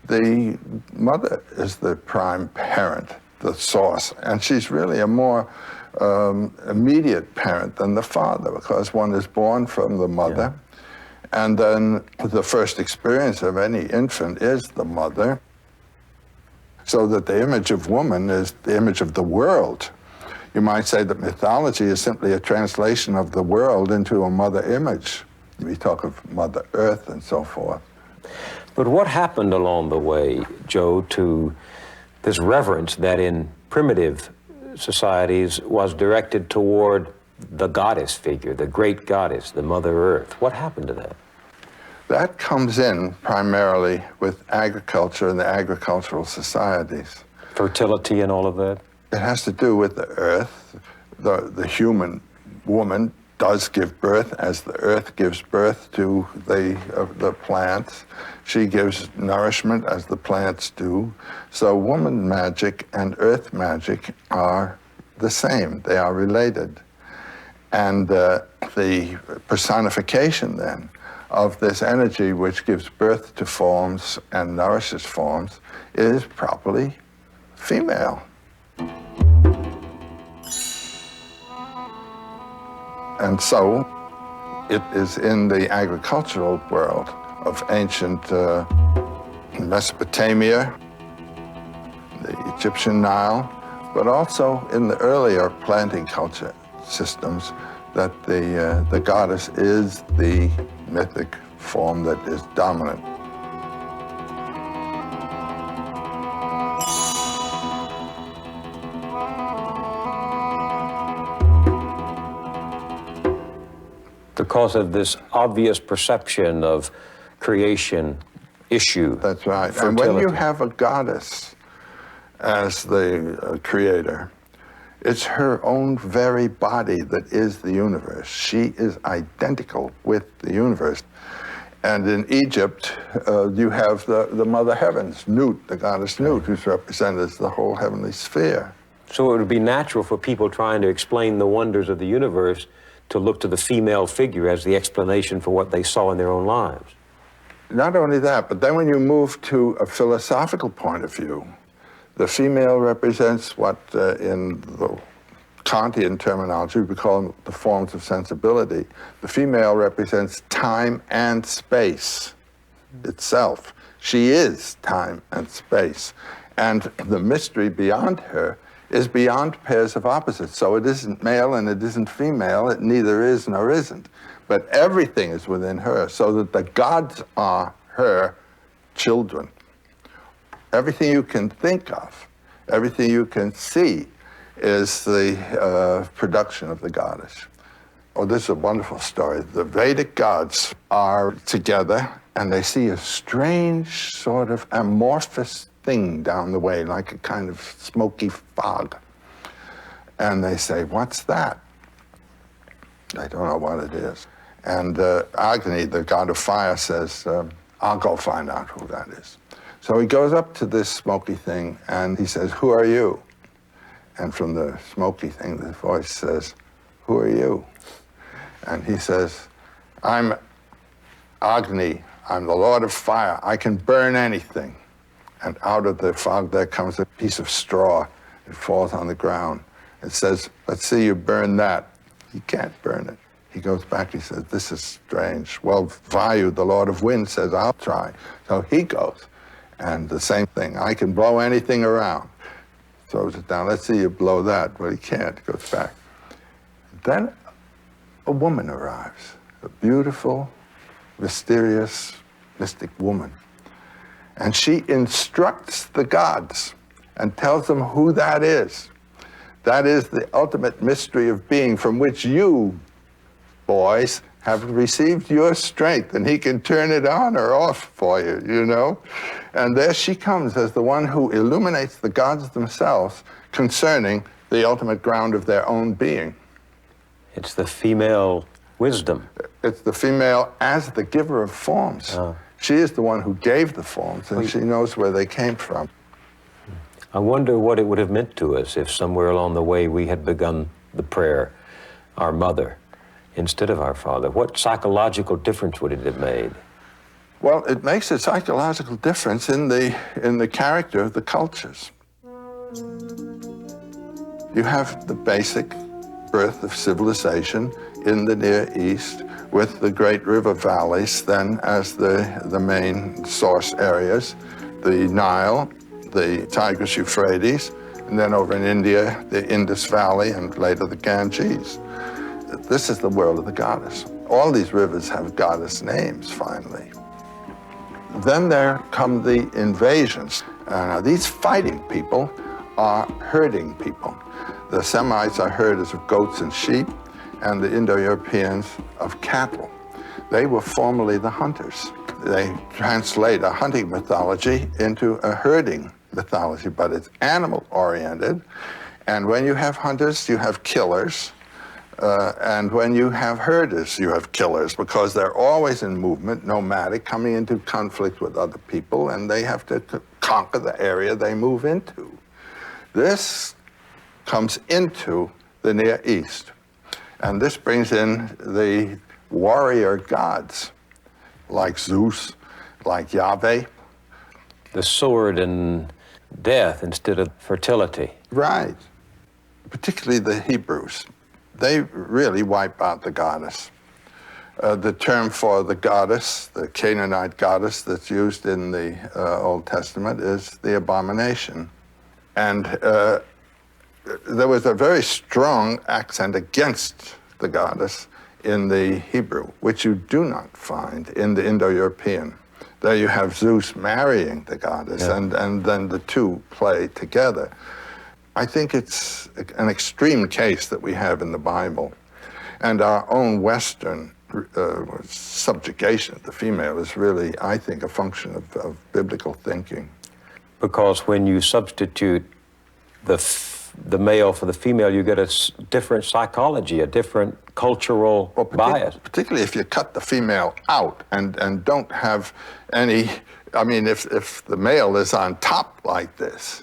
Speaker 2: the mother is the prime parent, the source, and she's really a more immediate parent than the father, because one is born from the mother, and then the first experience of any infant is the mother, so that the image of woman is the image of the world. You might say that mythology is simply a translation of the world into a mother image. We talk of Mother Earth and so forth.
Speaker 8: But what happened along the way, Joe, to this reverence that in primitive societies was directed toward the goddess figure, the great goddess, the Mother Earth? What happened to that?
Speaker 2: That comes in primarily with agriculture and the agricultural societies.
Speaker 8: Fertility and all of that?
Speaker 2: It has to do with the earth. The human woman does give birth as the earth gives birth to the plants. She gives nourishment as the plants do. So woman magic and earth magic are the same. They are related. And the personification then of this energy which gives birth to forms and nourishes forms is properly female. And so it is in the agricultural world of ancient Mesopotamia Egyptian Nile, but also in the earlier planting culture systems, that the goddess is the mythic form that is dominant.
Speaker 8: Because of this obvious perception of creation issue.
Speaker 2: That's right.
Speaker 8: Fertility.
Speaker 2: And when you have a goddess as the creator, it's her own very body that is the universe. She is identical with the universe. And in Egypt, you have the Mother Heavens, Nut, the goddess Nut, who's represented as the whole heavenly sphere.
Speaker 8: So it would be natural for people trying to explain the wonders of the universe to look to the female figure as the explanation for what they saw in their own lives.
Speaker 2: Not only that, but then when you move to a philosophical point of view, the female represents what in the Kantian terminology we call the forms of sensibility. The female represents time and space itself. She is time and space. And the mystery beyond her is beyond pairs of opposites. So it isn't male and it isn't female, it neither is nor isn't. But everything is within her, so that the gods are her children. Everything you can think of, everything you can see, is the production of the goddess. Oh, this is a wonderful story. The Vedic gods are together, and they see a strange sort of amorphous thing down the way, like a kind of smoky fog. And they say, "What's that?" They don't know what it is. And Agni, the god of fire, says, "I'll go find out who that is." So he goes up to this smoky thing, and he says, "Who are you?" And from the smoky thing, the voice says, "Who are you?" And he says, "I'm Agni. I'm the Lord of Fire. I can burn anything." And out of the fog there comes a piece of straw. It falls on the ground. It says, "Let's see you burn that." He can't burn it. He goes back, he says, "This is strange." Well, Vayu, the Lord of Wind, says, "I'll try." So he goes, and the same thing. "I can blow anything around." Throws it down. "Let's see you blow that." Well, he can't. He goes back. Then a woman arrives, a beautiful, mysterious, mystic woman. And she instructs the gods and tells them who that is. That is the ultimate mystery of being, from which you, boys, have received your strength, and he can turn it on or off for you, you know? And there she comes as the one who illuminates the gods themselves concerning the ultimate ground of their own being.
Speaker 8: It's the female wisdom.
Speaker 2: It's the female as the giver of forms. Oh. She is the one who gave the forms, and she knows where they came from.
Speaker 8: I wonder what it would have meant to us if somewhere along the way we had begun the prayer, "Our Mother," instead of "Our Father." What psychological difference would it have made?
Speaker 2: Well, it makes a psychological difference in the character of the cultures. You have the basic birth of civilization in the Near East, with the great river valleys then as the main source areas, the Nile, the Tigris-Euphrates, and then over in India, the Indus Valley, and later the Ganges. This is the world of the goddess. All these rivers have goddess names, finally. Then there come the invasions. Now, these fighting people are herding people. The Semites are herders of goats and sheep, and the Indo-Europeans of cattle. They were formerly the hunters. They translate a hunting mythology into a herding mythology, but it's animal-oriented. And when you have hunters, you have killers. And when you have herders, you have killers, because they're always in movement, nomadic, coming into conflict with other people, and they have to conquer the area they move into. This comes into the Near East. And this brings in the warrior gods, like Zeus, like Yahweh.
Speaker 8: The sword and death instead of fertility.
Speaker 2: Right. Particularly the Hebrews. They really wipe out the goddess. The term for the goddess, the Canaanite goddess that's used in the Old Testament, is the abomination. And there was a very strong accent against the goddess in the Hebrew, which you do not find in the Indo-European. There you have Zeus marrying the goddess, and then the two play together. I think it's an extreme case that we have in the Bible. And our own Western subjugation of the female is really, I think, a function of biblical thinking.
Speaker 8: Because when you substitute the male for the female, you get a different psychology, a different cultural bias.
Speaker 2: Particularly if you cut the female out and don't have any, I mean, if the male is on top like this,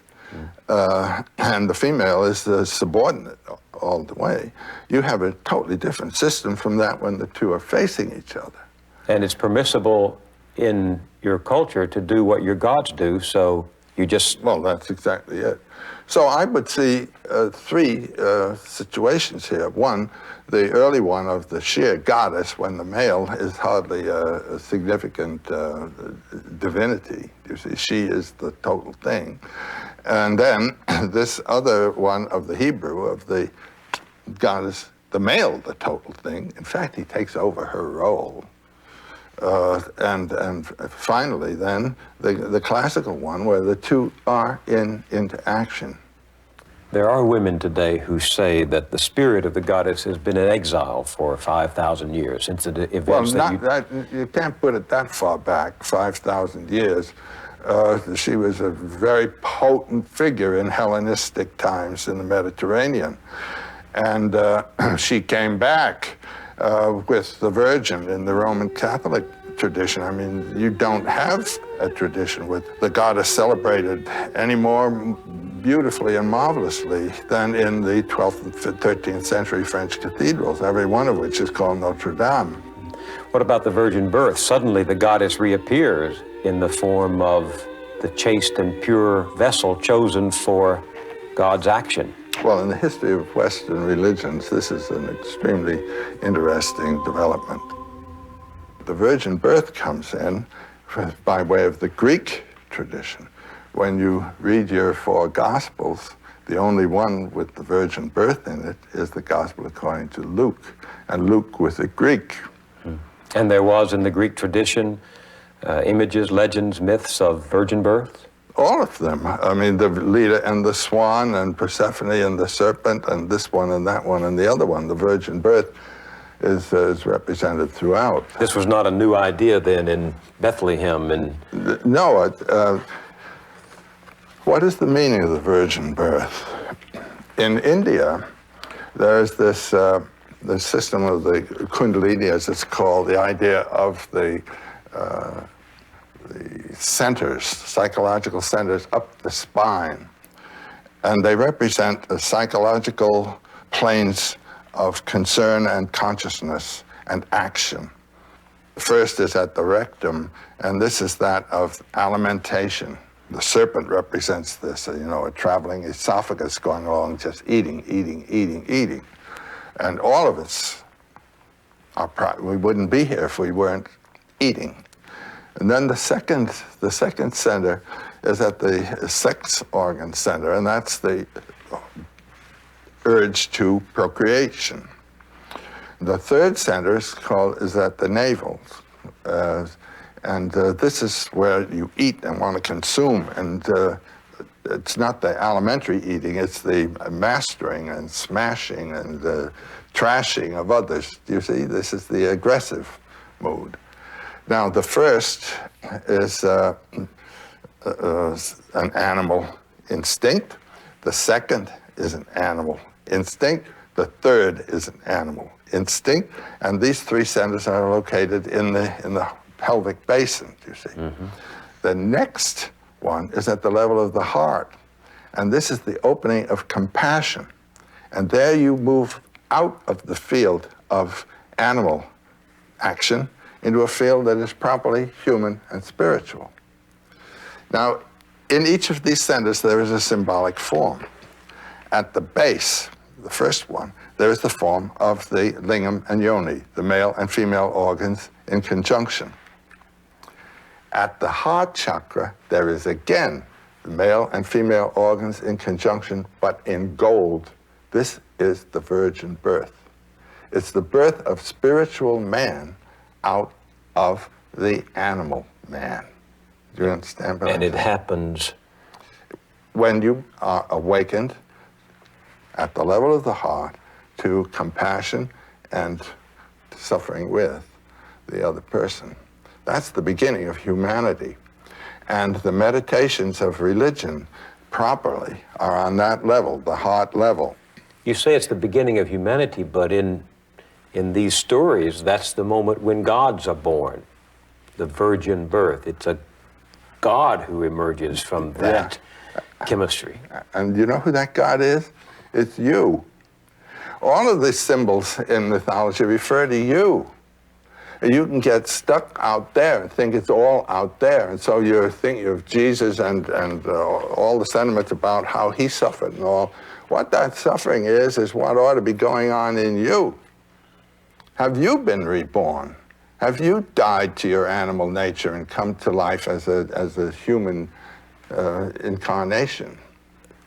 Speaker 2: and the female is the subordinate all the way, you have a totally different system from that when the two are facing each other.
Speaker 8: And it's permissible in your culture to do what your gods do, so you just...
Speaker 2: Well, that's exactly it. So I would see three situations here. One, the early one of the sheer goddess, when the male is hardly a significant divinity. You see, she is the total thing. And then this other one of the Hebrew, of the goddess, the male, the total thing. In fact, he takes over her role. And finally, then, the classical one, where the two are into action.
Speaker 8: There are women today who say that the spirit of the goddess has been in exile for 5,000 years since the events
Speaker 2: you can't put it that far back, 5,000 years. She was a very potent figure in Hellenistic times in the Mediterranean. And she came back with the Virgin in the Roman Catholic tradition. I mean, you don't have a tradition with the goddess celebrated any more beautifully and marvelously than in the 12th and 13th century French cathedrals, every one of which is called Notre Dame.
Speaker 8: What about the virgin birth? Suddenly the goddess reappears in the form of the chaste and pure vessel chosen for God's action.
Speaker 2: Well, in the history of Western religions, this is an extremely interesting development. The virgin birth comes in by way of the Greek tradition. When you read your four Gospels, the only one with the virgin birth in it is the Gospel according to Luke, and Luke with the Greek.
Speaker 8: And there was in the Greek tradition images, legends, myths of virgin birth?
Speaker 2: All of them. I mean, the Leda and the swan, and Persephone and the serpent, and this one and that one and the other one. The virgin birth is represented throughout.
Speaker 8: This was not a new idea then in Bethlehem and...
Speaker 2: No. What is the meaning of the virgin birth? In India, there's this the system of the Kundalini, as it's called, the idea of the centers, psychological centers up the spine. And they represent the psychological planes of concern and consciousness and action. The first is at the rectum, and this is that of alimentation. The serpent represents this, a traveling esophagus going along, just eating, eating, eating, eating. And all of us, we wouldn't be here if we weren't eating. And then the second center is at the sex organ center, and that's the urge to procreation. The third center is at the navel, and this is where you eat and want to consume, and it's not the alimentary eating, it's the mastering and smashing and trashing of others. You see, this is the aggressive mood. Now, the first is an animal instinct. The second is an animal instinct. The third is an animal instinct. And these three centers are located in the pelvic basin, you see. Mm-hmm. The next one is at the level of the heart. And this is the opening of compassion. And there you move out of the field of animal action into a field that is properly human and spiritual. Now, in each of these centers, there is a symbolic form. At the base, the first one, there is the form of the lingam and yoni, the male and female organs in conjunction. At the heart chakra, there is again male and female organs in conjunction, but in gold. This is the virgin birth. It's the birth of spiritual man out of the animal man. Do you understand?
Speaker 8: And it happens
Speaker 2: when you are awakened at the level of the heart to compassion and suffering with the other person. That's the beginning of humanity. And the meditations of religion properly are on that level, the heart level.
Speaker 8: You say it's the beginning of humanity, but in these stories, that's the moment when gods are born, the virgin birth. It's a God who emerges from that chemistry.
Speaker 2: And you know who that God is? It's you. All of these symbols in mythology refer to you. You can get stuck out there and think it's all out there. And so you're thinking of Jesus and all the sentiments about how he suffered and all. What that suffering is what ought to be going on in you. Have you been reborn? Have you died to your animal nature and come to life as a human incarnation?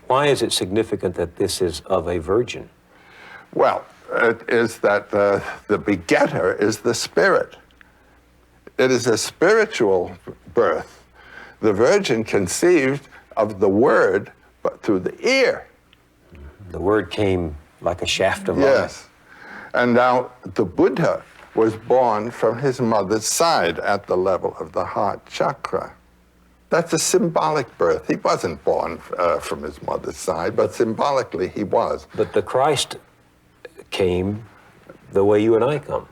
Speaker 8: Why is it significant that this is of a virgin?
Speaker 2: Well, it is that the begetter is the spirit. It is a spiritual birth. The virgin conceived of the word, but through the ear.
Speaker 8: The word came like a shaft of light.
Speaker 2: Yes. And now the Buddha was born from his mother's side at the level of the heart chakra. That's a symbolic birth. He wasn't born from his mother's side, but symbolically he was.
Speaker 8: But the Christ came the way you and I come.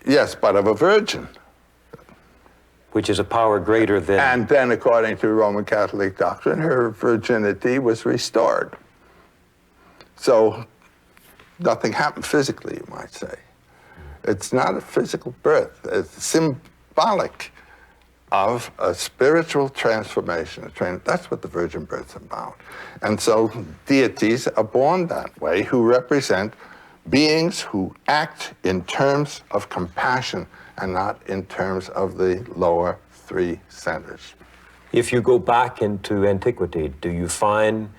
Speaker 2: Yes, but of a virgin.
Speaker 8: Which is a power greater than...
Speaker 2: And then, according to Roman Catholic doctrine, her virginity was restored. So nothing happened physically, you might say. It's not a physical birth. It's symbolic of a spiritual transformation. That's what the virgin birth's about. And so deities are born that way, who represent beings who act in terms of compassion and not in terms of the lower three centers.
Speaker 8: If you go back into antiquity, do you find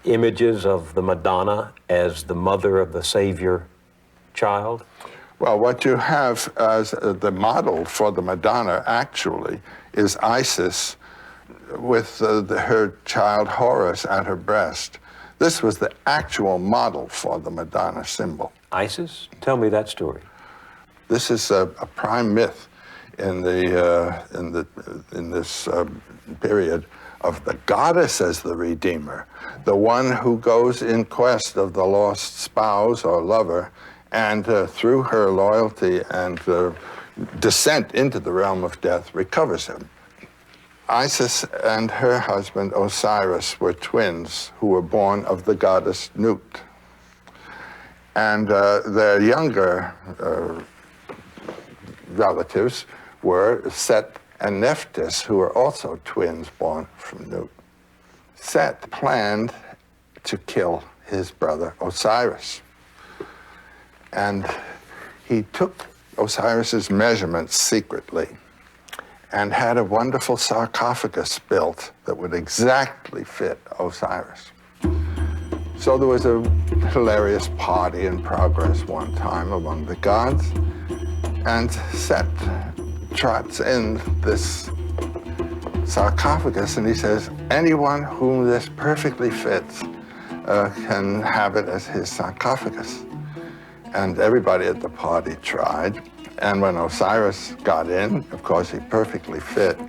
Speaker 8: images of the Madonna as the mother of the Savior child?
Speaker 2: Well, what you have as the model for the Madonna actually is Isis with her child Horus at her breast. This was the actual model for the Madonna symbol.
Speaker 8: Isis? Tell me that story.
Speaker 2: This is a prime myth in this period of the goddess as the redeemer, the one who goes in quest of the lost spouse or lover, and through her loyalty and descent into the realm of death recovers him. Isis and her husband Osiris were twins who were born of the goddess Nut. And their younger relatives were Set and Nephthys, who were also twins born from Nut. Set planned to kill his brother Osiris. And he took Osiris's measurements secretly and had a wonderful sarcophagus built that would exactly fit Osiris. So there was a hilarious party in progress one time among the gods, and Set trots in this sarcophagus and he says, anyone whom this perfectly fits can have it as his sarcophagus. And everybody at the party tried. And when Osiris got in, of course, he perfectly fit.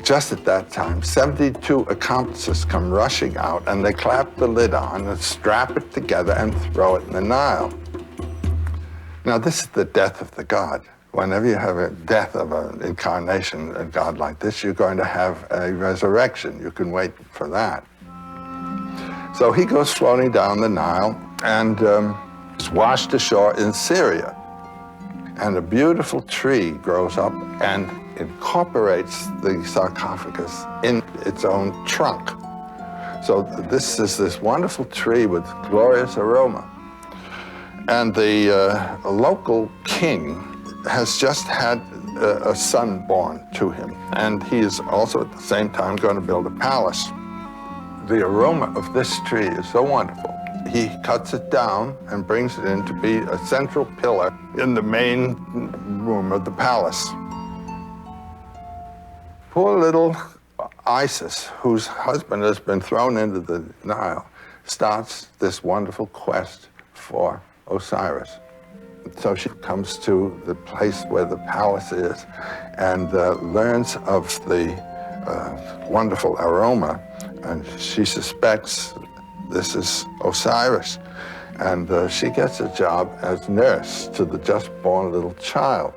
Speaker 2: Just at that time, 72 accomplices come rushing out, and they clap the lid on and strap it together and throw it in the Nile. Now, this is the death of the god. Whenever you have a death of an incarnation, a god like this, you're going to have a resurrection. You can wait for that. So he goes floating down the Nile and is washed ashore in Syria. And a beautiful tree grows up and incorporates the sarcophagus in its own trunk. So this is this wonderful tree with glorious aroma. And the local king has just had a son born to him. And he is also at the same time going to build a palace. The aroma of this tree is so wonderful. He cuts it down and brings it in to be a central pillar in the main room of the palace. Poor little Isis, whose husband has been thrown into the Nile, starts this wonderful quest for Osiris. So she comes to the place where the palace is and learns of the wonderful aroma, and she suspects this is Osiris. And she gets a job as nurse to the just-born little child.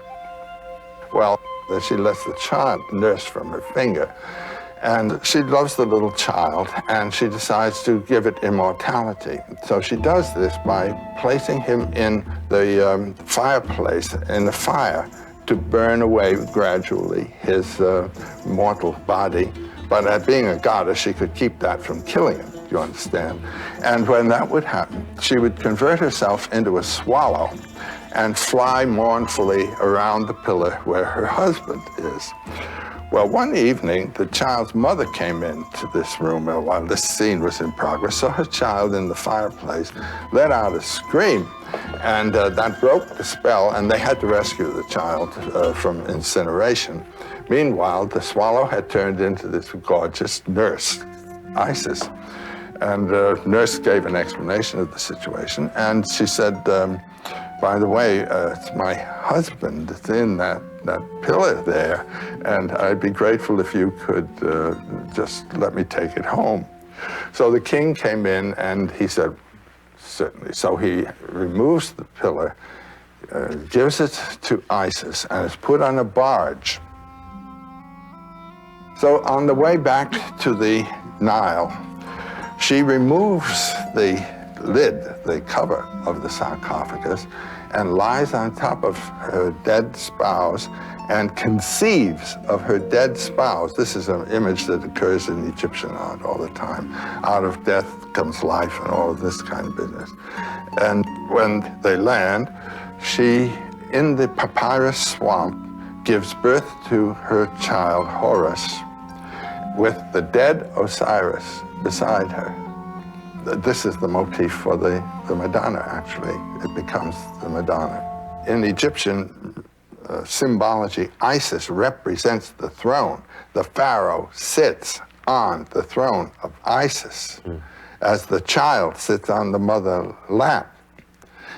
Speaker 2: Well, she lets the child nurse from her finger. And she loves the little child, and she decides to give it immortality. So she does this by placing him in the fireplace, in the fire, to burn away gradually his mortal body. But being a goddess, she could keep that from killing him, you understand? And when that would happen, she would convert herself into a swallow and fly mournfully around the pillar where her husband is. Well, one evening, the child's mother came into this room while this scene was in progress, saw her child in the fireplace, let out a scream, and that broke the spell, and they had to rescue the child from incineration. Meanwhile, the swallow had turned into this gorgeous nurse, Isis. And nurse gave an explanation of the situation, and she said, by the way, it's my husband that's in that pillar there, and I'd be grateful if you could just let me take it home. So the king came in and he said, certainly. So he removes the pillar, gives it to Isis, and it's put on a barge. So on the way back to the Nile, she removes the lid, the cover of the sarcophagus, and lies on top of her dead spouse and conceives of her dead spouse. This is an image that occurs in Egyptian art all the time. Out of death comes life and all of this kind of business. And when they land, she, in the papyrus swamp, gives birth to her child, Horus, with the dead Osiris beside her. This is the motif for the Madonna, actually. It becomes the Madonna. In Egyptian symbology, Isis represents the throne. The pharaoh sits on the throne of Isis as the child sits on the mother lap.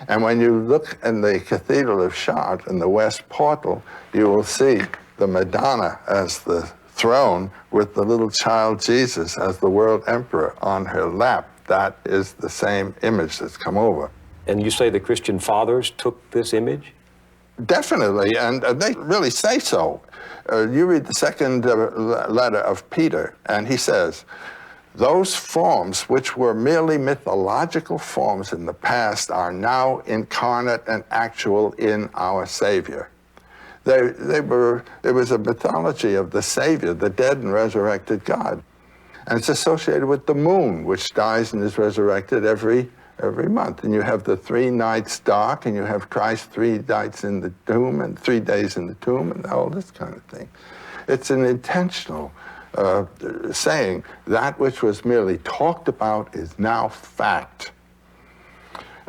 Speaker 2: And when you look in the Cathedral of Chartres, in the west portal, you will see the Madonna as the throne with the little child Jesus as the world emperor on her lap. That is the same image that's come over.
Speaker 8: And you say the Christian fathers took this image?
Speaker 2: Definitely, and they really say so. You read the second letter of Peter, and he says, those forms which were merely mythological forms in the past are now incarnate and actual in our Savior. It was a mythology of the Savior, the dead and resurrected God. And it's associated with the moon, which dies and is resurrected every month. And you have the 3 nights dark, and you have Christ 3 nights in the tomb, and 3 days in the tomb, and all this kind of thing. It's an intentional saying that which was merely talked about is now fact.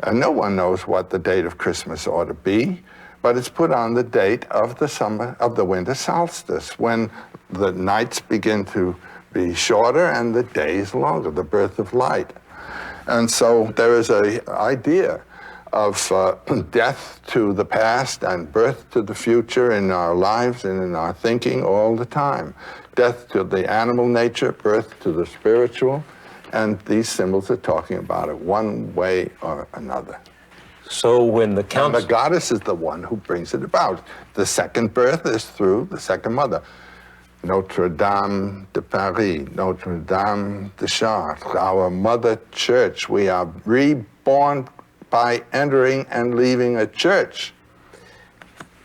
Speaker 2: And no one knows what the date of Christmas ought to be, but it's put on the date of the winter solstice, when the nights begin to be shorter and the days longer, the birth of light. And so there is an idea of death to the past and birth to the future in our lives and in our thinking all the time. Death to the animal nature, birth to the spiritual, and these symbols are talking about it one way or another.
Speaker 8: So when the council...
Speaker 2: And the goddess is the one who brings it about. The second birth is through the second mother. Notre Dame de Paris, Notre Dame de Chartres, our mother church. We are reborn by entering and leaving a church.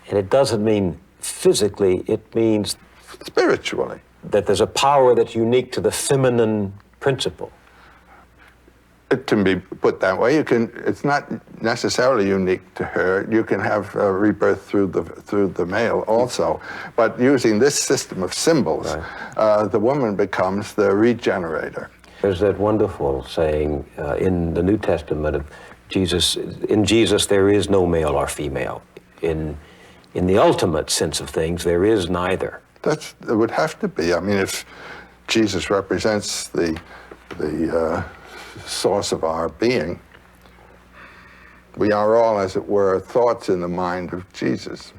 Speaker 8: And it doesn't mean physically, it means...
Speaker 2: spiritually.
Speaker 8: That there's a power that's unique to the feminine principle.
Speaker 2: It can be put that way. It's not necessarily unique to her. You can have rebirth through the male also. But using this system of symbols, right, the woman becomes the regenerator.
Speaker 8: There's that wonderful saying in the New Testament of Jesus, in Jesus there is no male or female. In the ultimate sense of things, there is neither.
Speaker 2: It would have to be. I mean, if Jesus represents the source of our being, we are all, as it were, thoughts in the mind of Jesus.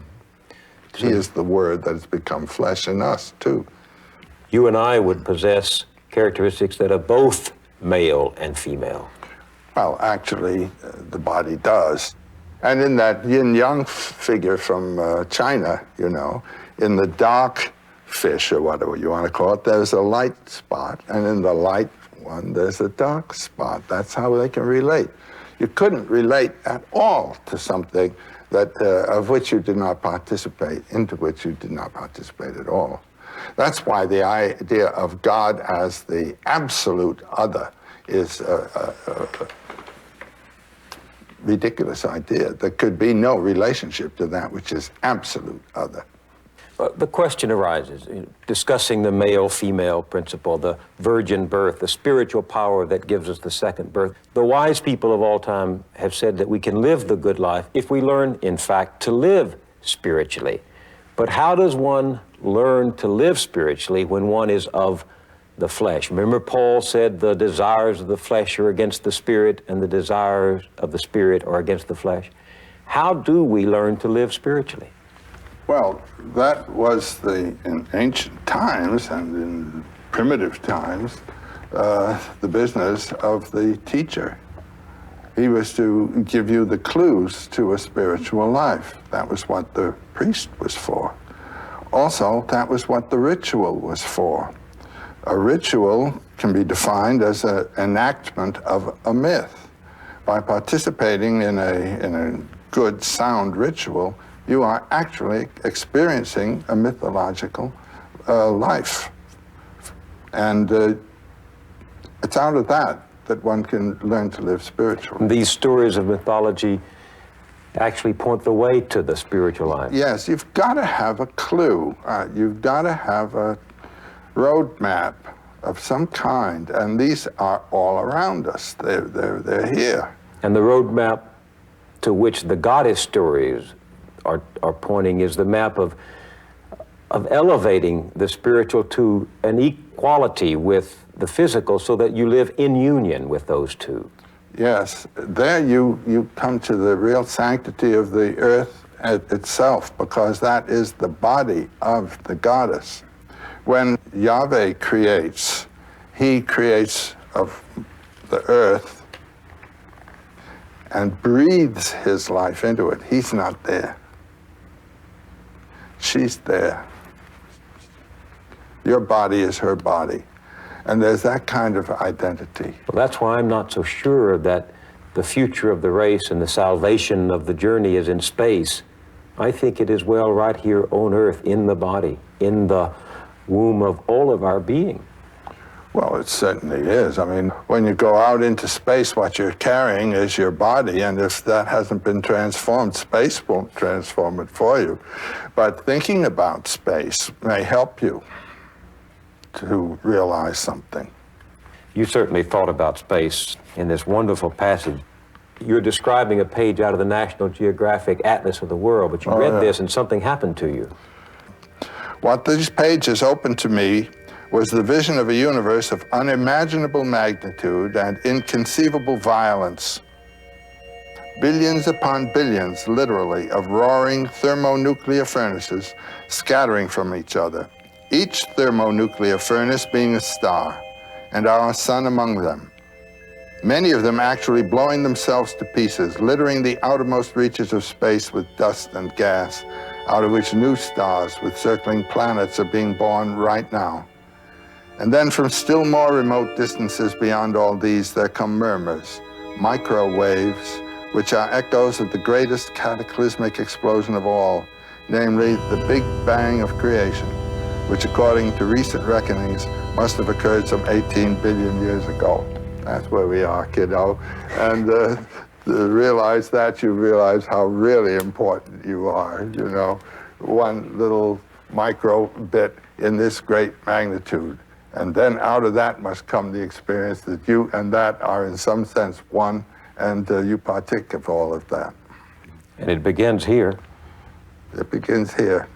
Speaker 2: He is the Word that has become flesh in us, too.
Speaker 8: You and I would possess characteristics that are both male and female.
Speaker 2: Well, actually, the body does. And in that yin-yang figure from China, you know, in the dark fish, or whatever you want to call it, there's a light spot, and in the light one, there's a dark spot. That's how they can relate. You couldn't relate at all to something that of which you did not participate, into which you did not participate at all. That's why the idea of God as the absolute other is a ridiculous idea. There could be no relationship to that which is absolute other.
Speaker 8: The question arises, discussing the male-female principle, the virgin birth, the spiritual power that gives us the second birth. The wise people of all time have said that we can live the good life if we learn, in fact, to live spiritually. But how does one learn to live spiritually when one is of the flesh? Remember, Paul said the desires of the flesh are against the spirit, and the desires of the spirit are against the flesh. How do we learn to live spiritually?
Speaker 2: Well, that was in ancient times and in primitive times, the business of the teacher. He was to give you the clues to a spiritual life. That was what the priest was for. Also, that was what the ritual was for. A ritual can be defined as an enactment of a myth. By participating in a good, sound ritual, you are actually experiencing a mythological life. And it's out of that one can learn to live spiritually.
Speaker 8: These stories of mythology actually point the way to the spiritual life.
Speaker 2: Yes, you've got to have a clue. You've got to have a roadmap of some kind, and these are all around us. They're here.
Speaker 8: And the roadmap to which the goddess stories are pointing is the map of elevating the spiritual to an equality with the physical so that you live in union with those two.
Speaker 2: Yes, there you come to the real sanctity of the earth itself, because that is the body of the goddess. When Yahweh creates, he creates of the earth and breathes his life into it. He's not there. She's there. Your body is her body. And there's that kind of identity.
Speaker 8: Well, that's why I'm not so sure that the future of the race and the salvation of the journey is in space. I think it is well right here on Earth, in the body, in the womb of all of our being.
Speaker 2: Well, it certainly is. I mean, when you go out into space, what you're carrying is your body, and if that hasn't been transformed, space won't transform it for you. But thinking about space may help you to realize something.
Speaker 8: You certainly thought about space in this wonderful passage. You're describing a page out of the National Geographic Atlas of the World, but you read this and something happened to you.
Speaker 2: What these pages opened to me was the vision of a universe of unimaginable magnitude and inconceivable violence. Billions upon billions, literally, of roaring thermonuclear furnaces scattering from each other, each thermonuclear furnace being a star, and our sun among them. Many of them actually blowing themselves to pieces, littering the outermost reaches of space with dust and gas, out of which new stars with circling planets are being born right now. And then from still more remote distances beyond all these, there come murmurs, microwaves, which are echoes of the greatest cataclysmic explosion of all, namely the Big Bang of creation, which according to recent reckonings must have occurred some 18 billion years ago. That's where we are, kiddo. And to realize that, you realize how really important you are, you know. One little micro bit in this great magnitude. And then out of that must come the experience that you and that are in some sense one, and you partake of all of that.
Speaker 8: And it begins here.
Speaker 2: It begins here.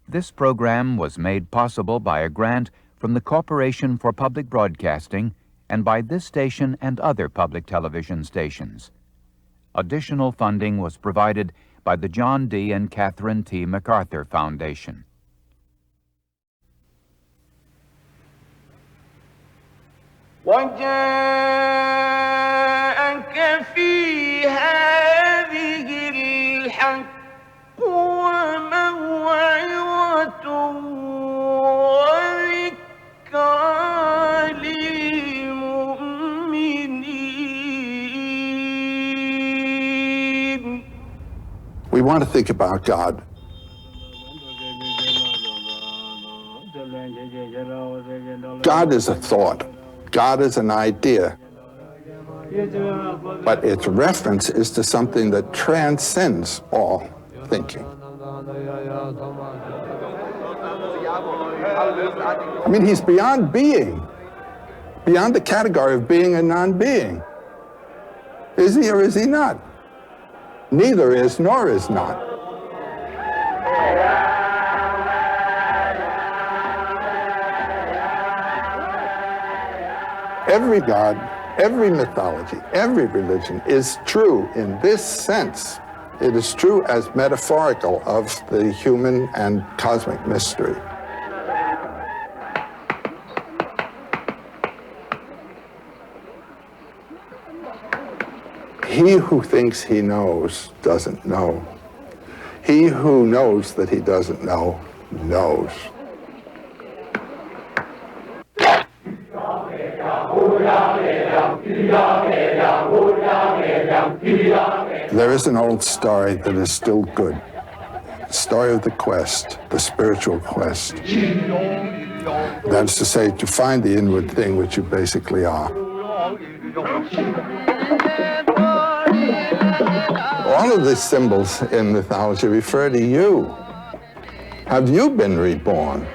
Speaker 9: This program was made possible by a grant from the Corporation for Public Broadcasting and by this station and other public television stations. Additional funding was provided by the John D. and Catherine T. MacArthur Foundation.
Speaker 10: وجاءك في هذه الحق وموعظة وذكرى للمؤمنين.
Speaker 2: We want to think about God. God is a thought. God is an idea. But its reference is to something that transcends all thinking. I mean, he's beyond being, beyond the category of being and non-being. Is he or is he not? Neither is nor is not. Every god, every mythology, every religion is true in this sense. It is true as metaphorical of the human and cosmic mystery. He who thinks he knows doesn't know. He who knows that he doesn't know, knows. There is an old story that is still good. The story of the quest, the spiritual quest. That is to say, to find the inward thing which you basically are. All of these symbols in mythology refer to you. Have you been reborn?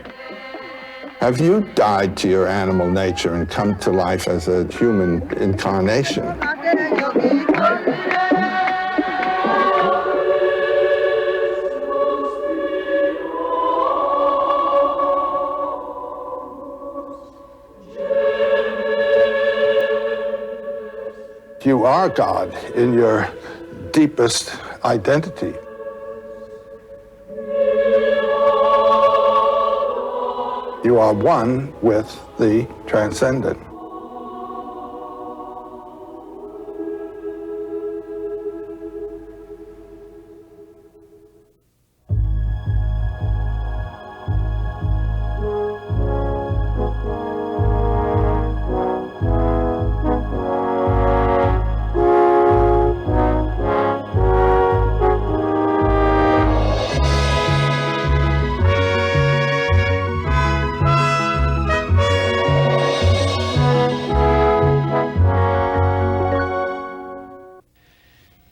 Speaker 2: Have you died to your animal nature and come to life as a human incarnation? You are God in your deepest identity. You are one with the transcendent.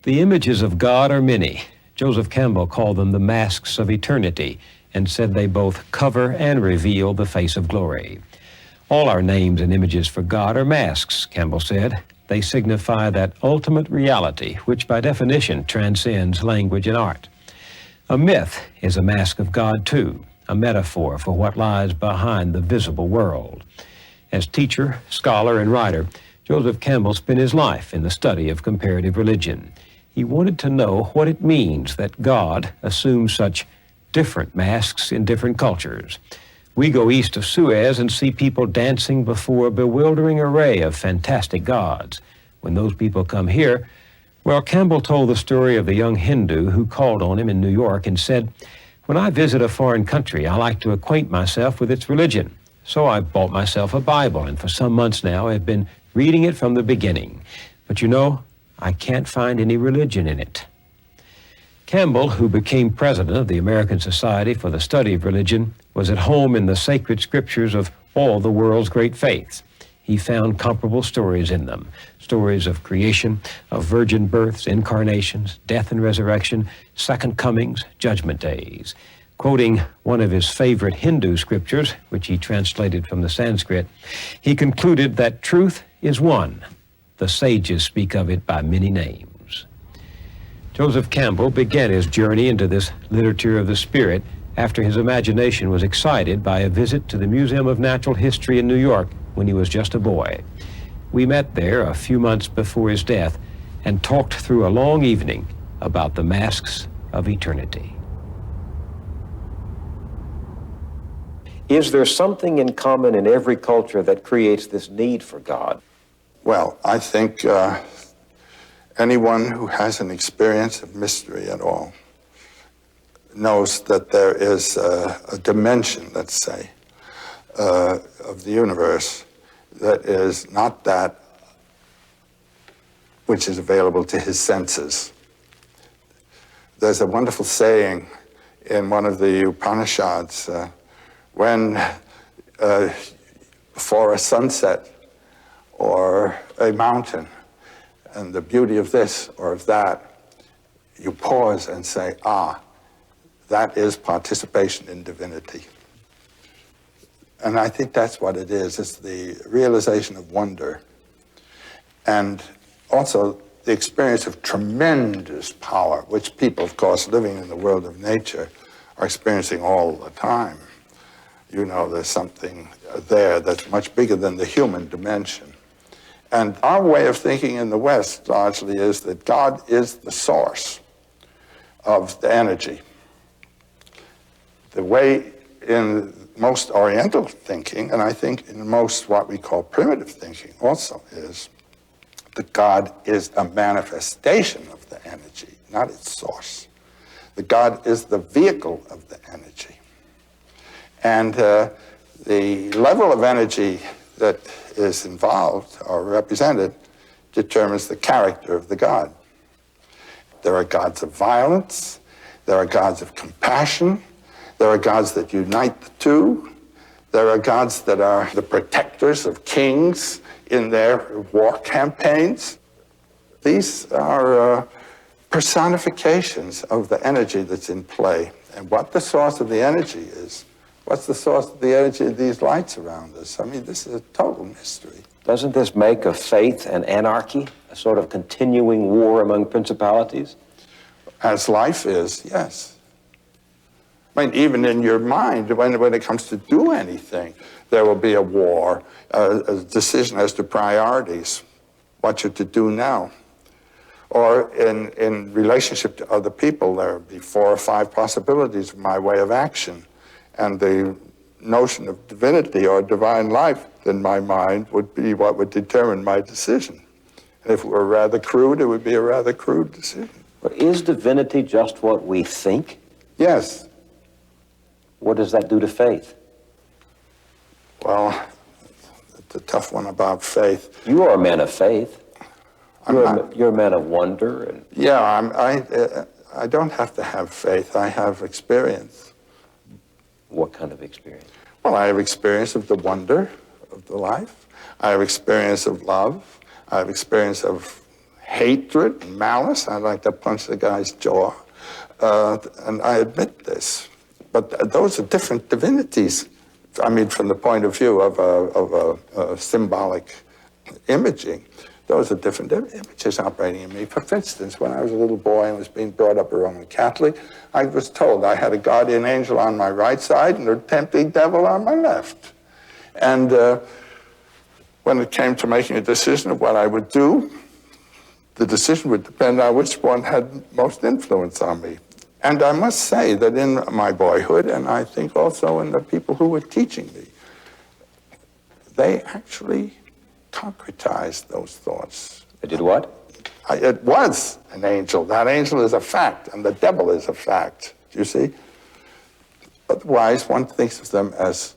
Speaker 3: The images of God are many. Joseph Campbell called them the masks of eternity and said they both cover and reveal the face of glory. All our names and images for God are masks, Campbell said. They signify that ultimate reality, which by definition transcends language and art. A myth is a mask of God too, a metaphor for what lies behind the visible world. As teacher, scholar, and writer, Joseph Campbell spent his life in the study of comparative religion. He wanted to know what it means that God assumes such different masks in different cultures. We go east of Suez and see people dancing before a bewildering array of fantastic gods. When those people come here, well, Campbell told the story of the young Hindu who called on him in New York and said, "When I visit a foreign country, I like to acquaint myself with its religion. So I bought myself a Bible, and for some months now I've been reading it from the beginning. But you know, I can't find any religion in it." Campbell, who became president of the American Society for the Study of Religion, was at home in the sacred scriptures of all the world's great faiths. He found comparable stories in them, stories of creation, of virgin births, incarnations, death and resurrection, second comings, judgment days. Quoting one of his favorite Hindu scriptures, which he translated from the Sanskrit, he concluded that truth is one. The sages speak of it by many names. Joseph Campbell began his journey into this literature of the spirit after his imagination was excited by a visit to the Museum of Natural History in New York when he was just a boy. We met there a few months before his death and talked through a long evening about the masks of eternity.
Speaker 8: Is there something in common in every culture that creates this need for God?
Speaker 2: Well, I think anyone who has an experience of mystery at all knows that there is a dimension, let's say, of the universe that is not that which is available to his senses. There's a wonderful saying in one of the Upanishads, when before a sunset or a mountain and the beauty of this or of that, you pause and say, that is participation in divinity. And I think that's what it is. It's the realization of wonder. And also the experience of tremendous power, which people, of course, living in the world of nature are experiencing all the time. You know, there's something there that's much bigger than the human dimension. And our way of thinking in the West largely is that God is the source of the energy. The way in most Oriental thinking, and I think in most what we call primitive thinking also, is that God is a manifestation of the energy, not its source. That God is the vehicle of the energy. And the level of energy that is involved or represented determines the character of the god. There are gods of violence, there are gods of compassion, there are gods that unite the two, there are gods that are the protectors of kings in their war campaigns. These are personifications of the energy that's in play. And what the source of the energy is, what's the source of the energy of these lights around us? I mean, this is a total mystery.
Speaker 8: Doesn't this make of faith and anarchy a sort of continuing war among principalities?
Speaker 2: As life is, yes. I mean, even in your mind, when it comes to do anything, there will be a war, a decision as to priorities, what you're to do now. Or in relationship to other people, there will be 4 or 5 possibilities of my way of action. And the notion of divinity or divine life in my mind would be what would determine my decision. And if it were rather crude, it would be a rather crude decision.
Speaker 8: But is divinity just what we think?
Speaker 2: Yes.
Speaker 8: What does that do to faith?
Speaker 2: Well, it's a tough one about faith.
Speaker 8: You are a man of faith. You're a man of wonder. And
Speaker 2: yeah, I don't have to have faith. I have experience.
Speaker 8: What kind of experience?
Speaker 2: Well, I have experience of the wonder of the life. I have experience of love. I have experience of hatred, malice. I'd like to punch the guy's jaw. And I admit this. But those are different divinities. I mean, from the point of view of a symbolic imaging, those are different images operating in me. For instance, when I was a little boy and was being brought up a Roman Catholic, I was told I had a guardian angel on my right side and a tempting devil on my left. And when it came to making a decision of what I would do, the decision would depend on which one had most influence on me. And I must say that in my boyhood, and I think also in the people who were teaching me, they actually concretized those thoughts.
Speaker 8: They did what?
Speaker 2: It was an angel. That angel is a fact, and the devil is a fact, you see? Otherwise, one thinks of them as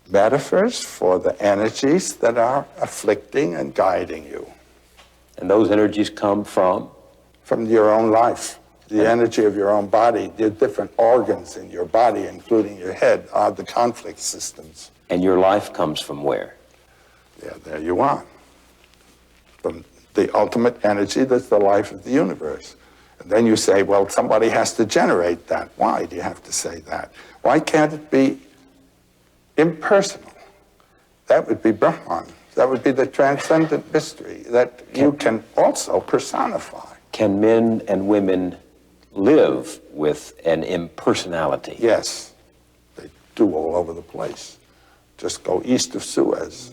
Speaker 2: metaphors for the energies that are afflicting and guiding you.
Speaker 8: And those energies come from?
Speaker 2: From your own life. The energy of your own body, the different organs in your body, including your head, are the conflict systems.
Speaker 8: And your life comes from where?
Speaker 2: Yeah, there you are. From the ultimate energy that's the life of the universe. And then you say, well, somebody has to generate that. Why do you have to say that? Why can't it be impersonal? That would be Brahman. That would be the transcendent mystery that you can also personify.
Speaker 8: Can men and women live with an impersonality?
Speaker 2: Yes, they do all over the place. Just go east of Suez.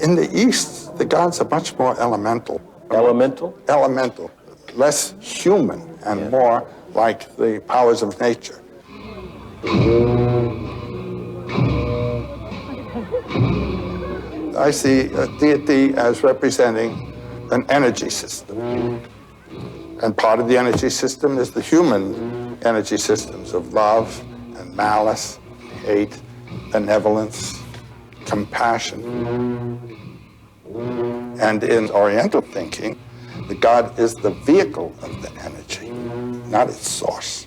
Speaker 2: In the East, the gods are much more elemental.
Speaker 8: Elemental?
Speaker 2: Elemental. Less human and more like the powers of nature. I see a deity as representing an energy system. And part of the energy system is the human energy systems of love and malice, hate, benevolence, compassion. And in Oriental thinking, the god is the vehicle of the energy, not its source.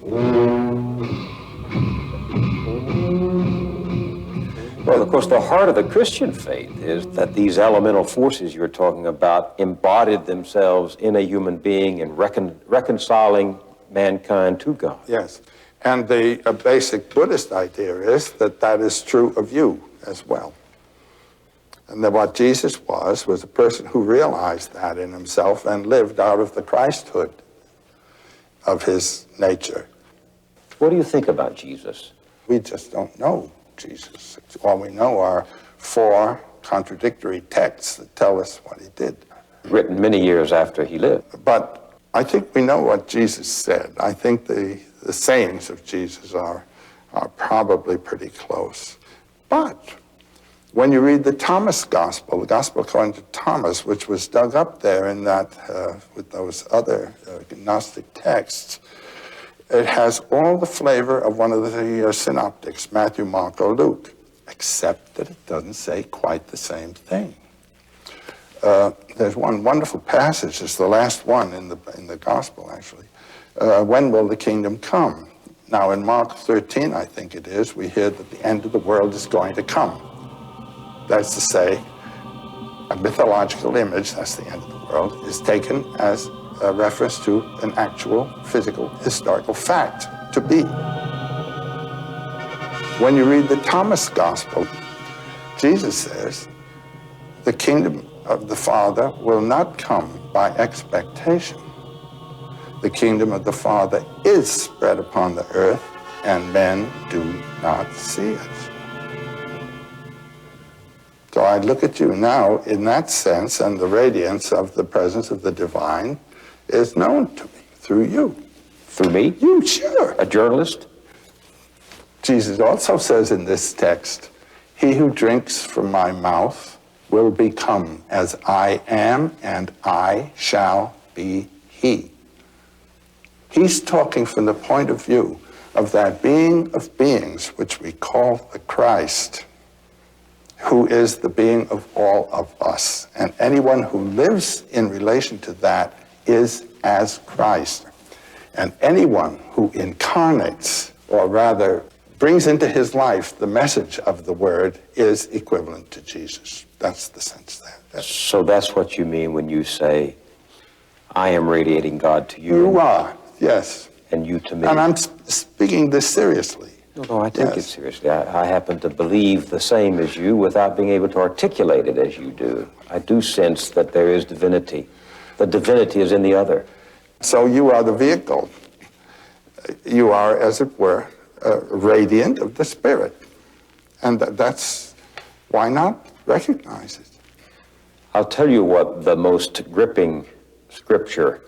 Speaker 8: Well, of course, the heart of the Christian faith is that these elemental forces you're talking about embodied themselves in a human being and reconciling mankind to God.
Speaker 2: Yes, and the basic Buddhist idea is that that is true of you as well. And that what Jesus was a person who realized that in himself and lived out of the Christhood of his nature.
Speaker 8: What do you think about Jesus?
Speaker 2: We just don't know Jesus. All we know are 4 contradictory texts that tell us what he did.
Speaker 8: Written many years after he lived.
Speaker 2: But I think we know what Jesus said. I think the sayings of Jesus are probably pretty close. But when you read the Thomas Gospel, the Gospel according to Thomas, which was dug up there in that, with those other Gnostic texts, it has all the flavor of one of the synoptics, Matthew, Mark, or Luke, except that it doesn't say quite the same thing. There's one wonderful passage, it's the last one in the Gospel, actually. When will the kingdom come? Now, in Mark 13, I think it is, we hear that the end of the world is going to come. That's to say, a mythological image, that's the end of the world, is taken as a reference to an actual physical historical fact to be. When you read the Thomas Gospel, Jesus says, the kingdom of the Father will not come by expectation. The kingdom of the Father is spread upon the earth, and men do not see it. So I look at you now in that sense, and the radiance of the presence of the divine is known to me through you.
Speaker 8: Through me?
Speaker 2: You, sure.
Speaker 8: A journalist?
Speaker 2: Jesus also says in this text, he who drinks from my mouth will become as I am, and I shall be he. He's talking from the point of view of that being of beings, which we call the Christ, who is the being of all of us. And anyone who lives in relation to that is as Christ. And anyone who incarnates or rather brings into his life the message of the word, is equivalent to Jesus. That's the sense there.
Speaker 8: So that's what you mean when you say, I am radiating God to you.
Speaker 2: You are, yes.
Speaker 8: And you to me.
Speaker 2: And I'm speaking this seriously.
Speaker 8: No, I take it seriously. I happen to believe the same as you without being able to articulate it as you do. I do sense that there is divinity. The divinity is in the other.
Speaker 2: So you are the vehicle. You are, as it were, radiant of the Spirit. And that's, why not recognize it?
Speaker 8: I'll tell you what the most gripping scripture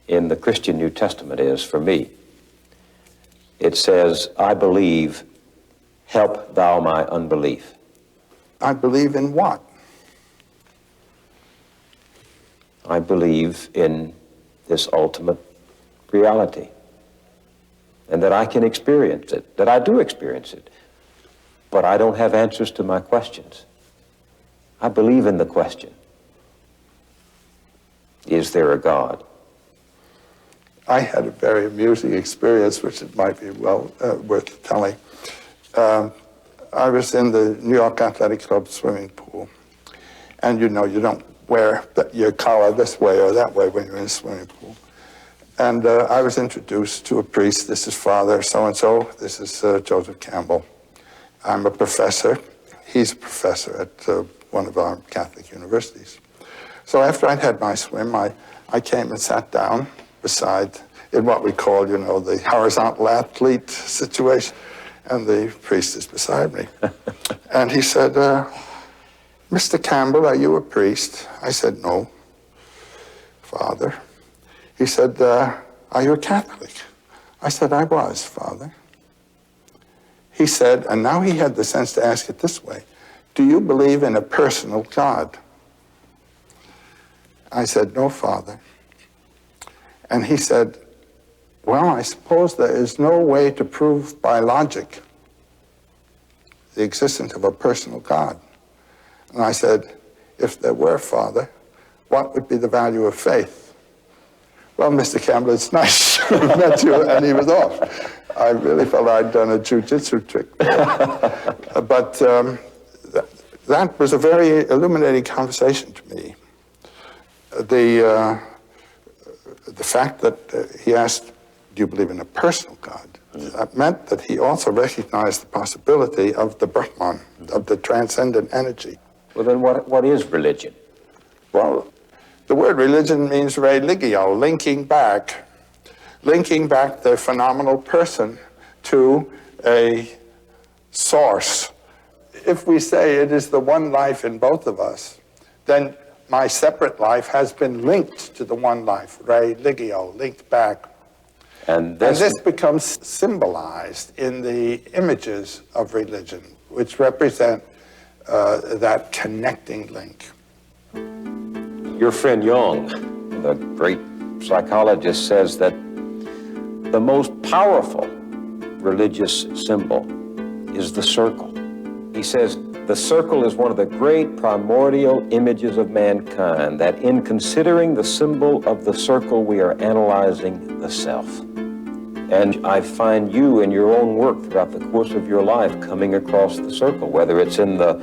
Speaker 8: in the Christian New Testament is for me. It says, I believe, help thou my unbelief.
Speaker 2: I believe in what?
Speaker 8: I believe in this ultimate reality, and that I can experience it, that I do experience it, but I don't have answers to my questions. I believe in the question, is there a God?
Speaker 2: I had a very amusing experience, which it might be well worth telling. I was in the New York Athletic Club swimming pool, and you know you don't wear your collar this way or that way when you're in a swimming pool. And I was introduced to a priest. This is Father so-and-so. This is Joseph Campbell. I'm a professor. He's a professor at one of our Catholic universities. So after I'd had my swim, I came and sat down beside, in what we call, you know, the horizontal athlete situation. And the priest is beside me. And he said, Mr. Campbell, are you a priest? I said, no, Father. He said, are you a Catholic? I said, I was, Father. He said, and now he had the sense to ask it this way, do you believe in a personal God? I said, no, Father. And he said, well, I suppose there is no way to prove by logic the existence of a personal God. And I said, if there were, Father, what would be the value of faith? Well, Mr. Campbell, it's nice to have met you, and he was off. I really felt I'd done a jiu-jitsu trick. But that was a very illuminating conversation to me. The fact that he asked, do you believe in a personal God? That meant that he also recognized the possibility of the Brahman, of the transcendent energy.
Speaker 8: Well, then what is religion?
Speaker 2: Well, the word religion means religio, linking back the phenomenal person to a source. If we say it is the one life in both of us, then my separate life has been linked to the one life, religio, linked back. And this becomes symbolized in the images of religion, which represent that connecting link.
Speaker 8: Your friend Jung, the great psychologist, says that the most powerful religious symbol is the circle. He says the circle is one of the great primordial images of mankind, that in considering the symbol of the circle, we are analyzing the self. And I find you in your own work throughout the course of your life coming across the circle, whether it's in the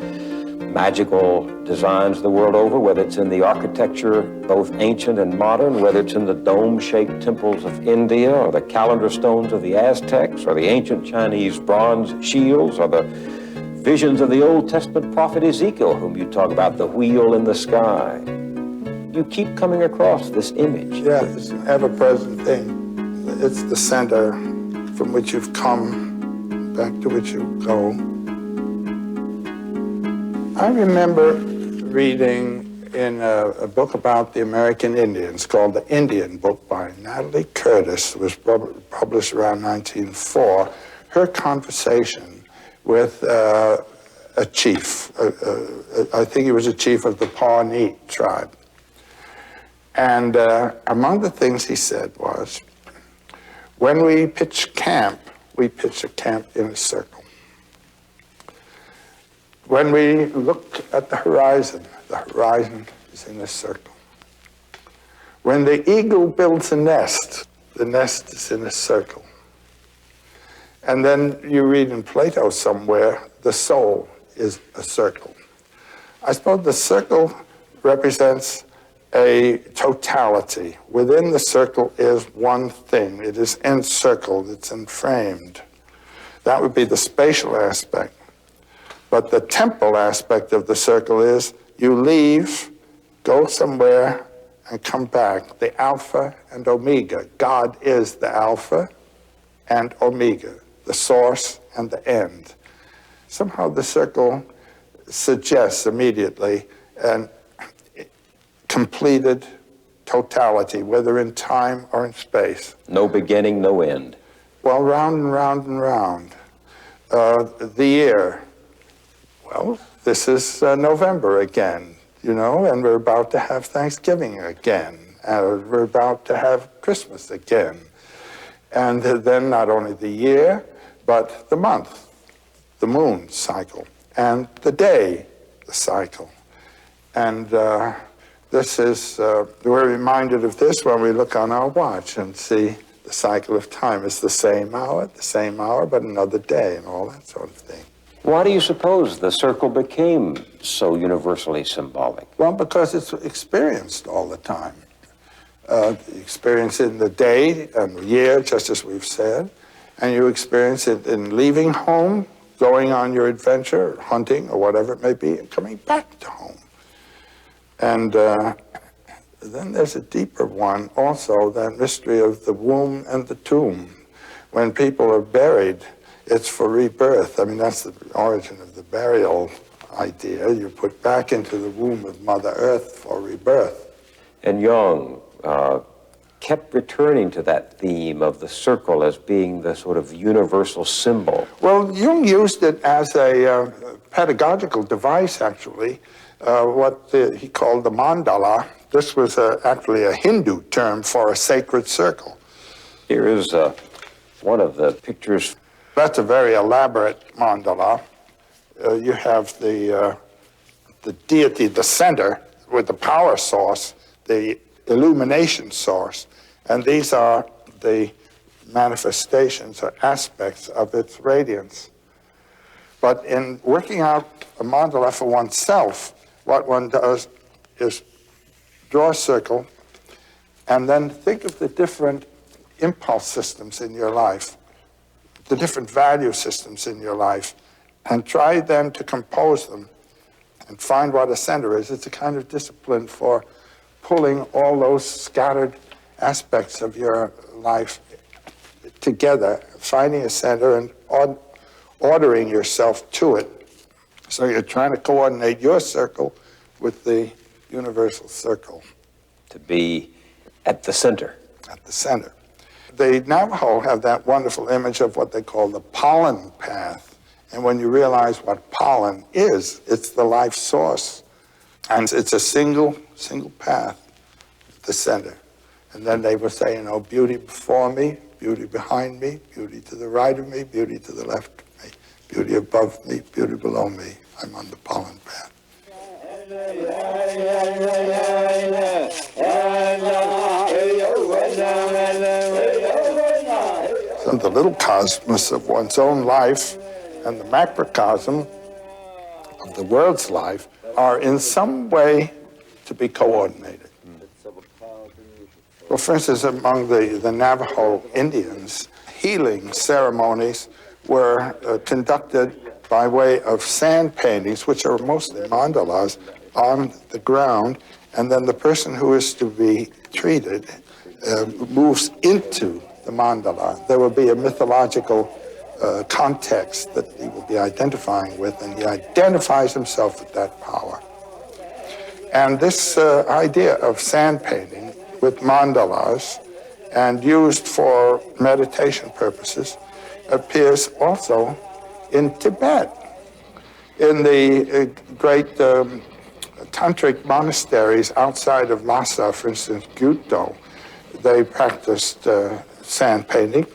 Speaker 8: magical designs the world over, whether it's in the architecture, both ancient and modern, whether it's in the dome-shaped temples of India, or the calendar stones of the Aztecs, or the ancient Chinese bronze shields, or the visions of the Old Testament prophet Ezekiel, whom you talk about, the wheel in the sky. You keep coming across this image.
Speaker 2: Yeah, it's an ever-present thing. It's the center from which you've come, back to which you go. I remember reading in a book about the American Indians called The Indian Book by Natalie Curtis. It was published around 1904. Her conversation with a chief. I think he was a chief of the Pawnee tribe. And among the things he said was, when we pitch camp, we pitch a camp in a circle. When we look at the horizon is in a circle. When the eagle builds a nest, the nest is in a circle. And then you read in Plato somewhere, the soul is a circle. I suppose the circle represents a totality. Within the circle is one thing. It is encircled, it's enframed. That would be the spatial aspect. But the temporal aspect of the circle is you leave, go somewhere, and come back. The Alpha and Omega. God is the Alpha and Omega, the source and the end. Somehow the circle suggests immediately an completed totality, whether in time or in space.
Speaker 8: No beginning, no end.
Speaker 2: Well, round and round and round. The year, well, this is November again, you know, and we're about to have Thanksgiving again, and we're about to have Christmas again. And then not only the year, but the month, the moon cycle, and the day, the cycle. And this is, we're reminded of this when we look on our watch and see the cycle of time. It's the same hour, but another day, and all that sort of thing.
Speaker 8: Why do you suppose the circle became so universally symbolic?
Speaker 2: Well, because it's experienced all the time. Experience it in the day and the year, just as we've said, and you experience it in leaving home, going on your adventure, hunting, or whatever it may be, and coming back to home. And then there's a deeper one also, that mystery of the womb and the tomb. When people are buried, it's for rebirth. I mean, that's the origin of the burial idea. You're put back into the womb of Mother Earth for rebirth.
Speaker 8: And Jung kept returning to that theme of the circle as being the sort of universal symbol.
Speaker 2: Well, Jung used it as a pedagogical device, actually, what he called the mandala. This was actually a Hindu term for a sacred circle.
Speaker 8: Here is one of the pictures.
Speaker 2: That's a very elaborate mandala. You have the deity, the center, with the power source, the illumination source, and these are the manifestations or aspects of its radiance. But in working out a mandala for oneself, what one does is draw a circle and then think of the different impulse systems in your life, the different value systems in your life, and try then to compose them and find what a center is. It's a kind of discipline for pulling all those scattered aspects of your life together, finding a center and ordering yourself to it. So you're trying to coordinate your circle with the universal circle.
Speaker 8: To be at the center.
Speaker 2: At the center. The Navajo have that wonderful image of what they call the pollen path. And when you realize what pollen is, it's the life source. And it's a single path, the center. And then they will say, you know, beauty before me, beauty behind me, beauty to the right of me, beauty to the left of me, beauty above me, beauty below me. I'm on the pollen path. So the little cosmos of one's own life and the macrocosm of the world's life are in some way to be coordinated. Well, for instance, among the Navajo Indians, healing ceremonies were conducted by way of sand paintings, which are mostly mandalas, on the ground, and then the person who is to be treated moves into the mandala. There will be a mythological context that he will be identifying with, and he identifies himself with that power. And this idea of sand painting with mandalas and used for meditation purposes appears also in Tibet. In the great tantric monasteries outside of Lhasa, for instance, Gyuto, they practiced sand painting,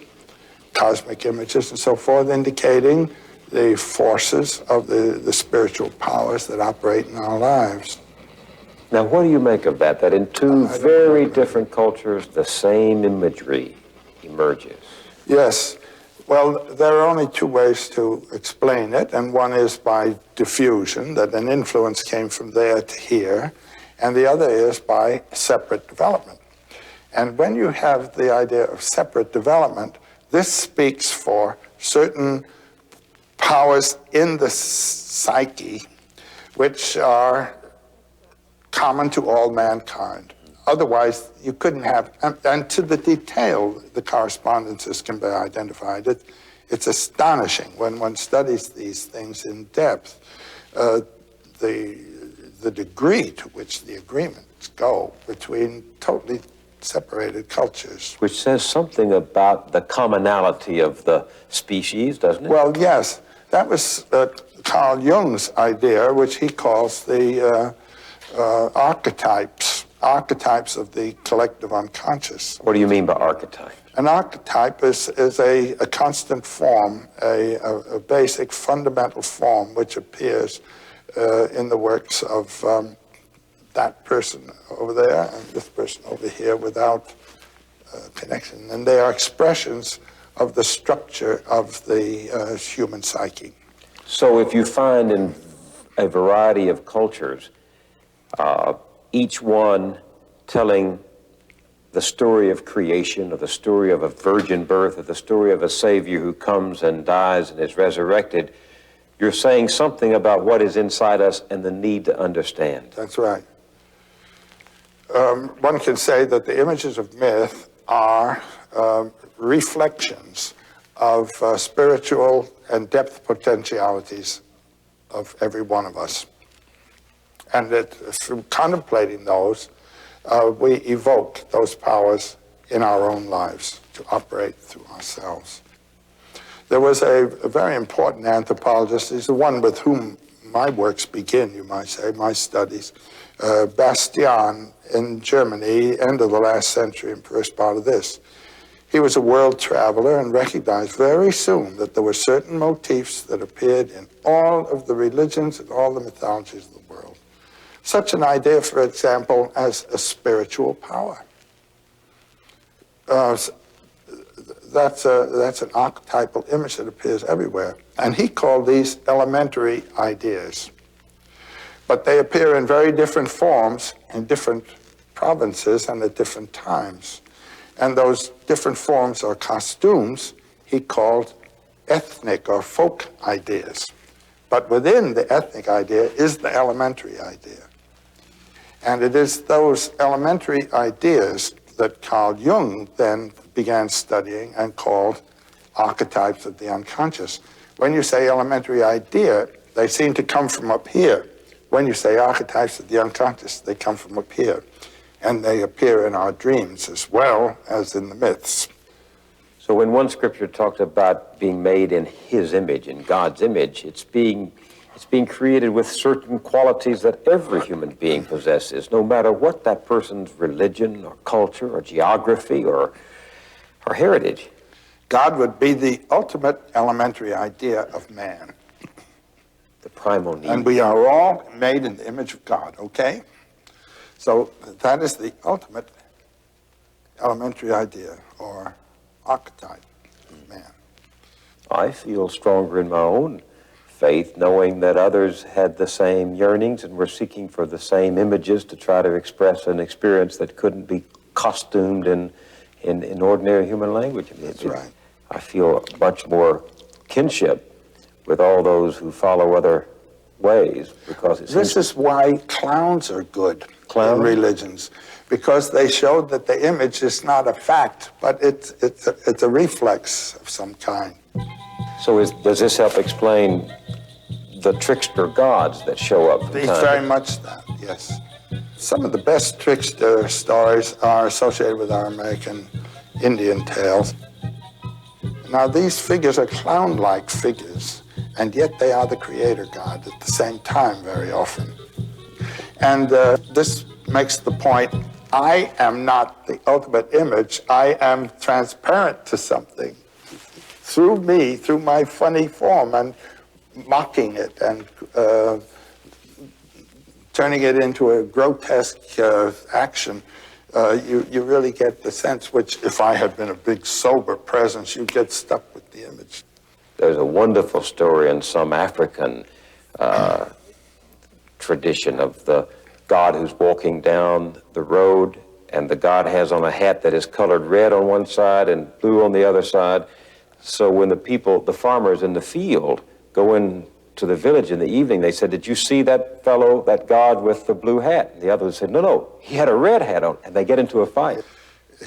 Speaker 2: cosmic images and so forth, indicating the forces of the spiritual powers that operate in our lives.
Speaker 8: Now, what do you make of that in two very different cultures, the same imagery emerges?
Speaker 2: Yes. Well, there are only two ways to explain it, and one is by diffusion, that an influence came from there to here, and the other is by separate development. And when you have the idea of separate development, this speaks for certain powers in the psyche which are common to all mankind. Otherwise, you couldn't have, and to the detail, the correspondences can be identified. It's astonishing when one studies these things in depth, the degree to which the agreements go between totally separated cultures.
Speaker 8: Which says something about the commonality of the species, doesn't it?
Speaker 2: Well, yes. That was Carl Jung's idea, which he calls the archetypes of the collective unconscious.
Speaker 8: What do you mean by archetype?
Speaker 2: An archetype is a constant form, a basic fundamental form which appears in the works of that person over there and this person over here without connection. And they are expressions of the structure of the human psyche.
Speaker 8: So if you find in a variety of cultures, each one telling the story of creation, or the story of a virgin birth, or the story of a Savior who comes and dies and is resurrected, you're saying something about what is inside us and the need to understand.
Speaker 2: That's right. One can say that the images of myth are reflections of spiritual and depth potentialities of every one of us. And that through contemplating those, we evoke those powers in our own lives to operate through ourselves. There was a very important anthropologist, he's the one with whom my works begin, you might say, my studies, Bastian in Germany, end of the last century and first part of this. He was a world traveler and recognized very soon that there were certain motifs that appeared in all of the religions and all the mythologies of the world. Such an idea, for example, as a spiritual power. That's an archetypal image that appears everywhere. And he called these elementary ideas. But they appear in very different forms in different provinces and at different times. And those different forms or costumes he called ethnic or folk ideas. But within the ethnic idea is the elementary idea. And it is those elementary ideas that Carl Jung then began studying and called archetypes of the unconscious. When you say elementary idea, they seem to come from up here. When you say archetypes of the unconscious, they come from up here. And they appear in our dreams as well as in the myths.
Speaker 8: So when one scripture talks about being made in his image, in God's image, it's being created with certain qualities that every human being possesses, no matter what that person's religion or culture or geography or heritage.
Speaker 2: God would be the ultimate elementary idea of man.
Speaker 8: The primal need.
Speaker 2: And we are all made in the image of God, okay? So that is the ultimate elementary idea or archetype of man.
Speaker 8: I feel stronger in my own faith, knowing that others had the same yearnings and were seeking for the same images to try to express an experience that couldn't be costumed in ordinary human language.
Speaker 2: That's right.
Speaker 8: I feel much more kinship with all those who follow other ways, because
Speaker 2: this is why clowns are good in religions, because they showed that the image is not a fact, but it's a reflex of some kind.
Speaker 8: So does this help explain the trickster gods that show up?
Speaker 2: Very much that, yes. Some of the best trickster stories are associated with our American Indian tales. Now, these figures are clown-like figures, and yet they are the creator god at the same time very often. And this makes the point, I am not the ultimate image, I am transparent to something. Through me, through my funny form, and mocking it and turning it into a grotesque action, you really get the sense, which if I had been a big sober presence, you get stuck with the image.
Speaker 8: There's a wonderful story in some African tradition of the god who's walking down the road, and the god has on a hat that is colored red on one side and blue on the other side. So when the farmers in the field go into the village in the evening, they said, "Did you see that fellow, that god with the blue hat?" And the others said, "No, he had a red hat on," and they get into a fight.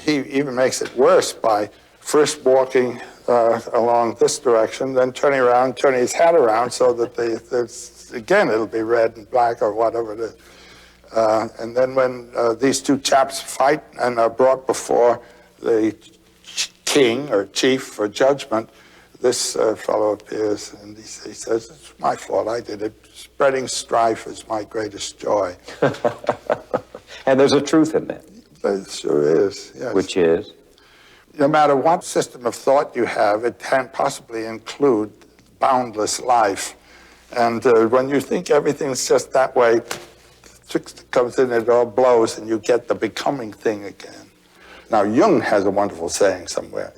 Speaker 2: He even makes it worse by first walking along this direction, then turning around, turning his hat around so that again, it'll be red and black or whatever it is. And then when these two chaps fight and are brought before the king or chief for judgment, this fellow appears and he says, "It's my fault, I did it. Spreading strife is my greatest joy."
Speaker 8: And there's a truth in that.
Speaker 2: There sure is, yes.
Speaker 8: Which is?
Speaker 2: No matter what system of thought you have, it can't possibly include boundless life. And when you think everything's just that way, comes in, it all blows, and you get the becoming thing again. Now, Jung has a wonderful saying somewhere.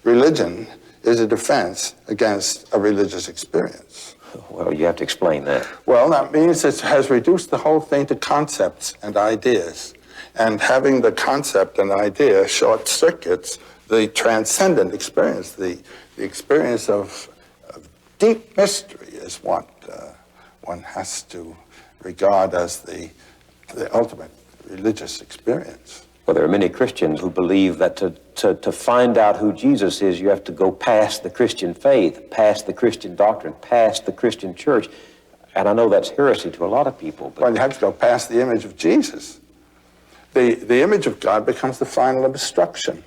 Speaker 2: Religion is a defense against a religious experience.
Speaker 8: Well, you have to explain that.
Speaker 2: Well, that means it has reduced the whole thing to concepts and ideas. And having the concept and idea short circuits the transcendent experience, the experience of deep mystery is what one has to regard as the ultimate religious experience.
Speaker 8: Well, there are many Christians who believe that to find out who Jesus is, you have to go past the Christian faith, past the Christian doctrine, past the Christian church. And I know that's heresy to a lot of people. But
Speaker 2: well, you have to go past the image of Jesus. The image of God becomes the final obstruction.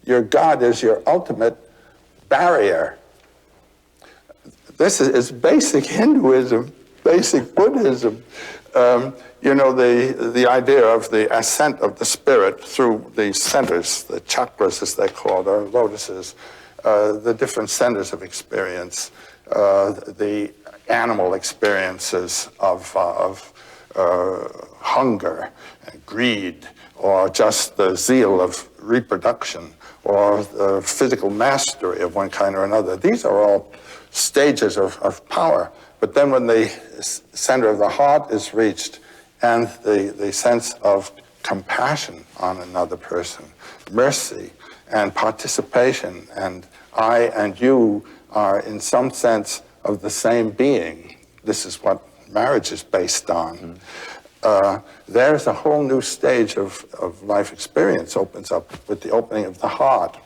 Speaker 2: Your God is your ultimate barrier. This is basic Hinduism, basic Buddhism. You know, the idea of the ascent of the spirit through the centers, the chakras as they're called, or lotuses, the different centers of experience, the animal experiences of hunger, and greed, or just the zeal of reproduction, or the physical mastery of one kind or another. These are all stages of power. But then when the center of the heart is reached, and the sense of compassion on another person, mercy, and participation, and I and you are in some sense of the same being. This is what marriage is based on. There's a whole new stage of life experience opens up with the opening of the heart.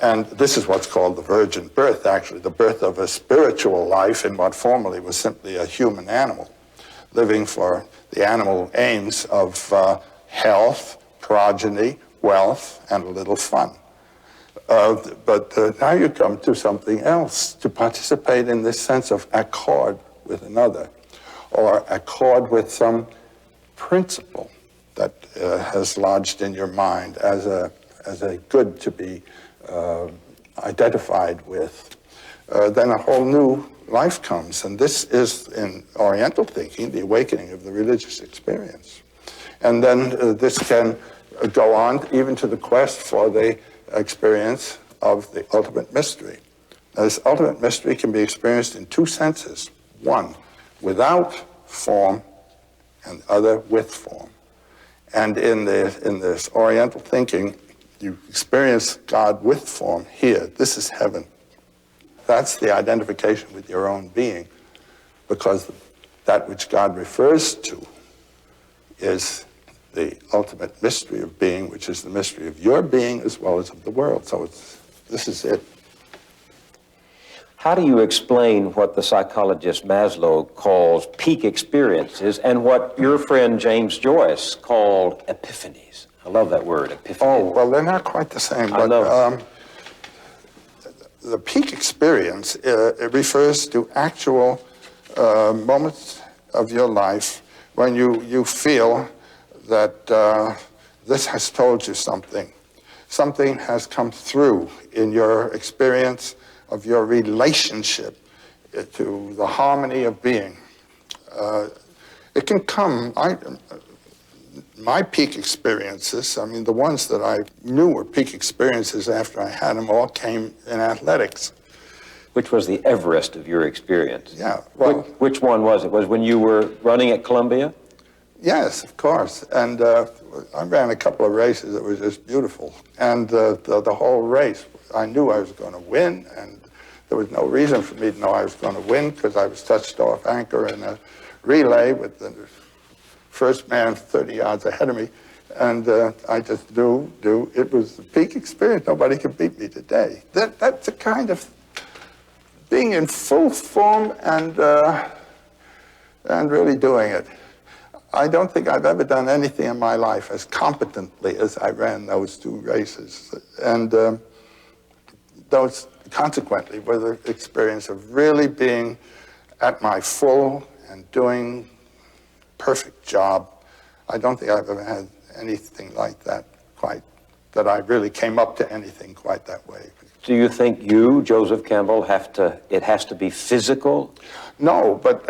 Speaker 2: And this is what's called the virgin birth, actually, the birth of a spiritual life in what formerly was simply a human animal, living for the animal aims of health, progeny, wealth, and a little fun. But now you come to something else, to participate in this sense of accord with another, or accord with some principle that has lodged in your mind as a good to be identified with. Then a whole new life comes, and this is, in Oriental thinking, the awakening of the religious experience. And then this can go on even to the quest for the experience of the ultimate mystery. Now, this ultimate mystery can be experienced in two senses. One, without form, and the other with form. And in this Oriental thinking, you experience God with form here. This is heaven. That's the identification with your own being, because that which God refers to is the ultimate mystery of being, which is the mystery of your being as well as of the world. So this is it.
Speaker 8: How do you explain what the psychologist Maslow calls peak experiences and what your friend James Joyce called epiphanies? I love that word, epiphany.
Speaker 2: Oh, well, they're not quite the same. But, the peak experience, it refers to actual moments of your life when you feel that this has told you something. Something has come through in your experience of your relationship to the harmony of being. It can come, My peak experiences, I mean, the ones that I knew were peak experiences after I had them all came in athletics.
Speaker 8: Which was the Everest of your experience?
Speaker 2: Yeah, well...
Speaker 8: Which one was it? Was when you were running at Columbia?
Speaker 2: Yes, of course. And I ran a couple of races that were just beautiful. And the whole race, I knew I was going to win, and there was no reason for me to know I was going to win because I was touched off anchor in a relay with the first man 30 yards ahead of me. And I just knew it was the peak experience. Nobody can beat me today. That's a kind of being in full form and really doing it. I don't think I've ever done anything in my life as competently as I ran those two races. And those, consequently, were the experience of really being at my full and doing perfect job. I don't think I've ever had anything like that that I really came up to anything quite that way.
Speaker 8: Do you think you, Joseph Campbell, it has to be physical?
Speaker 2: No, but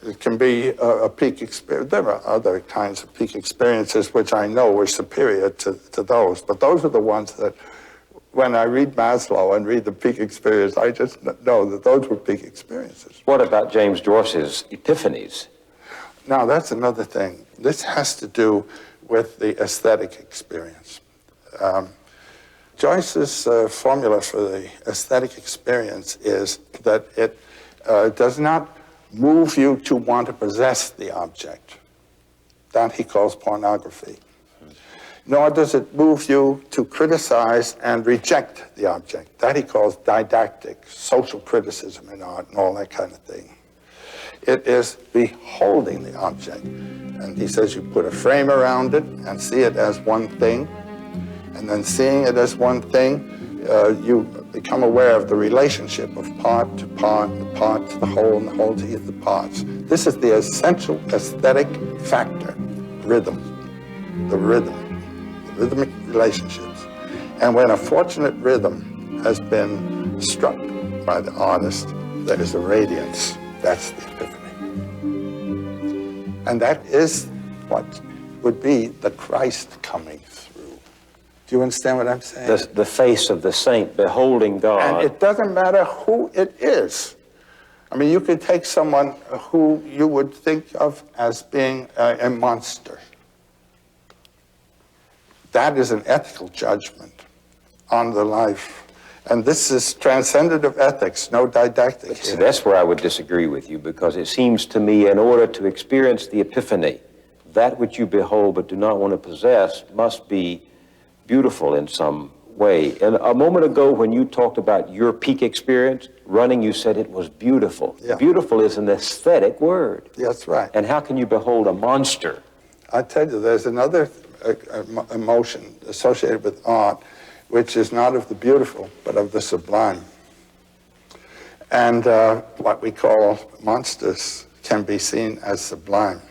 Speaker 2: it can be a peak experience. There are other kinds of peak experiences which I know were superior to those, but those are the ones that, when I read Maslow and read the peak experience, I just know that those were peak experiences.
Speaker 8: What about James Joyce's epiphanies?
Speaker 2: Now, that's another thing. This has to do with the aesthetic experience. Joyce's formula for the aesthetic experience is that it does not move you to want to possess the object. That he calls pornography. Nor does it move you to criticize and reject the object. That he calls didactic, social criticism in art and all that kind of thing. It is beholding the object. And he says you put a frame around it and see it as one thing. And then seeing it as one thing, you become aware of the relationship of part to part, the part to the whole, and the whole to the parts. This is the essential aesthetic factor, rhythm, the rhythmic relationships. And when a fortunate rhythm has been struck by the artist, there is a radiance. That's the epiphany. And that is what would be the Christ coming through. Do you understand what I'm saying?
Speaker 8: The face of the saint beholding God.
Speaker 2: And it doesn't matter who it is. I mean, you could take someone who you would think of as being a monster. That is an ethical judgment on the life. And this is transcendative ethics, no didactic.
Speaker 8: See, that's where I would disagree with you, because it seems to me in order to experience the epiphany, that which you behold but do not want to possess must be beautiful in some way. And a moment ago when you talked about your peak experience, running, you said it was beautiful.
Speaker 2: Yeah.
Speaker 8: Beautiful is an aesthetic word.
Speaker 2: That's right.
Speaker 8: And how can you behold a monster?
Speaker 2: I tell you, there's another emotion associated with art, which is not of the beautiful, but of the sublime. And what we call monsters can be seen as sublime.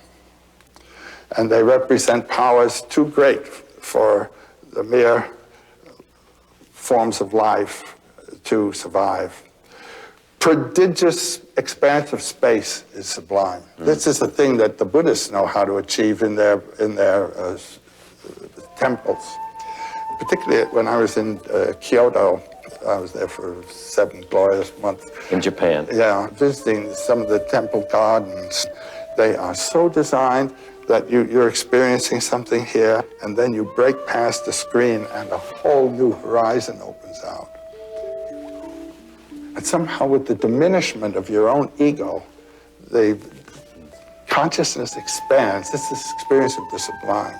Speaker 2: And they represent powers too great for the mere forms of life to survive. Prodigious expanse of space is sublime. This is the thing that the Buddhists know how to achieve in their temples. Particularly when I was in Kyoto, I was there for 7 glorious months.
Speaker 8: In Japan?
Speaker 2: Yeah, visiting some of the temple gardens. They are so designed that you're experiencing something here, and then you break past the screen and a whole new horizon opens out. And somehow with the diminishment of your own ego, the consciousness expands. This is the experience of the sublime.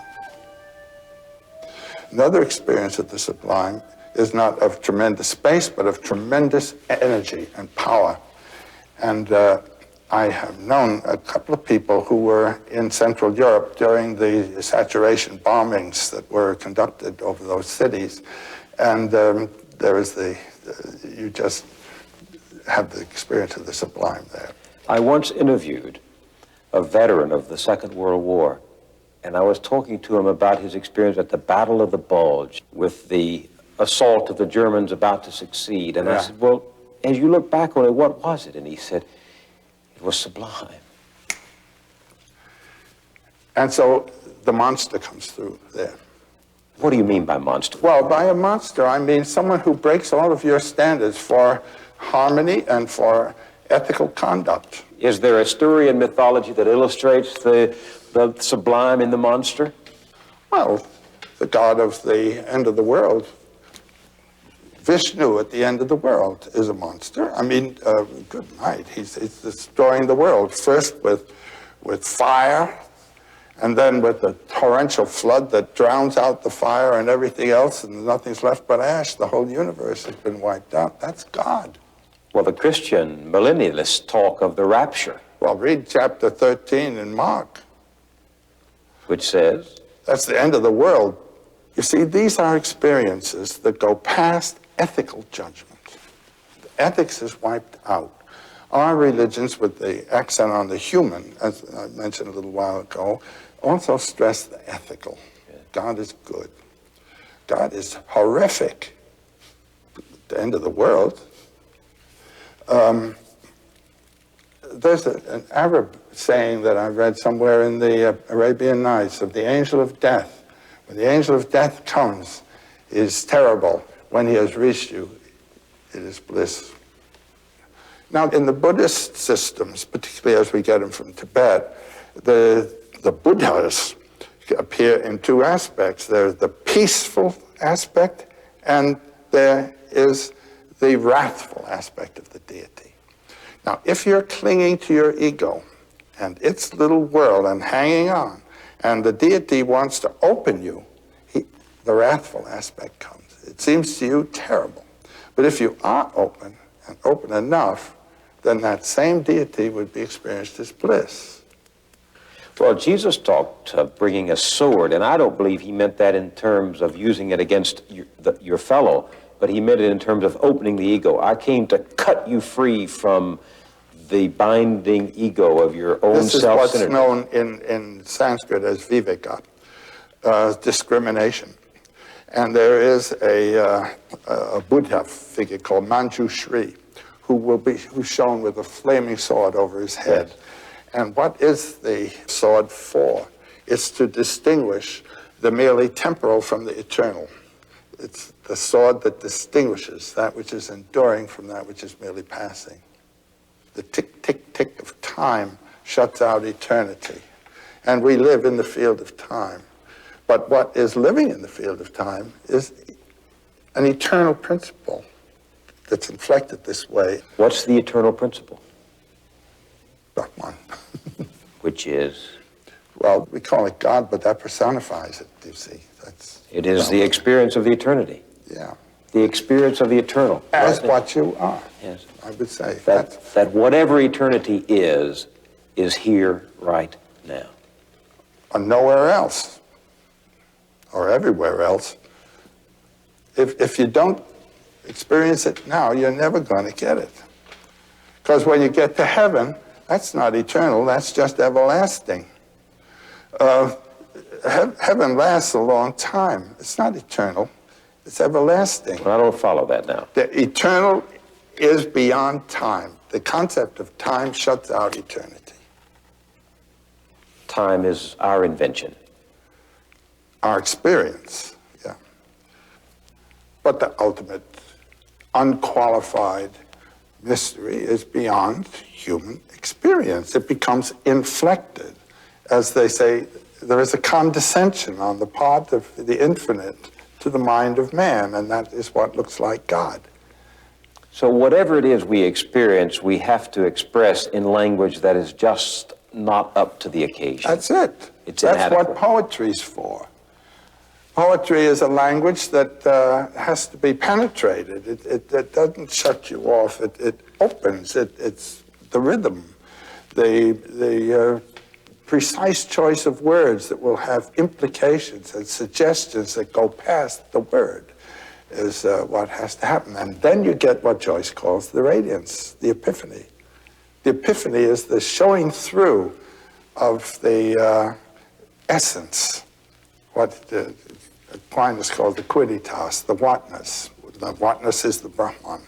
Speaker 2: Another experience of the sublime is not of tremendous space, but of tremendous energy and power. And I have known a couple of people who were in Central Europe during the saturation bombings that were conducted over those cities. And there is you just have the experience of the sublime there.
Speaker 8: I once interviewed a veteran of the Second World War, and I was talking to him about his experience at the Battle of the Bulge with the assault of the Germans about to succeed. And I said, well, as you look back on it, what was it? And he said, it was sublime.
Speaker 2: And so the monster comes through there.
Speaker 8: What do you mean by monster?
Speaker 2: Well, by a monster, I mean someone who breaks all of your standards for harmony and for ethical conduct.
Speaker 8: Is there a story in mythology that illustrates the sublime in the monster?
Speaker 2: Well, the god of the end of the world, Vishnu at the end of the world, is a monster. I mean, good night. He's destroying the world, first with fire, and then with the torrential flood that drowns out the fire and everything else, and nothing's left but ash. The whole universe has been wiped out. That's God.
Speaker 8: Well, the Christian millennialists talk of the rapture.
Speaker 2: Well, read chapter 13 in Mark.
Speaker 8: Which says?
Speaker 2: That's the end of the world. You see, these are experiences that go past ethical judgment. Ethics is wiped out. Our religions, with the accent on the human, as I mentioned a little while ago, also stress the ethical. God is good. God is horrific. The end of the world. There's an Arab saying that I read somewhere in the Arabian Nights of the angel of death. When the angel of death comes, it is terrible. When he has reached you, it is bliss. Now, in the Buddhist systems, particularly as we get them from Tibet, the Buddhas appear in two aspects. There's the peaceful aspect, and there is the wrathful aspect of the deity. Now, if you're clinging to your ego and its little world and hanging on, and the deity wants to open you, the wrathful aspect comes. It seems to you terrible. But if you are open, and open enough, then that same deity would be experienced as bliss.
Speaker 8: Well, Jesus talked of bringing a sword, and I don't believe he meant that in terms of using it against your fellow, but he meant it in terms of opening the ego. I came to cut you free from the binding ego of your own self-centeredness.
Speaker 2: This is what's known in Sanskrit as viveka, discrimination. And there is a Buddha figure called Manjushri, who's shown with a flaming sword over his head. Yes. And what is the sword for? It's to distinguish the merely temporal from the eternal. It's the sword that distinguishes that which is enduring from that which is merely passing. The tick, tick, tick of time shuts out eternity. And we live in the field of time. But what is living in the field of time is an eternal principle that's inflected this way.
Speaker 8: What's the eternal principle?
Speaker 2: Brahman.
Speaker 8: Which is?
Speaker 2: Well, we call it God, but that personifies it, you see.
Speaker 8: It is the experience of the eternity.
Speaker 2: Yeah.
Speaker 8: The experience of the eternal.
Speaker 2: As what you are.
Speaker 8: Yes.
Speaker 2: I would say.
Speaker 8: That whatever eternity is here right now.
Speaker 2: Or nowhere else. Or everywhere else. If you don't experience it now, you're never going to get it. Because when you get to heaven, that's not eternal, that's just everlasting. Heaven lasts a long time. It's not eternal, it's everlasting.
Speaker 8: Well, I don't follow that now.
Speaker 2: The eternal is beyond time. The concept of time shuts out eternity.
Speaker 8: Time is our invention.
Speaker 2: Our experience, yeah. But the ultimate, unqualified mystery is beyond human experience. It becomes inflected. As they say, there is a condescension on the part of the infinite to the mind of man, and that is what looks like God.
Speaker 8: So whatever it is we experience, we have to express in language that is just not up to the occasion.
Speaker 2: That's it.
Speaker 8: It's
Speaker 2: That's
Speaker 8: inadequate.
Speaker 2: what poetry's for. Poetry is a language that has to be penetrated. It doesn't shut you off. It opens. It's the rhythm, the precise choice of words that will have implications and suggestions that go past the word is what has to happen. And then you get what Joyce calls the radiance, the epiphany. The epiphany is the showing through of the essence, what Aquinas called the quidditas, the whatness. The whatness is the Brahman.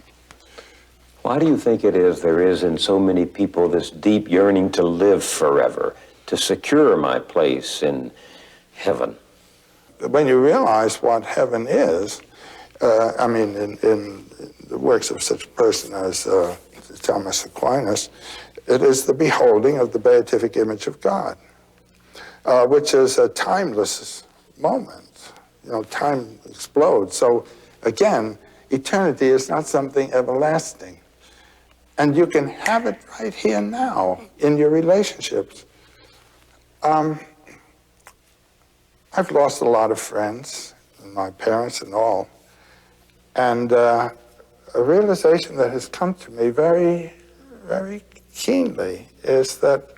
Speaker 8: Why do you think it is there is in so many people this deep yearning to live forever? to secure my place in heaven.
Speaker 2: When you realize what heaven is, in the works of such a person as Thomas Aquinas, it is the beholding of the beatific image of God, which is a timeless moment. You know, time explodes. So again, eternity is not something everlasting. And you can have it right here now in your relationships. I've lost a lot of friends, my parents and all. And a realization that has come to me very, very keenly is that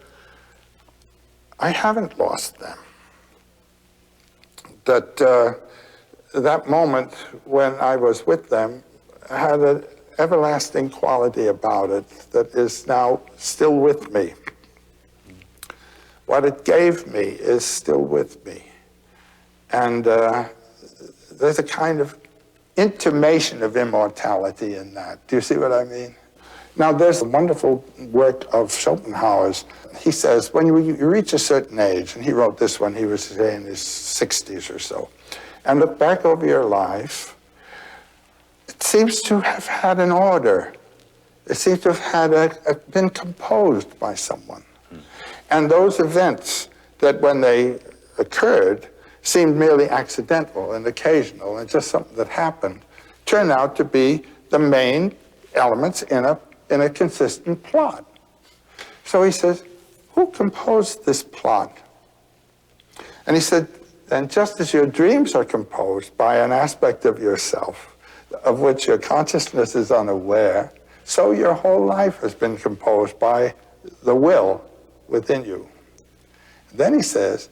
Speaker 2: I haven't lost them. That that moment when I was with them had an everlasting quality about it that is now still with me. What it gave me is still with me. And there's a kind of intimation of immortality in that. Do you see what I mean? Now, there's a wonderful work of Schopenhauer's. He says, when you reach a certain age, and he wrote this when he was, say, in his 60s or so, and look back over your life, it seems to have had an order. It seems to have had been composed by someone. And those events that when they occurred seemed merely accidental and occasional and just something that happened, turn out to be the main elements in a consistent plot. So he says, who composed this plot? And he said, and just as your dreams are composed by an aspect of yourself of which your consciousness is unaware, so your whole life has been composed by the will within you. Then he says,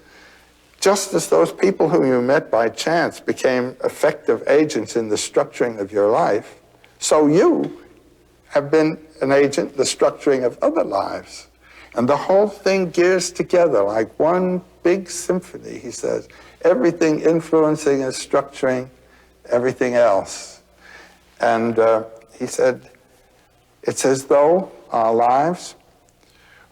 Speaker 2: just as those people whom you met by chance became effective agents in the structuring of your life, so you have been an agent in the structuring of other lives. And the whole thing gears together like one big symphony, he says, everything influencing and structuring everything else. And he said, it's as though our lives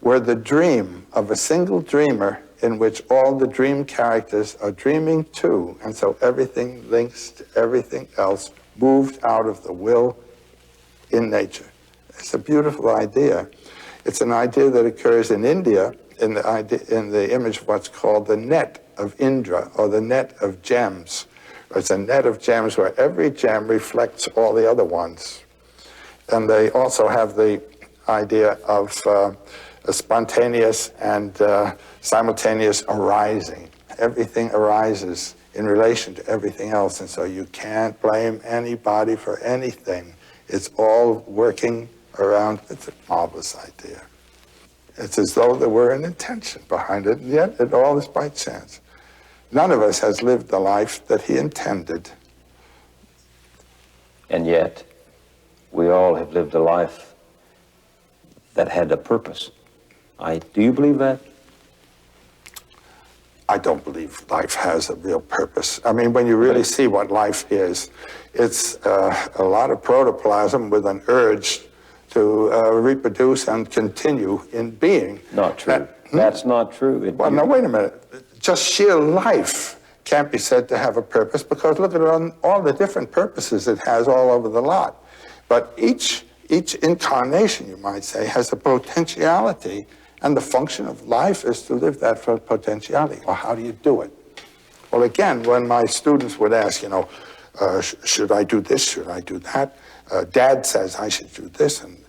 Speaker 2: were the dream of a single dreamer in which all the dream characters are dreaming too, and so everything links to everything else, moved out of the will in nature. It's a beautiful idea. It's an idea that occurs in India in the image of what's called the net of Indra, or the net of gems. It's a net of gems where every gem reflects all the other ones. And they also have the idea of a spontaneous and simultaneous arising. Everything arises in relation to everything else, and so you can't blame anybody for anything. It's all working around. It's a marvelous idea. It's as though there were an intention behind it, and yet it all is by chance. None of us has lived the life that he intended.
Speaker 8: And yet, we all have lived a life that had a purpose. Do you believe that?
Speaker 2: I don't believe life has a real purpose. I mean, when you really see what life is, it's a lot of protoplasm with an urge to reproduce and continue in being.
Speaker 8: Not true. That's not true.
Speaker 2: Well, now, wait a minute. Just sheer life can't be said to have a purpose, because look at all the different purposes it has all over the lot. But each incarnation, you might say, has a potentiality, and the function of life is to live that for potentiality. Well, how do you do it? Well, again, when my students would ask, you know, should I do this, should I do that? Dad says I should do this, and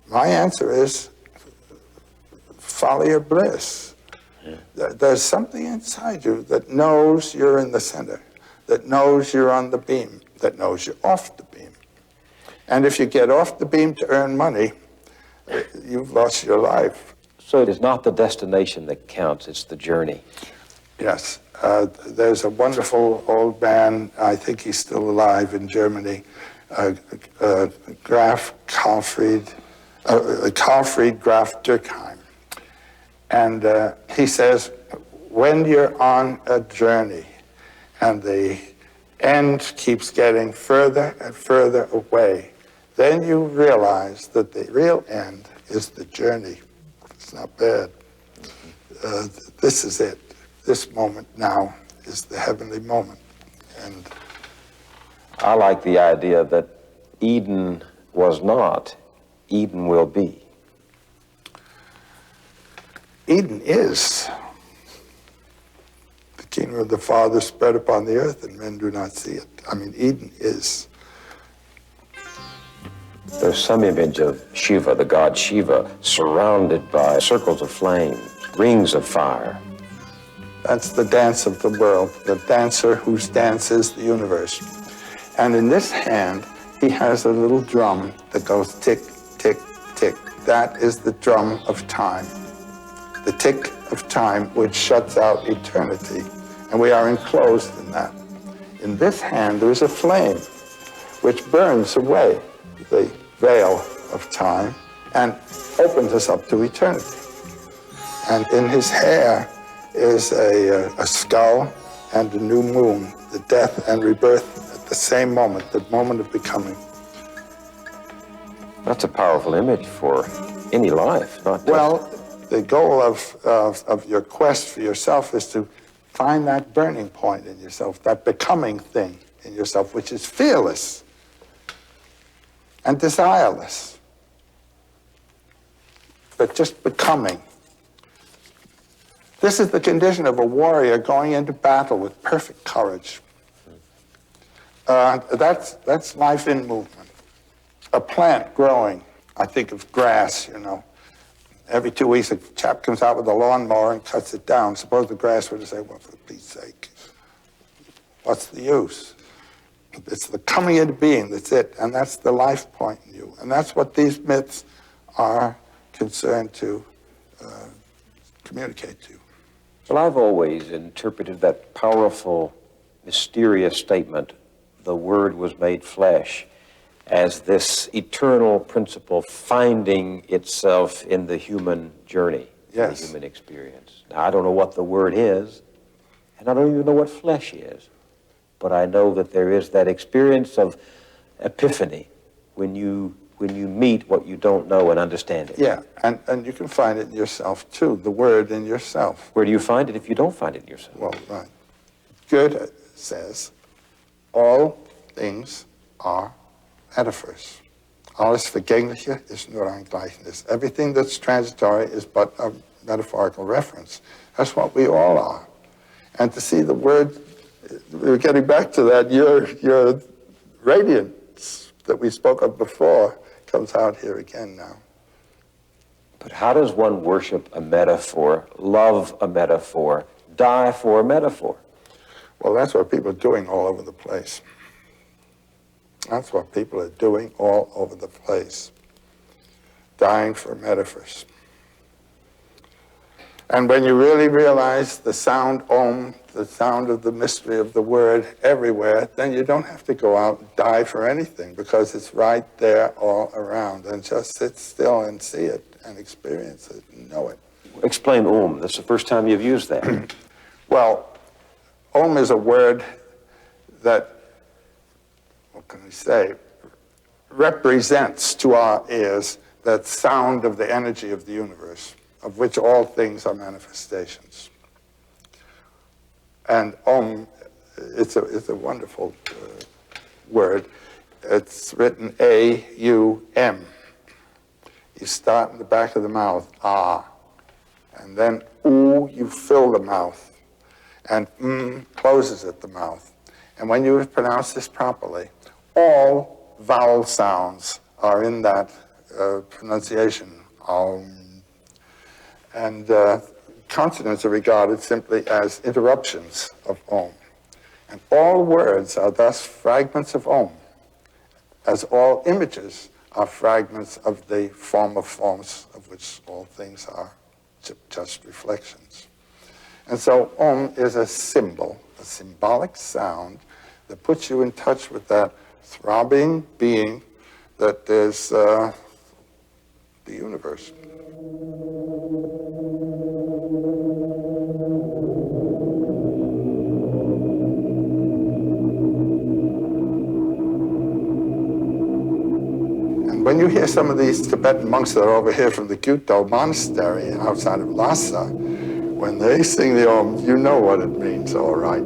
Speaker 2: my answer is follow your bliss. There's something inside you that knows you're in the center, that knows you're on the beam, that knows you're off the beam. And if you get off the beam to earn money, you've lost your life.
Speaker 8: So it is not the destination that counts, it's the journey.
Speaker 2: Yes. There's a wonderful old man, I think he's still alive in Germany, Karlfried Graf Dürkheim. And he says, when you're on a journey and the end keeps getting further and further away, then you realize that the real end is the journey. It's not bad. this is it. This moment now is the heavenly moment. And
Speaker 8: I like the idea that Eden was not, Eden will be.
Speaker 2: Eden is. The kingdom of the Father spread upon the earth, and men do not see it. I mean, Eden is.
Speaker 8: There's some image of Shiva, the god Shiva, surrounded by circles of flame, rings of fire.
Speaker 2: That's the dance of the world, the dancer whose dance is the universe. And in this hand, he has a little drum that goes tick, tick, tick. That is the drum of time. The tick of time which shuts out eternity. And we are enclosed in that. In this hand, there is a flame which burns away the veil of time and opens us up to eternity. And in his hair is a skull and a new moon, the death and rebirth at the same moment, the moment of becoming.
Speaker 8: That's a powerful image for any life, not just...
Speaker 2: Well, the goal of your quest for yourself is to find that burning point in yourself, that becoming thing in yourself, which is fearless and desireless, but just becoming. This is the condition of a warrior going into battle with perfect courage. That's life in movement. A plant growing, I think of grass, you know. Every 2 weeks, a chap comes out with a lawnmower and cuts it down. Suppose the grass were to say, well, for Pete's sake, what's the use? It's the coming into being, that's it, and that's the life point in you. And that's what these myths are concerned to communicate to you.
Speaker 8: Well, I've always interpreted that powerful, mysterious statement, the Word was made flesh, as this eternal principle finding itself in the human journey,
Speaker 2: yes,
Speaker 8: the human experience. Now, I don't know what the Word is, and I don't even know what flesh is, but I know that there is that experience of epiphany when you meet what you don't know and understand it.
Speaker 2: Yeah, and you can find it in yourself, too, the Word in yourself.
Speaker 8: Where do you find it if you don't find it in yourself?
Speaker 2: Well, right. Goethe says, all things are metaphors. Alles Vergängliche ist nur ein Gleichnis. Everything that's transitory is but a metaphorical reference. That's what we all are. And to see the Word, we're getting back to that, your radiance that we spoke of before comes out here again now.
Speaker 8: But how does one worship a metaphor, love a metaphor, die for a metaphor?
Speaker 2: Well, that's what people are doing all over the place. That's what people are doing all over the place. Dying for metaphors. And when you really realize the sound Om, the sound of the mystery of the Word everywhere, then you don't have to go out and die for anything, because it's right there all around. And just sit still and see it and experience it and know it.
Speaker 8: Explain Om. That's the first time you've used that.
Speaker 2: Well, Om is a word that, what can we say, represents to our ears that sound of the energy of the universe, of which all things are manifestations. And Om, it's a wonderful word. It's written A-U-M. You start in the back of the mouth, ah, and then oo, you fill the mouth, and closes at the mouth. And when you pronounce this properly, all vowel sounds are in that pronunciation. And consonants are regarded simply as interruptions of Om. And all words are thus fragments of Om, as all images are fragments of the form of forms of which all things are just reflections. And so Om is a symbol, a symbolic sound that puts you in touch with that throbbing being that is the universe. And when you hear some of these Tibetan monks that are over here from the Gyuto monastery outside of Lhasa, When they sing the Om, you know what it means, all right.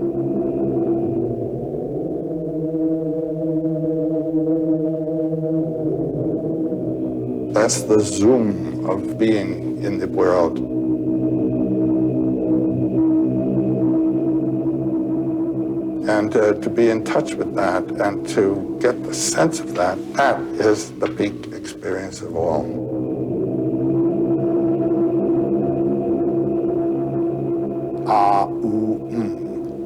Speaker 2: That's the zoom of being in the world. And to be in touch with that and to get the sense of that, that is the peak experience of all.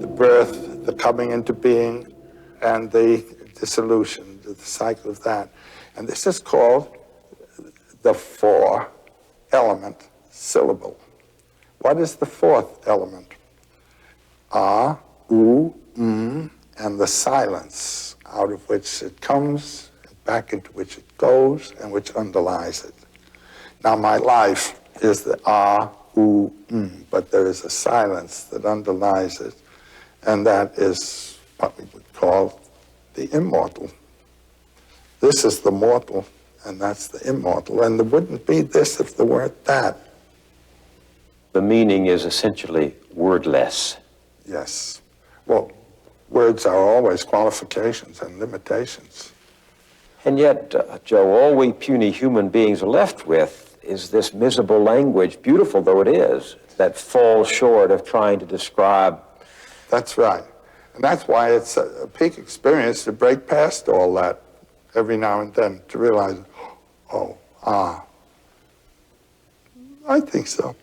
Speaker 2: The birth, the coming into being, and the dissolution, the cycle of that. And this is called the four-element syllable. What is the fourth element? And the silence out of which it comes, back into which it goes, and which underlies it. Now, my life is the but there is a silence that underlies it, and that is what we would call the immortal. This is the mortal, and that's the immortal, and there wouldn't be this if there weren't that.
Speaker 8: The meaning is essentially wordless.
Speaker 2: Yes. Well, words are always qualifications and limitations.
Speaker 8: And yet, Joe, all we puny human beings are left with is this miserable language, beautiful though it is, that falls short of trying to describe.
Speaker 2: That's right. And that's why it's a peak experience to break past all that every now and then, to realize, I think so.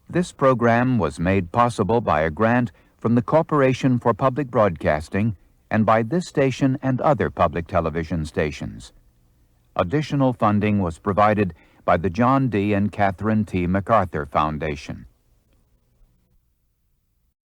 Speaker 9: This program was made possible by a grant from the Corporation for Public Broadcasting and by this station and other public television stations. Additional funding was provided by the John D. and Catherine T. MacArthur Foundation.